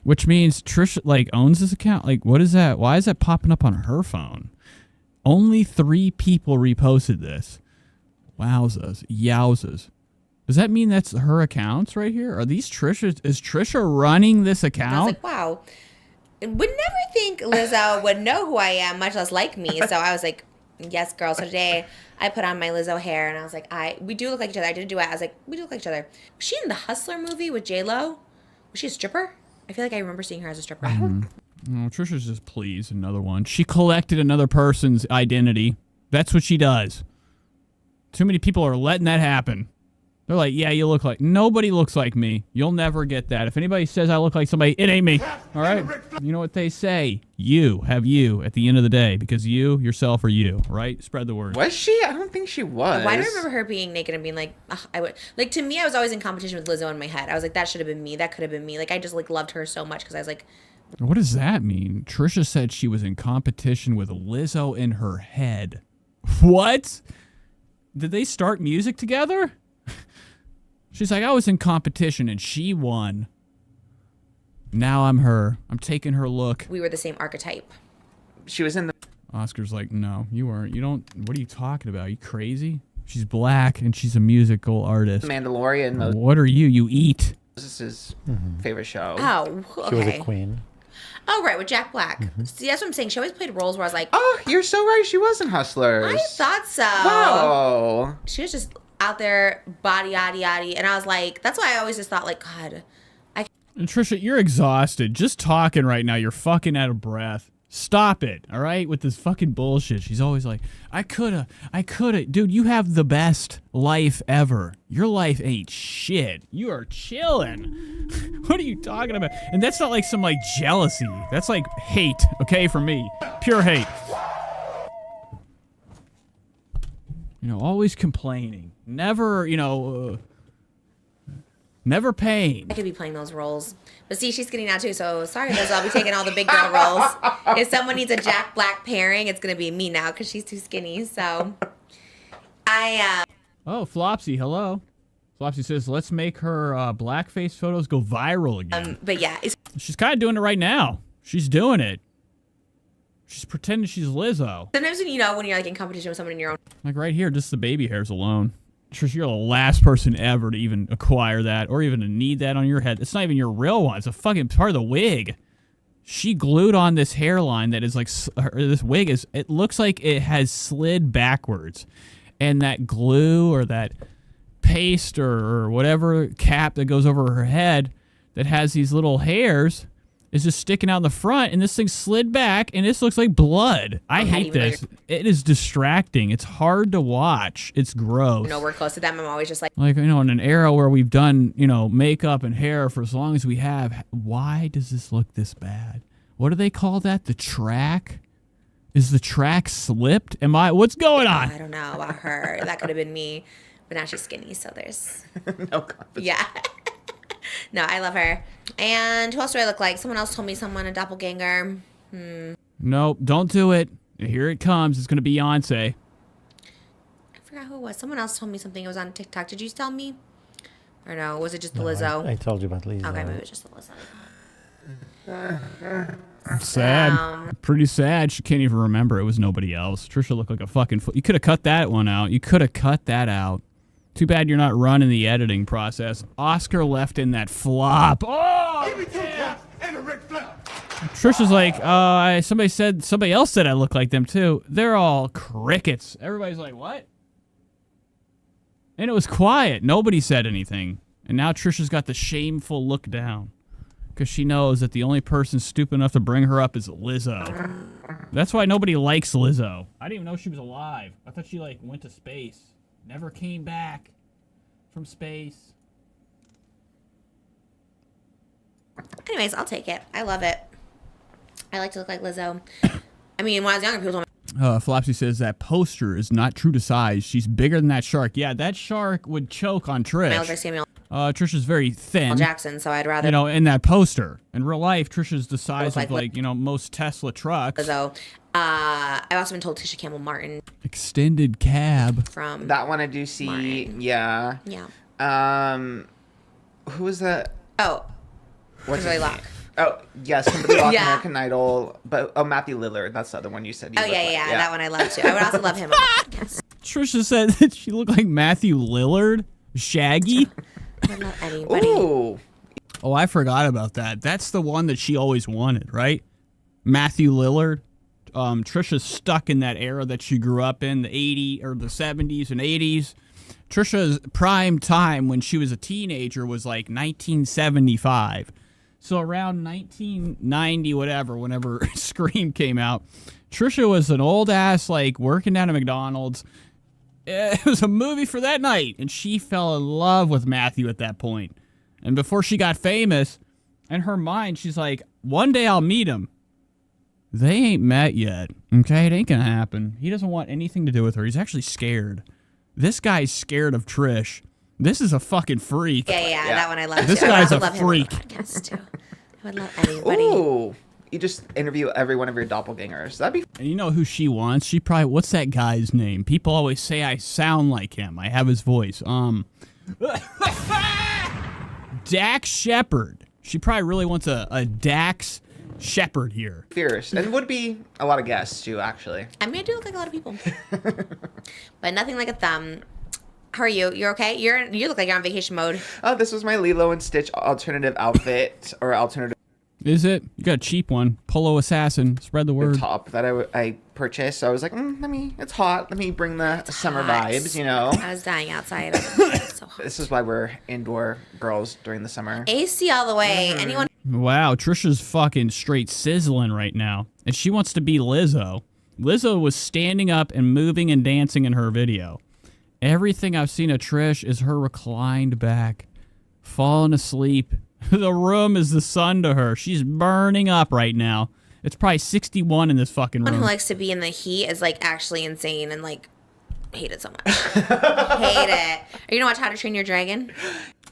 Which means Trish like owns this account. Like, what is that? Why is that popping up on her phone? Only 3 people reposted this. Wowzas. Yowzas. Does that mean that's her accounts right here? Are these Trisha's? Is Trisha running this account? I was like, wow. would never think Lizzo would know who I am, much less like me. So I was like, yes, girl. So today I put on my Lizzo hair, and I was like, we do look like each other. I did a duet. I was like, we do look like each other. Was she in the Hustler movie with J-Lo? Was she a stripper? I feel like I remember seeing her as a stripper. No, Trisha's just pleased. Another one. She collected another person's identity. That's what she does. Too many people are letting that happen. They're like, yeah, you look like... Nobody looks like me. You'll never get that. If anybody says I look like somebody, it ain't me. All right? You know what they say? You have you at the end of the day, because you, yourself, are you, right? Spread the word. Was she? I don't think she was. Why do I remember her being naked and being like, ugh, I would... Like, to me, I was always in competition with Lizzo in my head. I was like, that should have been me. That could have been me. Like, I just, like, loved her so much because I was like... What does that mean? Trisha said she was in competition with Lizzo in her head. What? Did they start music together? She's like, I was in competition and she won. Now I'm her. I'm taking her look. We were the same archetype. She was in the... Oscar's like, no, you weren't. You don't... What are you talking about? Are you crazy? She's black and she's a musical artist. Mandalorian. What are you? You eat. This is his favorite show. Oh, okay. She was a queen. Oh, right, with Jack Black. See, that's what I'm saying. She always played roles where I was like... Oh, you're so right. She was in Hustlers. I thought so. Wow. She was just out there, body, yaddy, yaddy. And I was like... That's why I always just thought, like, God... And Trisha, you're exhausted. Just talking right now. You're fucking out of breath. Stop it, all right? With this fucking bullshit. She's always like, I coulda. Dude, you have the best life ever. Your life ain't shit. You are chilling. What are you talking about? And that's not like some like jealousy. That's like hate, okay, for me. Pure hate. You know, always complaining. Never, never paying. I could be playing those roles. But see, she's skinny now too, so sorry, Liz. I'll be taking all the big girl roles. If someone needs a Jack Black pairing, it's going to be me now because she's too skinny. So Oh, Flopsy, hello. Flopsy says, let's make her blackface photos go viral again. But yeah. She's kind of doing it right now. She's doing it. She's pretending she's Lizzo. Sometimes when you're like in competition with someone in your own... Like right here, just the baby hairs alone. Trish, you're the last person ever to even acquire that or even to need that on your head. It's not even your real one. It's a fucking part of the wig. She glued on this hairline that is like, this wig is, it looks like it has slid backwards. And that glue or that paste or whatever cap that goes over her head that has these little hairs is just sticking out in the front, and this thing slid back, and this looks like blood. I hate this. It is distracting. It's hard to watch. It's gross. We're close to them. I'm always just like... Like, in an era where we've done, makeup and hair for as long as we have, why does this look this bad? What do they call that? The track? Is the track slipped? What's going on? I don't know about her. That could have been me. But now she's skinny, so there's... No confidence. Yeah. No, I love her. And who else do I look like? Someone else told me someone, a doppelganger. Nope, don't do it. Here it comes. It's going to be Beyonce. I forgot who it was. Someone else told me something. It was on TikTok. Did you tell me? Or no, was it just the Lizzo? I told you about Lizzo. Okay, maybe it was just the Lizzo. Sad. Pretty sad. She can't even remember. It was nobody else. Trisha looked like a fucking... You could have cut that one out. You could have cut that out. Too bad you're not running the editing process. Oscar left in that flop. Oh, yeah. Trisha's like, somebody else said I look like them too. They're all crickets. Everybody's like, what? And it was quiet. Nobody said anything. And now Trisha's got the shameful look down. Because she knows that the only person stupid enough to bring her up is Lizzo. That's why nobody likes Lizzo. I didn't even know she was alive. I thought she went to space. Never came back from space. Anyways, I'll take it. I love it. I like to look like Lizzo. I mean, when I was younger, people told me... Flopsy says that poster is not true to size. She's bigger than that shark. Yeah, that shark would choke on Trish. I look like Samuel Trisha's very thin. Jackson, so I'd rather... in that poster. In real life, Trisha's the size of, most Tesla trucks. Lizzo. I've also been told Tisha Campbell Martin. Extended cab. From that one I do see. Martin. Yeah. Who was that? Oh. What's Kimberly Locke. Oh, yes, Kimberly Locke, Yeah. American Idol. But Matthew Lillard, that's the other one you said. Oh, yeah. That one I love too. I would also love him. Yes. Trisha said that she looked like Matthew Lillard. Shaggy. I would love anybody. Ooh. Oh, I forgot about that. That's the one that she always wanted, right? Matthew Lillard. Trisha's stuck in that era that she grew up in, the 80s or the 70s and 80s. Trisha's prime time when she was a teenager was like 1975. So around 1990, whatever, whenever Scream came out, Trisha was an old ass, like, working down at McDonald's. It was a movie for that night, and she fell in love with Matthew at that point. And before she got famous, in her mind, she's like, one day I'll meet him. They ain't met yet, okay? It ain't gonna happen. He doesn't want anything to do with her. He's actually scared. This guy's scared of Trish. This is a fucking freak. Yeah, that one I love. This too. guy's I a would love freak. Him on the podcast too. I would love anybody. Ooh, you just interview every one of your doppelgangers. That'd be. And you know who she wants? She probably. What's that guy's name? People always say I sound like him. I have his voice. Dax Shepard. She probably really wants a Dax Shepard here. Fierce. And would be a lot of guests, too, actually. I mean, I do look like a lot of people. But nothing like a thumb. How are you? You're okay? You look like you're on vacation mode. Oh, this was my Lilo and Stitch alternative outfit, or alternative... Is it? You got a cheap one. Polo Assassin. Spread the word. Top that I purchased. So I was like, it's hot. Let me bring the summer vibes, you know. I was dying outside. So hot. This is why we're indoor girls during the summer. AC all the way. Anyone? Wow, Trisha's fucking straight sizzling right now. And she wants to be Lizzo. Lizzo was standing up and moving and dancing in her video. Everything I've seen of Trish is her reclined back, falling asleep. The room is the sun to her. She's burning up right now. It's probably 61 in this fucking room. Someone who likes to be in the heat is like actually insane and like hate it so much. Hate it. Are you gonna watch How to Train Your Dragon?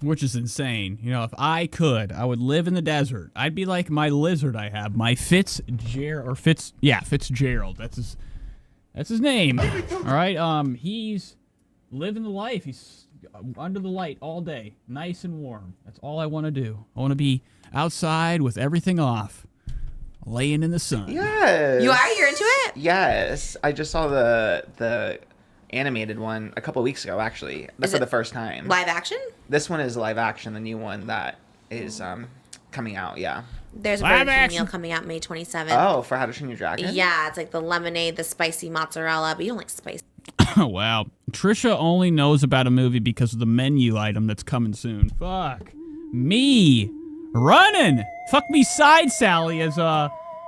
Which is insane. You know, if I could, I would live in the desert. I'd be like my lizard I have, my Fitzgerald. That's his name. All right. He's living the life. He's under the light all day, nice and warm. That's all I want to do. I want to be outside with everything off, laying in the sun. Yes. You are? You're into it? Yes. I just saw the animated one a couple weeks ago, actually. That's for the first time. Live action? This one is live action, the new one that is coming out, yeah. There's a Burger King meal coming out May 27th. Oh, for How to Train Your Dragon? Yeah, it's like the lemonade, the spicy mozzarella, but you don't like spice. Wow. Trisha only knows about a movie because of the menu item that's coming soon. Fuck me. Running. Fuck me side Sally, as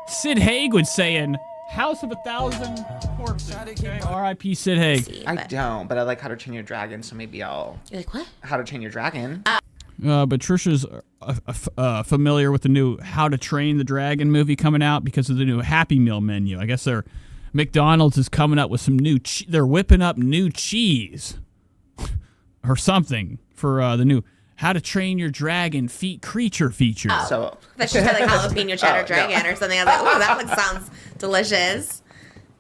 Sid Haig would say in House of 1,000 Corpses. Okay? R.I.P. Sid Haig. I don't, but I like How to Train Your Dragon, so maybe I'll... You're like, what? How to Train Your Dragon. But Trisha's familiar with the new How to Train the Dragon movie coming out because of the new Happy Meal menu. I guess McDonald's is coming up with some new... they're whipping up new cheese or something for the new How to Train Your Dragon creature feature. Oh, so that should say like jalapeno cheddar dragon or something. I was like, oh, that sounds delicious.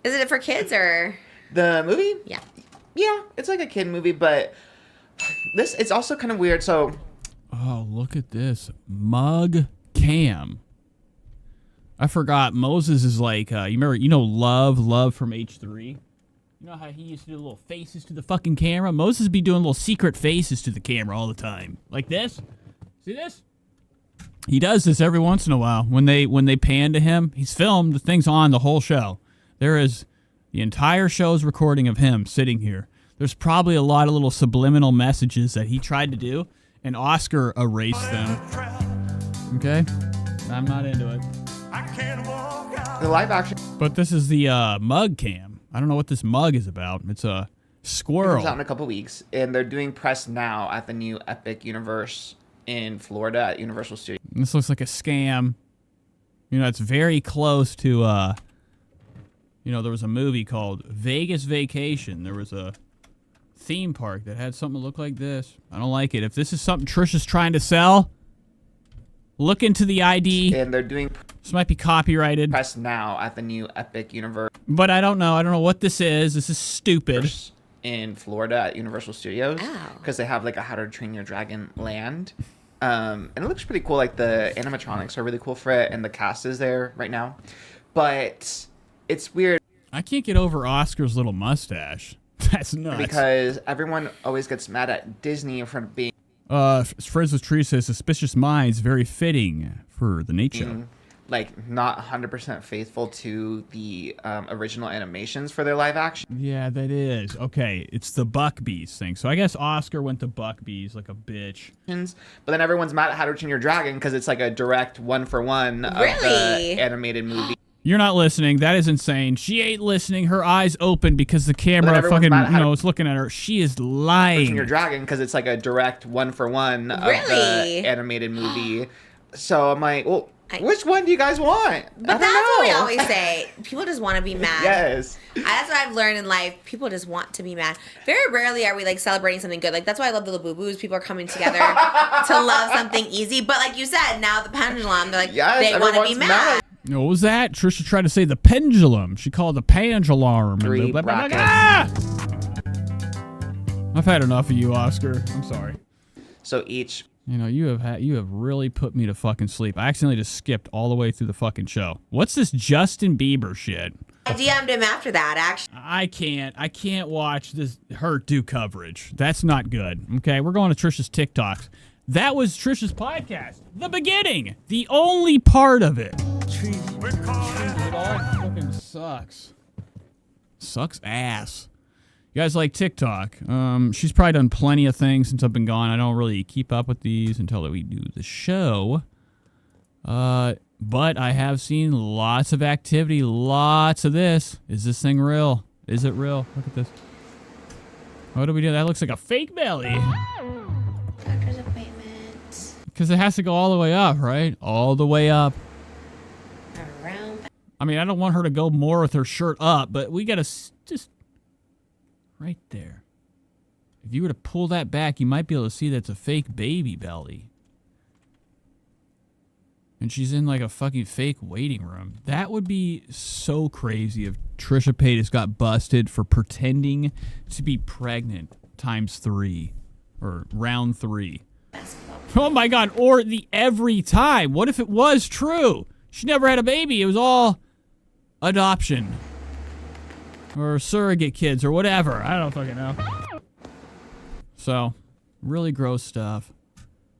Is it for kids or... The movie? Yeah. Yeah, it's like a kid movie, but it's also kind of weird, so... Oh, look at this. Mug cam. I forgot. Moses is like, you know Love from H3? You know how he used to do little faces to the fucking camera? Moses be doing little secret faces to the camera all the time. Like this. See this? He does this every once in a while. When they pan to him, he's filmed. The thing's on the whole show. There is the entire show's recording of him sitting here. There's probably a lot of little subliminal messages that he tried to do, and Oscar erased them. Okay? I'm not into it. The live action... But this is the mug cam. I don't know what this mug is about. It's a squirrel. It comes out in a couple weeks, and they're doing press now at the new Epic Universe in Florida at Universal Studios. This looks like a scam. You know, it's very close to, there was a movie called Vegas Vacation. There was a theme park that had something that looked like this. I don't like it. If this is something Trisha's trying to sell, look into the ID. And they're doing... This might be copyrighted. Press now at the new Epic Universe. But I don't know. I don't know what this is. This is stupid. In Florida at Universal Studios. Because they have like a How to Train Your Dragon land. And it looks pretty cool. Like the animatronics are really cool for it. And the cast is there right now. But it's weird. I can't get over Oscar's little mustache. That's nuts. Because everyone always gets mad at Disney for being... Friends with Teresa, Suspicious Minds, very fitting for the Nate Show. like not 100% faithful to the original animations for their live action. Yeah, that is. Okay, it's the Buckbees thing. So I guess Oscar went to Buckbees like a bitch. But then everyone's mad at How to Train Your Dragon because it's like a direct 1-for-1 of the animated movie. You're not listening. That is insane. She ain't listening. Her eyes open because the camera fucking, is looking at her. She is lying. Your Dragon because it's like a direct 1-for-1 of the animated movie. So I'm like, well, which one do you guys want? But that's what we always say. People just want to be mad. Yes. That's what I've learned in life. People just want to be mad. Very rarely are we like celebrating something good. Like that's why I love the Labubu's. People are coming together to love something easy. But like you said, now the pendulum, they're like, they want to be mad. What was that? Trisha tried to say the pendulum. She called it the pendulum. I've had enough of you, Oscar. I'm sorry. So each... You have really put me to fucking sleep. I accidentally just skipped all the way through the fucking show. What's this Justin Bieber shit? I DM'd him after that, actually. I can't watch her do coverage. That's not good. Okay, we're going to Trisha's TikToks. That was Trisha's podcast. The beginning. The only part of it. It all fucking sucks. Sucks ass. You guys like TikTok? She's probably done plenty of things since I've been gone. I don't really keep up with these until we do the show. But I have seen lots of activity, lots of this. Is this thing real? Is it real? Look at this. What do we do? That looks like a fake belly. Doctor's appointment. Because it has to go all the way up, right? All the way up. Around. I mean, I don't want her to go more with her shirt up, but we got to just... right there. If you were to pull that back, you might be able to see that's a fake baby belly. And she's in like a fucking fake waiting room. That would be so crazy if Trisha Paytas got busted for pretending to be pregnant ×3 or round 3. Oh my God. Or the every time. What if it was true? She never had a baby. It was all adoption. Or surrogate kids or whatever. I don't fucking know. So, really gross stuff.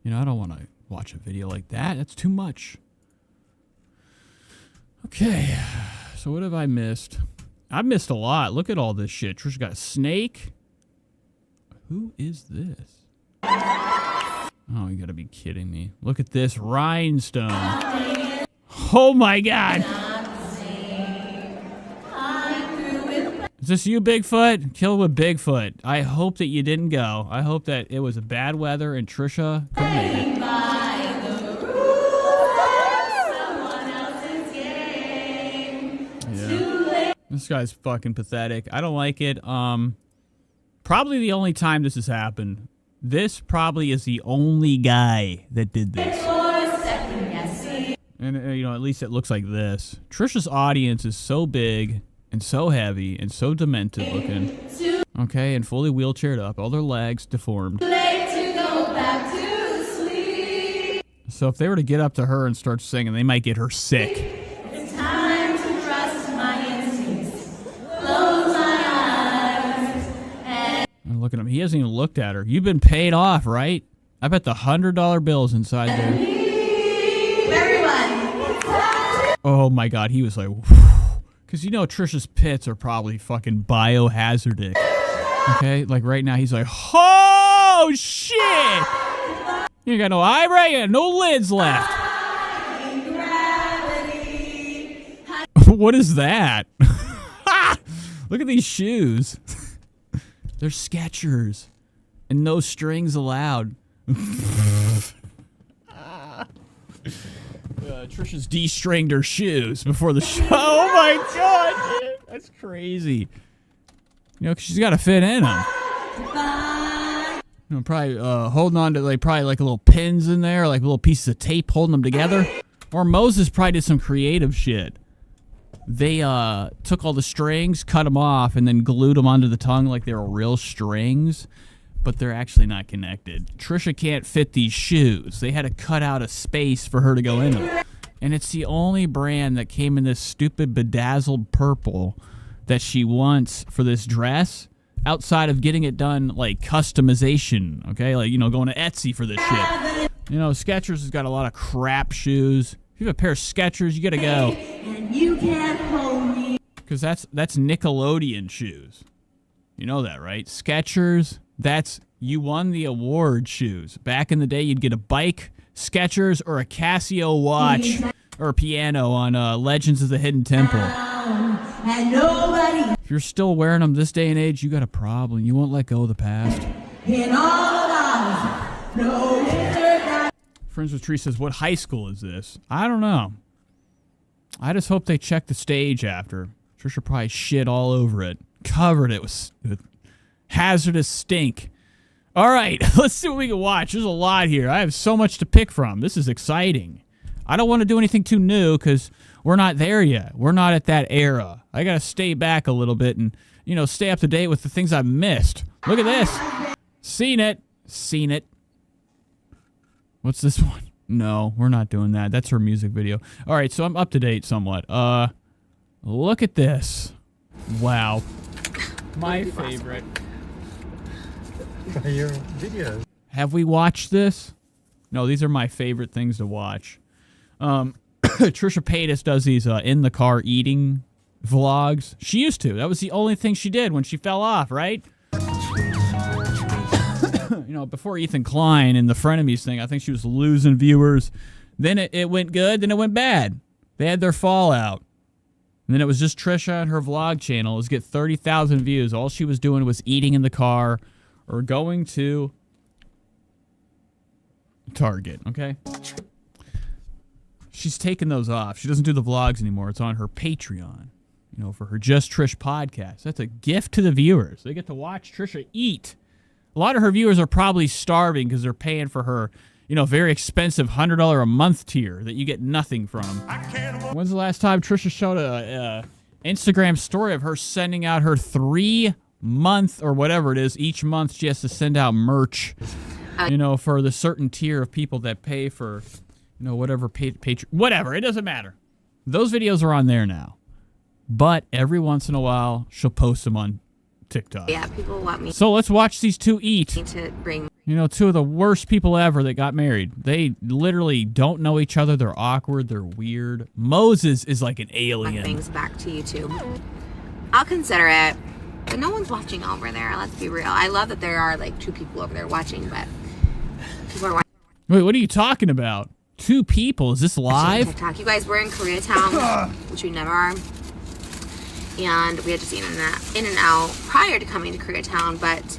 I don't want to watch a video like that. That's too much. Okay. So what have I missed? I've missed a lot. Look at all this shit. Trisha got a snake. Who is this? Oh, you gotta be kidding me. Look at this rhinestone. Oh my God. Is this you, Bigfoot? Kill with Bigfoot. I hope that you didn't go. I hope that it was a bad weather and Trisha couldn't make it. Yeah. This guy's fucking pathetic. I don't like it. Probably the only time this has happened. This probably is the only guy that did this. And, at least it looks like this. Trisha's audience is so big and so heavy and so demented looking. Okay, and fully wheelchaired up. All their legs deformed. So if they were to get up to her and start singing, they might get her sick. It's time to trust my instincts. Close my eyes. And look at him. He hasn't even looked at her. You've been paid off, right? I bet the $100 bill's inside there. Everyone. Oh my God, he was like... Because Trisha's pits are probably fucking biohazardic. Okay? Like right now, he's like, oh, shit! You got no eyebrow, you got no lids left. What is that? Look at these shoes. They're Skechers. And no strings allowed. Trisha's de-stringed her shoes before the show. Oh my God, dude. That's crazy. Because she's got to fit in them. Probably holding on to probably little pins in there, like little pieces of tape holding them together. Or Moses probably did some creative shit. They took all the strings, cut them off, and then glued them onto the tongue like they were real strings. But they're actually not connected. Trisha can't fit these shoes. They had to cut out a space for her to go in them. And it's the only brand that came in this stupid bedazzled purple that she wants for this dress outside of getting it done like customization, okay? Like, going to Etsy for this shit. Skechers has got a lot of crap shoes. If you have a pair of Skechers, you gotta go. And you can't hold me. Because that's Nickelodeon shoes. You know that, right? Skechers, you won the award shoes. Back in the day, you'd get a bike, Skechers, or a Casio watch or a piano on Legends of the Hidden Temple. And nobody If you're still wearing them this day and age, you got a problem. You won't let go of the past. in all of us. No winter. Friends with Tree says, what high school is this? I don't know. I just hope they check the stage after. Trisha probably shit all over it. Covered it with hazardous stink. All right, let's see what we can watch. There's a lot here. I have so much to pick from. This is exciting. I don't want to do anything too new because we're not there yet. We're not at that era. I got to stay back a little bit and, stay up to date with the things I've missed. Look at this. Seen it. What's this one? No, we're not doing that. That's her music video. All right, so I'm up to date somewhat. Look at this. Wow. My favorite. Your videos. Have we watched this? No, these are my favorite things to watch. Trisha Paytas does these in the car eating vlogs. She used to. That was the only thing she did when she fell off, right? Before Ethan Klein and the Frenemies thing, I think she was losing viewers. Then it went good, then it went bad. They had their fallout. And then it was just Trisha and her vlog channel. It was get 30,000 views. All she was doing was eating in the car or going to Target, okay? She's taken those off. She doesn't do the vlogs anymore. It's on her Patreon, for her Just Trish podcast. That's a gift to the viewers. They get to watch Trisha eat. A lot of her viewers are probably starving because they're paying for her, very expensive $100 a month tier that you get nothing from. When's the last time Trisha showed a Instagram story of her sending out her 3-month or whatever it is? Each month she has to send out merch, for the certain tier of people that pay for, whatever whatever. It doesn't matter. Those videos are on there now. But every once in a while she'll post them on TikTok. Yeah, people want me. So let's watch these two eat. To bring. Two of the worst people ever that got married. They literally don't know each other. They're awkward. They're weird. Moses is like an alien. Things back to YouTube. I'll consider it, but no one's watching over there. Let's be real. I love that there are like 2 people over there watching, but people are watching. Wait, what are you talking about? 2 people? Is this live? TikTok. You guys were in Koreatown, which we never are. And we had to see in and out prior to coming to Koreatown, but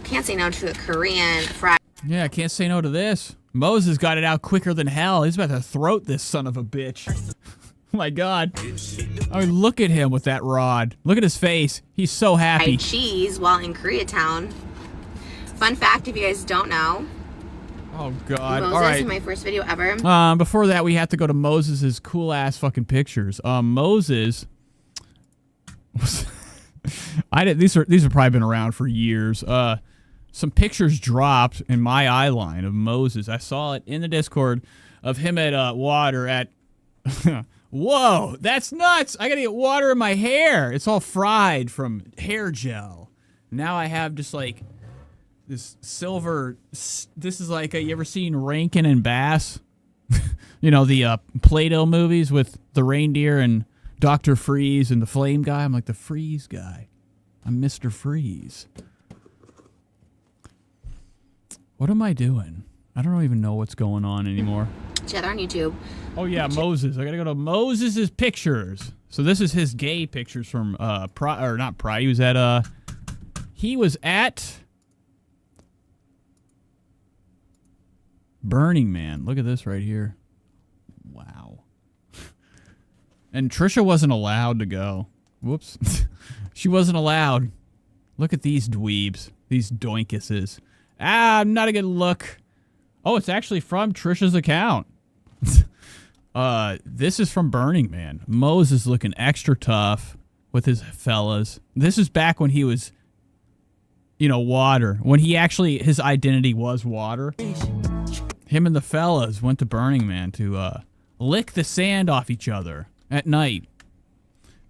can't say no to a Korean fried. Yeah, I can't say no to this. Moses got it out quicker than hell. He's about to throat this son of a bitch. Oh my God. I mean, look at him with that rod. Look at his face. He's so happy. Cheese while in Koreatown. Fun fact, if you guys don't know. Oh God. Moses All right. in my first video ever. Before that, we have to go to Moses's cool ass fucking pictures. Moses. These have probably been around for years. Some pictures dropped in my eye line of Moses. I saw it in the Discord of him at water at. Whoa, that's nuts! I gotta get water in my hair. It's all fried from hair gel. Now I have just like this silver. This is like you ever seen Rankin and Bass? The Play-Doh movies with the reindeer and Dr. Freeze and the flame guy. I'm like the Freeze guy. I'm Mr. Freeze. What am I doing? I don't even know what's going on anymore. Together on YouTube. Oh yeah, Moses. I gotta go to Moses's pictures. So this is his gay pictures from He was at Burning Man. Look at this right here. Wow. And Trisha wasn't allowed to go. Whoops. She wasn't allowed. Look at these dweebs. These doinkuses. Not a good look. Oh, it's actually from Trisha's account. This is from Burning Man. Moses looking extra tough with his fellas. This is back when he was, water. When his identity was water. Him and the fellas went to Burning Man to lick the sand off each other at night.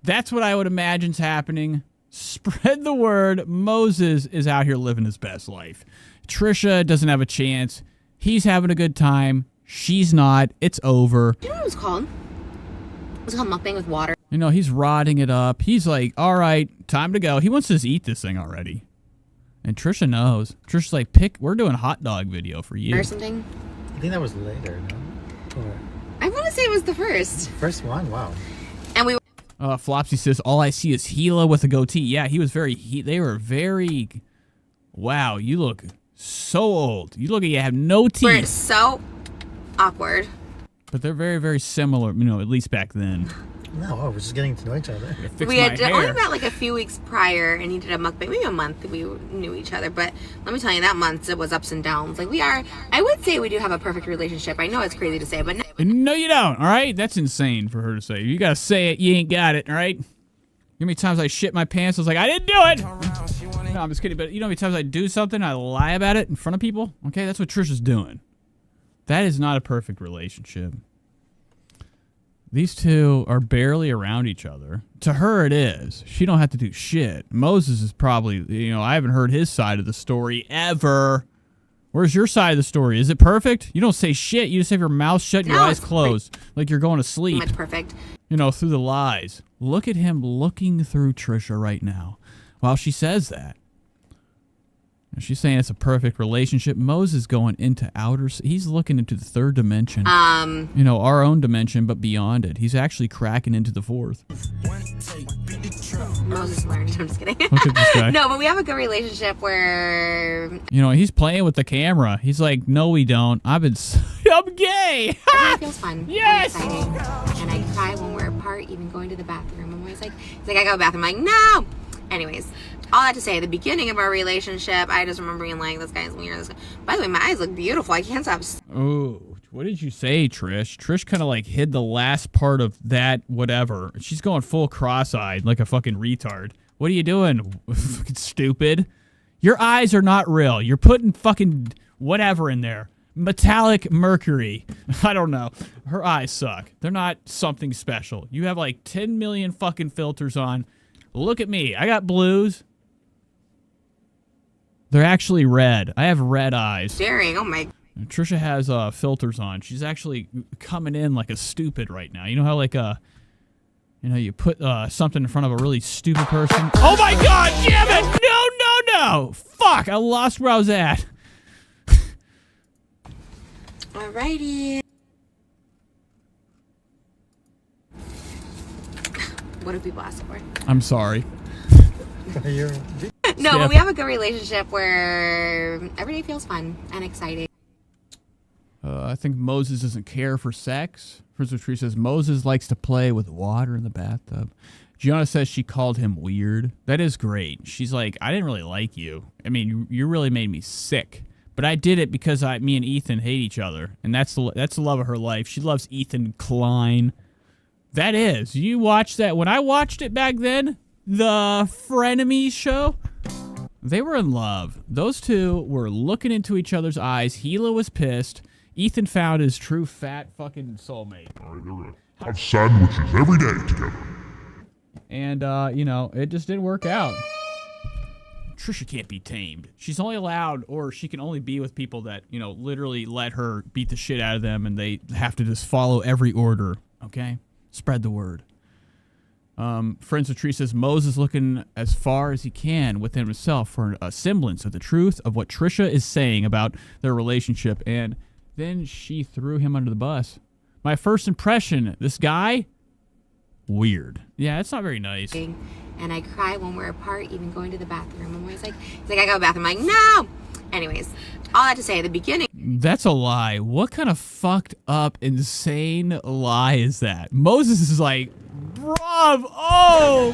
That's what I would imagine's happening. Spread the word. Moses is out here living his best life. Trisha doesn't have a chance. He's having a good time. She's not. It's over. Do you know what it was called? It was called mukbang with water. You know, he's rotting it up. He's like, all right, time to go. He wants to just eat this thing already. And Trisha knows. Trisha's like, we're doing a hot dog video for you. Or something. I think that was later, no? Or I want to say it was the first. first one? Wow. And we Flopsy says, all I see is Gila with a goatee. Yeah, he was they were very, wow, you look so old. You look like you have no teeth. were so awkward. But they're very, very similar, you know, at least back then. No, we're just getting to know each other. We had only met like a few weeks prior, and he did a mukbang, maybe a month we knew each other. But let me tell you, that month it was ups and downs. Like I would say we do have a perfect relationship. I know it's crazy to say, but No, you don't, all right? That's insane for her to say. You got to say it, you ain't got it, all right? You know how many times I shit my pants? I was like, I didn't do it. No, I'm just kidding. But you know how many times I do something, I lie about it in front of people? Okay, that's what Trisha's doing. That is not a perfect relationship. These two are barely around each other. To her, it is. She don't have to do shit. Moses is probably, you know, I haven't heard his side of the story ever. Where's your side of the story? Is it perfect? You don't say shit. You just have your mouth shut and your eyes closed like you're going to sleep. Much perfect. You know, through the lies. Look at him looking through Trisha right now while she says that. And she's saying it's a perfect relationship. Moses going into he's looking into the third dimension. You know, our own dimension, but beyond it. He's actually cracking into the fourth. Moses learned. I'm just kidding. Look at this guy. No, but we have a good relationship where You know, he's playing with the camera. He's like, no, we don't. I'm gay. it feels fun. Yes. And exciting. And I cry when we're apart, even going to the bathroom. I'm always like, he's like, I go to the bathroom. I'm like, no. Anyways, all that to say, the beginning of our relationship, I just remember being like, this guy's weird. By the way, my eyes look beautiful. I can't stop. Oh, what did you say, Trish? Trish kind of like hid the last part of that whatever. She's going full cross-eyed like a fucking retard. What are you doing, fucking stupid? Your eyes are not real. You're putting fucking whatever in there. Metallic mercury. I don't know. Her eyes suck. They're not something special. You have like 10 million fucking filters on. Look at me. I got blues. They're actually red. I have red eyes. Staring. Oh my. Trisha has filters on. She's actually coming in like a stupid right now. You know how like you know, you put something in front of a really stupid person. Oh my God! Damn it! No! Fuck! I lost where I was at. Alrighty. What do people ask for? I'm sorry. No, but we have a good relationship where every day feels fun and exciting. I think Moses doesn't care for sex. First Tree says Moses likes to play with water in the bathtub. Gianna says she called him weird. That is great. She's like, I didn't really like you. I mean, you really made me sick. But I did it because me and Ethan hate each other. And that's the love of her life. She loves Ethan Klein. That is. You watched that. When I watched it back then, the Frenemies show, they were in love. Those two were looking into each other's eyes. Gila was pissed. Ethan found his true fat fucking soulmate. Have sandwiches every day together. And, you know, it just didn't work out. Trisha can't be tamed. She's only allowed, or she can only be with people that, you know, literally let her beat the shit out of them and they have to just follow every order, okay? Spread the word. Friends of Tree says Moses looking as far as he can within himself for a semblance of the truth of what Trisha is saying about their relationship. And then she threw him under the bus. My first impression, this guy, weird. Yeah, it's not very nice. And I cry when we're apart, even going to the bathroom. I'm always like, he's like, I go to the bathroom. I'm like, no. Anyways, all that to say, at the beginning. That's a lie. What kind of fucked up, insane lie is that? Moses is like, bro. Oh,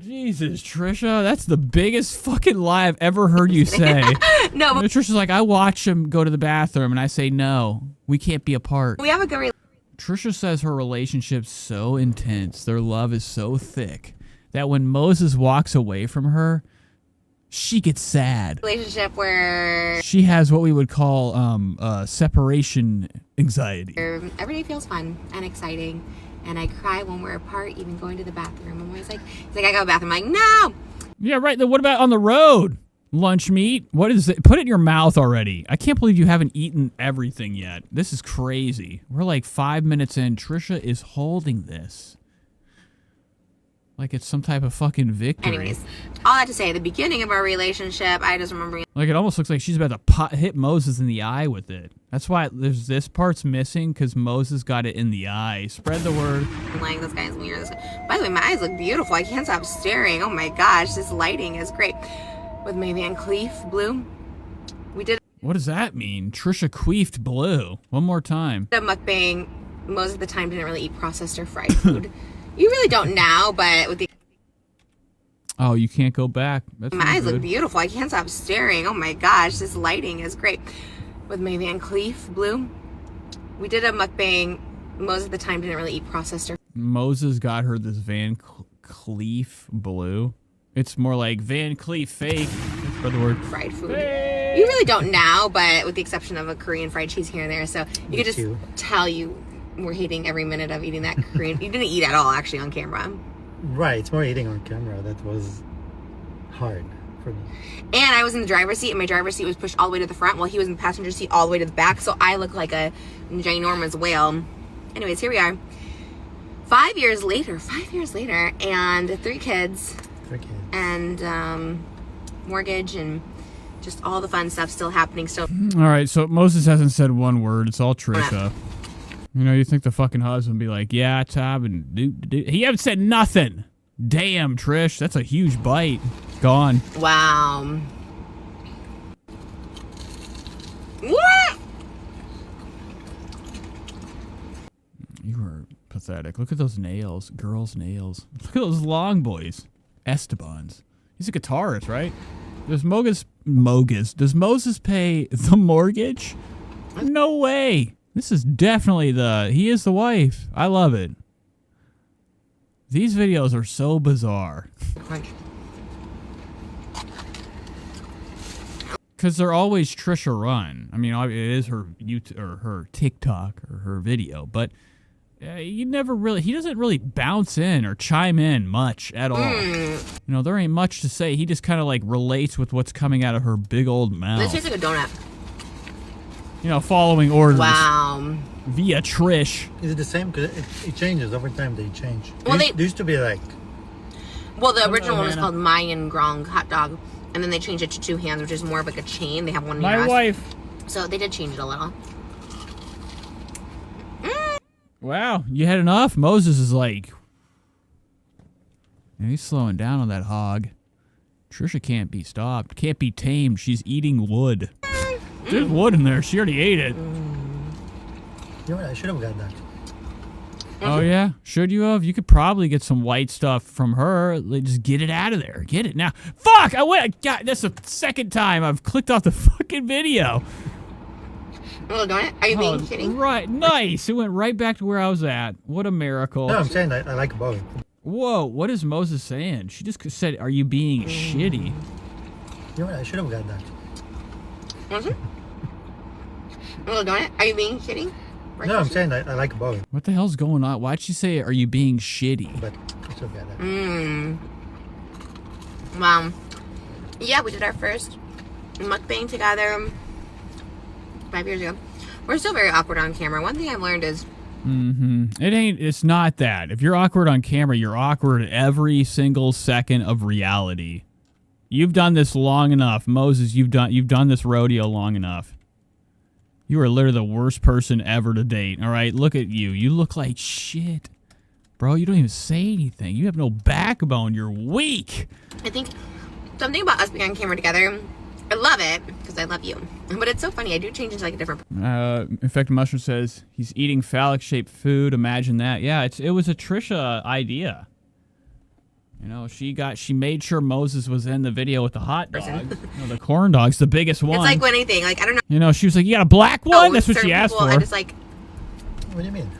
Jesus, Trisha, that's the biggest fucking lie I've ever heard you say. No, but Trisha's like, I watch him go to the bathroom, and I say, no, we can't be apart. we have a good Trisha says her relationship's so intense, their love is so thick, that when Moses walks away from her, she gets sad. relationship where She has what we would call separation anxiety. every day feels fun and exciting. And I cry when we're apart, even going to the bathroom. I'm always like, he's like, I go to the bathroom. I'm like, no. Yeah, right. Then what about on the road? Lunch meat? What is it? Put it in your mouth already. I can't believe you haven't eaten everything yet. This is crazy. We're like 5 minutes in. Trisha is holding this. Like it's some type of fucking victory. Anyways, all that to say, the beginning of our relationship, I just remember. Like it almost looks like she's about to hit Moses in the eye with it. That's why there's this part's missing, because Moses got it in the eye. Spread the word. Like, this guy's weird. By the way, my eyes look beautiful. I can't stop staring. Oh my gosh, this lighting is great. With my Van Cleef blue, we did. What does that mean? Trisha queefed blue. One more time. A mukbang. Most of the time didn't really eat processed or fried food. You really don't now, but with the. Oh, you can't go back. That's my eyes look beautiful. I can't stop staring. Oh my gosh, this lighting is great. With my Van Cleef blue, we did a mukbang. Most of the time didn't really eat processed or. Moses got her this Van Cleef blue. It's more like Van Cleef fake. For the word. Fried food. You really don't now, but with the exception of a Korean fried cheese here and there. So you could just tell you were hating every minute of eating that Korean. You didn't eat at all, actually, on camera. Right, it's more eating on camera. That was hard for me. And I was in the driver's seat, and my driver's seat was pushed all the way to the front while he was in the passenger seat all the way to the back. So I look like a ginormous whale. Anyways, here we are. 5 years later, and 3 kids. 3 kids. And mortgage and just all the fun stuff still happening. So. All right, so Moses hasn't said one word. It's all Trisha. You know, you think the fucking husband would be like, yeah, Tom, and do. He haven't said nothing. Damn, Trish, that's a huge bite. Gone. Wow. What? You were pathetic. Look at those nails. Girls' nails. Look at those long boys. Esteban's. He's a guitarist, right? Does Moses pay the mortgage? No way. This is definitely he is the wife. I love it. These videos are so bizarre. Because they're always Trisha run. I mean, it is her YouTube or her TikTok or her video, but he doesn't really bounce in or chime in much at all. You know, there ain't much to say. He just kind of like relates with what's coming out of her big old mouth. This tastes like a donut. You know, following orders. Wow. Via Trish. Is it the same? Because it changes every time they change. Well, there used to be like. Well, the original one was called Mayan Grong hot dog, and then they changed it to 2 hands, which is more of like a chain. They have one in My wife. So they did change it a little. Wow, you had enough? Moses is like, he's slowing down on that hog. Trisha can't be stopped, can't be tamed. She's eating wood. There's wood in there. She already ate it. You're right, I should have got that. Oh, yeah? Should you have? You could probably get some white stuff from her. Just get it out of there. Get it now. Fuck! God, that's the second time I've clicked off the fucking video. Oh, don't it? Are you being kidding? Right. Nice. It went right back to where I was at. What a miracle. No, I'm saying I like both. Whoa, what is Moses saying? She just said, are you being shitty? You're right, I should have got that. Oh, don't it? Are you being kidding? No, I'm saying I like both. What the hell's going on? Why'd she say, are you being shitty? But I still got that. Wow. Yeah, we did our first mukbang together 5 years ago. We're still very awkward on camera. One thing I've learned is It's not that. If you're awkward on camera, you're awkward every single second of reality. You've done this long enough. Moses, you've done this rodeo long enough. You are literally the worst person ever to date. All right, look at you. You look like shit. Bro, you don't even say anything. You have no backbone. You're weak. I think something about us being on camera together, I love it because I love you. But it's so funny. I do change into like a different. Infected Mushroom says he's eating phallic-shaped food. Imagine that. Yeah, it was a Trisha idea. You know, she made sure Moses was in the video with the hot dog. The corn dog's the biggest one. It's like when anything. Like, I don't know. You know, she was like, you got a black one? That's what she asked for. I just like. What do you mean?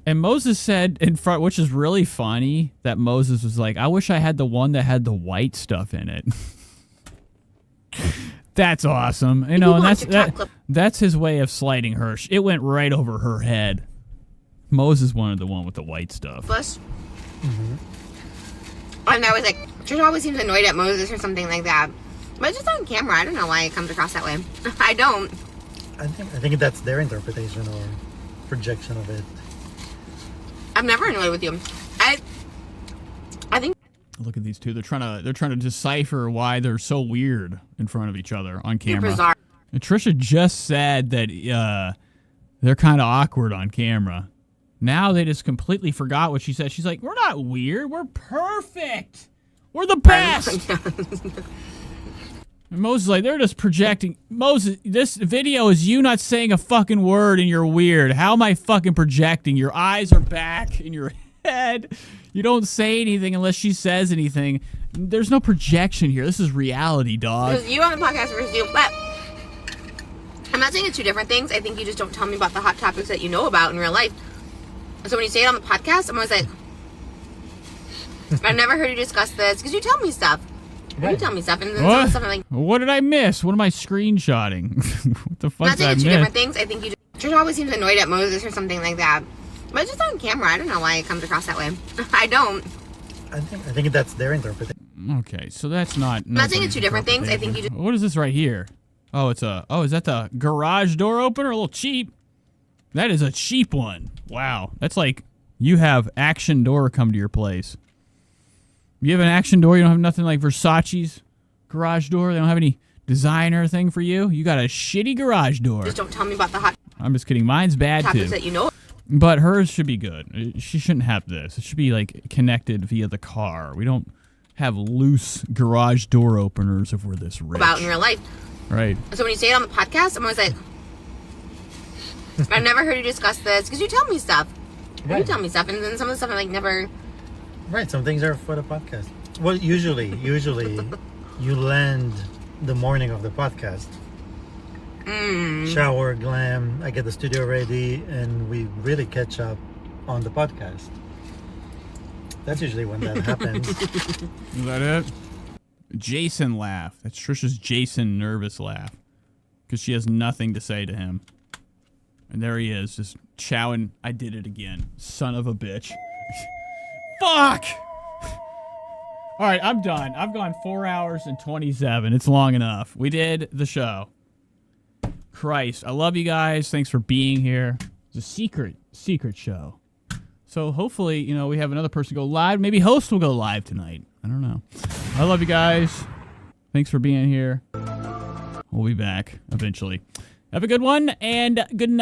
And Moses said in front, which is really funny, that Moses was like, I wish I had the one that had the white stuff in it. That's awesome. You know, and that's his way of slighting her. It went right over her head. Moses wanted the one with the white stuff. Plus, and I was like, Trisha always seems annoyed at Moses or something like that. But just on camera, I don't know why it comes across that way. I don't. I think that's their interpretation or projection of it. I'm never annoyed with you. I think. Look at these two. They're trying to decipher why they're so weird in front of each other on camera. You're bizarre. And Trisha just said that they're kind of awkward on camera. Now they just completely forgot what she said. She's like, "We're not weird. We're perfect. We're the best." And Moses is like, they're just projecting. Moses, this video is you not saying a fucking word and you're weird. How am I fucking projecting? Your eyes are back in your head. You don't say anything unless she says anything. There's no projection here. This is reality, dog. It was you on the podcast versus you. But I'm not saying it's two different things. I think you just don't tell me about the hot topics that you know about in real life. So when you say it on the podcast, I'm always like, I've never heard you discuss this because you tell me stuff. You tell me stuff, and then some stuff I'm like, what did I miss? What am I screenshotting? What the fuck I'm not did I saying it's two miss? different things. I think you just always seems annoyed at Moses or something like that. But just on camera, I don't know why it comes across that way. I don't. I think that's their interpretation. Okay, so that's not. I'm not saying it's two different things. I think you just. What is this right here? Oh, it's a. Oh, is that the garage door opener? A little cheap. That is a cheap one. Wow, that's like you have Action Door come to your place. You have an Action Door. You don't have nothing like Versace's garage door. They don't have any designer thing for you. You got a shitty garage door. Just don't tell me about the hot I'm just kidding. Mine's bad topics too. that you know. But hers should be good. She shouldn't have this. It should be like connected via the car. We don't have loose garage door openers if we're this rich. About in real life. Right. So when you say it on the podcast, I'm always like, I've never heard you discuss this because you tell me stuff. Right. You tell me stuff, and then some of the stuff I'm like never. Right, some things are for the podcast. Well, usually you land the morning of the podcast. Shower, glam, I get the studio ready, and we really catch up on the podcast. That's usually when that happens. Is that it? Jason laugh. That's Trisha's Jason nervous laugh. Because she has nothing to say to him. And there he is, just chowing. I did it again. Son of a bitch. Fuck! Alright, I'm done. I've gone 4 hours and 27. It's long enough. We did the show. Christ, I love you guys. Thanks for being here. It's a secret show. So hopefully, you know, we have another person go live. Maybe host will go live tonight. I don't know. I love you guys. Thanks for being here. We'll be back eventually. Have a good one and good night.